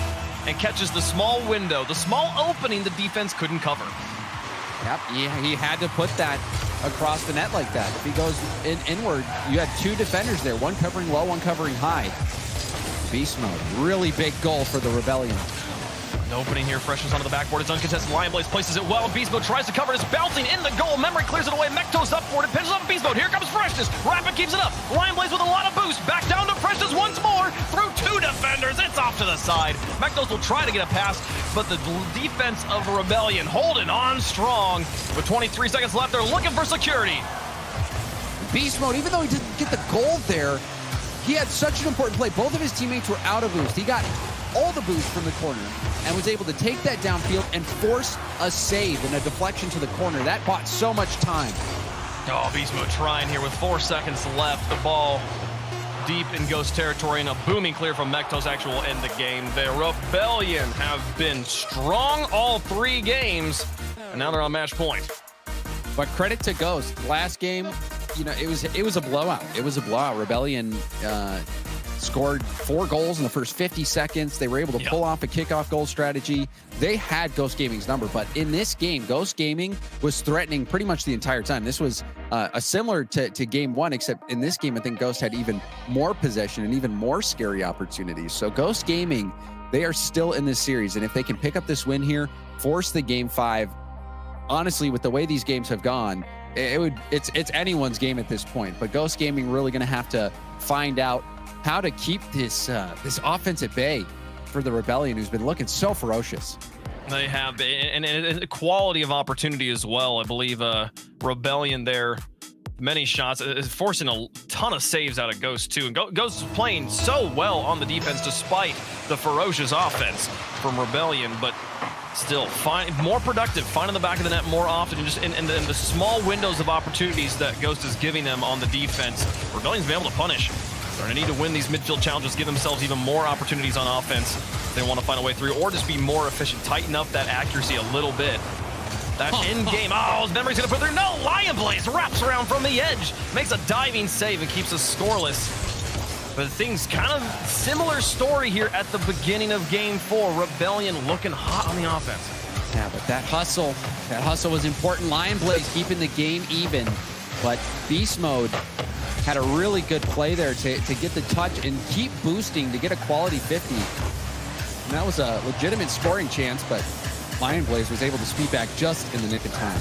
and catches the small window, the small opening the defense couldn't cover. Yep, he had to put that across the net like that. If he goes inward, you had two defenders there, one covering low, one covering high. Beast Mode, really big goal for the Rebellion. An opening here, Freshness onto the backboard. It's uncontested. Lionblaze places it well. Beast Mode tries to cover it. It's bouncing in the goal. Memory clears it away. Mektos up for it. It pitches up Beast Mode. Here comes Freshness. Rapid keeps it up. Lionblaze with a lot of boost. Back down to Freshness once more. Through two defenders. It's off to the side. Mektos will try to get a pass, but the defense of Rebellion holding on strong. With 23 seconds left, they're looking for security. Beast Mode, even though he didn't get the goal there, he had such an important play. Both of his teammates were out of boost. He got all the boost from the corner and was able to take that downfield and force a save and a deflection to the corner. That bought so much time. Oh, Beast Mode trying here with 4 seconds left. The ball deep in Ghost territory and a booming clear from Mektos actually will end the game. The Rebellion have been strong all 3 games, and now they're on match point. But credit to Ghost. Last game, it was a blowout. It was a blowout. Rebellion scored 4 goals in the first 50 seconds. They were able to pull off a kickoff goal strategy. They had Ghost Gaming's number, but in this game, Ghost Gaming was threatening pretty much the entire time. This was a similar to game 1, except in this game, I think Ghost had even more possession and even more scary opportunities. So Ghost Gaming, they are still in this series, and if they can pick up this win here, force the game 5, honestly, with the way these games have gone, it's anyone's game at this point. But Ghost Gaming really going to have to find out how to keep this offense at bay for the Rebellion, who's been looking so ferocious. They have, and quality of opportunity as well. I believe Rebellion there, many shots, is forcing a ton of saves out of Ghost too. And Ghost is playing so well on the defense despite the ferocious offense from Rebellion, but still more productive, finding the back of the net more often, and the small windows of opportunities that Ghost is giving them on the defense. Rebellion's been able to punish. They're going to need to win these midfield challenges, give themselves even more opportunities on offense if they want to find a way through, or just be more efficient, tighten up that accuracy a little bit. That in-game, his Memory's going to put there. No, Lionblaze wraps around from the edge, makes a diving save and keeps us scoreless. But things kind of similar story here at the beginning of game 4. Rebellion looking hot on the offense. Yeah, but that hustle was important. Lionblaze keeping the game even, but Beast Mode had a really good play there to get the touch and keep boosting to get a quality 50. And that was a legitimate scoring chance, but Lionblaze was able to speed back just in the nick of time.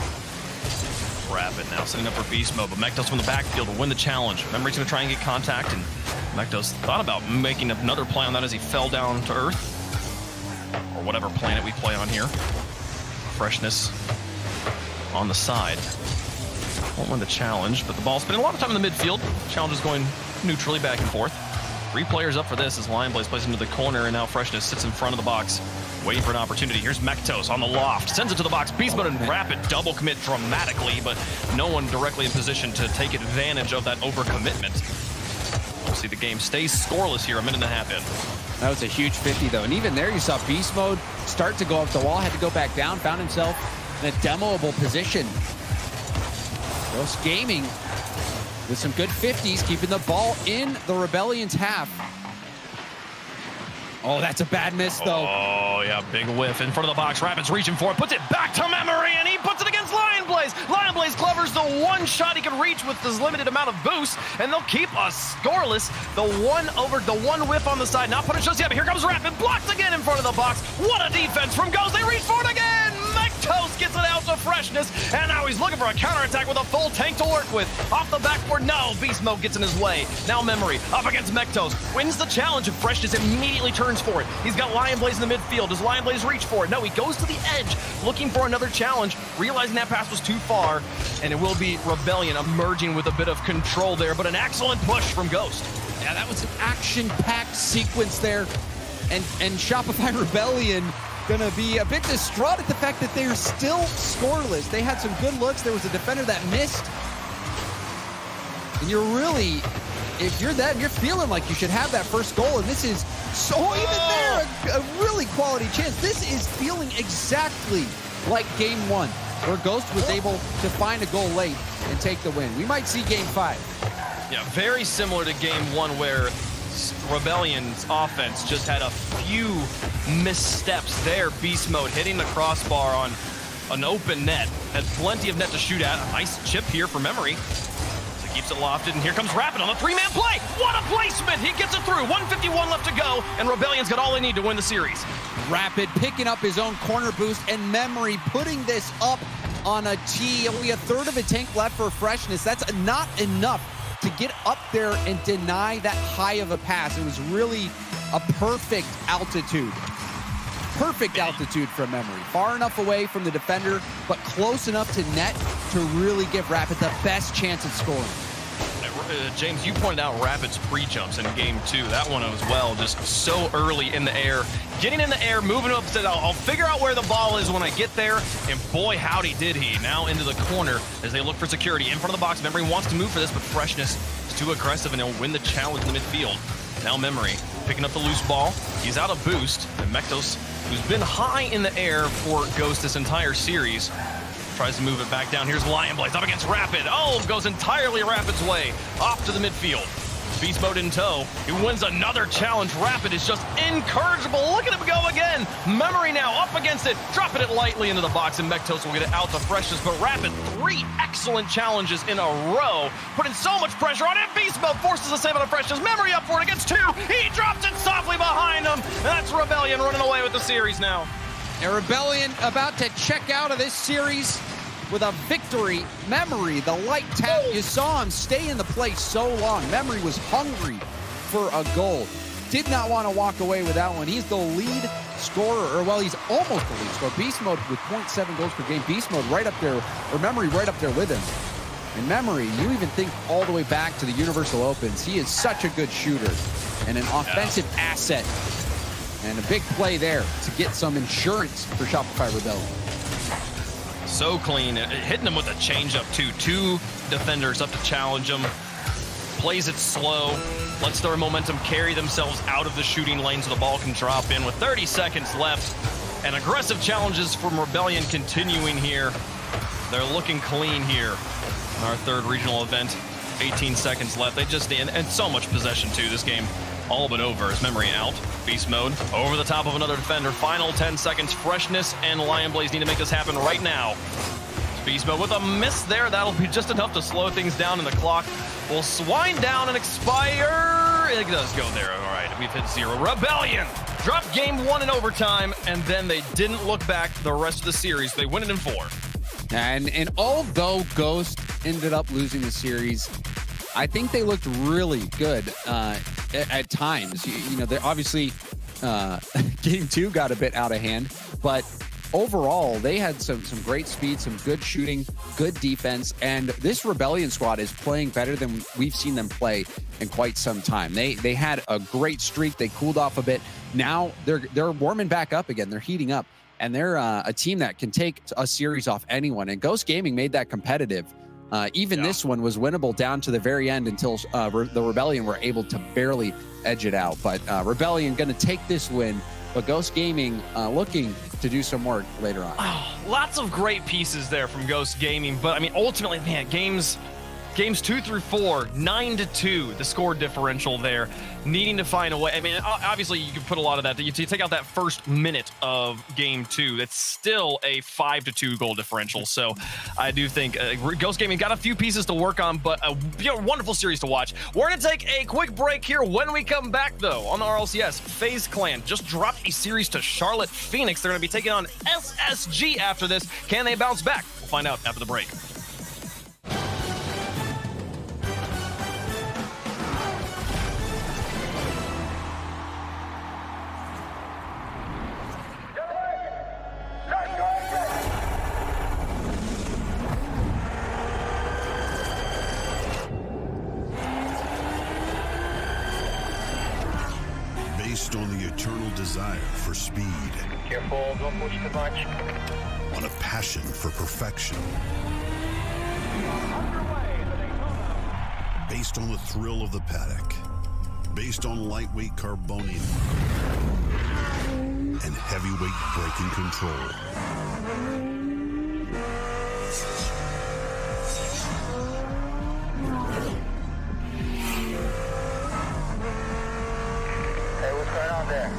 Rapid now setting up for Beast Mode, but Mektos from the backfield will win the challenge. Memory's going to try and get contact, and Mektos thought about making another play on that as he fell down to Earth, or whatever planet we play on here. Freshness on the side. Won't win the challenge, but the ball's spending a lot of time in the midfield. Challenge is going neutrally back and forth. 3 players up for this as Lion Blaze plays into the corner, and now Freshness sits in front of the box, waiting for an opportunity. Here's Mektos on the loft, sends it to the box. Beast Mode and Rapid double commit dramatically, but no one directly in position to take advantage of that overcommitment. We'll see the game stays scoreless here, a minute and a half in. That was a huge 50 though, and even there you saw Beast Mode start to go up the wall, had to go back down, found himself in a demoable position. Ghost Gaming with some good 50s, keeping the ball in the Rebellion's half. Oh, that's a bad miss, though. Oh, yeah, big whiff in front of the box. Rapid's reaching for it, puts it back to Memory, and he puts it against Lion Blaze. Lion Blaze clevers the one shot he can reach with this limited amount of boost, and they'll keep us scoreless. The one whiff on the side, not punished just yet, but here comes Rapid, blocked again in front of the box. What a defense from Ghost. They reach for it again. Mektos gets it out to Freshness, and now he's looking for a counterattack with a full tank to work with. Off the backboard, no, Beast Mode gets in his way. Now Memory up against Mektos, wins the challenge, and Freshness immediately turns for it. He's got Lion Blaze in the midfield. Does Lion Blaze reach for it? No, he goes to the edge, looking for another challenge, realizing that pass was too far, and it will be Rebellion emerging with a bit of control there, but an excellent push from Ghost. Yeah, that was an action-packed sequence there, and Shopify Rebellion gonna be a bit distraught at the fact that they're still scoreless. They had some good looks. There was a defender that missed, and you're really, if you're that, you're feeling like you should have that first goal, and this is so even there, a really quality chance. This is feeling exactly like game 1, where Ghost was able to find a goal late and take the win. We might see game 5. Yeah, very similar to game 1, where Rebellion's offense just had a few missteps there. Beast Mode hitting the crossbar on an open net, had plenty of net to shoot at. A nice chip here for Memory. So keeps it lofted, and here comes Rapid on the 3-man play. What a placement! He gets it through. 151 left to go, and Rebellion's got all they need to win the series. Rapid picking up his own corner boost, and Memory putting this up on a tee. Only a third of a tank left for Freshness. That's not enough to get up there and deny that high of a pass. It was really a perfect altitude. Perfect altitude from Memory. Far enough away from the defender, but close enough to net to really give Rapid the best chance at scoring. James, you pointed out Rapid's pre-jumps in game 2. That one as well, just so early in the air. Getting in the air, moving up, said, I'll figure out where the ball is when I get there. And boy, howdy did he. Now into the corner as they look for security. In front of the box, Memory wants to move for this, but Freshness is too aggressive, and he'll win the challenge in the midfield. Now Memory picking up the loose ball. He's out of boost, and Mektos, who's been high in the air for Ghost this entire series, tries to move it back down. Here's Lion Blaze up against Rapid. Oh, goes entirely Rapid's way. Off to the midfield. Beast Mode in tow. He wins another challenge. Rapid is just incorrigible. Look at him go again. Memory now up against it. Dropping it lightly into the box, and Mektos will get it out to Freshness. But Rapid, 3 excellent challenges in a row, putting so much pressure on it. Beast Mode forces the save out of Freshness. Memory up for it against 2. He drops it softly behind him. And that's Rebellion running away with the series now. And Rebellion about to check out of this series with a victory. Memory, the light tap, you saw him stay in the play so long. Memory was hungry for a goal. Did not want to walk away with that one. He's the lead scorer, or well, he's almost the lead scorer. Beast Mode with 0.7 goals per game. Beast Mode right up there, or Memory right up there with him. And Memory, you even think all the way back to the Universal Opens, he is such a good shooter and an offensive asset. And a big play there to get some insurance for Shopify Rebellion. So clean, hitting him with a changeup too. 2 defenders up to challenge him. Plays it slow, lets their momentum carry themselves out of the shooting lane so the ball can drop in with 30 seconds left. And aggressive challenges from Rebellion continuing here. They're looking clean here in our 3rd regional event. 18 seconds left. They just, and so much possession too. This game all but over as Memory out. Beast Mode over the top of another defender. Final 10 seconds. Freshness and Lion Blaze need to make this happen right now. Beast Mode with a miss there. That'll be just enough to slow things down, and the clock will wind down and expire. It does go there. All right, we've hit 0. Rebellion dropped game 1 in overtime, and then they didn't look back the rest of the series. They win it in 4. And although Ghost ended up losing the series, I think they looked really good at times. You know, they're obviously game 2 got a bit out of hand, but overall, they had some great speed, some good shooting, good defense, and this Rebellion squad is playing better than we've seen them play in quite some time. They had a great streak. They cooled off a bit. Now they're warming back up again. They're heating up, and they're a team that can take a series off anyone. And Ghost Gaming made that competitive. Even this one was winnable down to the very end until the Rebellion were able to barely edge it out. But Rebellion going to take this win, but Ghost Gaming looking to do some work later on. Oh, lots of great pieces there from Ghost Gaming, but I mean, ultimately, man, games 2 through 4, 9-2, the score differential there, needing to find a way. I mean, obviously, you can put a lot of that. You take out that first minute of game 2, that's still a 5-2 goal differential. So I do think Ghost Gaming got a few pieces to work on, but a wonderful series to watch. We're going to take a quick break here. When we come back, though, on the RLCS, FaZe Clan just dropped a series to Charlotte Phoenix. They're going to be taking on SSG after this. Can they bounce back? We'll find out after the break. Based on the eternal desire for speed. Careful, don't push too much. On a passion for perfection. Based on the thrill of the paddock. Based on lightweight carbonium. And heavyweight braking control. Hey, what's going on there?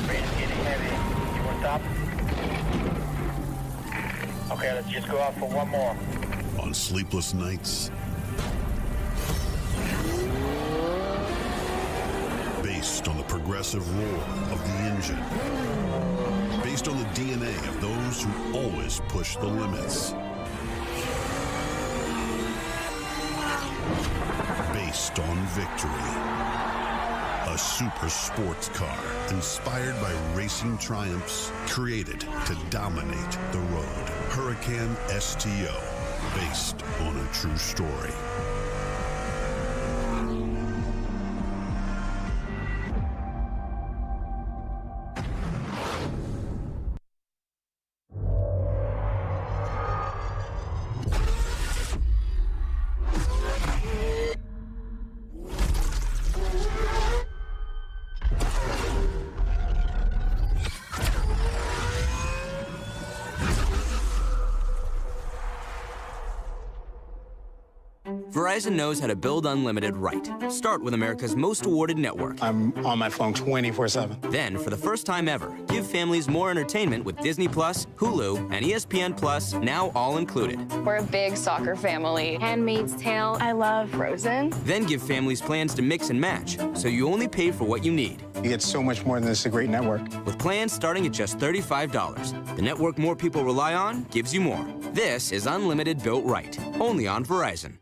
Rain's getting heavy. You want to stop? Okay, let's just go out for one more. On sleepless nights. Based on the progressive roar of the engine. Based on the DNA of those who always push the limits. Based on victory. A super sports car inspired by racing triumphs, created to dominate the road. Huracan STO, based on a true story. Verizon knows how to build unlimited right. Start with America's most awarded network. I'm on my phone 24/7. Then, for the first time ever, give families more entertainment with Disney Plus, Hulu, and ESPN Plus, now all included. We're a big soccer family. Handmaid's Tale. I love Frozen. Then give families plans to mix and match, so you only pay for what you need. You get so much more than this, a great network. With plans starting at just $35, the network more people rely on gives you more. This is unlimited built right, only on Verizon.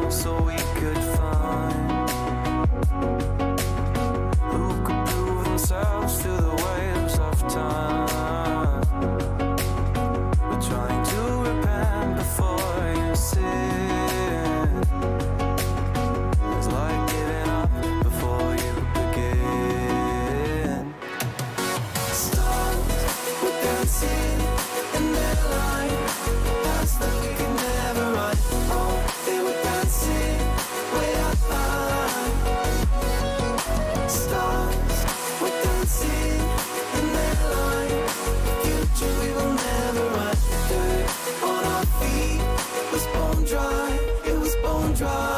song so we could find who could prove themselves to the waves of time. We're trying to repent before you sin. It's like giving up before you begin. Stars were dancing in their line, past that we can never run. Oh, they were dancing way up high. Stars were dancing in their line, future we will never run. Dirt on our feet was bone dry, it was bone dry.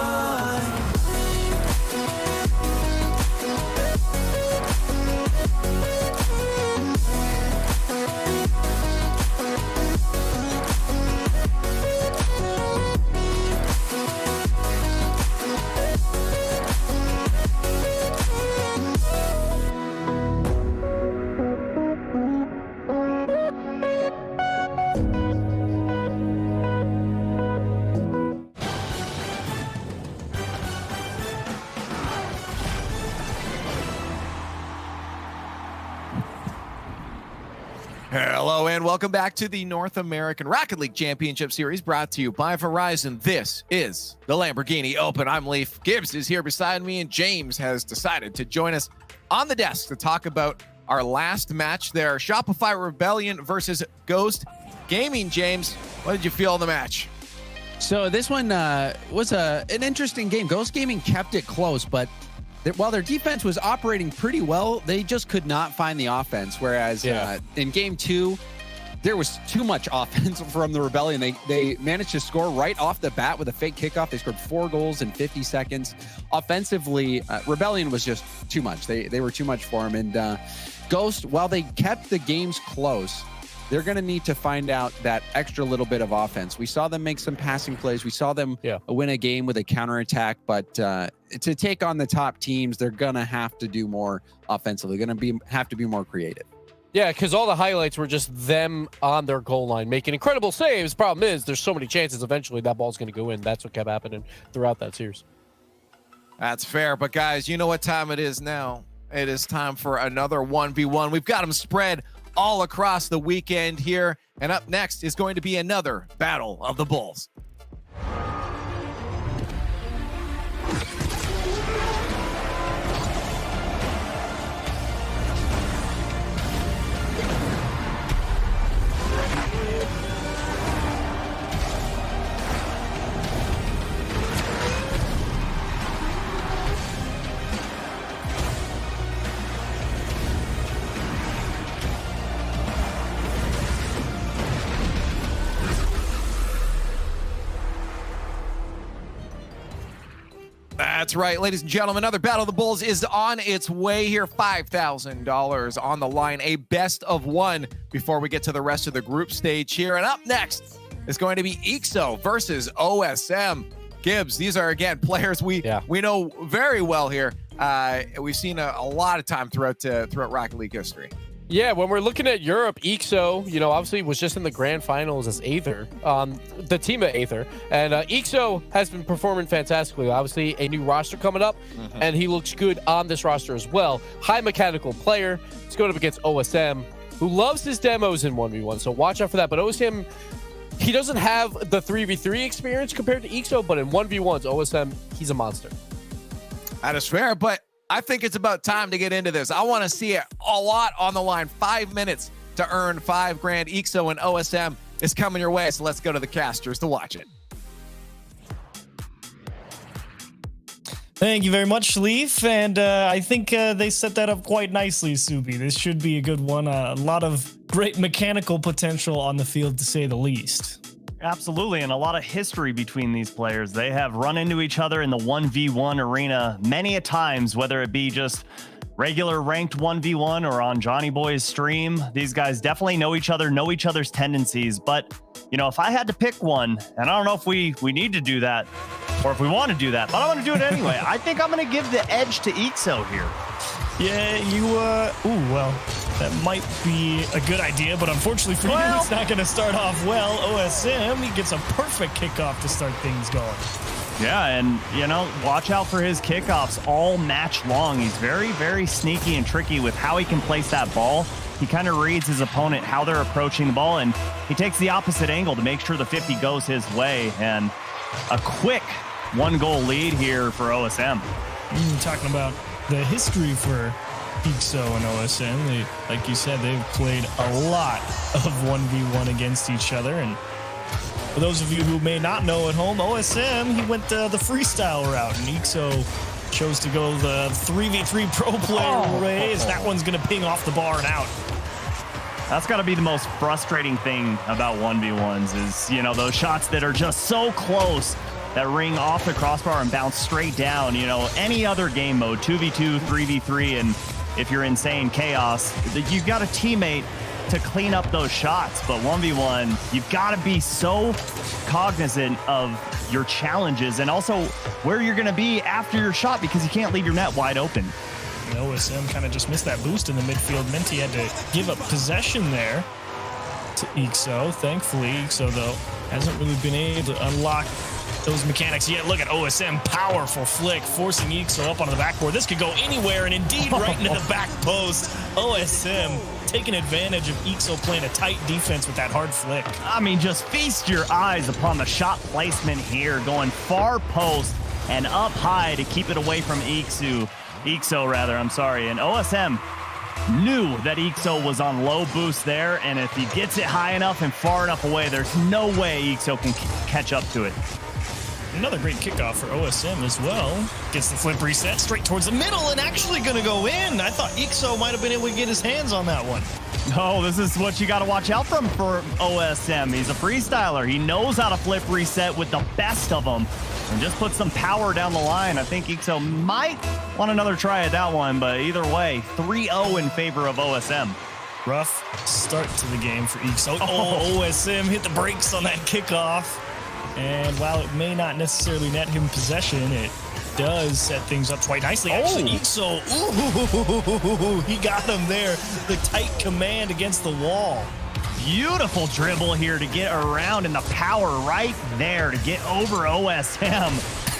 Hello and welcome back to the North American Rocket League Championship Series, brought to you by Verizon. This is the Lamborghini Open. I'm Leaf. Gibbs is here beside me, and James has decided to join us on the desk to talk about our last match there, Shopify Rebellion versus Ghost Gaming. James, what did you feel in the match? So this one was an interesting game. Ghost Gaming kept it close, but while their defense was operating pretty well, they just could not find the offense. Whereas in game 2, there was too much offense from the Rebellion. They managed to score right off the bat with a fake kickoff. They scored 4 goals in 50 seconds. Offensively, Rebellion was just too much. They were too much for them. And Ghost, while they kept the games close, they're going to need to find out that extra little bit of offense. We saw them make some passing plays. We saw them win a game with a counterattack, but to take on the top teams, they're going to have to do more offensively. They're going to have to be more creative. Yeah, because all the highlights were just them on their goal line making incredible saves. Problem is, there's so many chances eventually that ball's going to go in. That's what kept happening throughout that series. That's fair, but guys, you know what time it is now. It is time for another 1v1. We've got them spread all across the weekend here. And up next is going to be another Battle of the Bulls. That's right, ladies and gentlemen. Another Battle of the Bulls is on its way here. $5,000 on the line. A best of one before we get to the rest of the group stage here. And up next is going to be EXO versus OSM. Gibbs, these are, again, players we know very well here. We've seen a lot of time throughout Rocket League history. Yeah, when we're looking at Europe, EXO, obviously was just in the grand finals as Aether, the team of Aether. And EXO has been performing fantastically. Obviously, a new roster coming up, and he looks good on this roster as well. High mechanical player. He's going up against OSM, who loves his demos in 1v1, so watch out for that. But OSM, he doesn't have the 3v3 experience compared to EXO, but in 1v1s, OSM, he's a monster. That is fair, but I think it's about time to get into this. I want to see it a lot on the line. 5 minutes to earn $5 grand. EXO and OSM is coming your way, so let's go to the casters to watch it. Thank you very much, Leaf. And I think they set that up quite nicely, Subi. This should be a good one. A lot of great mechanical potential on the field, to say the least. Absolutely, and a lot of history between these players. They have run into each other in the 1v1 arena many a times, whether it be just regular ranked 1v1 or on Johnny Boy's stream. These guys definitely know each other, know each other's tendencies. But, if I had to pick one, and I don't know if we need to do that or if we want to do that, but I want to do it anyway. I think I'm going to give the edge to EXO here. Yeah, well, that might be a good idea, but unfortunately for you, it's not going to start off well. OSM, he gets a perfect kickoff to start things going. Yeah, and, you know, watch out for his kickoffs all match long. He's very, very sneaky and tricky with how he can place that ball. He kind of reads his opponent, how they're approaching the ball, and he takes the opposite angle to make sure the 50 goes his way. And a quick 1-goal lead here for OSM. Talking about the history for Ixo and OSM, like you said, they've played a lot of 1v1 against each other. And for those of you who may not know at home, OSM, he went the freestyle route, and Ixo chose to go the 3v3 pro player way, as that one's going to ping off the bar and out. That's got to be the most frustrating thing about 1v1s is, you know, those shots that are just so close that ring off the crossbar and bounce straight down. You know, any other game mode, 2v2, 3v3, and if you're insane chaos, you've got a teammate to clean up those shots. But 1v1, you've got to be so cognizant of your challenges and also where you're going to be after your shot, because you can't leave your net wide open. OSM kind of just missed that boost in the midfield. Menti had to give up possession there to Ixo. Thankfully, Ixo, though, hasn't really been able to unlock those mechanics yet. Look at OSM, powerful flick, forcing Ixo up onto the backboard. This could go anywhere, and indeed right into the back post. OSM taking advantage of Ixo playing a tight defense with that hard flick. I mean, just feast your eyes upon the shot placement here, going far post and up high to keep it away from Ixo, I'm sorry. And OSM knew that Ixo was on low boost there, and if he gets it high enough and far enough away, there's no way Ixo can catch up to it. Another great kickoff for OSM as well. Gets the flip reset straight towards the middle and actually going to go in. I thought Ixo might have been able to get his hands on that one. Oh, this is what you got to watch out for OSM. He's a freestyler. He knows how to flip reset with the best of them and just put some power down the line. I think Ixo might want another try at that one, but either way, 3-0 in favor of OSM. Rough start to the game for Ixo. OSM hit the brakes on that kickoff. And while it may not necessarily net him possession, it does set things up quite nicely. Actually, Ixo, ooh, he got him there. The tight command against the wall. Beautiful dribble here to get around, and the power right there to get over OSM.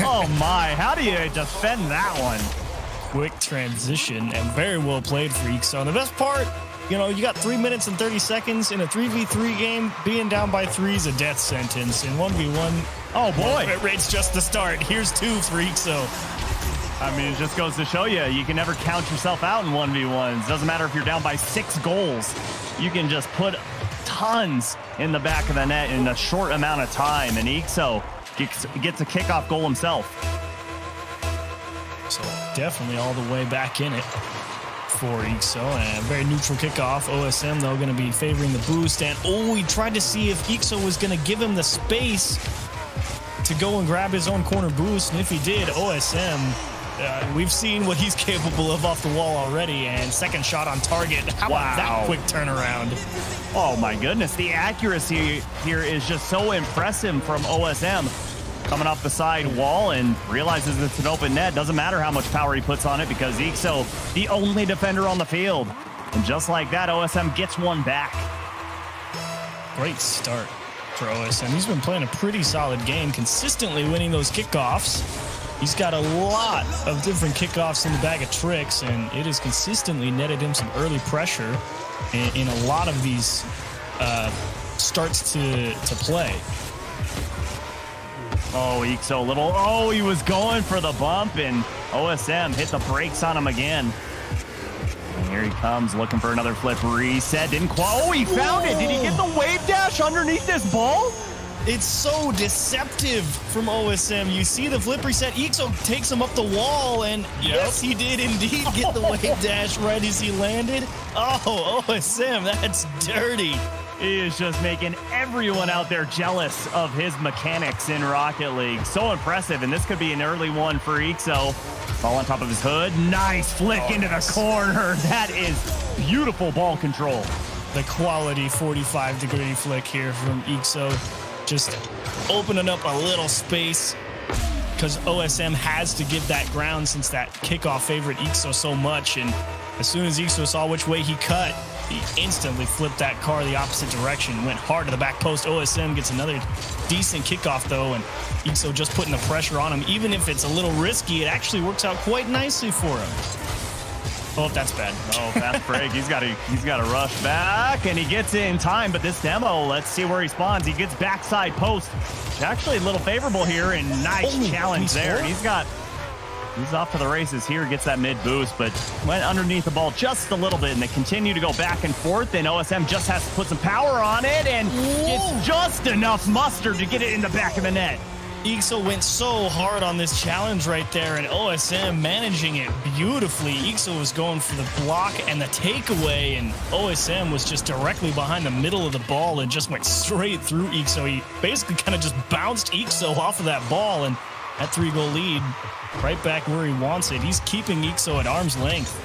Oh my, how do you defend that one? Quick transition and very well played for Ixo. And the best part, you know, you got 3 minutes and 30 seconds in a 3v3 game. Being down by 3 is a death sentence. In 1v1, oh boy, it's just the start. Here's 2 for Ixo. I mean, it just goes to show you can never count yourself out in 1v1s. Doesn't matter if you're down by 6 goals. You can just put tons in the back of the net in a short amount of time. And Ixo gets a kickoff goal himself. So definitely all the way back in it for Ixo, and a very neutral kickoff. OSM, though, going to be favoring the boost, and he tried to see if Ixo was going to give him the space to go and grab his own corner boost, and if he did, OSM, we've seen what he's capable of off the wall already, and second shot on target. How about that quick turnaround? Oh my goodness, the accuracy here is just so impressive from OSM. Coming off the side wall and realizes it's an open net. Doesn't matter how much power he puts on it, because Ixo, the only defender on the field. And just like that, OSM gets one back. Great start for OSM. He's been playing a pretty solid game, consistently winning those kickoffs. He's got a lot of different kickoffs in the bag of tricks, and it has consistently netted him some early pressure in a lot of these starts to play. Oh, Ixo, he was going for the bump, and OSM hit the brakes on him again. And here he comes, looking for another flip reset. Didn't quite. Oh, he found it. Did he get the wave dash underneath this ball? It's so deceptive from OSM. You see the flip reset. Ixo takes him up the wall, and yes, he did indeed get the wave dash right as he landed. Oh, OSM, that's dirty. He is just making everyone out there jealous of his mechanics in Rocket League. So impressive, and this could be an early one for Ixo. Ball on top of his hood. Nice flick into the corner. That is beautiful ball control. The quality 45-degree flick here from Ixo. Just opening up a little space, because OSM has to give that ground since that kickoff favored Ixo so much. And as soon as Ixo saw which way he cut, He instantly flipped that car the opposite direction, went hard to the back post. OSM gets another decent kickoff, though, and Ixo just putting the pressure on him. Even if it's a little risky, it actually works out quite nicely for him. Oh, that's bad. Oh, fast break. He's got to rush back, and he gets it in time. But this demo, let's see where he spawns. He gets backside post. It's actually a little favorable here, and nice challenge there. And he's off to the races here. Gets that mid boost, but went underneath the ball just a little bit, and they continue to go back and forth. And OSM just has to put some power on it, and it's just enough mustard to get it in the back of the net. Ixo went so hard on this challenge right there, and OSM managing it beautifully. Ixo was going for the block and the takeaway, and OSM was just directly behind the middle of the ball and just went straight through Ixo. He basically kind of just bounced Ixo off of that ball, and that 3-goal lead right back where he wants it. He's keeping Ixo at arm's length.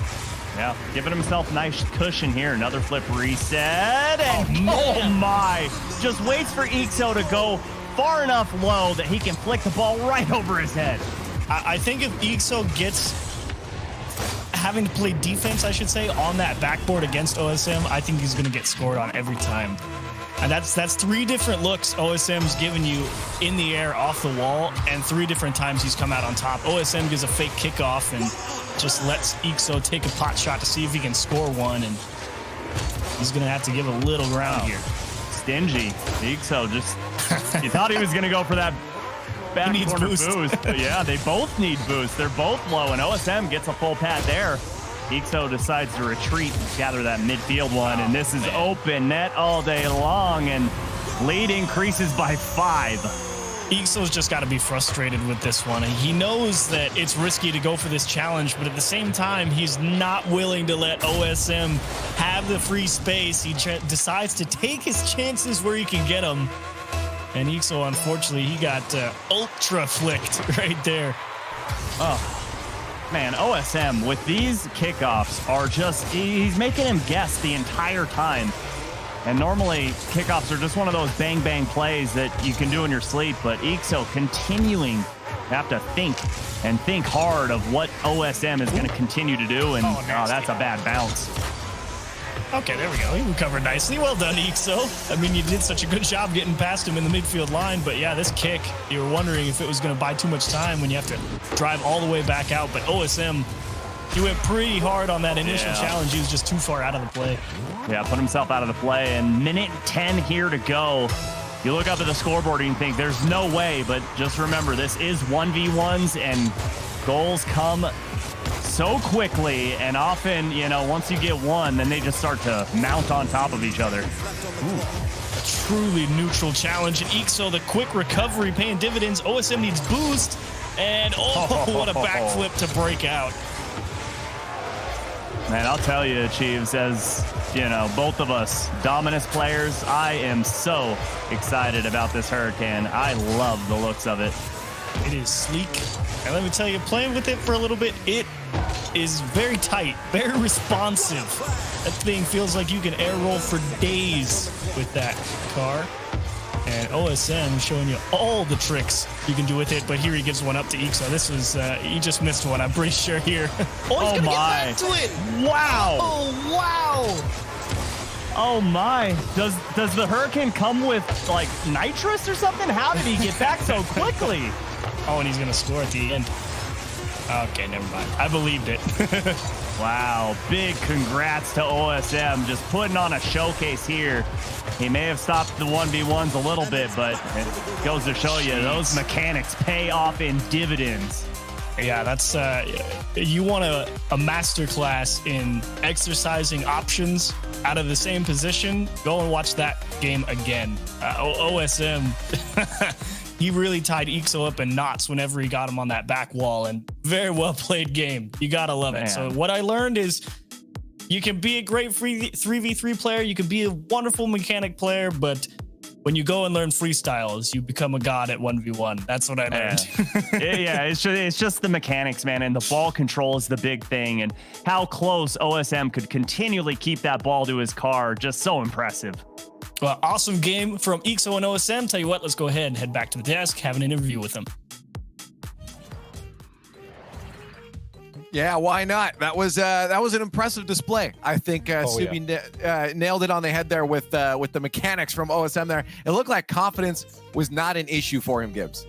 Yeah, giving himself nice cushion here. Another flip reset, and oh my! Just waits for Ixo to go far enough low that he can flick the ball right over his head. I think if Ixo gets having to play defense, I should say, on that backboard against OSM, I think he's going to get scored on every time. And that's 3 different looks OSM's given you in the air off the wall, and 3 different times he's come out on top. OSM gives a fake kickoff and just lets Ixo take a pot shot to see if he can score one, and he's going to have to give a little ground here. Stingy. Ixo just, you thought he was going to go for that back corner boost. But yeah, they both need boost. They're both low, and OSM gets a full pad there. Ixo decides to retreat and gather that midfield one, and this is open net all day long, and lead increases by 5. Ixo's just got to be frustrated with this one. He knows that it's risky to go for this challenge, but at the same time, he's not willing to let OSM have the free space. He decides to take his chances where he can get them. And Ixo, unfortunately, he got ultra flicked right there. Oh, man, OSM with these kickoffs are just, he's making him guess the entire time. And normally, kickoffs are just one of those bang-bang plays that you can do in your sleep, but Ixo continuing to have to think hard of what OSM is going to continue to do, and that's a bad bounce. Okay, there we go. He recovered nicely. Well done, Ixo. I mean, you did such a good job getting past him in the midfield line, but yeah, this kick, you were wondering if it was going to buy too much time when you have to drive all the way back out, but OSM, he went pretty hard on that initial challenge. He was just too far out of the play. Yeah, put himself out of the play, and minute 10 here to go. You look up at the scoreboard and you think there's no way, but just remember, this is 1v1s, and goals come so quickly, and often, you know, once you get one, then they just start to mount on top of each other. Ooh, a truly neutral challenge, and Ixo, the quick recovery paying dividends. OSM needs boost, and what a backflip to break out. Man, I'll tell you, Chiefs, as you know, both of us Dominus players, I am so excited about this Hurricane. I love the looks of it. It is sleek, and let me tell you, playing with it for a little bit, it is very tight, very responsive. That thing feels like you can air roll for days with that car. And OSM showing you all the tricks you can do with it, but here he gives one up to Ixo. This was, he just missed one, I'm pretty sure here. He's gonna get back to it! Wow! Oh, wow! Oh my, does the Hurricane come with, like, nitrous or something? How did he get back so quickly? Oh, and he's gonna score at the end. Okay, never mind. I believed it. Wow, big congrats to OSM, just putting on a showcase here. He may have stopped the 1v1s a little bit, but it goes to show you those mechanics pay off in dividends. Yeah, that's you want a masterclass in exercising options out of the same position. Go and watch that game again. OSM, he really tied Ixo up in knots whenever he got him on that back wall, and very well played game. You gotta love it. So what I learned is you can be a great 3v3 player, you can be a wonderful mechanic player, but when you go and learn freestyles, you become a god at 1v1. That's what I learned. Yeah, it's just the mechanics, man, and the ball control is the big thing, and how close OSM could continually keep that ball to his car, just so impressive. Well, awesome game from Ixo and OSM. Tell you what, let's go ahead and head back to the desk, have an interview with them. Yeah, why not? That was an impressive display. I think Subi nailed it on the head there with the mechanics from OSM there. It looked like confidence was not an issue for him, Gibbs.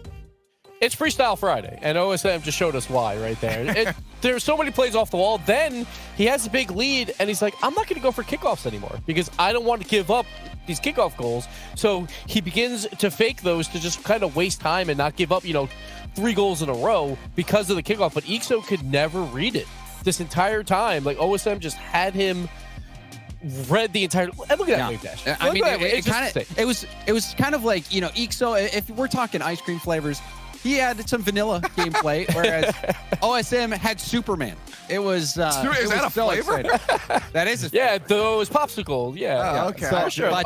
It's Freestyle Friday, and OSM just showed us why right there. There's so many plays off the wall. Then he has a big lead, and he's like, I'm not going to go for kickoffs anymore because I don't want to give up these kickoff goals. So he begins to fake those to just kind of waste time and not give up, 3 goals in a row because of the kickoff. But Ixo could never read it this entire time. Like, OSM just had him read the entire. And look at that wave dash. I mean, it was kind of like, Ixo, if we're talking ice cream flavors, he had some vanilla gameplay, whereas OSM had Superman. It was. Is that a flavor? That is. Yeah, it was popsicle. Yeah. Okay. So, sure. But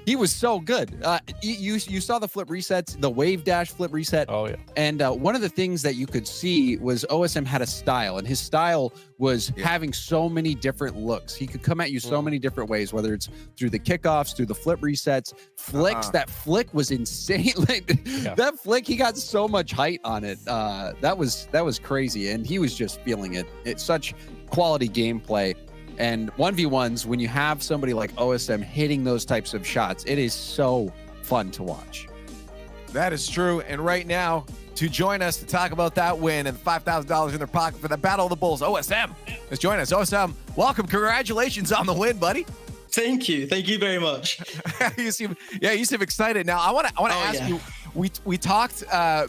he was so good. You saw the flip resets, the wave dash flip reset. Oh yeah. And one of the things that you could see was OSM had a style, and his style was having so many different looks. He could come at you so many different ways, whether it's through the kickoffs, through the flip resets, flicks. That flick was insane. That flick, he got so much height on it. That was crazy, and he was just feeling it. It's such quality gameplay. And 1v1s, when you have somebody like OSM hitting those types of shots, it is so fun to watch. That is true. And right now, to join us to talk about that win and $5,000 in their pocket for the Battle of the Bulls, OSM is joining us. OSM, welcome. Congratulations on the win, buddy. Thank you very much. you seem excited. Now I want to ask you. We talked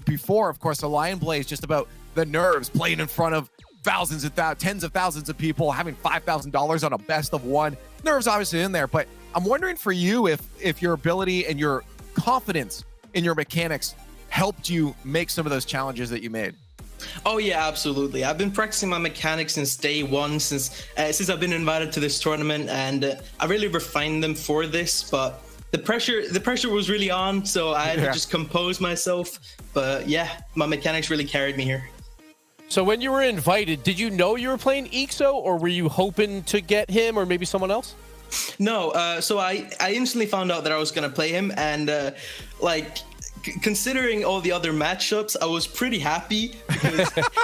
before, of course, the Lion Blaze, just about the nerves playing in front of thousands of tens of thousands of people, having $5,000 on a best of one. Nerves obviously in there, but I'm wondering for you if your ability and your confidence in your mechanics helped you make some of those challenges that you made. Oh yeah, absolutely. I've been practicing my mechanics since day one, since I've been invited to this tournament, and I really refined them for this. But the pressure was really on, so I had to just compose myself. But yeah, my mechanics really carried me here. So when you were invited, did you know you were playing Ixo, or were you hoping to get him or maybe someone else? No, so I instantly found out that I was going to play him, and considering all the other matchups, I was pretty happy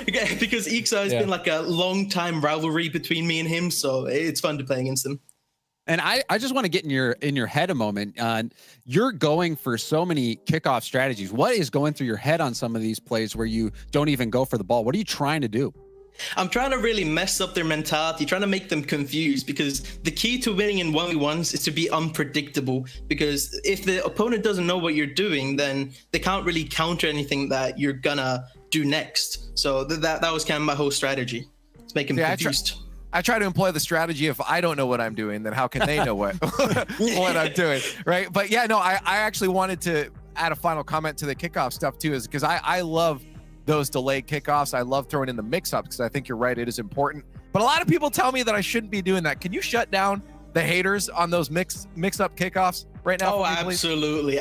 because Ixo has been like a long time rivalry between me and him, so it's fun to play against him. And I just want to get in your head a moment. You're going for so many kickoff strategies. What is going through your head on some of these plays where you don't even go for the ball? What are you trying to do? I'm trying to really mess up their mentality, trying to make them confused, because the key to winning in 1v1s is to be unpredictable, because if the opponent doesn't know what you're doing, then they can't really counter anything that you're gonna do next. So that was kind of my whole strategy, to make them confused. I try to employ the strategy, if I don't know what I'm doing, then how can they know what I'm doing, right? But yeah, no, I actually wanted to add a final comment to the kickoff stuff too, is because I love those delayed kickoffs. I love throwing in the mix-ups because I think you're right, it is important. But a lot of people tell me that I shouldn't be doing that. Can you shut down the haters on those mix-up kickoffs right now? Oh, absolutely.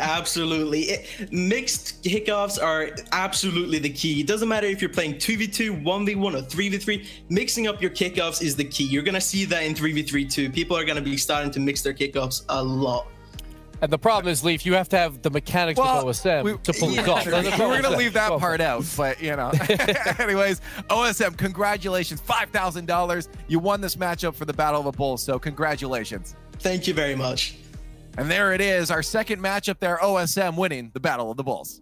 Mixed kickoffs are absolutely the key. It doesn't matter if you're playing 2v2, 1v1, or 3v3. Mixing up your kickoffs is the key. You're going to see that in 3v3 too. People are going to be starting to mix their kickoffs a lot. And the problem is, Leaf, you have to have the mechanics with OSM to pull it off. We're going to leave that part out, but anyways, OSM, congratulations, $5,000. You won this matchup for the Battle of the Bulls, so congratulations. Thank you very much. And there it is, our second matchup there, OSM winning the Battle of the Bulls.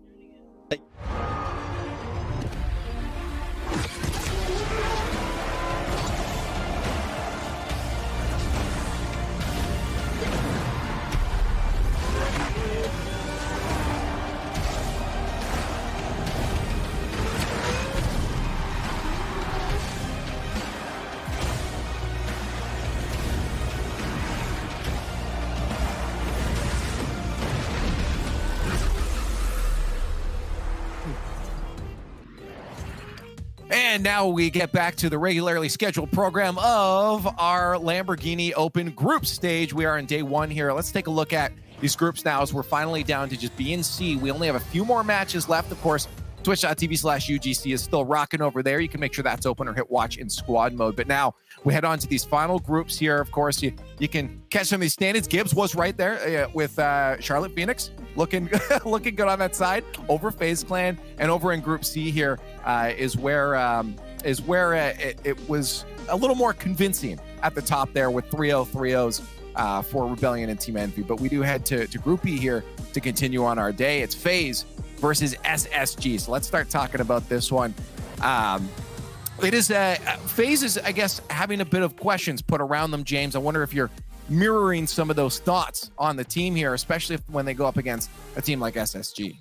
And now we get back to the regularly scheduled program of our Lamborghini Open group stage. We are in day one here. Let's take a look at these groups now as we're finally down to just B and C. We only have a few more matches left, of course. Twitch.tv/UGC is still rocking over there. You can make sure that's open or hit watch in squad mode. But now we head on to these final groups here. Of course, you can catch some of these standings. Gibbs was right there with Charlotte Phoenix looking looking good on that side over FaZe Clan. And over in Group C here is where it was a little more convincing at the top there with 3-0s for Rebellion and Team Envy. But we do head to Group E here to continue on our day. It's FaZe versus SSG. So let's start talking about this one. It is FaZe is, I guess, having a bit of questions put around them, James. I wonder if you're mirroring some of those thoughts on the team here, especially when they go up against a team like SSG.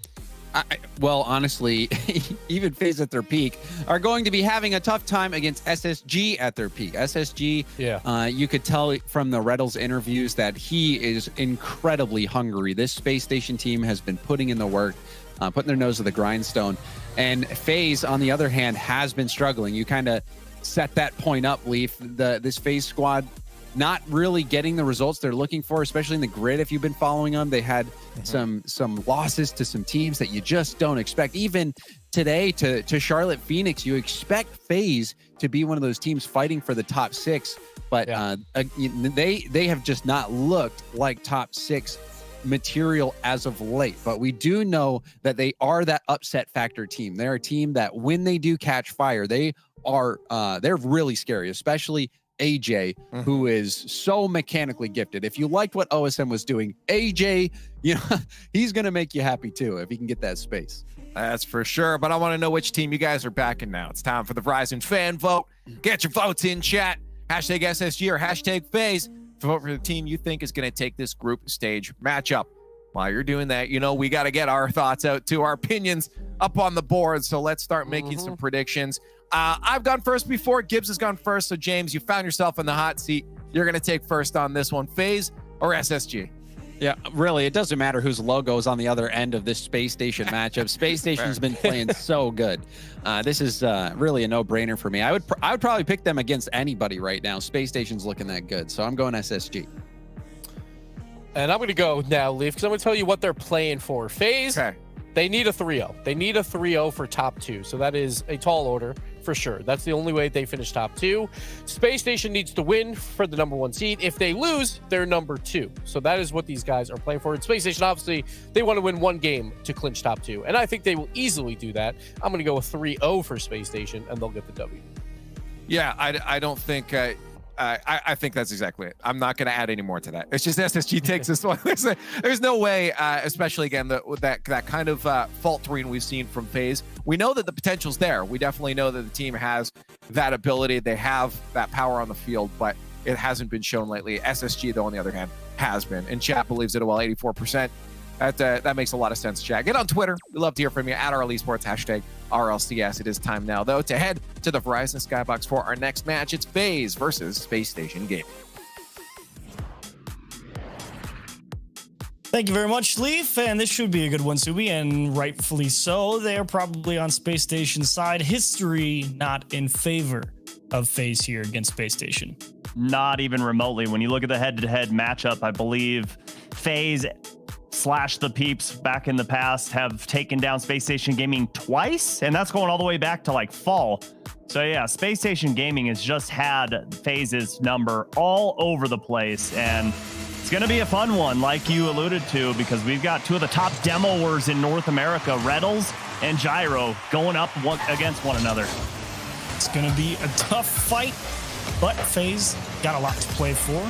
Well, honestly, even FaZe at their peak are going to be having a tough time against SSG at their peak. SSG, you could tell from the Reddles interviews that he is incredibly hungry. This Space Station team has been putting in the work, putting their nose to the grindstone. And FaZe, on the other hand, has been struggling. You kind of set that point up, Leaf. This FaZe squad not really getting the results they're looking for, especially in the grid. If you've been following them, they had some losses to some teams that you just don't expect. Even today to Charlotte Phoenix, you expect FaZe to be one of those teams fighting for the top 6, but they have just not looked like top 6 material as of late. But we do know that they are that upset factor team. They're a team that when they do catch fire, they're really scary, especially AJ, who is so mechanically gifted. If you liked what OSM was doing, AJ, he's going to make you happy too if he can get that space. That's for sure. But I want to know which team you guys are backing now. It's time for the Verizon fan vote. Get your votes in chat. Hashtag SSG or hashtag FaZe to vote for the team you think is going to take this group stage matchup. While you're doing that, we got to get our thoughts out too, our opinions up on the board. So let's start making some predictions. I've gone first before. Gibbs has gone first. So James, you found yourself in the hot seat. You're going to take first on this one. FaZe or SSG? Yeah, really, it doesn't matter whose logo is on the other end of this Space Station matchup. Space Station's been playing so good. This is really a no-brainer for me. I would probably pick them against anybody right now. Space Station's looking that good, so I'm going SSG. And I'm going to go now, Leaf, because I'm going to tell you what they're playing for. FaZe, they need a 3-0. They need a 3-0 for top 2. So that is a tall order for sure. That's the only way they finish top 2. Space Station needs to win for the number 1 seed. If they lose, they're number 2. So that is what these guys are playing for. And Space Station, obviously, they want to win 1 game to clinch top 2. And I think they will easily do that. I'm going to go with 3-0 for Space Station, and they'll get the W. Yeah, I don't think... I think that's exactly it. I'm not going to add any more to that. It's just SSG takes this one. There's no way, especially again, that kind of faltering we've seen from FaZe. We know that the potential's there. We definitely know that the team has that ability. They have that power on the field, but it hasn't been shown lately. SSG, though, on the other hand, has been. And chat believes it well, 84%. That makes a lot of sense, chat. Get on Twitter. We'd love to hear from you at RL Esports, hashtag RLCS. It is time now, though, to head to the Verizon Skybox for our next match. It's FaZe versus Space Station Gaming. Thank you very much, Leaf. And this should be a good one, Subi, and rightfully so. They are probably on Space Station's side. History not in favor of FaZe here against Space Station. Not even remotely. When you look at the head-to-head matchup, I believe FaZe / the Peeps back in the past have taken down Space Station Gaming twice, and that's going all the way back to like fall. So yeah, Space Station Gaming has just had FaZe's number all over the place, and it's going to be a fun one, like you alluded to, because we've got 2 of the top demoers in North America, Reddles and Gyro, going up against one another. It's going to be a tough fight, but FaZe got a lot to play for.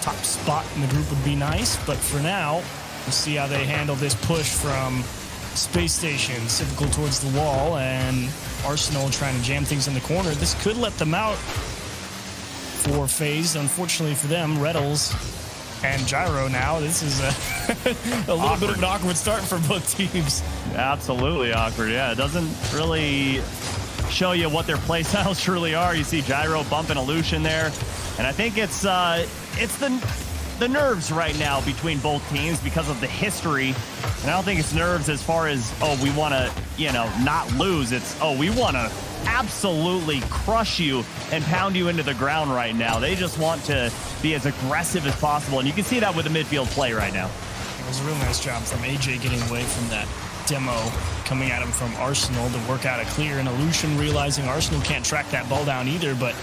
Top spot in the group would be nice, but for now, we'll see how they handle this push from Space Station. Cyclical towards the wall, and Arsenal trying to jam things in the corner. This could let them out for FaZe. Unfortunately for them, Reddles and Gyro now. This is a little bit of an awkward start for both teams. Absolutely awkward, yeah. It doesn't really show you what their play styles truly are. You see Gyro bumping Illusion there, and I think it's the nerves right now between both teams because of the history. And I don't think it's nerves as far as, oh, we want to, not lose. It's, oh, we want to absolutely crush you and pound you into the ground right now. They just want to be as aggressive as possible. And you can see that with the midfield play right now. It was a real nice job from AJ getting away from that demo coming at him from Arsenal to work out a clear, and Illusion realizing Arsenal can't track that ball down either, but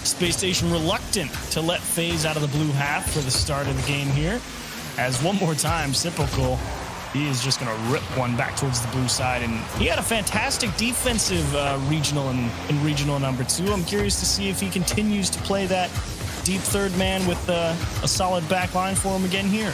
Space Station reluctant to let FaZe out of the blue half for the start of the game here. As one more time, Sipical, he is just going to rip one back towards the blue side, and he had a fantastic defensive regional in regional number 2. I'm curious to see if he continues to play that deep third man with a solid back line for him again here.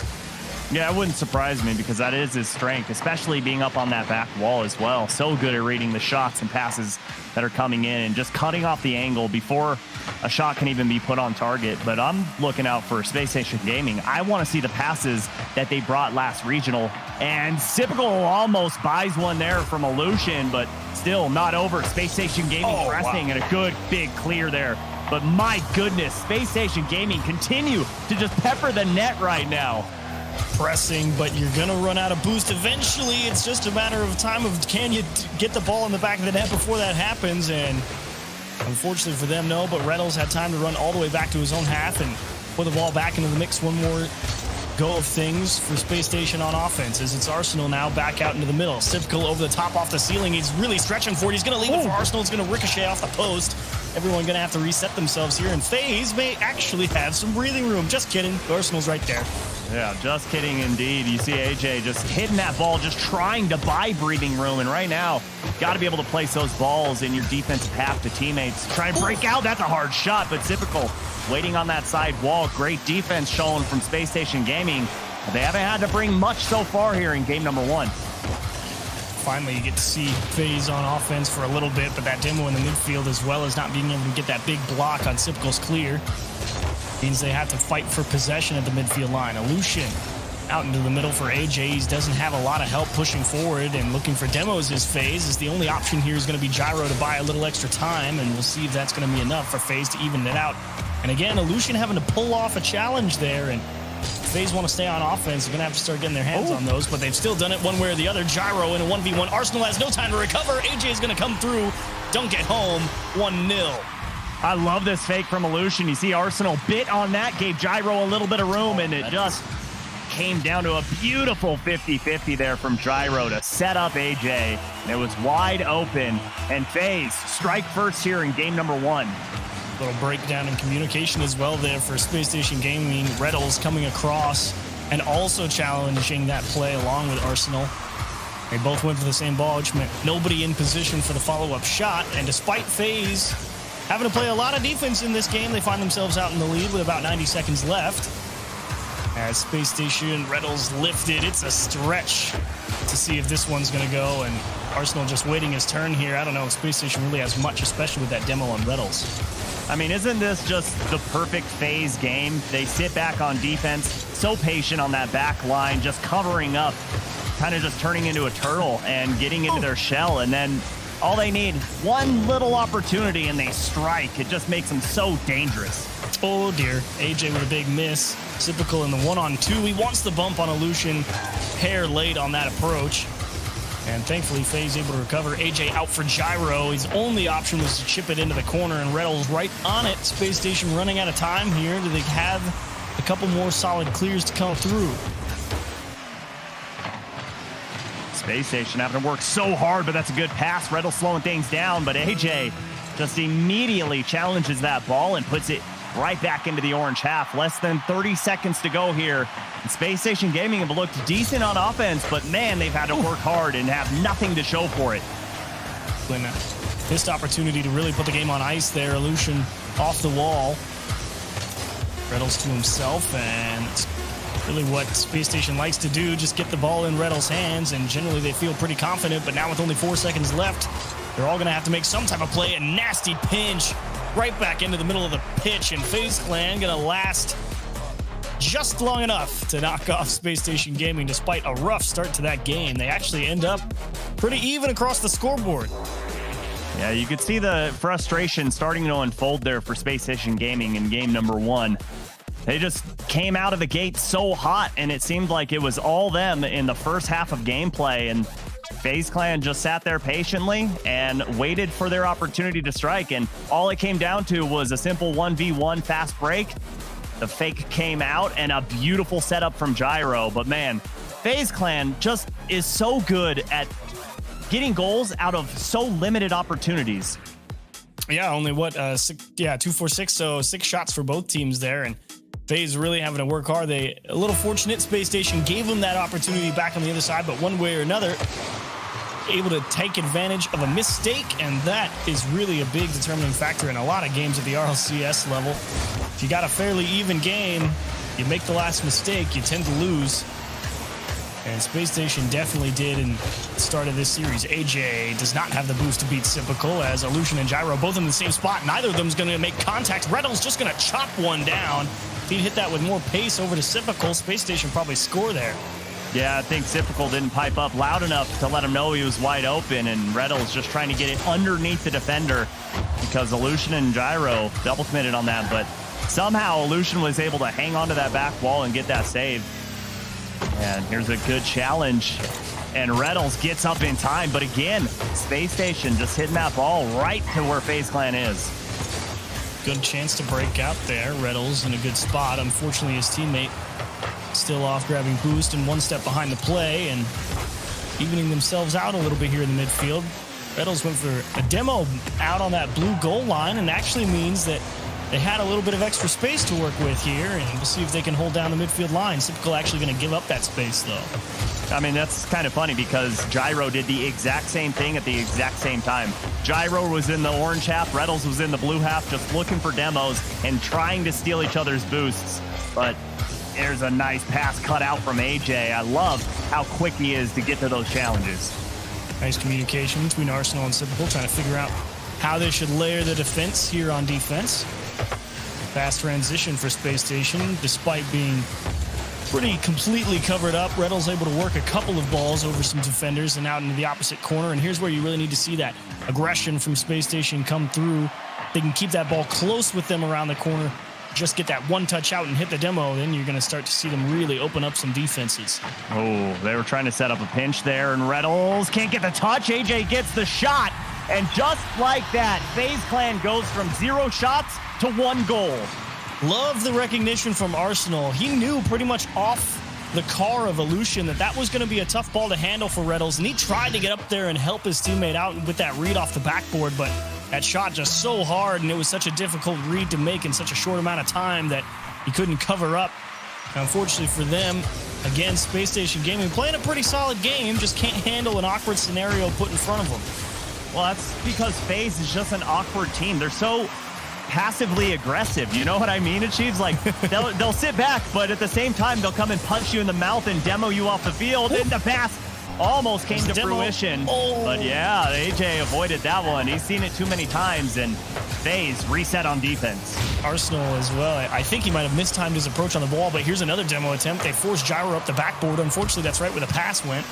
Yeah, it wouldn't surprise me because that is his strength, especially being up on that back wall as well. So good at reading the shots and passes that are coming in and just cutting off the angle before a shot can even be put on target. But I'm looking out for Space Station Gaming. I want to see the passes that they brought last regional, and Sipical almost buys one there from Illusion, but still not over. Space Station Gaming pressing and a good big clear there. But my goodness, Space Station Gaming continue to just pepper the net right now. Pressing, but you're gonna run out of boost eventually. It's just a matter of time of can you get the ball in the back of the net before that happens, and unfortunately for them, no, but Reynolds had time to run all the way back to his own half and put the ball back into the mix. One more go of things for Space Station on offense as it's Arsenal now back out into the middle. Sivkal over the top off the ceiling. He's really stretching for it. He's gonna leave it for Arsenal. It's gonna ricochet off the post. Everyone gonna have to reset themselves here, and FaZe may actually have some breathing room. Just kidding. Arsenal's right there. Yeah, just kidding indeed. You see AJ just hitting that ball, just trying to buy breathing room. And right now, got to be able to place those balls in your defensive half to teammates. Try and break out. That's a hard shot, but typical. Waiting on that side wall. Great defense shown from Space Station Gaming. They haven't had to bring much so far here in game number 1. Finally, you get to see FaZe on offense for a little bit, but that demo in the midfield, as well as not being able to get that big block on Sipical's clear, means they have to fight for possession at the midfield line. Illusion out into the middle for AJ. He doesn't have a lot of help pushing forward, and looking for demos as FaZe is the only option here is going to be Gyro to buy a little extra time, and we'll see if that's going to be enough for FaZe to even it out. And again, Illusion having to pull off a challenge there, and FaZe want to stay on offense. They're going to have to start getting their hands on those, but they've still done it one way or the other. Gyro in a 1v1. Arsenal has no time to recover. AJ is going to come through. Don't get home. 1-0. I love this fake from Illusion. You see Arsenal bit on that, gave Gyro a little bit of room, and it just came down to a beautiful 50-50 there from Gyro to set up AJ. And it was wide open, and FaZe strike first here in game number 1. Little breakdown in communication as well there for Space Station Gaming. Reddles coming across and also challenging that play along with Arsenal. They both went for the same ball, which meant nobody in position for the follow-up shot. And despite FaZe having to play a lot of defense in this game, they find themselves out in the lead with about 90 seconds left. As Space Station Reddles lifted, it's a stretch to see if this one's going to go. And Arsenal just waiting his turn here. I don't know if Space Station really has much, especially with that demo on Reddles. I mean, isn't this just the perfect FaZe game? They sit back on defense, so patient on that back line, just covering up, kind of just turning into a turtle and getting into their shell. And then all they need, one little opportunity, and they strike. It just makes them so dangerous. Oh, dear. AJ with a big miss. Typical in the 1-on-2. He wants the bump on Illusion. Hair late on that approach. And thankfully, FaZe able to recover. AJ out for Gyro. His only option was to chip it into the corner, and Reddles right on it. Space Station running out of time here. Do they have a couple more solid clears to come through? Space Station having to work so hard, but that's a good pass. Reddles slowing things down, but AJ just immediately challenges that ball and puts it right back into the orange half. Less than 30 seconds to go here. And Space Station Gaming have looked decent on offense, but man, they've had to work hard and have nothing to show for it. When missed opportunity to really put the game on ice there. Illusion off the wall. Reddles to himself, and it's really what Space Station likes to do, just get the ball in Reddles' hands, and generally they feel pretty confident, but now with only 4 seconds left, they're all going to have to make some type of play. A nasty pinch right back into the middle of the pitch, and FaZe Clan going to last just long enough to knock off Space Station Gaming despite a rough start to that game. They actually end up pretty even across the scoreboard. Yeah, you could see the frustration starting to unfold there for Space Station Gaming in game number 1. They just came out of the gate so hot, and it seemed like it was all them in the first half of gameplay, and FaZe Clan just sat there patiently and waited for their opportunity to strike, and all it came down to was a simple 1v1 fast break. The fake came out, and a beautiful setup from Gyro, but man, FaZe Clan just is so good at getting goals out of so limited opportunities. Yeah, only 2-4-6, so 6 shots for both teams there, and FaZe really having to work hard. They a little fortunate. Space Station gave them that opportunity back on the other side, but one way or another, able to take advantage of a mistake, and that is really a big determining factor in a lot of games at the RLCS level. If you got a fairly even game, you make the last mistake, you tend to lose. And Space Station definitely did in the start of this series. AJ does not have the boost to beat Sypical, as Illusion and Gyro both in the same spot. Neither of them is going to make contact. Reddle's just going to chop one down. If he'd hit that with more pace over to Sypical, Space Station probably score there. Yeah, I think Sypical didn't pipe up loud enough to let him know he was wide open, and Reddle's just trying to get it underneath the defender because Illusion and Gyro double committed on that, but somehow Illusion was able to hang onto that back wall and get that save. And here's a good challenge, and Reddles gets up in time, but again, Space Station just hitting that ball right to where FaZe Clan is. Good chance to break out there. Reddles in a good spot. Unfortunately, his teammate still off grabbing boost and one step behind the play and evening themselves out a little bit here in the midfield. Reddles went for a demo out on that blue goal line, and actually means that they had a little bit of extra space to work with here, and we'll see if they can hold down the midfield line. Sypical actually going to give up that space, though. I mean, that's kind of funny because Gyro did the exact same thing at the exact same time. Gyro was in the orange half, Reddles was in the blue half, just looking for demos and trying to steal each other's boosts. But there's a nice pass cut out from AJ. I love how quick he is to get to those challenges. Nice communication between Arsenal and Sypical, trying to figure out how they should layer the defense here on defense. Fast transition for Space Station, despite being pretty completely covered up. Reddle's able to work a couple of balls over some defenders and out into the opposite corner, and here's where you really need to see that aggression from Space Station come through. They can keep that ball close with them around the corner, just get that one touch out and hit the demo, then you're going to start to see them really open up some defenses. Oh, they were trying to set up a pinch there, and Reddles can't get the touch. AJ gets the shot, and just like that, FaZe Clan goes from 0 shots to 1 goal. Love the recognition from Arsenal. He knew pretty much off the car of Illusion that was going to be a tough ball to handle for Reddles, and he tried to get up there and help his teammate out with that read off the backboard, but that shot just so hard, and it was such a difficult read to make in such a short amount of time that he couldn't cover up. Unfortunately for them, again, Space Station Gaming playing a pretty solid game, just can't handle an awkward scenario put in front of them. Well, that's because FaZe is just an awkward team. They're so passively aggressive. You know what I mean? Achieves like they'll sit back, but at the same time they'll come and punch you in the mouth and demo you off the field. And the pass almost came to fruition. But yeah, AJ avoided that one. He's seen it too many times, and FaZe reset on defense. Arsenal as well. I think he might have mistimed his approach on the ball, but here's another demo attempt. They forced Gyro up the backboard. Unfortunately, that's right where the pass went.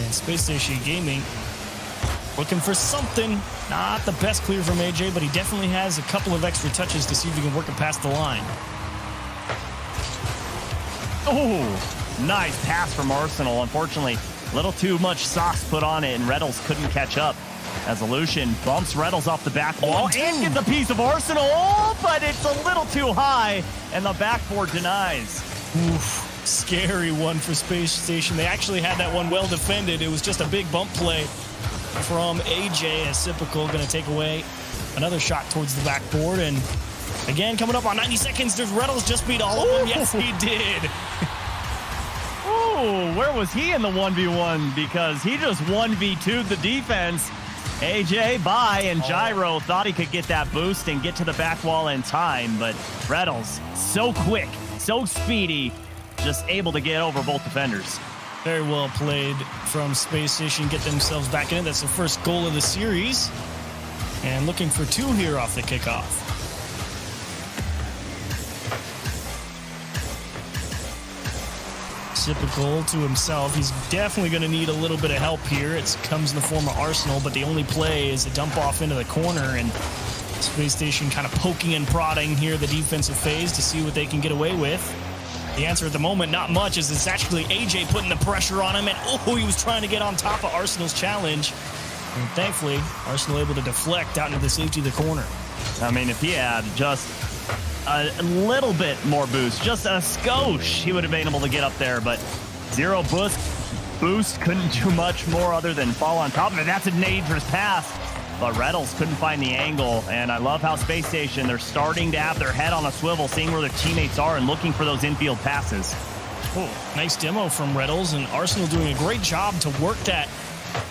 And Space Station Gaming looking for something. Not the best clear from AJ, but he definitely has a couple of extra touches to see if he can work it past the line. Oh, nice pass from Arsenal. Unfortunately, a little too much sauce put on it, and Reddles couldn't catch up as Illusion bumps Reddles off the back wall and gets a piece of Arsenal, but it's a little too high, and the backboard denies. Oof, scary one for Space Station. They actually had that one well defended. It was just a big bump play from AJ, as Sypical going to take away another shot towards the backboard. And again, coming up on 90 seconds, does Reddles just beat all of them? Yes, he did. Oh, where was he in the 1v1? Because he just 1v2'd the defense. AJ, bye, and Gyro thought he could get that boost and get to the back wall in time, but Reddles, so quick, so speedy, just able to get over both defenders. Very well played from Space Station, get themselves back in it. That's the first goal of the series. And looking for 2 here off the kickoff. Sypical to himself. He's definitely going to need a little bit of help here. It comes in the form of Arsenal, but the only play is a dump off into the corner, and Space Station kind of poking and prodding here the defensive phase to see what they can get away with. The answer at the moment, not much, as it's actually AJ putting the pressure on him, and he was trying to get on top of Arsenal's challenge. And thankfully, Arsenal able to deflect out into the safety of the corner. I mean, if he had just a little bit more boost, just a skosh, he would have been able to get up there, but Zero boost couldn't do much more other than fall on top of it. That's a dangerous pass. But Reddles couldn't find the angle, and I love how Space Station, they're starting to have their head on a swivel, seeing where their teammates are and looking for those infield passes. Oh, nice demo from Reddles, and Arsenal doing a great job to work that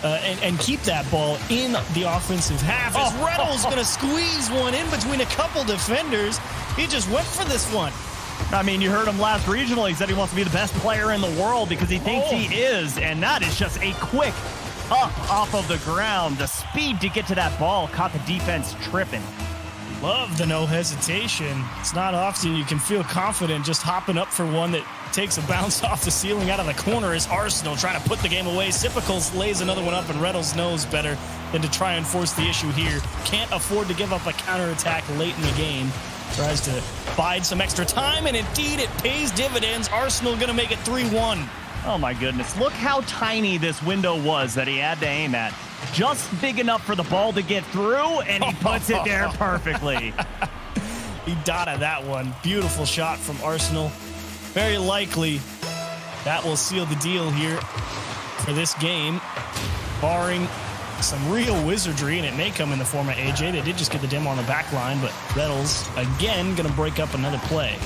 and keep that ball in the offensive half. As Reddles going to squeeze one in between a couple defenders. He just went for this one. I mean, you heard him last regional. He said he wants to be the best player in the world because he thinks he is, and that is just a quick up off of the ground. The speed to get to that ball caught the defense tripping. Love the no hesitation. It's not often you can feel confident just hopping up for one that takes a bounce off the ceiling out of the corner. Is Arsenal trying to put the game away. Sipicles lays another one up, and Reddles knows better than to try and force the issue here. Can't afford to give up a counterattack late in the game. Tries to bide some extra time, and indeed it pays dividends. Arsenal going to make it 3-1. Oh my goodness, look how tiny this window was that he had to aim at. Just big enough for the ball to get through, and he puts it there perfectly. He dotted that one. Beautiful shot from Arsenal. Very likely that will seal the deal here for this game, barring some real wizardry, and it may come in the form of AJ. They did just get the demo on the back line, but Reddles, again, going to break up another play.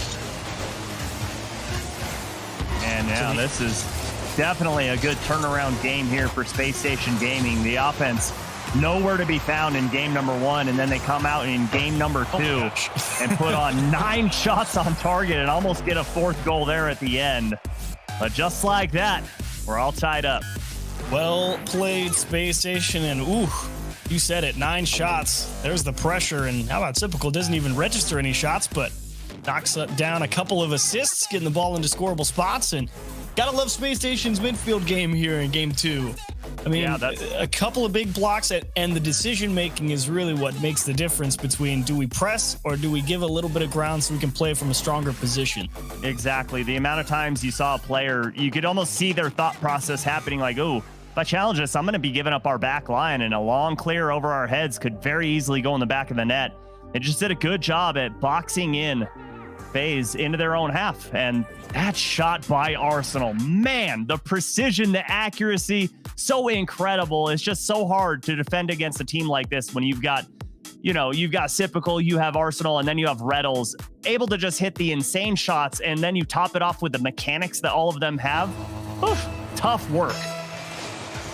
And now this is definitely a good turnaround game here for Space Station Gaming. The offense nowhere to be found in game number 1, and then they come out in game number 2 and put on 9 shots on target and almost get a 4th goal there at the end. But just like that, we're all tied up. Well played, Space Station, and ooh, you said it, 9 shots. There's the pressure, and how about Typical? Doesn't even register any shots, but knocks down a couple of assists, getting the ball into scoreable spots, and gotta love Space Station's midfield game here in game 2. I mean, a couple of big blocks, and the decision-making is really what makes the difference between do we press or do we give a little bit of ground so we can play from a stronger position. Exactly. The amount of times you saw a player, you could almost see their thought process happening like, oh, if I challenge this, I'm going to be giving up our back line, and a long clear over our heads could very easily go in the back of the net. It just did a good job at boxing in FaZe into their own half, and that shot by Arsenal, man, the precision, the accuracy, so incredible. It's just so hard to defend against a team like this when you've got, you've got Sipical, you have Arsenal, and then you have Reddles able to just hit the insane shots, and then you top it off with the mechanics that all of them have. Oof, tough work.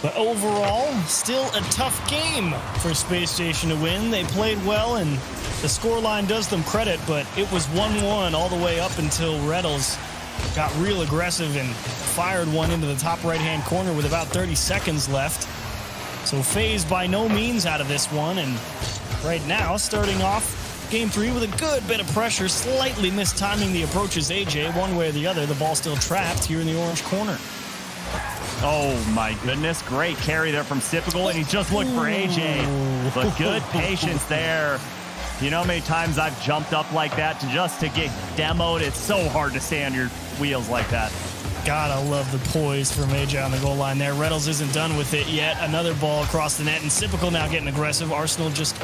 But overall, still a tough game for Space Station to win. They played well, and the scoreline does them credit, but it was 1-1 all the way up until Reddles got real aggressive and fired one into the top right-hand corner with about 30 seconds left. So FaZe by no means out of this one, and right now starting off game 3 with a good bit of pressure, slightly mistiming the approaches AJ. One way or the other, the ball still trapped here in the orange corner. Oh my goodness, great carry there from Sipical, and he just looked for AJ, but good patience there. You know how many times I've jumped up like that to get demoed? It's so hard to stay on your wheels like that. Gotta love the poise from AJ on the goal line there. Reddles isn't done with it yet. Another ball across the net, and Sipical now getting aggressive. Arsenal just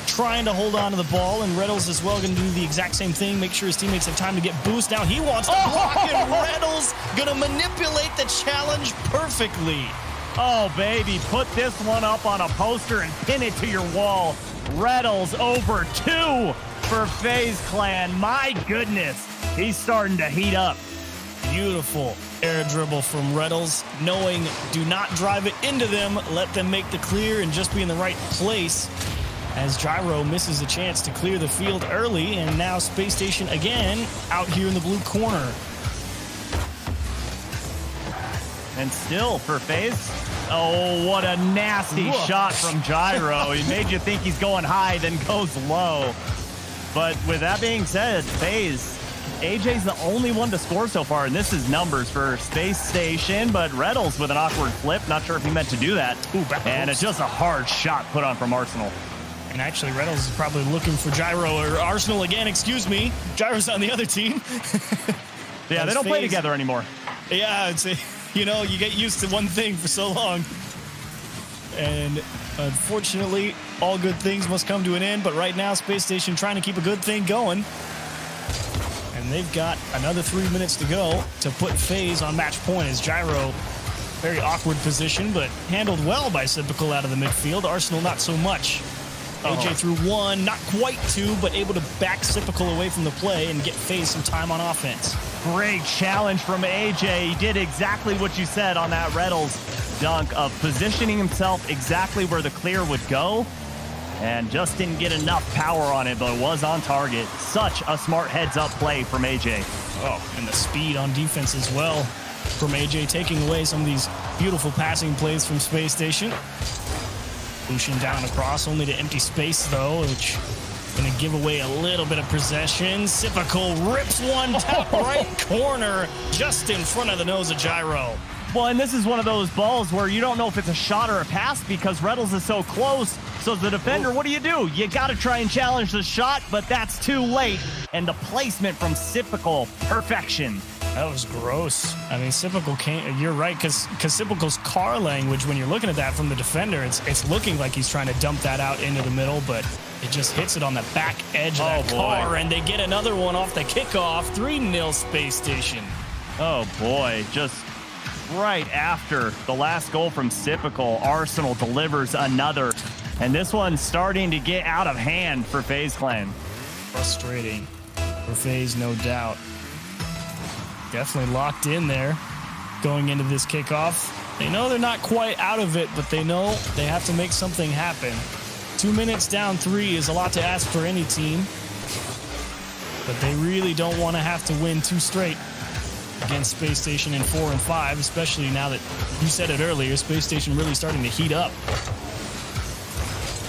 trying to hold on to the ball, and Reddles as well going to do the exact same thing, make sure his teammates have time to get boost. Now he wants to block it. Reddles going to manipulate the challenge perfectly. Oh, baby, put this one up on a poster and pin it to your wall. Reddles over 2 for FaZe Clan. My goodness, he's starting to heat up. Beautiful air dribble from Reddles, knowing do not drive it into them, let them make the clear and just be in the right place. As Gyro misses a chance to clear the field early, and now Space Station again out here in the blue corner. And still for FaZe. Oh, what a nasty shot from Gyro. He made you think he's going high, then goes low. But with that being said, FaZe, AJ's the only one to score so far, and this is numbers for Space Station, but Reddles with an awkward flip. Not sure if he meant to do that. And it's just a hard shot put on from Arsenal. And actually, Reddles is probably looking for Gyro, or Arsenal again, excuse me. Gyro's on the other team. Yeah, they don't play together anymore. Yeah, it's you get used to one thing for so long. And unfortunately, all good things must come to an end. But right now, Space Station trying to keep a good thing going. And they've got another 3 minutes to go to put FaZe on match point as Gyro, very awkward position, but handled well by Sypical out of the midfield. Arsenal, not so much. AJ threw one, not quite two, but able to back Sypical away from the play and get FaZe some time on offense. Great challenge from AJ. He did exactly what you said on that Reynolds dunk of positioning himself exactly where the clear would go, and just didn't get enough power on it, but it was on target. Such a smart heads-up play from AJ. Oh, and the speed on defense as well from AJ, taking away some of these beautiful passing plays from Space Station. Lucian down across, only to empty space though, which is going to give away a little bit of possession. Sypical rips one top right corner, just in front of the nose of Gyro. Well, and this is one of those balls where you don't know if it's a shot or a pass because Reynolds is so close. So as the defender, what do? You got to try and challenge the shot, but that's too late. And the placement from Sypical, perfection. That was gross. I mean, Sypical can't. You're right, because Sypical's car language, when you're looking at that from the defender, it's looking like he's trying to dump that out into the middle, but it just hits it on the back edge of that car, and they get another one off the kickoff. 3-0 Space Station. Oh boy, just right after the last goal from Sypical, Arsenal delivers another, and this one's starting to get out of hand for FaZe Clan. Frustrating for FaZe, no doubt. Definitely locked in there going into this kickoff. They know they're not quite out of it, but they know they have to make something happen. 2 minutes down 3 is a lot to ask for any team, but they really don't want to have to win 2 straight against Space Station in 4 and 5, especially now that you said it earlier, Space Station really starting to heat up.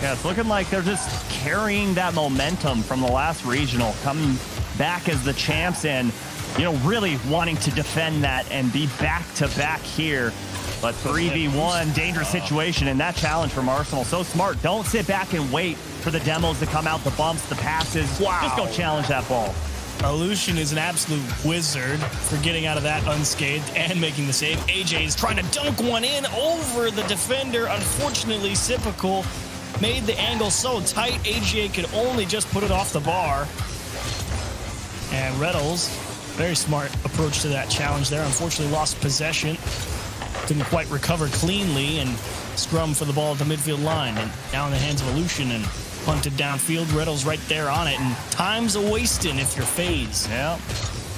Yeah, it's looking like they're just carrying that momentum from the last regional, coming back as the champs and, you know, really wanting to defend that and be back-to-back here. But 3v1, dangerous situation, and that challenge from Arsenal. So smart. Don't sit back and wait for the demos to come out, the bumps, the passes. Wow. Just go challenge that ball. Lucian is an absolute wizard for getting out of that unscathed and making the save. AJ is trying to dunk one in over the defender. Unfortunately, Sypical made the angle so tight, AJ could only just put it off the bar. And Reynolds, very smart approach to that challenge there. Unfortunately, lost possession. Couldn't quite recover cleanly and scrum for the ball at the midfield line. And now in the hands of Lucian and punted downfield. Reynolds right there on it. And time's a-wasting if you're FaZe. Yeah.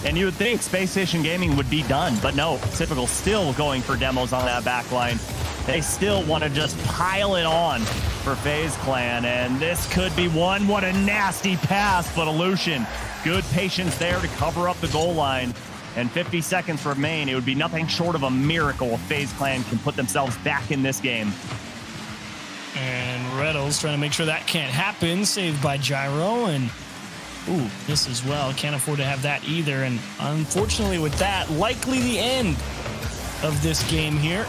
And you would think Space Station Gaming would be done, but no. Typical still going for demos on that back line. They still want to just pile it on for FaZe Clan, and this could be one. What a nasty pass, but Lucian, good patience there to cover up the goal line. And 50 seconds remain. It would be nothing short of a miracle if FaZe Clan can put themselves back in this game. And Reynolds trying to make sure that can't happen. Saved by Gyro, and ooh, this as well. Can't afford to have that either. And unfortunately with that, likely the end of this game here.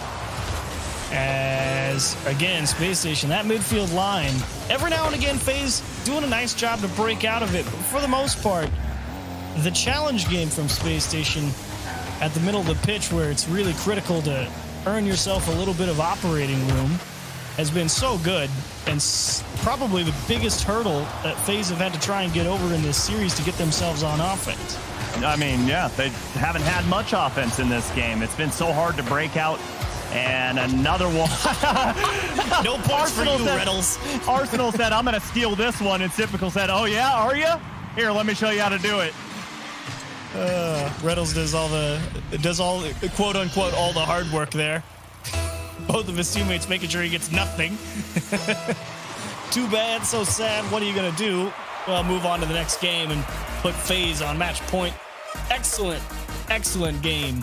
As, again, Space Station, that midfield line, every now and again, FaZe doing a nice job to break out of it. But for the most part, the challenge game from Space Station at the middle of the pitch, where it's really critical to earn yourself a little bit of operating room, has been so good, and probably the biggest hurdle that FaZe have had to try and get over in this series to get themselves on offense. I mean, yeah, they haven't had much offense in this game. It's been so hard to break out. And another one. No points for you, Reynolds. Arsenal said, I'm going to steal this one. And Sypical said, oh, yeah, are you? Here, let me show you how to do it. Reynolds does all quote unquote all the hard work there. Both of his teammates making sure he gets nothing. Too bad, so sad. What are you gonna do? Well, move on to the next game and put FaZe on match point. Excellent game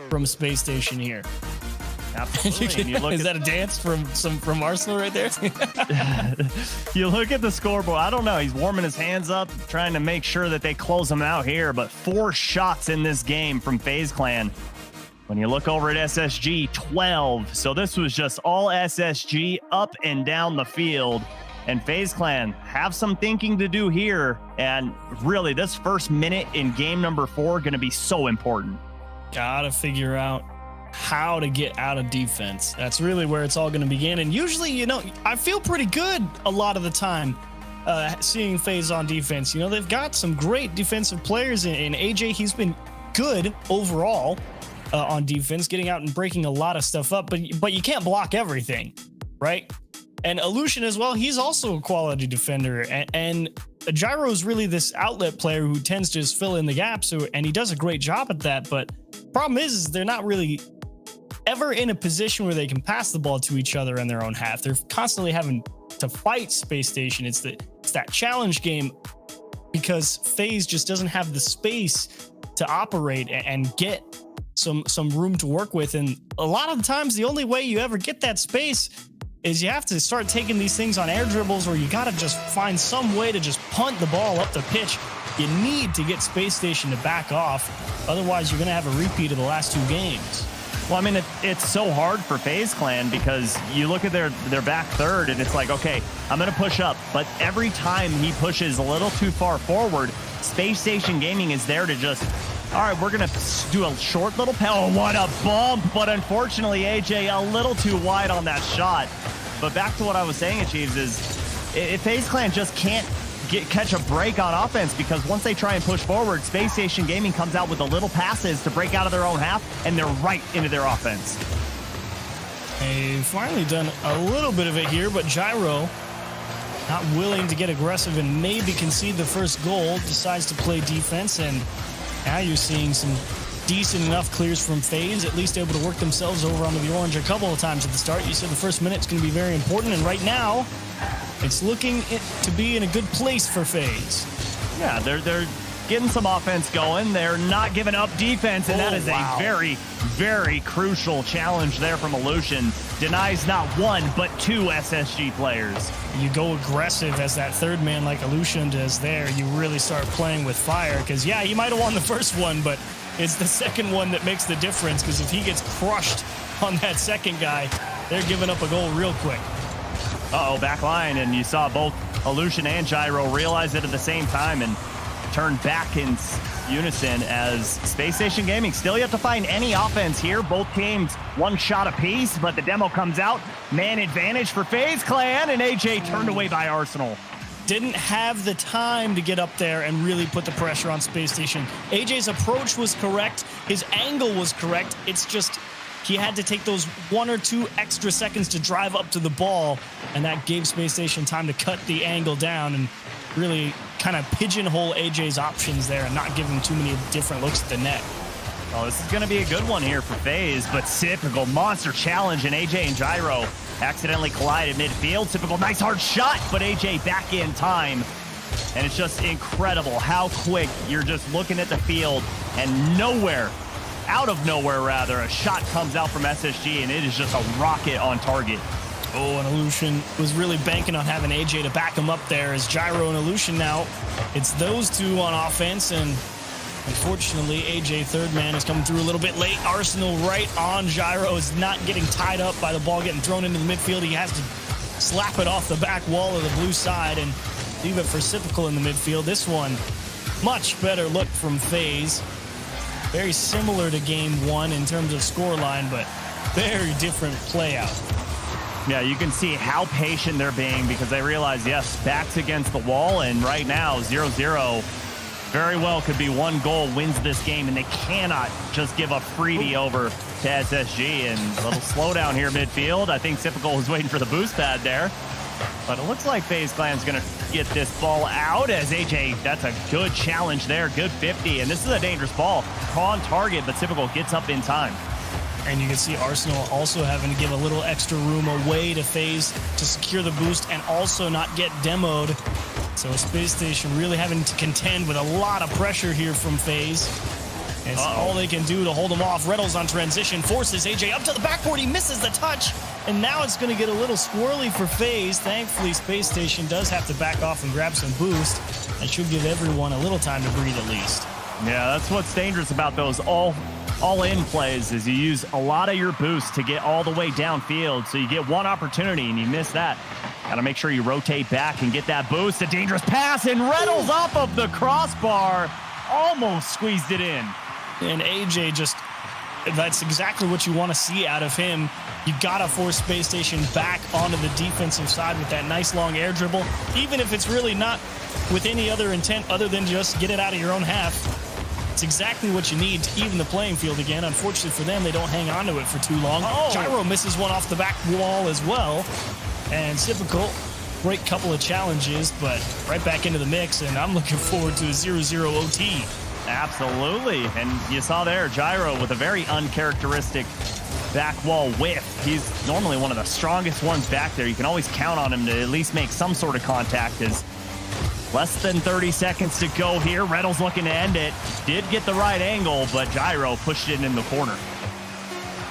from Space Station here. Absolutely. Is that a dance from Arsenal right there? You look at the scoreboard. I don't know. He's warming his hands up, trying to make sure that they close him out here. But 4 shots in this game from FaZe Clan. When you look over at SSG, 12. So this was just all SSG up and down the field. And FaZe Clan have some thinking to do here. And really, this first minute in game number 4 going to be so important. Gotta figure out how to get out of defense. That's really where it's all going to begin. And usually, you know, I feel pretty good a lot of the time seeing FaZe on defense. You know, they've got some great defensive players in AJ. He's been good overall on defense, getting out and breaking a lot of stuff up, but you can't block everything, right? And Illusion as well, he's also a quality defender, and Gyro is really this outlet player who tends to just fill in the gaps, and he does a great job at that. But problem is they're not really ever in a position where they can pass the ball to each other in their own half. They're constantly having to fight Space Station. It's that challenge game because FaZe just doesn't have the space to operate and get some room to work with. And a lot of the times, the only way you ever get that space is you have to start taking these things on air dribbles, or you got to just find some way to just punt the ball up the pitch. You need to get Space Station to back off. Otherwise, you're going to have a repeat of the last 2 games. Well, I mean, it's so hard for FaZe Clan because you look at their back third and it's like, okay, I'm going to push up. But every time he pushes a little too far forward, Space Station Gaming is there to just, all right, we're going to do a short little Oh, what a bump. But unfortunately, AJ a little too wide on that shot. But back to what I was saying, Achieves, is if FaZe Clan just can't catch a break on offense, because once they try and push forward, Space Station Gaming comes out with the little passes to break out of their own half, and they're right into their offense. They've finally done a little bit of it here, but Gyro, not willing to get aggressive and maybe concede the first goal, decides to play defense, and now you're seeing some decent enough clears from FaZe, at least able to work themselves over onto the orange a couple of times at the start. You said the first minute's going to be very important, and right now, it's looking to be in a good place for FaZe. Yeah, they're getting some offense going. They're not giving up defense, and that is a very, very crucial challenge there from Illusion. Denies not 1, but 2 SSG players. You go aggressive as that third man like Illusion does there. You really start playing with fire because, yeah, he might have won the first one, but it's the second one that makes the difference, because if he gets crushed on that second guy, they're giving up a goal real quick. Back line, and you saw both Illusion and Gyro realize it at the same time and turn back in unison as Space Station Gaming still yet to find any offense here. Both teams 1 shot apiece, but the demo comes out. Man advantage for FaZe Clan, and AJ turned away by Arsenal. Didn't have the time to get up there and really put the pressure on Space Station. AJ's approach was correct. His angle was correct. It's just he had to take those 1 or 2 extra seconds to drive up to the ball, and that gave Space Station time to cut the angle down and really kind of pigeonhole AJ's options there and not give him too many different looks at the net. Oh, this is going to be a good one here for FaZe, but typical monster challenge, and AJ and Gyro accidentally collide at midfield. Typical nice hard shot, but AJ back in time. And it's just incredible how quick you're just looking at the field, and nowhere, out of nowhere rather, a shot comes out from SSG, and it is just a rocket on target. Oh, and Illusion was really banking on having AJ to back him up there. As Gyro and Illusion now, it's those 2 on offense, and unfortunately, AJ, third man, is coming through a little bit late. Arsenal right on Gyro, is not getting tied up by the ball getting thrown into the midfield. He has to slap it off the back wall of the blue side and leave it for Sipical in the midfield. This one, much better look from FaZe. Very similar to game 1 in terms of scoreline, but very different play out. Yeah, you can see how patient they're being because they realize, yes, back's against the wall, and right now, 0-0 very well could be 1 goal wins this game, and they cannot just give a freebie over to SSG. And a little slowdown here midfield. I think Typical was waiting for the boost pad there. But it looks like FaZe Clan's going to get this ball out as AJ, that's a good challenge there, good 50. And this is a dangerous ball. On target, but Typical gets up in time. And you can see Arsenal also having to give a little extra room away to FaZe to secure the boost and also not get demoed. So Space Station really having to contend with a lot of pressure here from FaZe. It's all they can do to hold him off. Reynolds on transition, forces AJ up to the backboard. He misses the touch, and now it's going to get a little squirrely for FaZe. Thankfully, Space Station does have to back off and grab some boost. That should give everyone a little time to breathe at least. Yeah, that's what's dangerous about those all-in plays is you use a lot of your boost to get all the way downfield. So you get 1 opportunity and you miss that. Got to make sure you rotate back and get that boost. A dangerous pass, and Reynolds off of the crossbar. Almost squeezed it in. And AJ just, that's exactly what you want to see out of him. You gotta force Space Station back onto the defensive side with that nice long air dribble, even if it's really not with any other intent other than just get it out of your own half. It's exactly what you need to even the playing field again. Unfortunately for them, they don't hang on to it for too long. Gyro misses one off the back wall as well. And Typical, great couple of challenges, but right back into the mix, and I'm looking forward to a 0-0 OT. Absolutely. And you saw there, Gyro with a very uncharacteristic back wall whiff. He's normally one of the strongest ones back there. You can always count on him to at least make some sort of contact. As less than 30 seconds to go here. Reynolds looking to end it. Did get the right angle, but Gyro pushed it in the corner.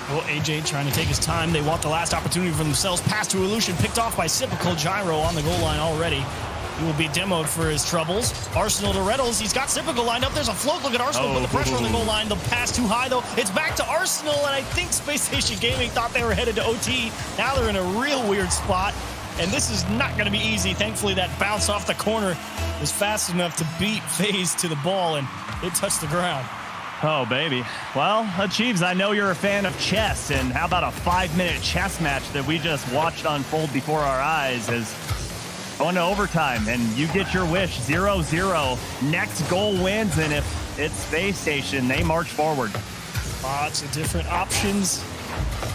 Well, AJ trying to take his time. They want the last opportunity for themselves. Pass to Illusion, picked off by Sipical. Gyro on the goal line already. He will be demoed for his troubles. Arsenal to Reynolds. He's got Sipical lined up. There's a float. Look at Arsenal, but the pressure on the goal line. The pass too high, though. It's back to Arsenal, and I think Space Station Gaming thought they were headed to OT. Now they're in a real weird spot, and this is not going to be easy. Thankfully, that bounce off the corner was fast enough to beat FaZe to the ball, and it touched the ground. Oh, baby. Well, Achieves, I know you're a fan of chess, and how about a 5-minute chess match that we just watched unfold before our eyes as going to overtime, and you get your wish, 0-0. Next goal wins, and if it's Space Station, they march forward. Lots of different options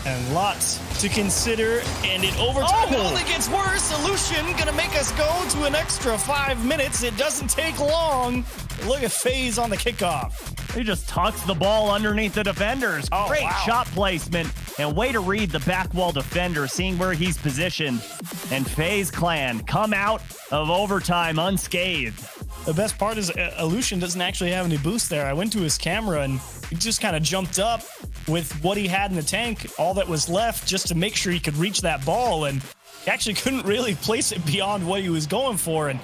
and lots to consider, and in overtime it only gets worse. Illusion gonna make us go to an extra 5 minutes. It doesn't take long. Look at FaZe on the kickoff. He just tucks the ball underneath the defenders. Great shot placement and way to read the back wall defender, seeing where he's positioned. And FaZe Clan come out of overtime unscathed. The best part is Illusion doesn't actually have any boost there. I went to his camera and he just kind of jumped up with what he had in the tank, all that was left, just to make sure he could reach that ball. And he actually couldn't really place it beyond what he was going for. And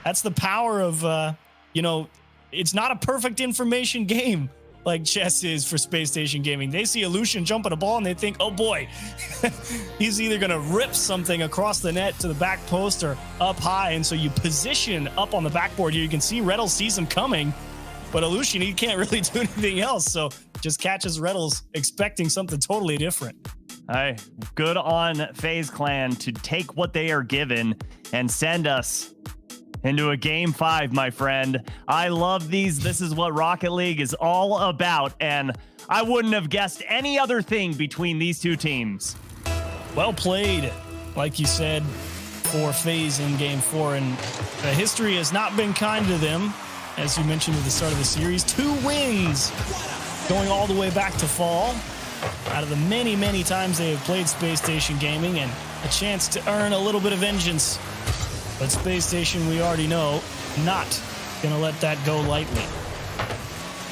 that's the power of, it's not a perfect information game like chess is for Space Station Gaming. They see Illusion jump at a ball and they think, oh boy, he's either going to rip something across the net to the back post or up high. And so you position up on the backboard here. You can see Reynolds sees him coming, but Illusion, he can't really do anything else. So just catches Reynolds expecting something totally different. Hey, good on FaZe Clan to take what they are given and send us into a game 5, my friend. I love these. This is what Rocket League is all about, and I wouldn't have guessed any other thing between these two teams. Well played, like you said, for FaZe in game 4, and the history has not been kind to them, as you mentioned at the start of the series. 2 wins going all the way back to fall out of the many, many times they have played Space Station Gaming, and a chance to earn a little bit of vengeance. But Space Station, we already know, not going to let that go lightly.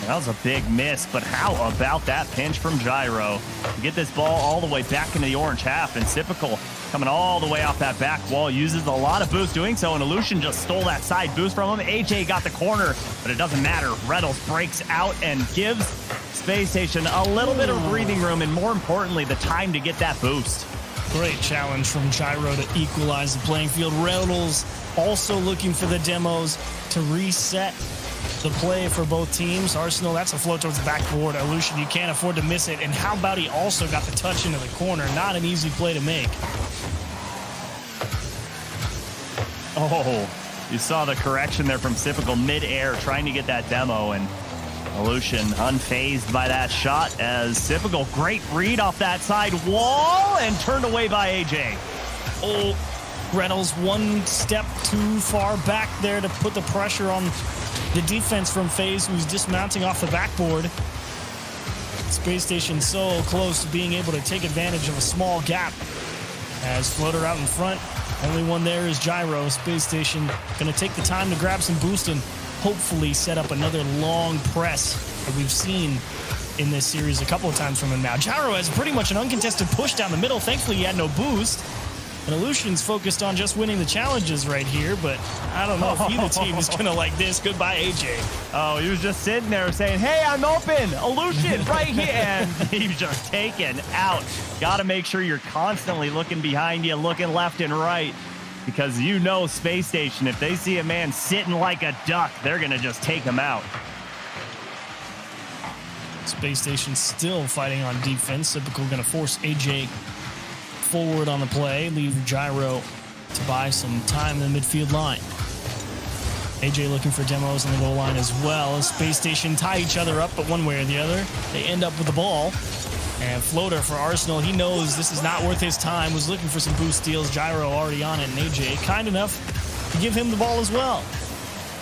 That was a big miss, but how about that pinch from Gyro? To get this ball all the way back into the orange half, and Sipical coming all the way off that back wall, uses a lot of boost doing so, and Illusion just stole that side boost from him. AJ got the corner, but it doesn't matter. Reynolds breaks out and gives Space Station a little bit of breathing room, and more importantly, the time to get that boost. Great challenge from Gyro to equalize the playing field. Reynolds also looking for the demos to reset the play for both teams. Arsenal, that's a float towards the backboard. Illusion, you can't afford to miss it. And how about he also got the touch into the corner? Not an easy play to make. Oh, you saw the correction there from Sipical mid-air, trying to get that demo, and Illusion unfazed by that shot as Sipical, great read off that side wall and turned away by AJ. Oh, Reynolds one step too far back there to put the pressure on the defense from FaZe, who's dismounting off the backboard. Space Station so close to being able to take advantage of a small gap. As floater out in front, only one there is Gyro. Space Station going to take the time to grab some boost and hopefully set up another long press that we've seen in this series a couple of times from him now. Gyro has pretty much an uncontested push down the middle. Thankfully, he had no boost. And Illusion's focused on just winning the challenges right here, but I don't know if either team is going to like this. Goodbye, AJ. Oh, he was just sitting there saying, hey, I'm open. Illusion right here. And he was just taken out. Got to make sure you're constantly looking behind you, looking left and right, because you know Space Station, if they see a man sitting like a duck, they're going to just take him out. Space Station still fighting on defense. Typical going to force AJ forward on the play, leave Gyro to buy some time in the midfield line. AJ looking for demos on the goal line as well. Space Station tie each other up, but one way or the other, they end up with the ball. And floater for Arsenal. He knows this is not worth his time. Was looking for some boost steals. Gyro already on it, and AJ kind enough to give him the ball as well.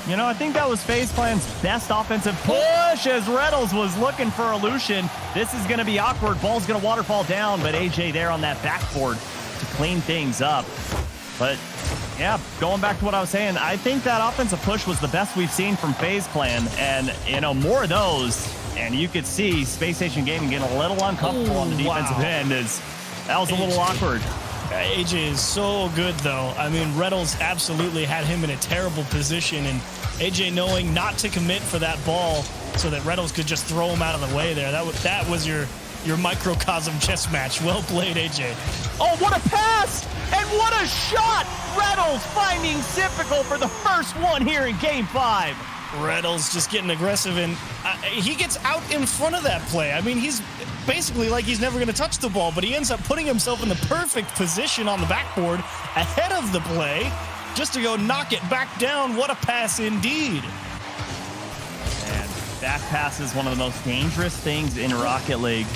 You know, I think that was FaZe Clan's best offensive push as Reynolds was looking for a Lucian. This is going to be awkward. Ball's going to waterfall down, but AJ there on that backboard to clean things up. But yeah, going back to what I was saying, I think that offensive push was the best we've seen from FaZe Clan, and you know, more of those. And you could see Space Station Gaming getting a little uncomfortable on the defensive end. As that was a little awkward. AJ is so good, though. I mean, Reynolds absolutely had him in a terrible position, and AJ knowing not to commit for that ball so that Reynolds could just throw him out of the way there. That was your microcosm chess match. Well played, AJ. Oh, what a pass! And what a shot! Reynolds finding Sypical for the first one here in Game 5. Reynolds just getting aggressive, and he gets out in front of that play. I mean, he's basically like he's never going to touch the ball, but he ends up putting himself in the perfect position on the backboard ahead of the play just to go knock it back down. What a pass indeed. And back pass is one of the most dangerous things in Rocket League.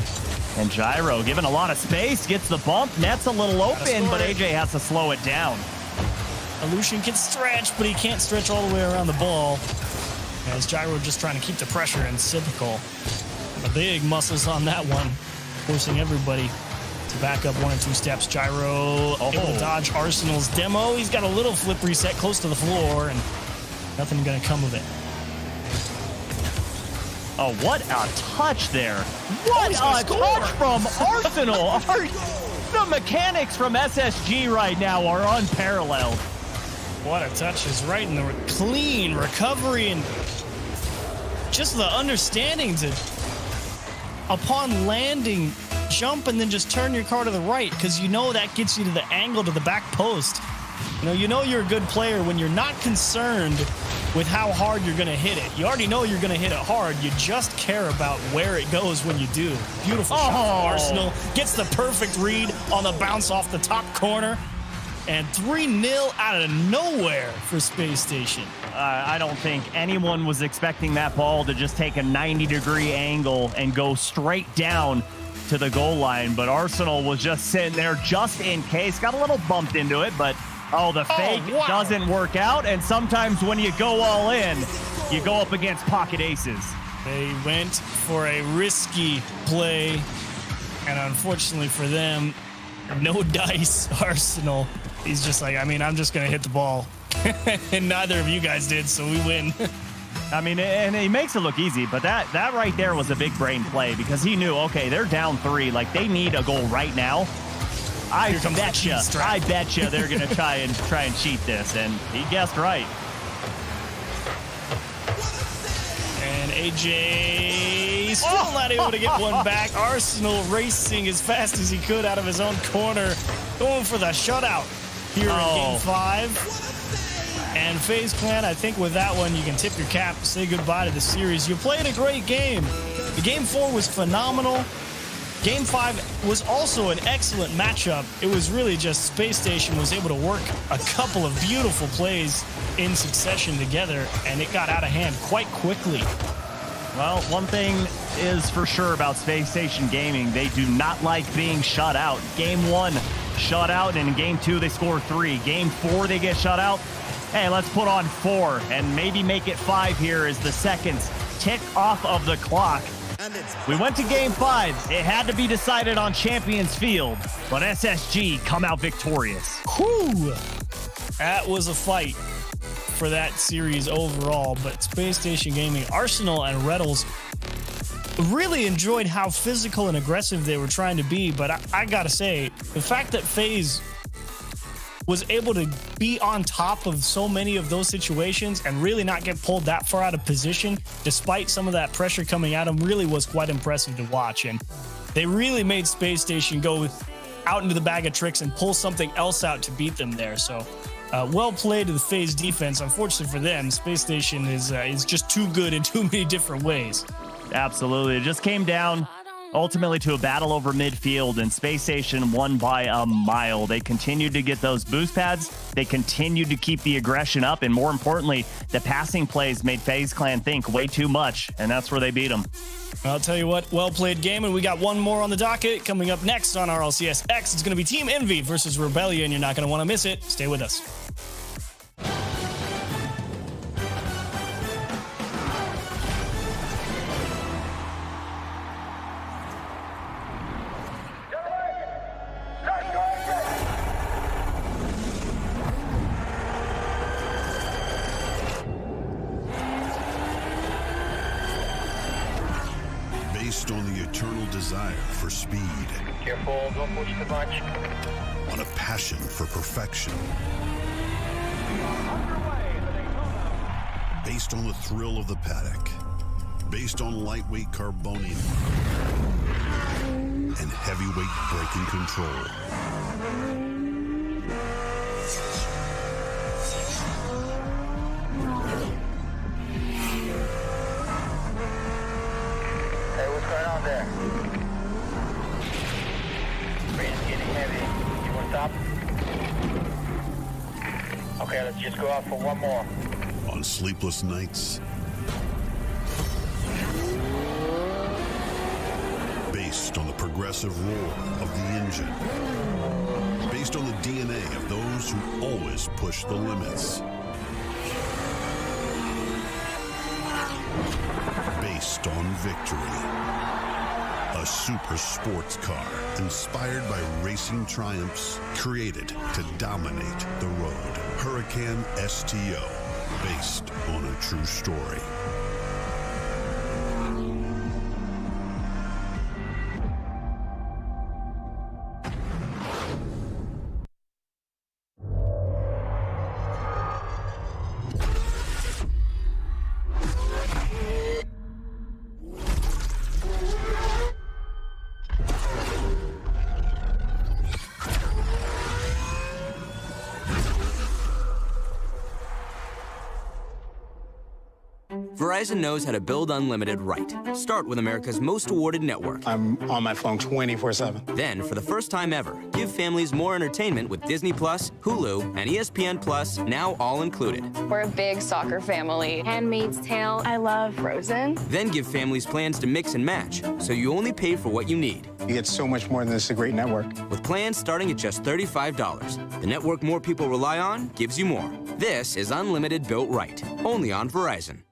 And Gyro given a lot of space, gets the bump, net's a little open, but AJ has to slow it down. Lucian can stretch, but he can't stretch all the way around the ball. As Gyro just trying to keep the pressure in Sypical. The big muscles on that one, forcing everybody to back up 1 or 2 steps. Gyro able to dodge Arsenal's demo. He's got a little flip reset close to the floor, and nothing going to come of it. Oh, what a touch there. What a touch from Arsenal. The mechanics from SSG right now are unparalleled. What a touch is right in the clean recovery, and just the understanding to, upon landing, jump and then just turn your car to the right, because you know that gets you to the angle to the back post. You know you're a good player when you're not concerned with how hard you're going to hit it. You already know you're going to hit it hard. You just care about where it goes when you do. Beautiful shot from Arsenal. Gets the perfect read on the bounce off the top corner. And 3-0 out of nowhere for Space Station. I don't think anyone was expecting that ball to just take a 90-degree angle and go straight down to the goal line. But Arsenal was just sitting there just in case. Got a little bumped into it, but the fake doesn't work out. And sometimes when you go all in, you go up against pocket aces. They went for a risky play. And unfortunately for them, no dice, Arsenal. He's just like, I mean, I'm just going to hit the ball. And neither of you guys did, so we win. I mean, and he makes it look easy, but that right there was a big brain play because he knew, okay, they're down 3. Like, they need a goal right now. I betcha they're going to try and cheat this, and he guessed right. And AJ still not able to get one back. Arsenal racing as fast as he could out of his own corner, going for the shutout here in Game 5. And FaZe Clan, I think with that one, you can tip your cap, say goodbye to the series. You played a great game. The Game 4 was phenomenal. Game 5 was also an excellent matchup. It was really just Space Station was able to work a couple of beautiful plays in succession together, and it got out of hand quite quickly. Well, one thing is for sure about Space Station Gaming, they do not like being shut out. Game 1, shut out, and in Game 2, they score 3. Game 4, they get shut out. Hey, let's put on 4 and maybe make it 5 here as the seconds tick off of the clock. We went to Game 5. It had to be decided on Champions Field, but SSG come out victorious. Whew! That was a fight for that series overall, but Space Station Gaming, Arsenal, and Reynolds really enjoyed how physical and aggressive they were trying to be, but I gotta say, the fact that FaZe was able to be on top of so many of those situations and really not get pulled that far out of position, despite some of that pressure coming at them, really was quite impressive to watch. And they really made Space Station go out into the bag of tricks and pull something else out to beat them there. So well played to the FaZe defense. Unfortunately for them, Space Station is just too good in too many different ways. Absolutely. It just came down ultimately to a battle over midfield, and Space Station won by a mile. They continued to get those boost pads. They continued to keep the aggression up, and more importantly, the passing plays made FaZe Clan think way too much, and that's where they beat them. I'll tell you what, well-played game, and we got one more on the docket coming up next on RLCS X. It's going to be Team Envy versus Rebellion. You're not going to want to miss it. Stay with us. Based on the eternal desire for speed. Careful, don't push too much. On a passion for perfection. Based on the thrill of the paddock. Based on lightweight carbonium. And heavyweight braking control. Hey, what's going on there? Rain's getting heavy. You want to stop? Okay, let's just go out for one more. On sleepless nights. Based on the progressive roar of the engine. Based on the DNA of those who always push the limits. Based on victory. A super sports car inspired by racing triumphs, created to dominate the road. Hurricane STO, based on a true story. Verizon knows how to build unlimited right. Start with America's most awarded network. I'm on my phone 24/7. Then, for the first time ever, give families more entertainment with Disney Plus, Hulu, and ESPN Plus, now all included. We're a big soccer family. Handmaid's Tale. I love Frozen. Then give families plans to mix and match, so you only pay for what you need. You get so much more than this, a great network. With plans starting at just $35. The network more people rely on gives you more. This is unlimited built right. Only on Verizon.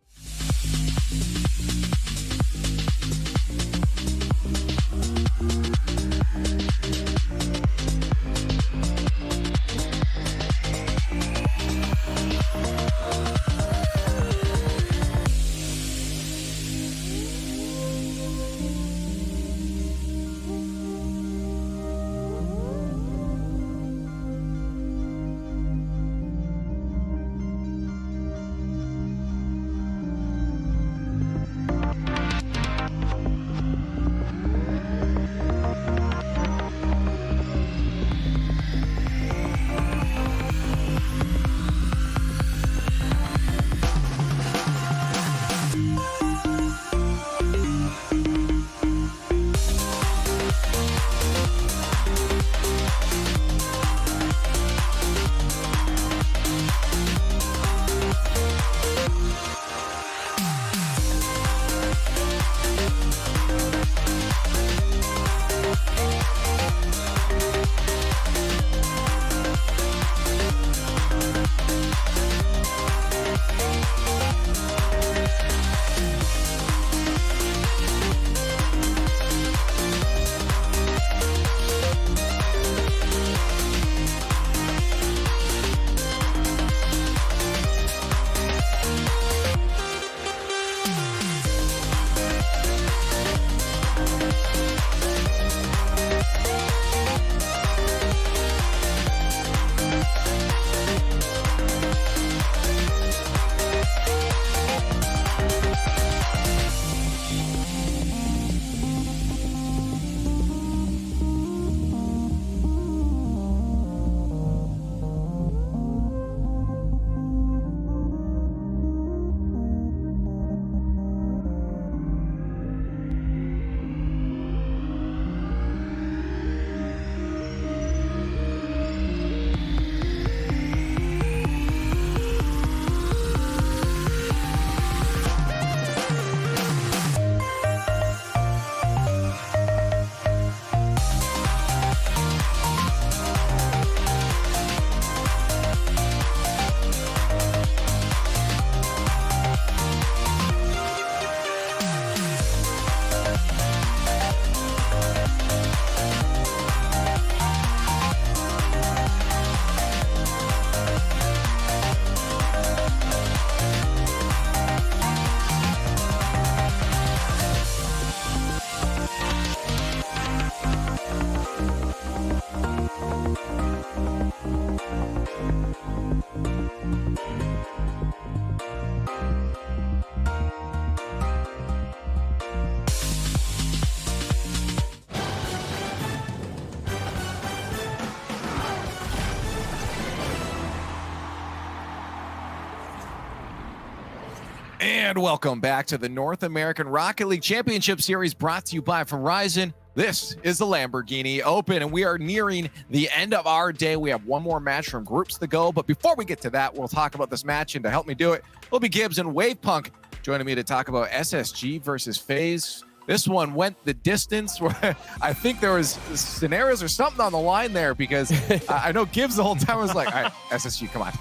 And welcome back to the North American Rocket League Championship Series, brought to you by Verizon. This is the Lamborghini Open, and we are nearing the end of our day. We have one more match from groups to go, but before we get to that, we'll talk about this match, and to help me do it, will be Gibbs and Wavepunk joining me to talk about SSG versus FaZe. This one went the distance. Where I think there was scenarios or something on the line there, because I know Gibbs the whole time was like, all right, SSG, come on.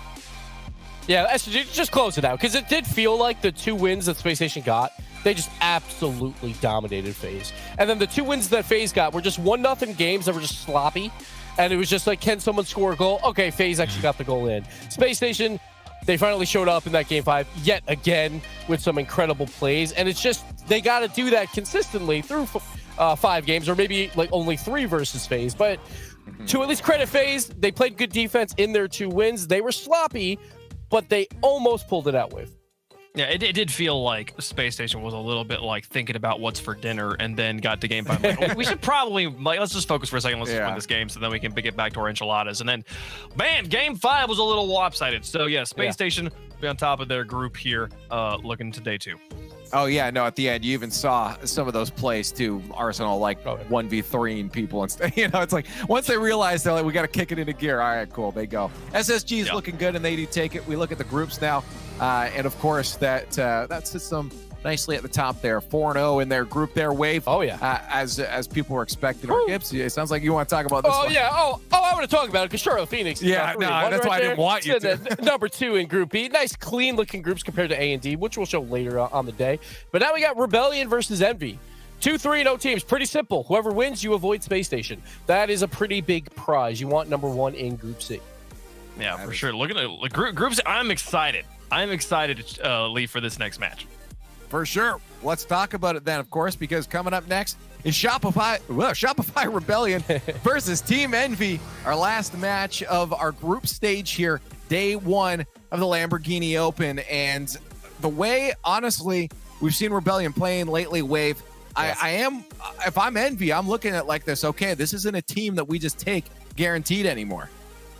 Yeah, SSG, just close it out, because it did feel like the 2 wins that Space Station got, they just absolutely dominated FaZe. And then the 2 wins that FaZe got were just 1-0 games that were just sloppy. And it was just like, can someone score a goal? Okay, FaZe actually got the goal in. Space Station, they finally showed up in that game 5 yet again with some incredible plays. And it's just, they got to do that consistently through 5 games, or maybe like only 3 versus FaZe. But to at least credit FaZe, they played good defense in their 2 wins. They were sloppy, but they almost pulled it out with. Yeah, it did feel like Space Station was a little bit like thinking about what's for dinner, and then got to game 5. Like, we should probably, like, let's just focus for a second. Let's just win this game, so then we can get back to our enchiladas. And then, man, game 5 was a little lopsided. So yeah, Space Station be on top of their group here, looking to day 2. Oh yeah, no, at the end you even saw some of those plays too. Arsenal like 1v3ing people and stuff. You know, it's like once they realize they're like, we got to kick it into gear. All right, cool, they go. SSG is looking good, and they do take it. We look at the groups now, and of course that sits them nicely at the top there, 4-0 in their group there. Wave. Oh yeah. As people were expecting. Gibbs, it sounds like you want to talk about this. Oh one. yeah. Oh, I want to talk about it, because Charlotte Phoenix. Yeah, no, that's why I didn't want you to. Number 2 in Group B. Nice, clean-looking groups compared to A and D, which we'll show later on the day. But now we got Rebellion versus Envy. 2 3-0 teams. Pretty simple. Whoever wins, you avoid Space Station. That is a pretty big prize. You want number 1 in Group C. Yeah, for sure. Looking at groups, I'm excited. I'm excited to leave for this next match. For sure. Let's talk about it then, of course, because coming up next is Shopify Rebellion versus Team Envy, our last match of our group stage here, day 1 of the Lamborghini Open. And the way, honestly, we've seen Rebellion playing lately, Wave, if I'm Envy, I'm looking at like this, okay, this isn't a team that we just take guaranteed anymore.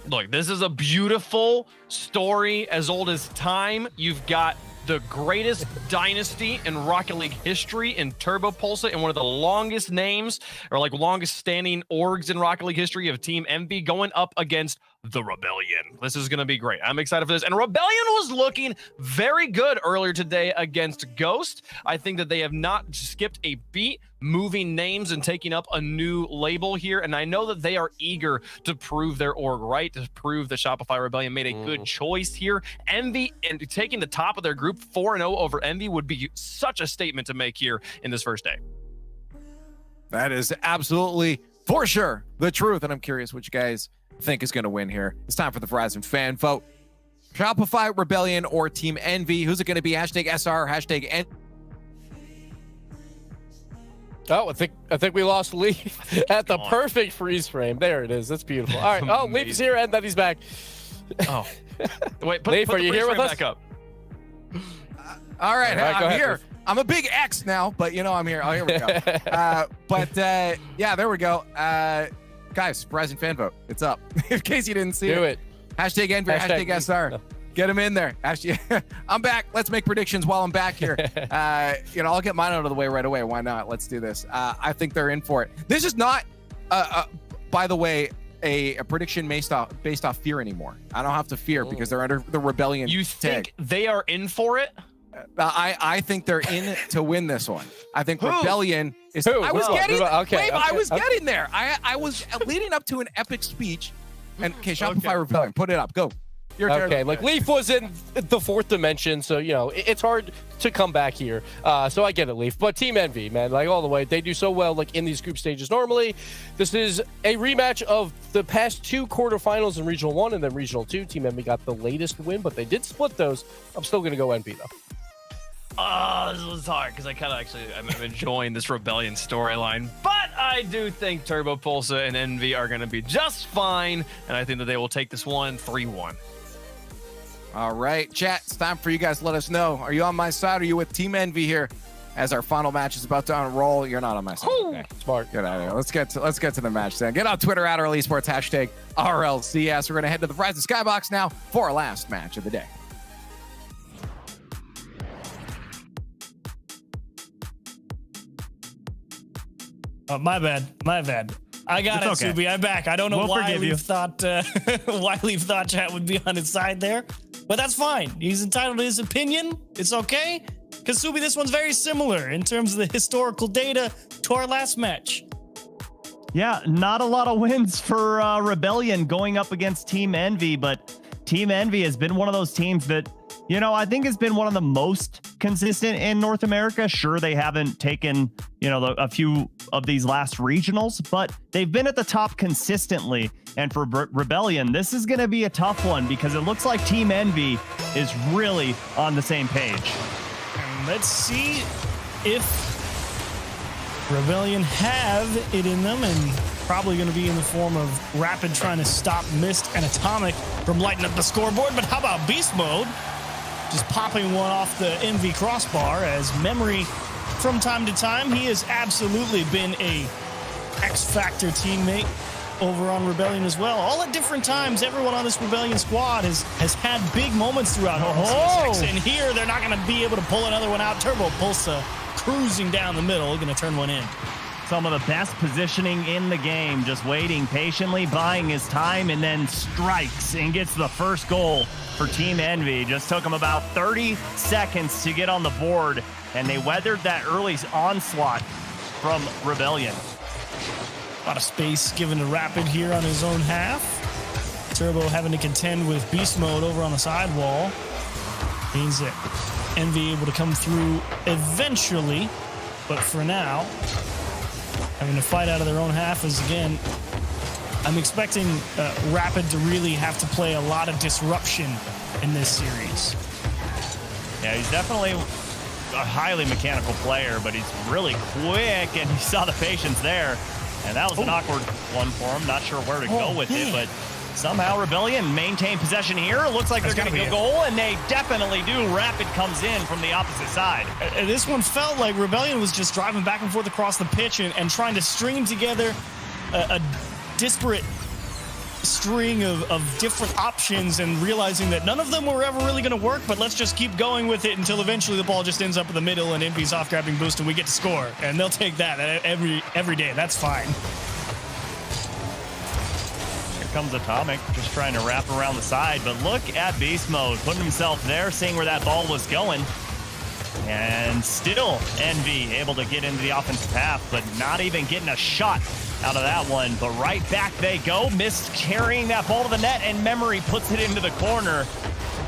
Look, this is a beautiful story as old as time. You've got the greatest dynasty in Rocket League history in Turbo Pulsar, and one of the longest names, or like longest standing orgs in Rocket League history, of Team Envy going up against the Rebellion. This is going to be great. I'm excited for this. And Rebellion was looking very good earlier today against Ghost. I think that they have not skipped a beat, moving names and taking up a new label here. And I know that they are eager to prove their org right, to prove the Shopify Rebellion made a good choice here. Envy, and taking the top of their group 4-0 over Envy, would be such a statement to make here in this first day. That is absolutely, for sure, the truth. And I'm curious which guys think is going to win here. It's time for the Verizon fan vote. Shopify Rebellion or Team Envy. Who's it going to be? Hashtag SR, hashtag N. Oh, I think we lost Leaf at the perfect freeze frame. There it is. That's beautiful. All right. Oh, Leaf is here, and then he's back. Oh, wait. Leaf, are you here with us? Back up. All right, I'm here. I'm a big X now, but you know I'm here. Oh, here we go. Yeah, there we go. Guys, Verizon fan vote. It's up. In case you didn't see it. Do it. Hashtag Envy, hashtag SR. No. Get him in there. Actually, I'm back. Let's make predictions while I'm back here. I'll get mine out of the way right away. Why not? Let's do this. I think they're in for it. This is not, by the way, a prediction based off fear anymore. I don't have to fear because they're under the Rebellion You think they are in for it? I think they're in to win this one. I think Rebellion is. Who? I was getting. Okay, I was getting there. I was leading up to an epic speech. And Shopify Rebellion, put it up. Go. Your turn. Okay, like Leaf was in the 4th dimension, so it's hard to come back here. So I get it, Leaf. But Team Envy, man, like all the way, they do so well like in these group stages. Normally, this is a rematch of the past 2 quarterfinals in Regional 1 and then Regional 2. Team Envy got the latest win, but they did split those. I'm still gonna go Envy though. This is hard because I'm enjoying this Rebellion storyline, but I do think Turbo Pulsar and Envy are going to be just fine, and I think that they will take this one 3-1. All right, chat, it's time for you guys to let us know. Are you on my side or are you with Team Envy here? As our final match is about to unroll, you're not on my side. Okay. Smart. Get out of here. Let's get to the match then. Get on Twitter at RL Esports, hashtag RLCS. We're going to head to the Verizon Skybox now for our last match of the day. My bad. I got It's it, okay. Subi. I'm back. I don't know We'll why forgive Leaf you. thought why Leaf thought chat would be on his side there, but that's fine. He's entitled to his opinion. It's okay. Because Subi, this one's very similar in terms of the historical data to our last match. Yeah, not a lot of wins for Rebellion going up against Team Envy, but Team Envy has been one of those teams that, you know, I think has been one of the most consistent in North America. Sure, they haven't taken, you know, a few of these last regionals, but they've been at the top consistently. And for Rebellion, this is going to be a tough one because it looks like Team Envy is really on the same page. And let's see if Rebellion have it in them, and probably going to be in the form of Rapid trying to stop Mist and Atomic from lighting up the scoreboard. But how about Beast Mode? Just popping one off the MV crossbar as Memory from time to time. He has absolutely been a X-Factor teammate over on Rebellion as well. All at different times, everyone on this Rebellion squad has had big moments throughout RLCS. And here, they're not going to be able to pull another one out. Turbo Pulsa cruising down the middle, going to turn one in. Some of the best positioning in the game, just waiting patiently, buying his time, and then strikes and gets the first goal for Team Envy. Just took him about 30 seconds to get on the board, and they weathered that early onslaught from Rebellion. A lot of space given to Rapid here on his own half. Turbo having to contend with Beast Mode over on the sidewall. Means that Envy able to come through eventually, but for now, having to fight out of their own half is, again, I'm expecting Rapid to really have to play a lot of disruption in this series. Yeah, he's definitely a highly mechanical player, but he's really quick, and you saw the patience there. And that was an awkward one for him. Not sure where to go with it, but somehow Rebellion maintain possession here. It looks like they're going to get a goal, and they definitely do. Rapid comes in from the opposite side. This one felt like Rebellion was just driving back and forth across the pitch and trying to string together a disparate string of different options and realizing that none of them were ever really going to work, but let's just keep going with it until eventually the ball just ends up in the middle and Envy's off grabbing boost and we get to score. And they'll take that every day. That's fine. Here comes Atomic, just trying to wrap around the side, but look at Beast Mode, putting himself there, seeing where that ball was going. And still Envy able to get into the offensive half, but not even getting a shot out of that one. But right back they go. Mist carrying that ball to the net, and Memory puts it into the corner.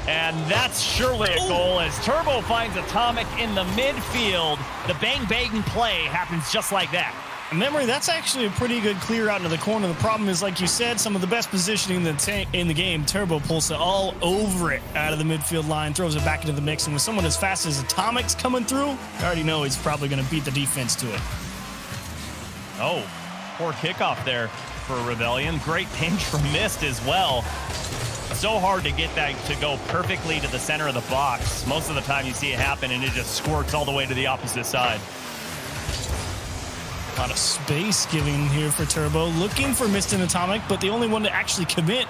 And that's surely a goal as Turbo finds Atomic in the midfield. The bang-bang play happens just like that. Memory, that's actually a pretty good clear out into the corner. The problem is, like you said, some of the best positioning in the game. Turbo Pulsa all over it out of the midfield line, throws it back into the mix, and with someone as fast as Atomic's coming through, you already know he's probably going to beat the defense to it. Oh, poor kickoff there for Rebellion. Great pinch from Mist as well. So hard to get that to go perfectly to the center of the box. Most of the time you see it happen, and it just squirts all the way to the opposite side. A lot of space given here for Turbo, looking for Mist and Atomic, but the only one to actually commit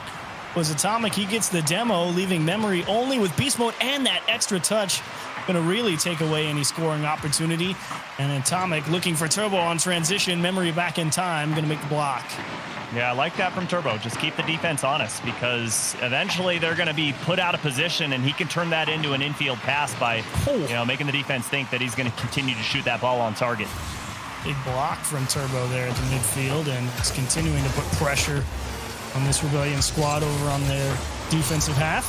was Atomic. He gets the demo, leaving Memory only with Beast Mode and that extra touch. Going to really take away any scoring opportunity. And Atomic looking for Turbo on transition. Memory back in time, going to make the block. Yeah, I like that from Turbo. Just keep the defense honest, because eventually they're going to be put out of position, and he can turn that into an infield pass by, making the defense think that he's going to continue to shoot that ball on target. Big block from Turbo there at the midfield, and it's continuing to put pressure on this Rebellion squad over on their defensive half.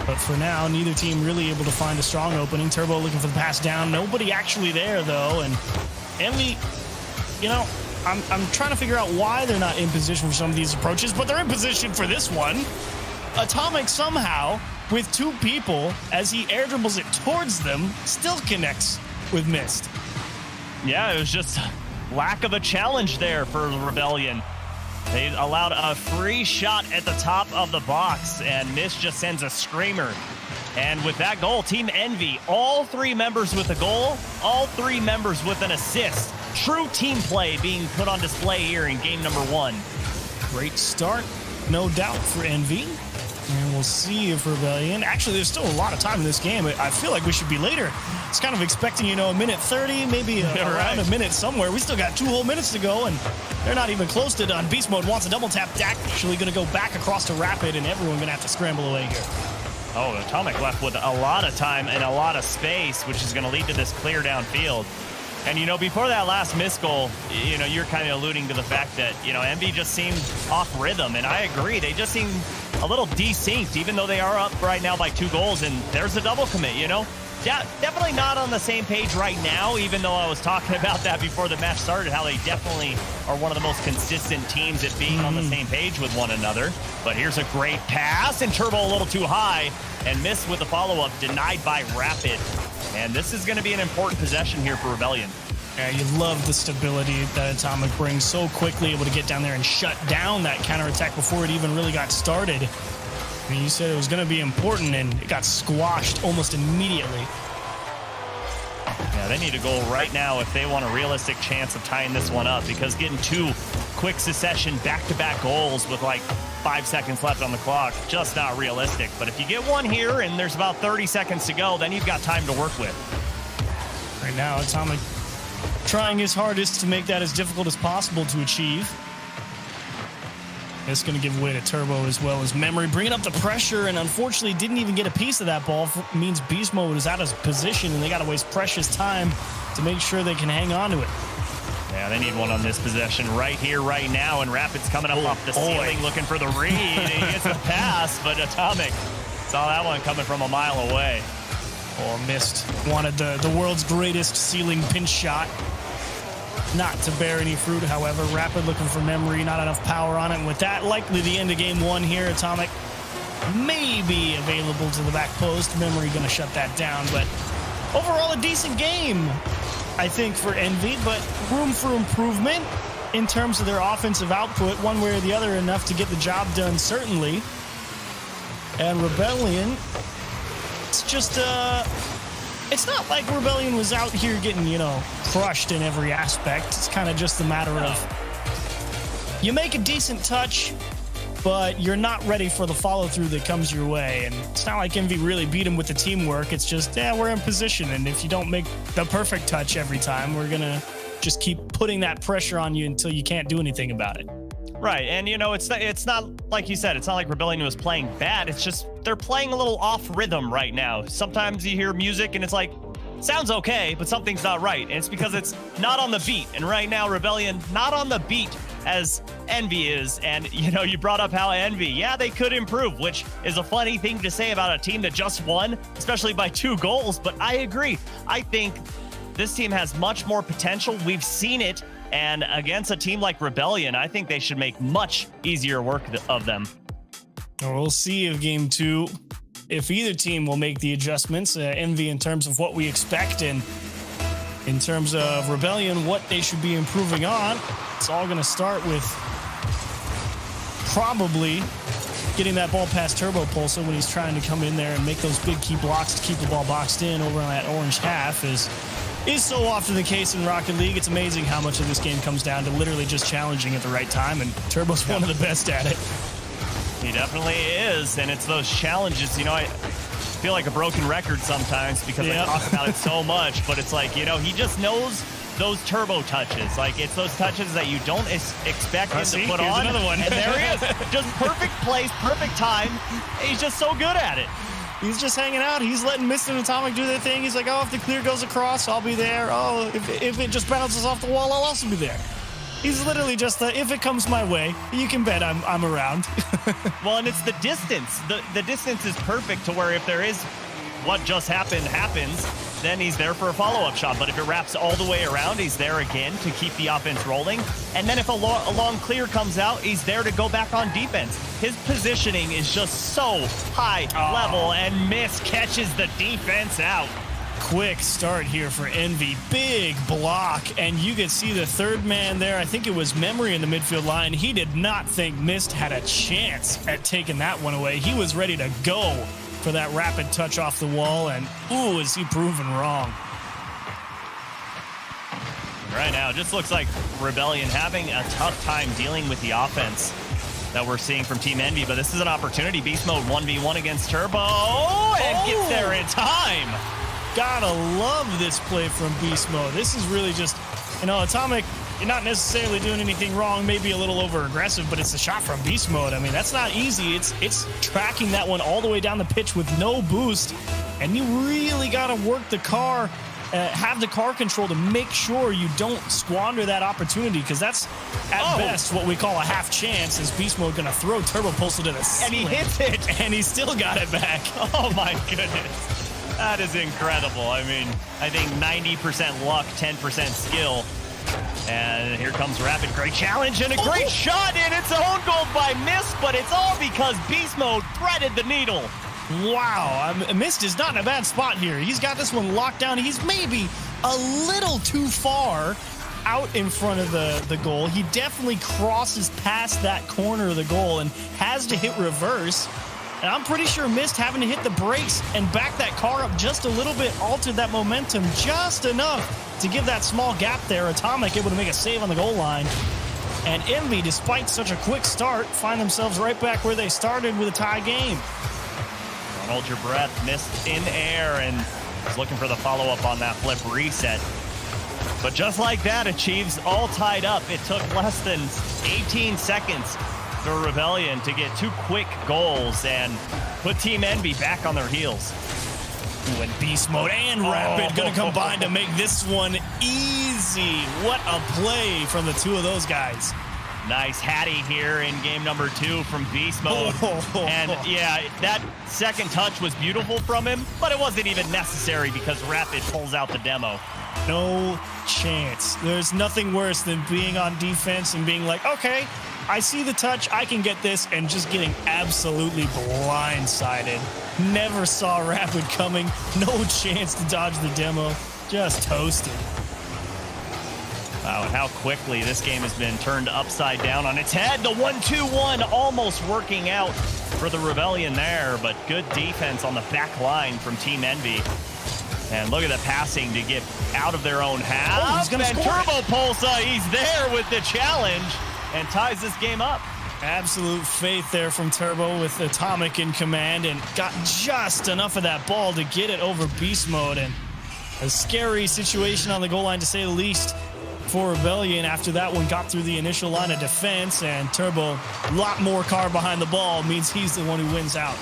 But for now, neither team really able to find a strong opening. Turbo looking for the pass down. Nobody actually there, though. And Envy, I'm trying to figure out why they're not in position for some of these approaches, but they're in position for this one. Atomic somehow, with two people, as he air dribbles it towards them, still connects with Mist. Yeah, it was just lack of a challenge there for Rebellion. They allowed a free shot at the top of the box, and Mist just sends a screamer. And with that goal, Team Envy, all three members with a goal, all three members with an assist. True team play being put on display here in game number 1. Great start, no doubt, for Envy. And we'll see if Rebellion... Actually, there's still a lot of time in this game. I feel like we should be later. It's kind of expecting, a minute 30, maybe around a minute somewhere. We still got 2 whole minutes to go, and they're not even close to done. Beast Mode wants a double tap. Dak actually going to go back across to Rapid, and everyone going to have to scramble away here. Oh, Atomic left with a lot of time and a lot of space, which is going to lead to this clear downfield. And, before that last miss goal, you're kind of alluding to the fact that, MV just seemed off rhythm. And I agree. They just seem a little desynced, even though they are up right now by 2 goals. And there's a double commit, Yeah, definitely not on the same page right now, even though I was talking about that before the match started, how they definitely are one of the most consistent teams at being on the same page with one another. But here's a great pass, and Turbo a little too high, and missed with the follow-up, denied by Rapid. And this is going to be an important possession here for Rebellion. Yeah, you love the stability that Atomic brings, so quickly able to get down there and shut down that counterattack before it even really got started. I mean, you said it was going to be important, and it got squashed almost immediately. Yeah, they need a goal right now if they want a realistic chance of tying this one up, because getting 2 quick succession back-to-back goals with like 5 seconds left on the clock, just not realistic. But if you get one here and there's about 30 seconds to go, then you've got time to work with. Right now, Atomic trying his hardest to make that as difficult as possible to achieve. It's going to give way to Turbo as well as Memory, bringing up the pressure, and unfortunately didn't even get a piece of that ball. Means Beast Mode is out of position, and they got to waste precious time to make sure they can hang on to it. Yeah, they need one on this possession right here, right now, and Rapid's coming up off the ceiling looking for the read. He gets a pass, but Atomic saw that one coming from a mile away. Oh, missed. Wanted the world's greatest ceiling pinch shot. Not to bear any fruit, however. Rapid looking for Memory, not enough power on it. And with that, likely the end of game 1 here. Atomic may be available to the back post. Memory going to shut that down. But overall, a decent game, I think, for Envy. But room for improvement in terms of their offensive output, one way or the other, enough to get the job done, certainly. And Rebellion, it's just... It's not like Rebellion was out here getting, crushed in every aspect. It's kind of just a matter of you make a decent touch, but you're not ready for the follow-through that comes your way. And it's not like Envy really beat him with the teamwork. It's just, we're in position. And if you don't make the perfect touch every time, we're going to just keep putting that pressure on you until you can't do anything about it. Right, and it's not like you said, it's not like Rebellion was playing bad. It's just they're playing a little off rhythm right now. Sometimes you hear music and it's like, sounds okay, but something's not right. And it's because it's not on the beat. And right now, Rebellion not on the beat as Envy is. And you brought up how Envy, they could improve, which is a funny thing to say about a team that just won, especially by 2 goals. But I agree. I think this team has much more potential. We've seen it. And against a team like Rebellion, I think they should make much easier work of them. We'll see if game 2, if either team will make the adjustments. Envy in terms of what we expect, and in terms of Rebellion, what they should be improving on. It's all going to start with probably getting that ball past Turbo Pulsar when he's trying to come in there and make those big key blocks to keep the ball boxed in over on that orange half is so often the case in Rocket League. It's amazing how much of this game comes down to literally just challenging at the right time, and Turbo's one of the best at it. He definitely is, and it's those challenges. I feel like a broken record sometimes because I talk about it so much, but it's like, he just knows those turbo touches. Like, it's those touches that you don't expect him to put on. Another one. And there he is. Just perfect place, perfect time. He's just so good at it. He's just hanging out. He's letting Mist and Atomic do their thing. He's like, if the clear goes across, I'll be there. Oh, if it just bounces off the wall, I'll also be there. He's literally just if it comes my way, you can bet I'm around. Well, and it's the distance. The distance is perfect to where if there is what just happens, then he's there for a follow-up shot. But if it wraps all the way around, he's there again to keep the offense rolling. And then if a long clear comes out, he's there to go back on defense. His positioning is just so high level, and Mist catches the defense out. Quick start here for Envy. Big block, and you could see the third man there. I think it was Memory in the midfield line. He did not think Mist had a chance at taking that one away. He was ready to go for that rapid touch off the wall, and ooh, is he proven wrong. Right now, it just looks like Rebellion having a tough time dealing with the offense. that we're seeing from Team Envy, but this is an opportunity. Beast Mode 1v1 against Turbo, and gets there in time. Gotta love this play from Beast Mode. This is really just, Atomic, you're not necessarily doing anything wrong, maybe a little over aggressive, but it's a shot from Beast Mode. I mean, that's not easy. It's tracking that one all the way down the pitch with no boost, and you really gotta work the car, have the car control to make sure you don't squander that opportunity, because that's at best what we call a half chance. Is Beast Mode gonna throw Turbo Pulsar to the ceiling? And he hits it, and he still got it back. Oh my goodness. That is incredible. I mean, I think 90% luck, 10% skill. And here comes Rapid. Great challenge and a great shot, and it's a own goal by Mist, but it's all because Beast Mode threaded the needle. Wow, Mist is not in a bad spot here. He's got this one locked down. He's maybe a little too far out in front of the goal. He definitely crosses past that corner of the goal and has to hit reverse. And I'm pretty sure Mist having to hit the brakes and back that car up just a little bit altered that momentum just enough to give that small gap there. Atomic able to make a save on the goal line. And Envy, despite such a quick start, find themselves right back where they started with a tie game. Hold your breath. Mist in air and is looking for the follow-up on that flip reset. But just like that, achieves all tied up. It took less than 18 seconds for Rebellion to get 2 quick goals and put Team Envy back on their heels. When Beast Mode and Rapid gonna combine to make this one easy. What a play from the two of those guys. Nice Hattie here in game number 2 from Beast Mode. And yeah, that second touch was beautiful from him, but it wasn't even necessary because Rapid pulls out the demo. No chance. There's nothing worse than being on defense and being like, okay, I see the touch, I can get this, and just getting absolutely blindsided. Never saw Rapid coming. No chance to dodge the demo. Just toasted. Wow, and how quickly this game has been turned upside down on its head. The 1-2-1 almost working out for the Rebellion there, but good defense on the back line from Team Envy. And look at the passing to get out of their own half. He's gonna score. Turbo Pulsar, he's there with the challenge and ties this game up. Absolute faith there from Turbo with Atomic in command and got just enough of that ball to get it over Beast Mode. And a scary situation on the goal line, to say the least, for Rebellion after that one got through the initial line of defense, and Turbo, a lot more car behind the ball, means he's the one who wins out.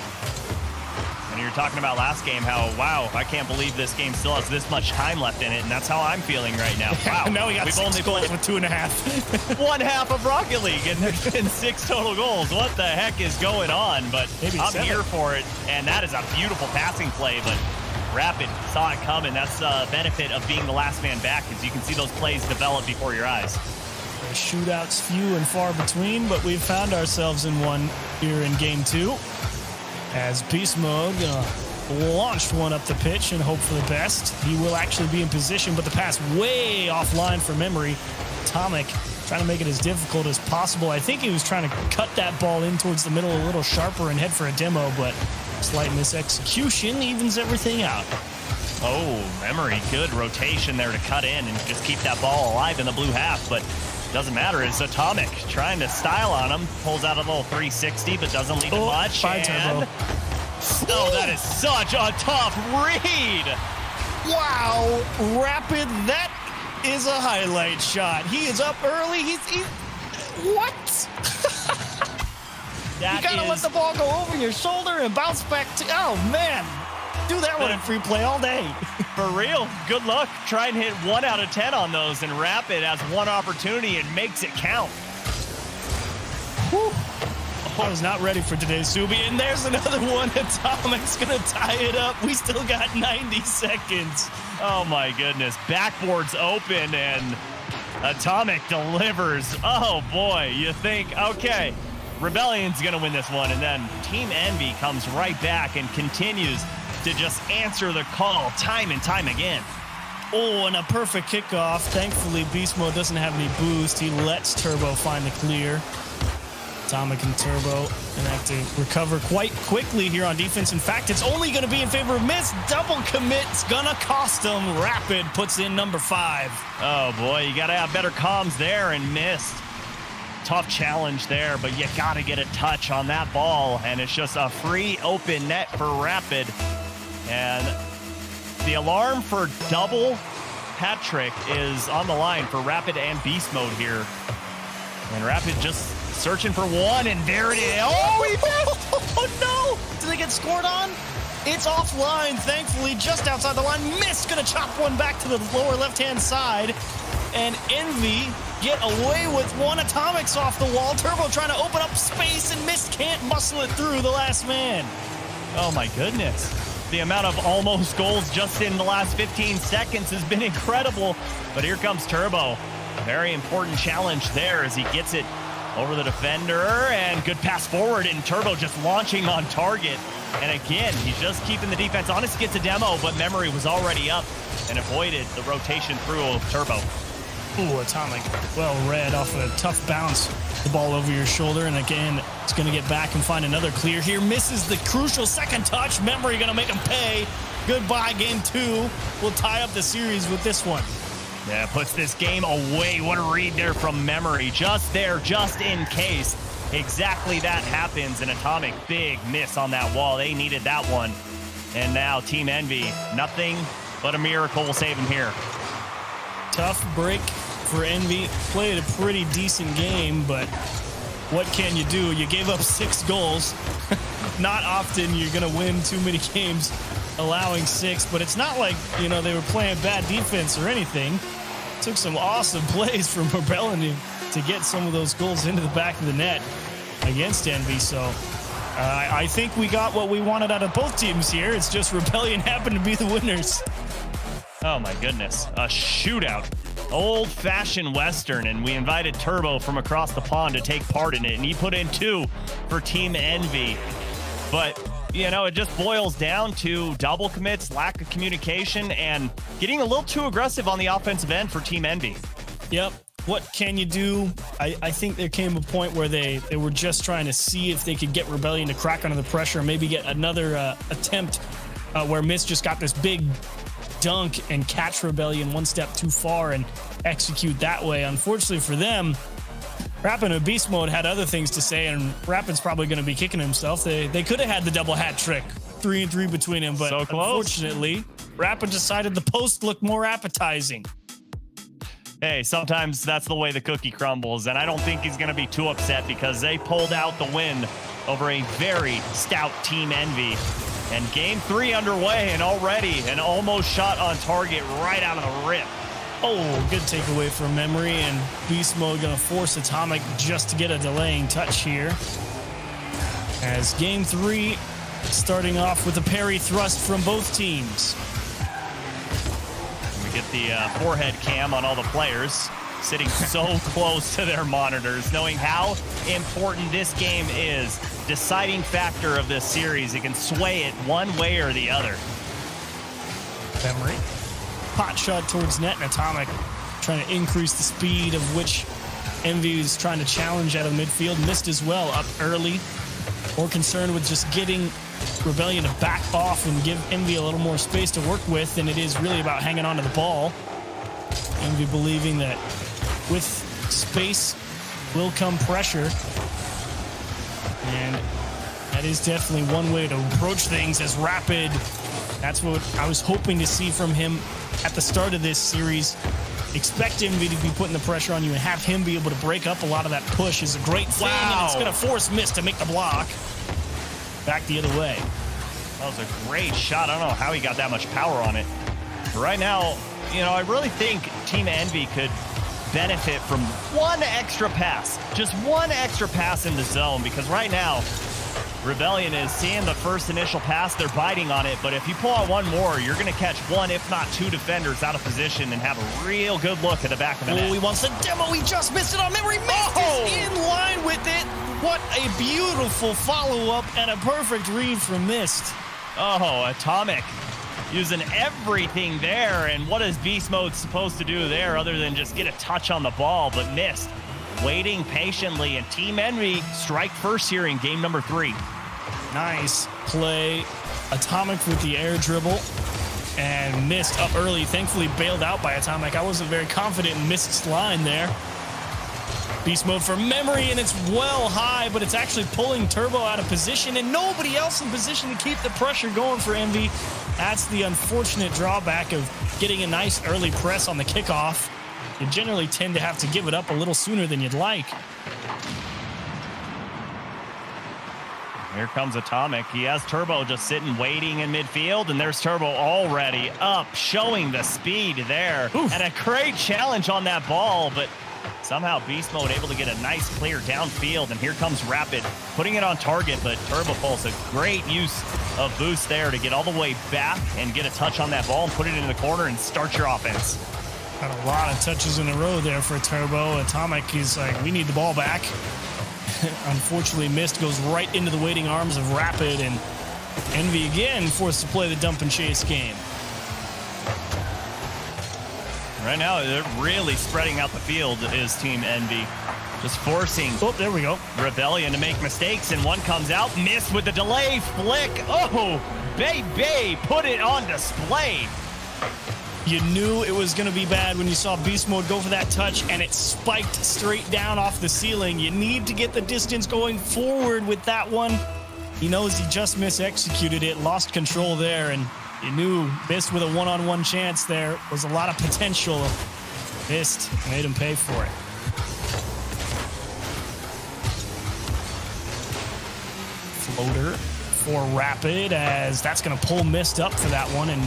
And you're talking about last game, how, wow, I can't believe this game still has this much time left in it, and that's how I'm feeling right now. Wow. Now we got We've 6 only goals played with 2.5. one half of Rocket League, and there's been 6 total goals. What the heck is going on? But Maybe I'm 7. here for it, and that is a beautiful passing play, but Rapid saw it coming. That's the benefit of being the last man back, is you can see those plays develop before your eyes. The shootouts few and far between, but we've found ourselves in one here in game 2. As Beast Mode launched one up the pitch and hope for the best. He will actually be in position, but the pass way offline for memory. Atomic trying to make it as difficult as possible. I think he was trying to cut that ball in towards the middle a little sharper and head for a demo, but slight misexecution evens everything out. Oh, Memory, good rotation there to cut in and just keep that ball alive in the blue half, but doesn't matter. It's Atomic trying to style on him. Pulls out a little 360, but doesn't leave it much. Turbo. Oh, that is such a tough read. Wow, Rapid, that is a highlight shot. He is up early. He's what? You gotta let the ball go over your shoulder and bounce back to, oh man. Do that one in free play all day. For real, good luck. Try and hit 1 out of 10 on those, and Rapid has one opportunity and makes it count. Whew. I was not ready for today's Subi, and there's another one. Atomic's gonna tie it up. We still got 90 seconds. Oh my goodness, backboard's open and Atomic delivers. Oh boy, you think, okay, Rebellion's gonna win this one, and then Team Envy comes right back and continues to just answer the call time and time again. Oh, and a perfect kickoff. Thankfully, Beast Mode doesn't have any boost. He lets Turbo find the clear. Atomic and Turbo gonna have to recover quite quickly here on defense. In fact, it's only gonna be in favor of Mist. Double commit's gonna cost him. Rapid puts in number 5. Oh boy, you gotta have better comms there, and Mist Tough challenge there, but you got to get a touch on that ball, and it's just a free open net for Rapid. And the alarm for double hat trick is on the line for Rapid and Beast Mode here. And Rapid just searching for one, and there it is. Oh, he missed! Oh no! Did they get scored on? It's offline, thankfully, just outside the line. Mist gonna chop one back to the lower left-hand side. And Envy get away with one. Atomic's off the wall. Turbo trying to open up space, and Mist can't muscle it through the last man. Oh my goodness. The amount of almost goals just in the last 15 seconds has been incredible. But here comes Turbo. Very important challenge there as he gets it over the defender, and good pass forward, and Turbo just launching on target. And again, he's just keeping the defense honest. Gets a demo, but Memory was already up and avoided the rotation through of Turbo. Ooh, Atomic, well read off a tough bounce. The ball over your shoulder, and again, it's going to get back and find another clear here. Misses the crucial second touch. Memory going to make him pay. Goodbye, game 2. We'll tie up the series with this one. Yeah, puts this game away. What a read there from Memory. Just there, just in case. Exactly that happens. An Atomic big miss on that wall. They needed that one. And now Team Envy, nothing but a miracle will save him here. Tough break for Envy. Played a pretty decent game, but what can you do? You gave up 6 goals. Not often you're going to win too many games allowing 6, but it's not like, you know, they were playing bad defense or anything. Took some awesome plays from Rebellion to get some of those goals into the back of the net against Envy. So I think we got what we wanted out of both teams here. It's just Rebellion happened to be the winners. Oh my goodness, a shootout. Old-fashioned Western, and we invited Turbo from across the pond to take part in it, and he put in 2 for Team Envy. But, you know, it just boils down to double commits, lack of communication, and getting a little too aggressive on the offensive end for Team Envy. Yep. What can you do? I think there came a point where they were just trying to see if they could get Rebellion to crack under the pressure, maybe get another attempt where Mist just got this big dunk and catch Rebellion one step too far and execute that way. Unfortunately for them, Rapid and Beast Mode had other things to say, and Rapid's probably going to be kicking himself. They could have had the double hat trick, 3-3 between them, but so unfortunately, Rapid decided the post looked more appetizing. Hey, sometimes that's the way the cookie crumbles, and I don't think he's going to be too upset because they pulled out the win over a very stout Team Envy. And game 3 underway, and already an almost shot on target right out of the rip. Oh, good takeaway from Memory, and Beast Mode going to force Atomic just to get a delaying touch here. As game 3 starting off with a parry thrust from both teams. We get the forehead cam on all the players, sitting so close to their monitors, knowing how important this game is. Deciding factor of this series. It can sway it one way or the other. Memory. Pot shot towards net, and Atomic trying to increase the speed of which Envy is trying to challenge out of the midfield. Missed as well, up early. More concerned with just getting Rebellion to back off and give Envy a little more space to work with than it is really about hanging on to the ball. Envy believing that with space will come pressure. And that is definitely one way to approach things as Rapid. That's what I was hoping to see from him at the start of this series. Expect Envy to be putting the pressure on you and have him be able to break up a lot of that push is a great thing. Wow. And it's going to force Mist to make the block. Back the other way. That was a great shot. I don't know how he got that much power on it. But right now, you know, I really think Team Envy could benefit from one extra pass. Just one extra pass in the zone, because right now, Rebellion is seeing the first initial pass. They're biting on it, but if you pull out one more, you're going to catch one, if not 2 defenders out of position and have a real good look at the back of the net. Oh, he wants the demo. He just missed it on Memory. Mist is in line with it. What a beautiful follow-up and a perfect read from Mist. Oh, Atomic using everything there. And what is Beast Mode supposed to do there other than just get a touch on the ball? But Mist waiting patiently, and Team Envy strike first here in game number 3. Nice play. Atomic with the air dribble, and Mist up early. Thankfully bailed out by Atomic. I wasn't very confident in Mist's line there. Beast mode for Memory, and it's well high, but it's actually pulling Turbo out of position, and nobody else in position to keep the pressure going for Envy. That's the unfortunate drawback of getting a nice early press on the kickoff. You generally tend to have to give it up a little sooner than you'd like. Here comes Atomic. He has Turbo just sitting, waiting in midfield, and there's Turbo already up, showing the speed there. Oof. And a great challenge on that ball, but somehow Beast Mode able to get a nice clear downfield, and here comes Rapid, putting it on target, but Turbo Pulse, a great use of boost there to get all the way back and get a touch on that ball and put it in the corner and start your offense. Got a lot of touches in a row there for Turbo. Atomic is like, we need the ball back. Unfortunately, Mist goes right into the waiting arms of Rapid, and Envy again forced to play the dump and chase game. Right now, they're really spreading out the field is Team Envy. Just forcing there we go. Rebellion to make mistakes, and one comes out, Mist with the delay flick. Oh, baby, put it on display. You knew it was going to be bad when you saw Beast Mode go for that touch and it spiked straight down off the ceiling. You need to get the distance going forward with that one. He knows he just mis-executed it, lost control there, and you knew Mist with a one-on-one chance there was a lot of potential. Mist made him pay for it. Floater for Rapid, as that's going to pull Mist up for that one, and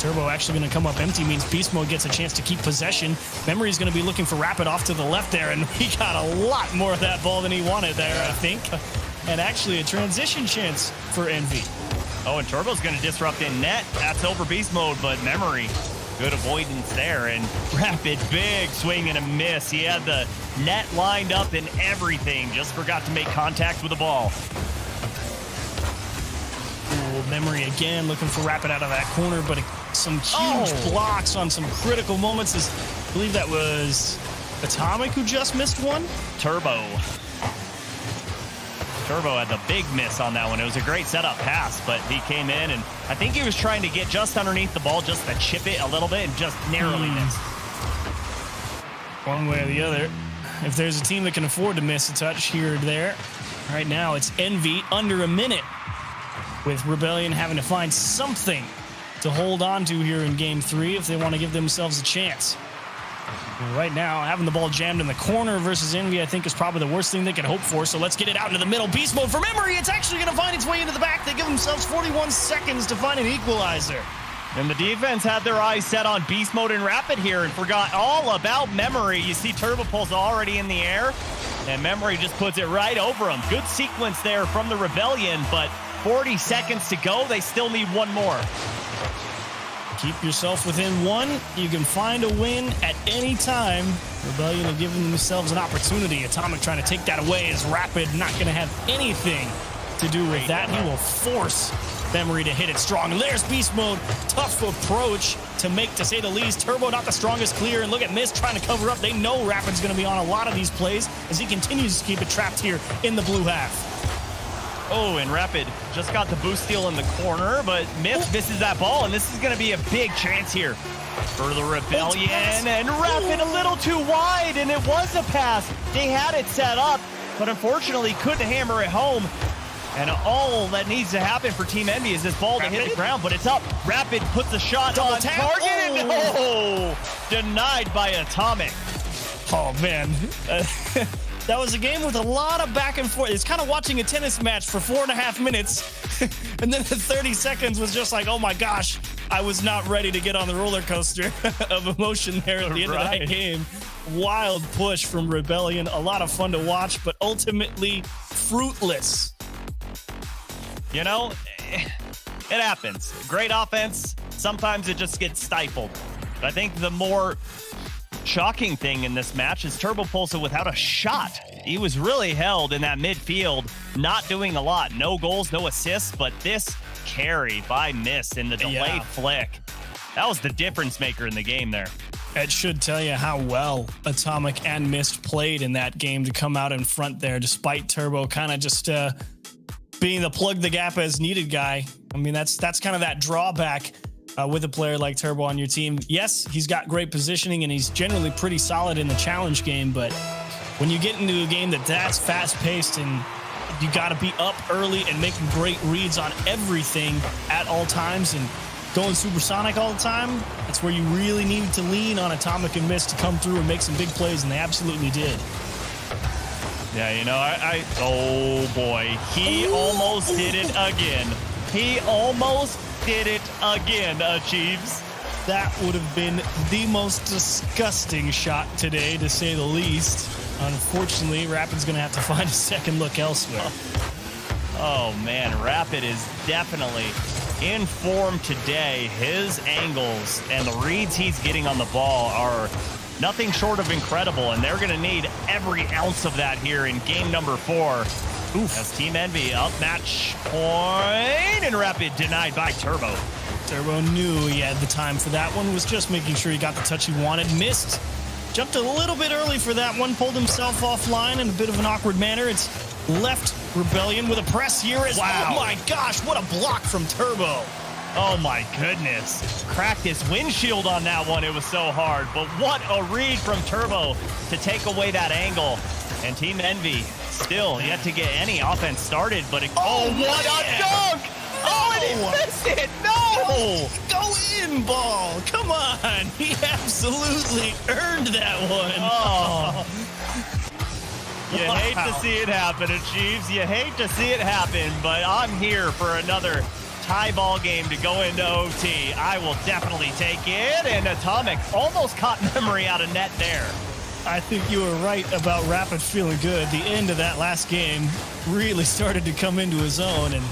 Turbo actually going to come up empty, means Beast Mode gets a chance to keep possession. Memory's going to be looking for Rapid off to the left there, and he got a lot more of that ball than he wanted there, I think. And actually a transition chance for Envy. Oh, and Turbo's going to disrupt in net. That's over Beast Mode, but Memory, good avoidance there. And Rapid, big swing and a miss. He had the net lined up and everything. Just forgot to make contact with the ball. Memory again looking for Rapid out of that corner, but some huge blocks on some critical moments. I believe that was Atomic who just missed one. Turbo had the big miss on that one. It was a great setup pass, but he came in, and I think he was trying to get just underneath the ball, just to chip it a little bit, and just narrowly missed. One way or the other. If there's a team that can afford to miss a touch here or there, right now it's Envy, under a minute, with Rebellion having to find something to hold on to here in Game 3 if they want to give themselves a chance. And right now, having the ball jammed in the corner versus Envy, I think, is probably the worst thing they could hope for. So let's get it out into the middle. Beast Mode for Memory. It's actually going to find its way into the back. They give themselves 41 seconds to find an equalizer. And the defense had their eyes set on Beast Mode and Rapid here and forgot all about Memory. You see Turbo Pulse already in the air, and Memory just puts it right over him. Good sequence there from the Rebellion, but 40 seconds to go. They still need one more. Keep yourself within one. You can find a win at any time. Rebellion have given themselves an opportunity. Atomic trying to take that away is Rapid, not going to have anything to do with that. He will force Memory to hit it strong. And there's Beast Mode. Tough approach to make, to say the least. Turbo not the strongest clear. And look at Mist trying to cover up. They know Rapid's going to be on a lot of these plays as he continues to keep it trapped here in the blue half. Oh, and Rapid just got the boost steal in the corner, but Mist misses that ball, and this is going to be a big chance here for the Rebellion. And Rapid a little too wide, and it was a pass. They had it set up, but unfortunately couldn't hammer it home. And all that needs to happen for Team Envy is this ball to hit the ground, but it's up. Rapid puts a shot on target, and denied by Atomic. Oh, man. That was a game with a lot of back and forth. It's kind of watching a tennis match for 4.5 minutes. And then the 30 seconds was just like, oh my gosh, I was not ready to get on the roller coaster of emotion there at the end of that game. Wild push from Rebellion. A lot of fun to watch, but ultimately fruitless. You know, it happens. Great offense. Sometimes it just gets stifled. But I think the more shocking thing in this match is Turbo Pulsa without a shot. He was really held in that midfield, not doing a lot. No goals, no assists, but this carry by Mist in the delayed flick. That was the difference maker in the game there. It should tell you how well Atomic and Mist played in that game to come out in front there, despite Turbo kind of just being the plug the gap as needed guy. I mean, that's kind of that drawback with a player like Turbo on your team. Yes, he's got great positioning and he's generally pretty solid in the challenge game, but when you get into a game that's fast-paced and you got to be up early and making great reads on everything at all times and going supersonic all the time, that's where you really need to lean on Atomic and Mist to come through and make some big plays, and they absolutely did. Yeah, you know, oh boy, he almost did it again. He almost did it again, Chiefs. That would have been the most disgusting shot today, to say the least. Unfortunately, Rapid's going to have to find a second look elsewhere. Oh, man, Rapid is definitely in form today. His angles and the reads he's getting on the ball are nothing short of incredible, and they're going to need every ounce of that here in game number 4. As Team Envy up match point, and Rapid denied by Turbo. Turbo knew he had the time for that one, was just making sure he got the touch he wanted. Missed. Jumped a little bit early for that one, pulled himself offline in a bit of an awkward manner. It's left Rebellion with a press here. Wow. Oh my gosh, what a block from Turbo. Oh my goodness. Cracked his windshield on that one. It was so hard. But what a read from Turbo to take away that angle. And Team Envy still yet to get any offense started. But what a dunk! Oh, and he missed it! No! Go in, ball! Come on! He absolutely earned that one. Oh. You hate to see it happen, Chiefs. You hate to see it happen, but I'm here for another tie ball game to go into OT. I will definitely take it, and Atomic almost caught Memory out of net there. I think you were right about Rapid feeling good. The end of that last game really started to come into his own, and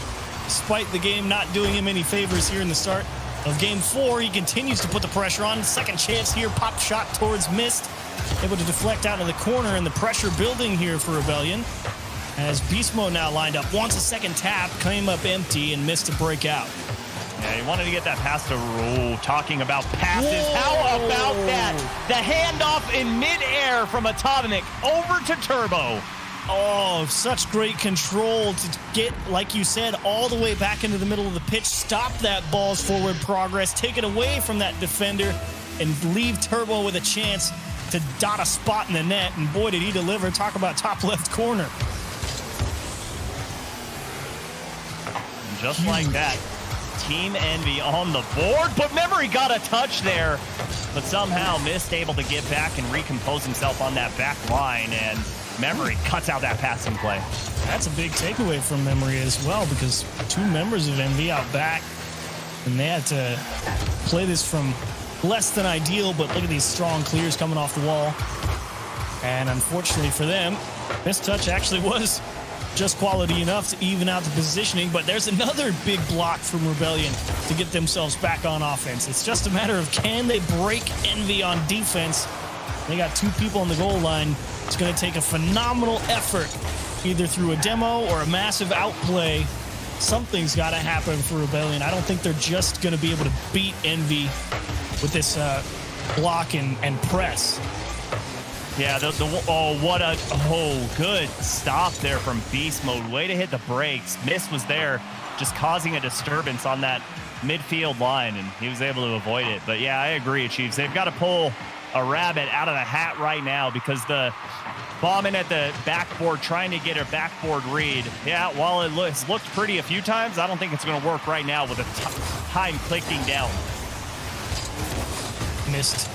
despite the game not doing him any favors here in the start of game 4, he continues to put the pressure on. Second chance here, pop shot towards Mist. Able to deflect out of the corner, and the pressure building here for Rebellion. As Beast Mode now lined up, wants a second tap, came up empty, and missed a breakout. Yeah, he wanted to get that pass to Rule. Talking about passes, how about that? The handoff in midair from Atomic over to Turbo. Oh, such great control to get, like you said, all the way back into the middle of the pitch, stop that ball's forward progress, take it away from that defender, and leave Turbo with a chance to dot a spot in the net. And boy, did he deliver. Talk about top left corner. Just like that, Team Envy on the board, but Memory got a touch there, but somehow Mist able to get back and recompose himself on that back line, and Memory cuts out that passing play. That's a big takeaway from Memory as well, because 2 members of Envy out back, and they had to play this from less than ideal, but look at these strong clears coming off the wall. And unfortunately for them, this touch actually was just quality enough to even out the positioning, but there's another big block from Rebellion to get themselves back on offense. It's just a matter of, can they break Envy on defense? They got 2 people on the goal line. It's going to take a phenomenal effort, either through a demo or a massive outplay. Something's got to happen for Rebellion. I don't think they're just going to be able to beat Envy with this block and press. Yeah, good stop there from Beast Mode. Way to hit the brakes. Mist was there, just causing a disturbance on that midfield line, and he was able to avoid it. But yeah, I agree, Chiefs. They've got to pull a rabbit out of the hat right now, because the bombing at the backboard, trying to get a backboard read. Yeah, while it's looked pretty a few times, I don't think it's going to work right now with the time clicking down. Mist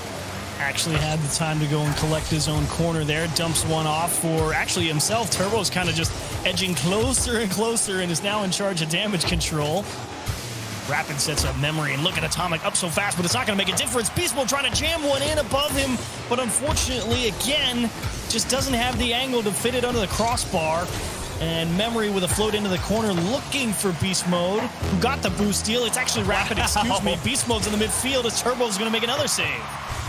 actually had the time to go and collect his own corner there. Dumps one off for actually himself. Turbo's kind of just edging closer and closer and is now in charge of damage control. Rapid sets up Memory, and look at Atomic up so fast, but it's not going to make a difference. Beast Mode trying to jam one in above him, but unfortunately, again, just doesn't have the angle to fit it under the crossbar. And Memory with a float into the corner looking for Beast Mode, who got the boost steal. It's actually Rapid, excuse me. Beast Mode's in the midfield as Turbo's going to make another save.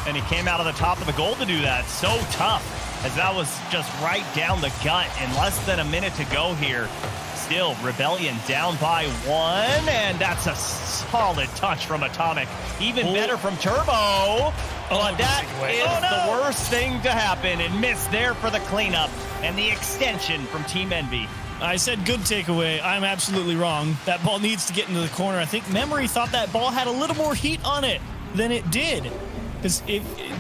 And he came out of the top of the goal to do that. So tough, as that was just right down the gut in less than a minute to go here. Still, Rebellion down by 1, and that's a solid touch from Atomic. Even better from Turbo. But that is the worst thing to happen, and Mist there for the cleanup and the extension from Team Envy. I said good takeaway. I'm absolutely wrong. That ball needs to get into the corner. I think Memory thought that ball had a little more heat on it than it did. Because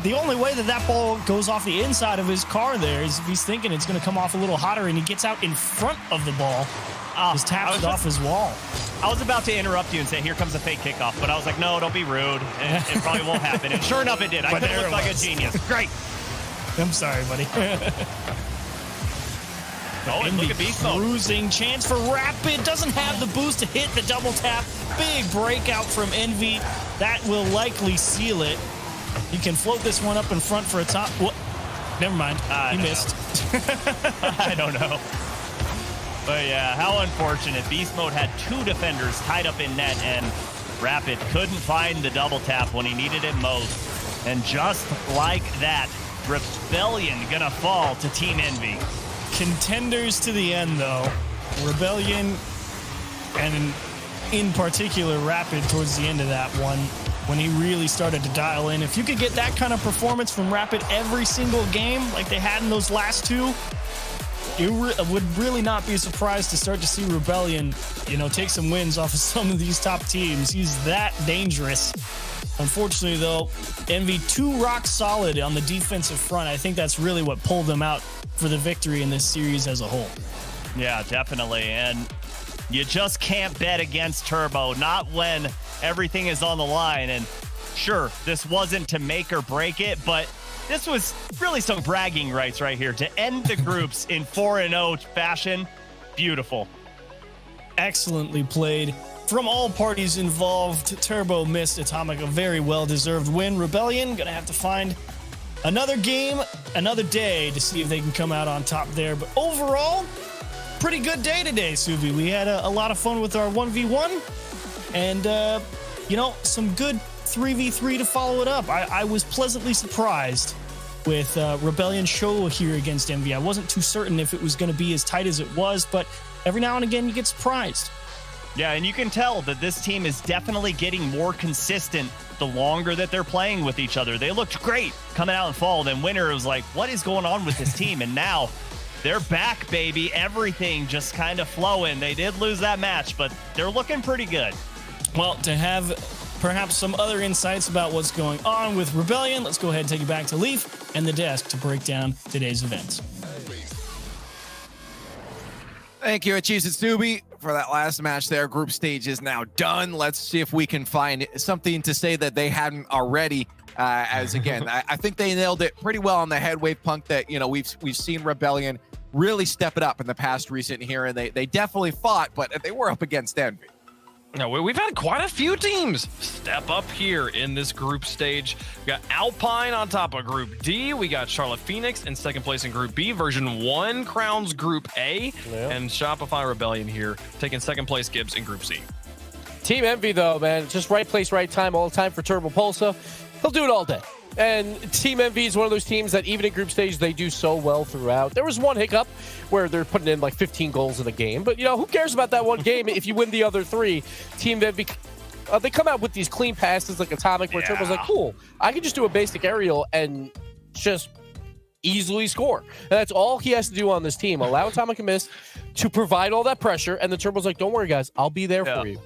the only way that ball goes off the inside of his car there is if he's thinking it's going to come off a little hotter, and he gets out in front of the ball. Just taps it off his wall. I was about to interrupt you and say, here comes a fake kickoff, but I was like, no, don't be rude. It probably won't happen. And sure enough, it did. I could have looked like a genius. Great. I'm sorry, buddy. Oh, and look at Beast Mode. Cruising chance for Rapid. Doesn't have the boost to hit the double tap. Big breakout from Envy. That will likely seal it. He can float this one up in front for a top. What? Never mind. He missed. I don't know. But yeah, how unfortunate. Beast Mode had 2 defenders tied up in net, and Rapid couldn't find the double tap when he needed it most. And just like that, Rebellion gonna fall to Team Envy. Contenders to the end, though. Rebellion, and in particular Rapid towards the end of that one, when he really started to dial in. If you could get that kind of performance from Rapid every single game like they had in those last 2, it would really not be surprised to start to see Rebellion, take some wins off of some of these top teams. He's that dangerous. Unfortunately, though, Envy too rock solid on the defensive front. I think that's really what pulled them out for the victory in this series as a whole. Yeah, definitely. And you just can't bet against Turbo, not when everything is on the line. And sure, this wasn't to make or break it, but this was really some bragging rights right here to end the groups in 4-0 fashion. Beautiful. Excellently played from all parties involved. Turbo missed Atomic, a very well-deserved win. Rebellion gonna have to find another game, another day to see if they can come out on top there. But overall, pretty good day today, Suvi. We had a lot of fun with our 1v1 and, some good 3v3 to follow it up. I was pleasantly surprised with Rebellion's show here against Envy. I wasn't too certain if it was going to be as tight as it was, but every now and again you get surprised. Yeah, and you can tell that this team is definitely getting more consistent the longer that they're playing with each other. They looked great coming out in fall, then winter was like, what is going on with this team? And now they're back, baby. Everything just kind of flowing. They did lose that match, but they're looking pretty good. Well, to have perhaps some other insights about what's going on with Rebellion, let's go ahead and take you back to Leaf and the desk to break down today's events. Thank you, Cheese and Subi, for that last match there. Group stage is now done. Let's see if we can find something to say that they hadn't already. As again, I think they nailed it pretty well on the head wave punk that, we've seen Rebellion really step it up in the past recent here, and they definitely fought, but they were up against Envy. Now, we've had quite a few teams step up here in this group stage. We got Alpine on top of Group D. We got Charlotte Phoenix in second place in Group B. Version 1 crowns Group A. Yep. And Shopify Rebellion here taking second place Gibbs in Group C. Team Envy, though, man, just right place, right time, all the time for Turbo Pulsa. He'll do it all day. And Team Envy is one of those teams that even in group stage, they do so well throughout. There was one hiccup where they're putting in like 15 goals in a game. But, who cares about that one game if you win the other 3? Team Envy, they come out with these clean passes like Atomic where Turbo's like, cool, I can just do a basic aerial and just easily score. And that's all he has to do on this team. Allow Atomic and Mist to provide all that pressure. And the Turbo's like, don't worry, guys, I'll be there for you.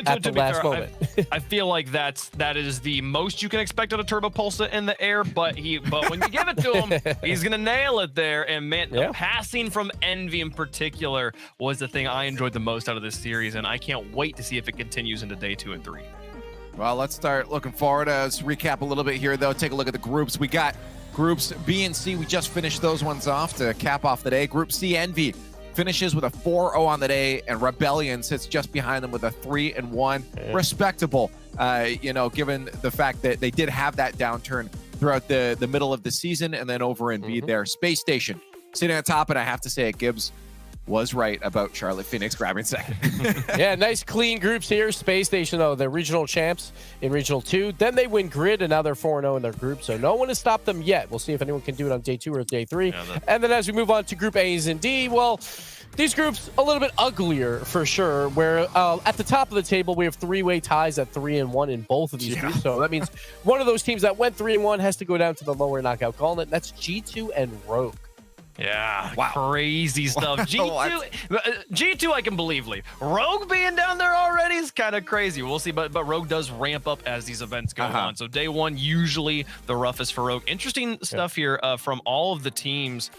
At the last moment. I feel like that is the most you can expect out of Turbo Pulsa in the air, but when you give it to him, he's gonna nail it there. And man, the passing from Envy in particular was the thing I enjoyed the most out of this series, and I can't wait to see if it continues into day 2 and 3. Well, let's start looking forward. Let's recap a little bit here, though. Take a look at the groups. We got groups B and C. We just finished those ones off to cap off the day. Group C, Envy finishes with a 4-0 on the day, and Rebellion sits just behind them with a 3-1. Respectable, given the fact that they did have that downturn throughout the middle of the season, and then over in B there. Space Station sitting on top, and I have to say it, Gibbs was right about Charlotte Phoenix grabbing second. Yeah, nice clean groups here. Space Station, though, they're regional champs in Regional 2. Then they win Grid, and now they're 4-0 in their group, so no one has stopped them yet. We'll see if anyone can do it on day 2 or day 3. And then as we move on to Group A's and D, well, these groups a little bit uglier for sure, where at the top of the table, we have 3-way ties at 3-1 in both of these groups. So that means one of those teams that went 3-1 has to go down to the lower knockout gauntlet. That's G2 and Rogue. Yeah, wow. Crazy stuff. G2 I can believe. Rogue being down there already is kind of crazy. We'll see, but Rogue does ramp up as these events go on. So day one, usually the roughest for Rogue. Interesting stuff here from all of the teams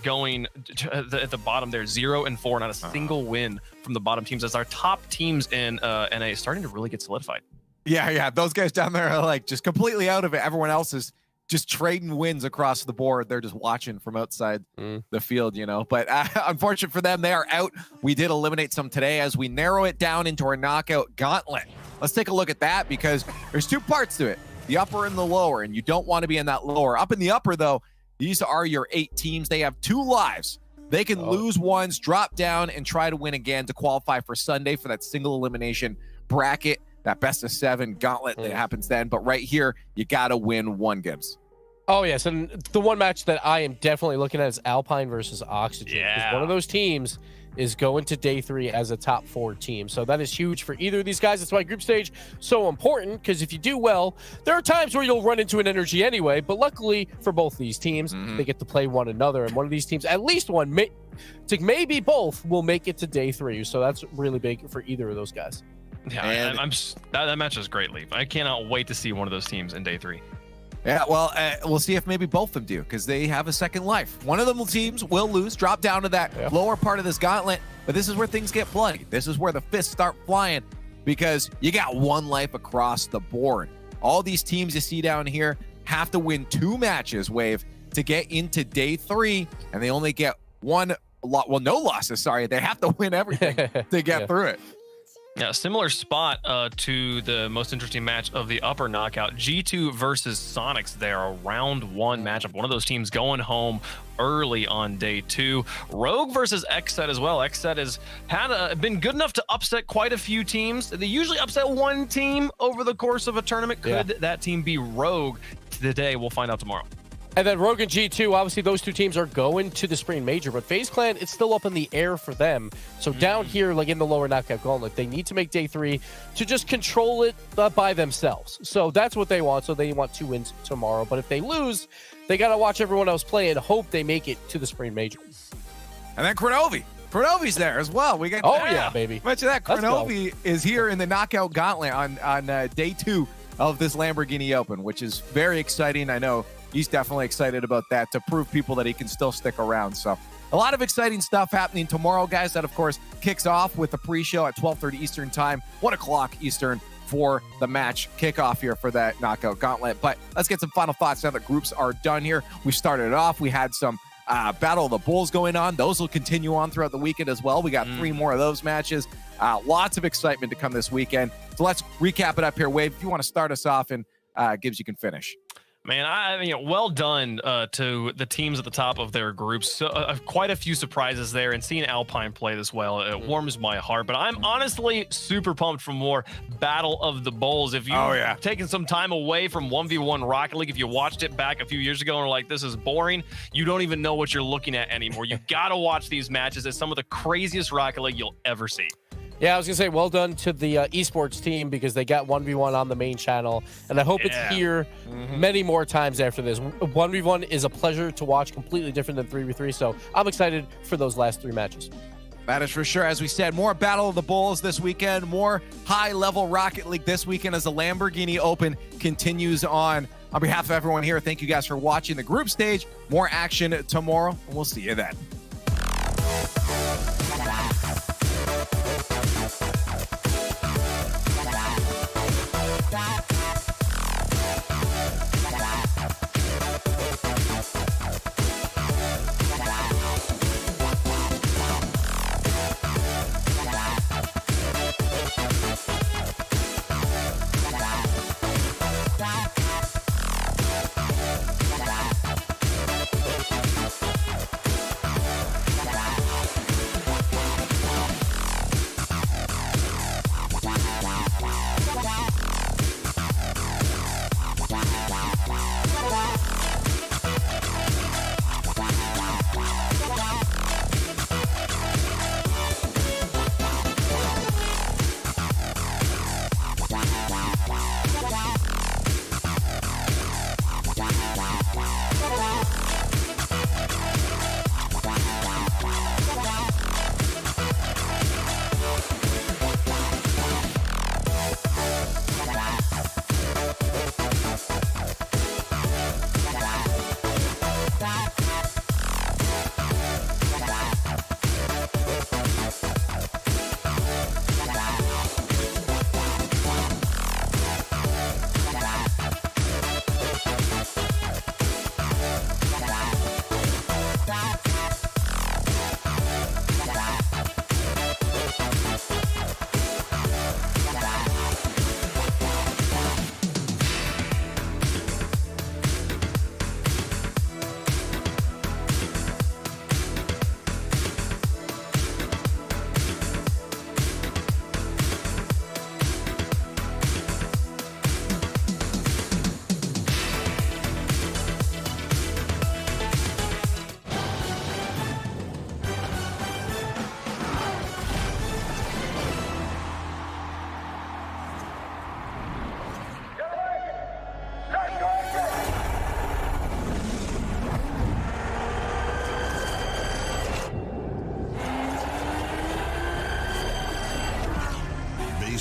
going at the bottom there, 0-4, not a single win from the bottom teams as our top teams in NA starting to really get solidified. Yeah. Those guys down there are like just completely out of it. Everyone else is just trading wins across the board. They're just watching from outside the field, you know. But unfortunate for them, they are out. We did eliminate some today as we narrow it down into our knockout gauntlet. Let's take a look at that because there's two parts to it, the upper and the lower, and you don't want to be in that lower. Up in the upper, though, these are your 8 teams. They have 2 lives. They can lose once, drop down, and try to win again to qualify for Sunday for that single elimination bracket. That best of 7 gauntlet that happens then. But right here, you got to win one, Gibbs. Oh, yes. And the one match that I am definitely looking at is Alpine versus Oxygen. Yeah. One of those teams is going to day 3 as a top 4 team. So that is huge for either of these guys. That's why group stage so important, because if you do well, there are times where you'll run into an energy anyway. But luckily for both these teams, they get to play one another. And one of these teams, at least one, maybe both, will make it to day 3. So that's really big for either of those guys. Yeah, that match is great, Leaf. I cannot wait to see one of those teams in day 3. Yeah, well, we'll see if maybe both of them do because they have a second life. One of them teams will lose, drop down to that lower part of this gauntlet, but this is where things get bloody. This is where the fists start flying because you got one life across the board. All these teams you see down here have to win 2 matches, Wave, to get into day 3, and they only get no losses, sorry. They have to win everything to get through it. Yeah, similar spot to the most interesting match of the upper knockout. G2 versus Sonics there, a round 1 matchup. One of those teams going home early on day 2. Rogue versus XSET as well. XSET has been good enough to upset quite a few teams. They usually upset one team over the course of a tournament. Could that team be Rogue today? We'll find out tomorrow. And then Rogue and G2, obviously those 2 teams are going to the Spring Major, but FaZe Clan, it's still up in the air for them. So down here, like in the lower knockout gauntlet, they need to make day 3 to just control it by themselves. So that's what they want. So they want 2 wins tomorrow. But if they lose, they got to watch everyone else play and hope they make it to the Spring Major. And then Kronovi's there as well. We got yeah, baby. Mention that Kronovi is here in the knockout gauntlet on day 2 of this Lamborghini Open, which is very exciting. I know he's definitely excited about that to prove people that he can still stick around. So a lot of exciting stuff happening tomorrow, guys. That, of course, kicks off with the pre-show at 12:30 Eastern time, 1 o'clock Eastern for the match kickoff here for that knockout gauntlet. But let's get some final thoughts now that groups are done here. We started it off. We had some Battle of the Bulls going on. Those will continue on throughout the weekend as well. We got 3 more of those matches. Lots of excitement to come this weekend. So let's recap it up here. Wave, if you want to start us off, and Gibbs, you can finish. Man, well done to the teams at the top of their groups. So, quite a few surprises there, and seeing Alpine play this well, it warms my heart. But I'm honestly super pumped for more Battle of the Bulls. If you've taken some time away from 1v1 Rocket League, if you watched it back a few years ago and are like, this is boring, you don't even know what you're looking at anymore. You got to watch these matches. It's some of the craziest Rocket League you'll ever see. Yeah, I was going to say, well done to the esports team because they got 1v1 on the main channel. And I hope it's here many more times after this. 1v1 is a pleasure to watch, completely different than 3v3. So I'm excited for those last 3 matches. That is for sure. As we said, more Battle of the Bulls this weekend, more high-level Rocket League this weekend as the Lamborghini Open continues on. On behalf of everyone here, thank you guys for watching the group stage. More action tomorrow, and we'll see you then.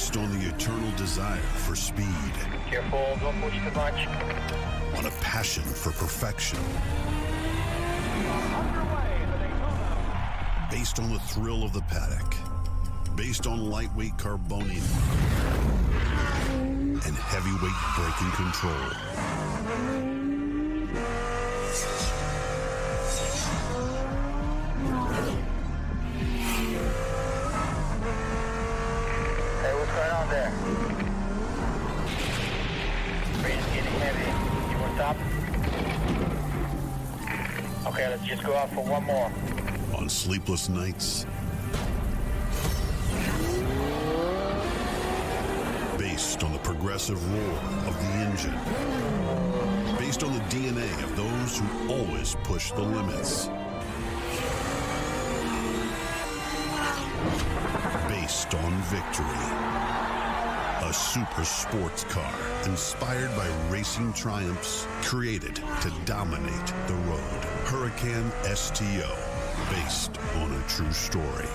Based on the eternal desire for speed. Careful, don't push too much. On a passion for perfection. Based on the thrill of the paddock. Based on lightweight carbonium. And heavyweight braking control. Hey, what's going on there? Rain's getting heavy. You want to stop? Okay, let's just go out for one more. On sleepless nights. Based on the progressive roar of the engine. Based on the DNA of those who always push the limits. Based on victory. A super sports car inspired by racing triumphs, created to dominate the road. Hurricane STO, based on a true story.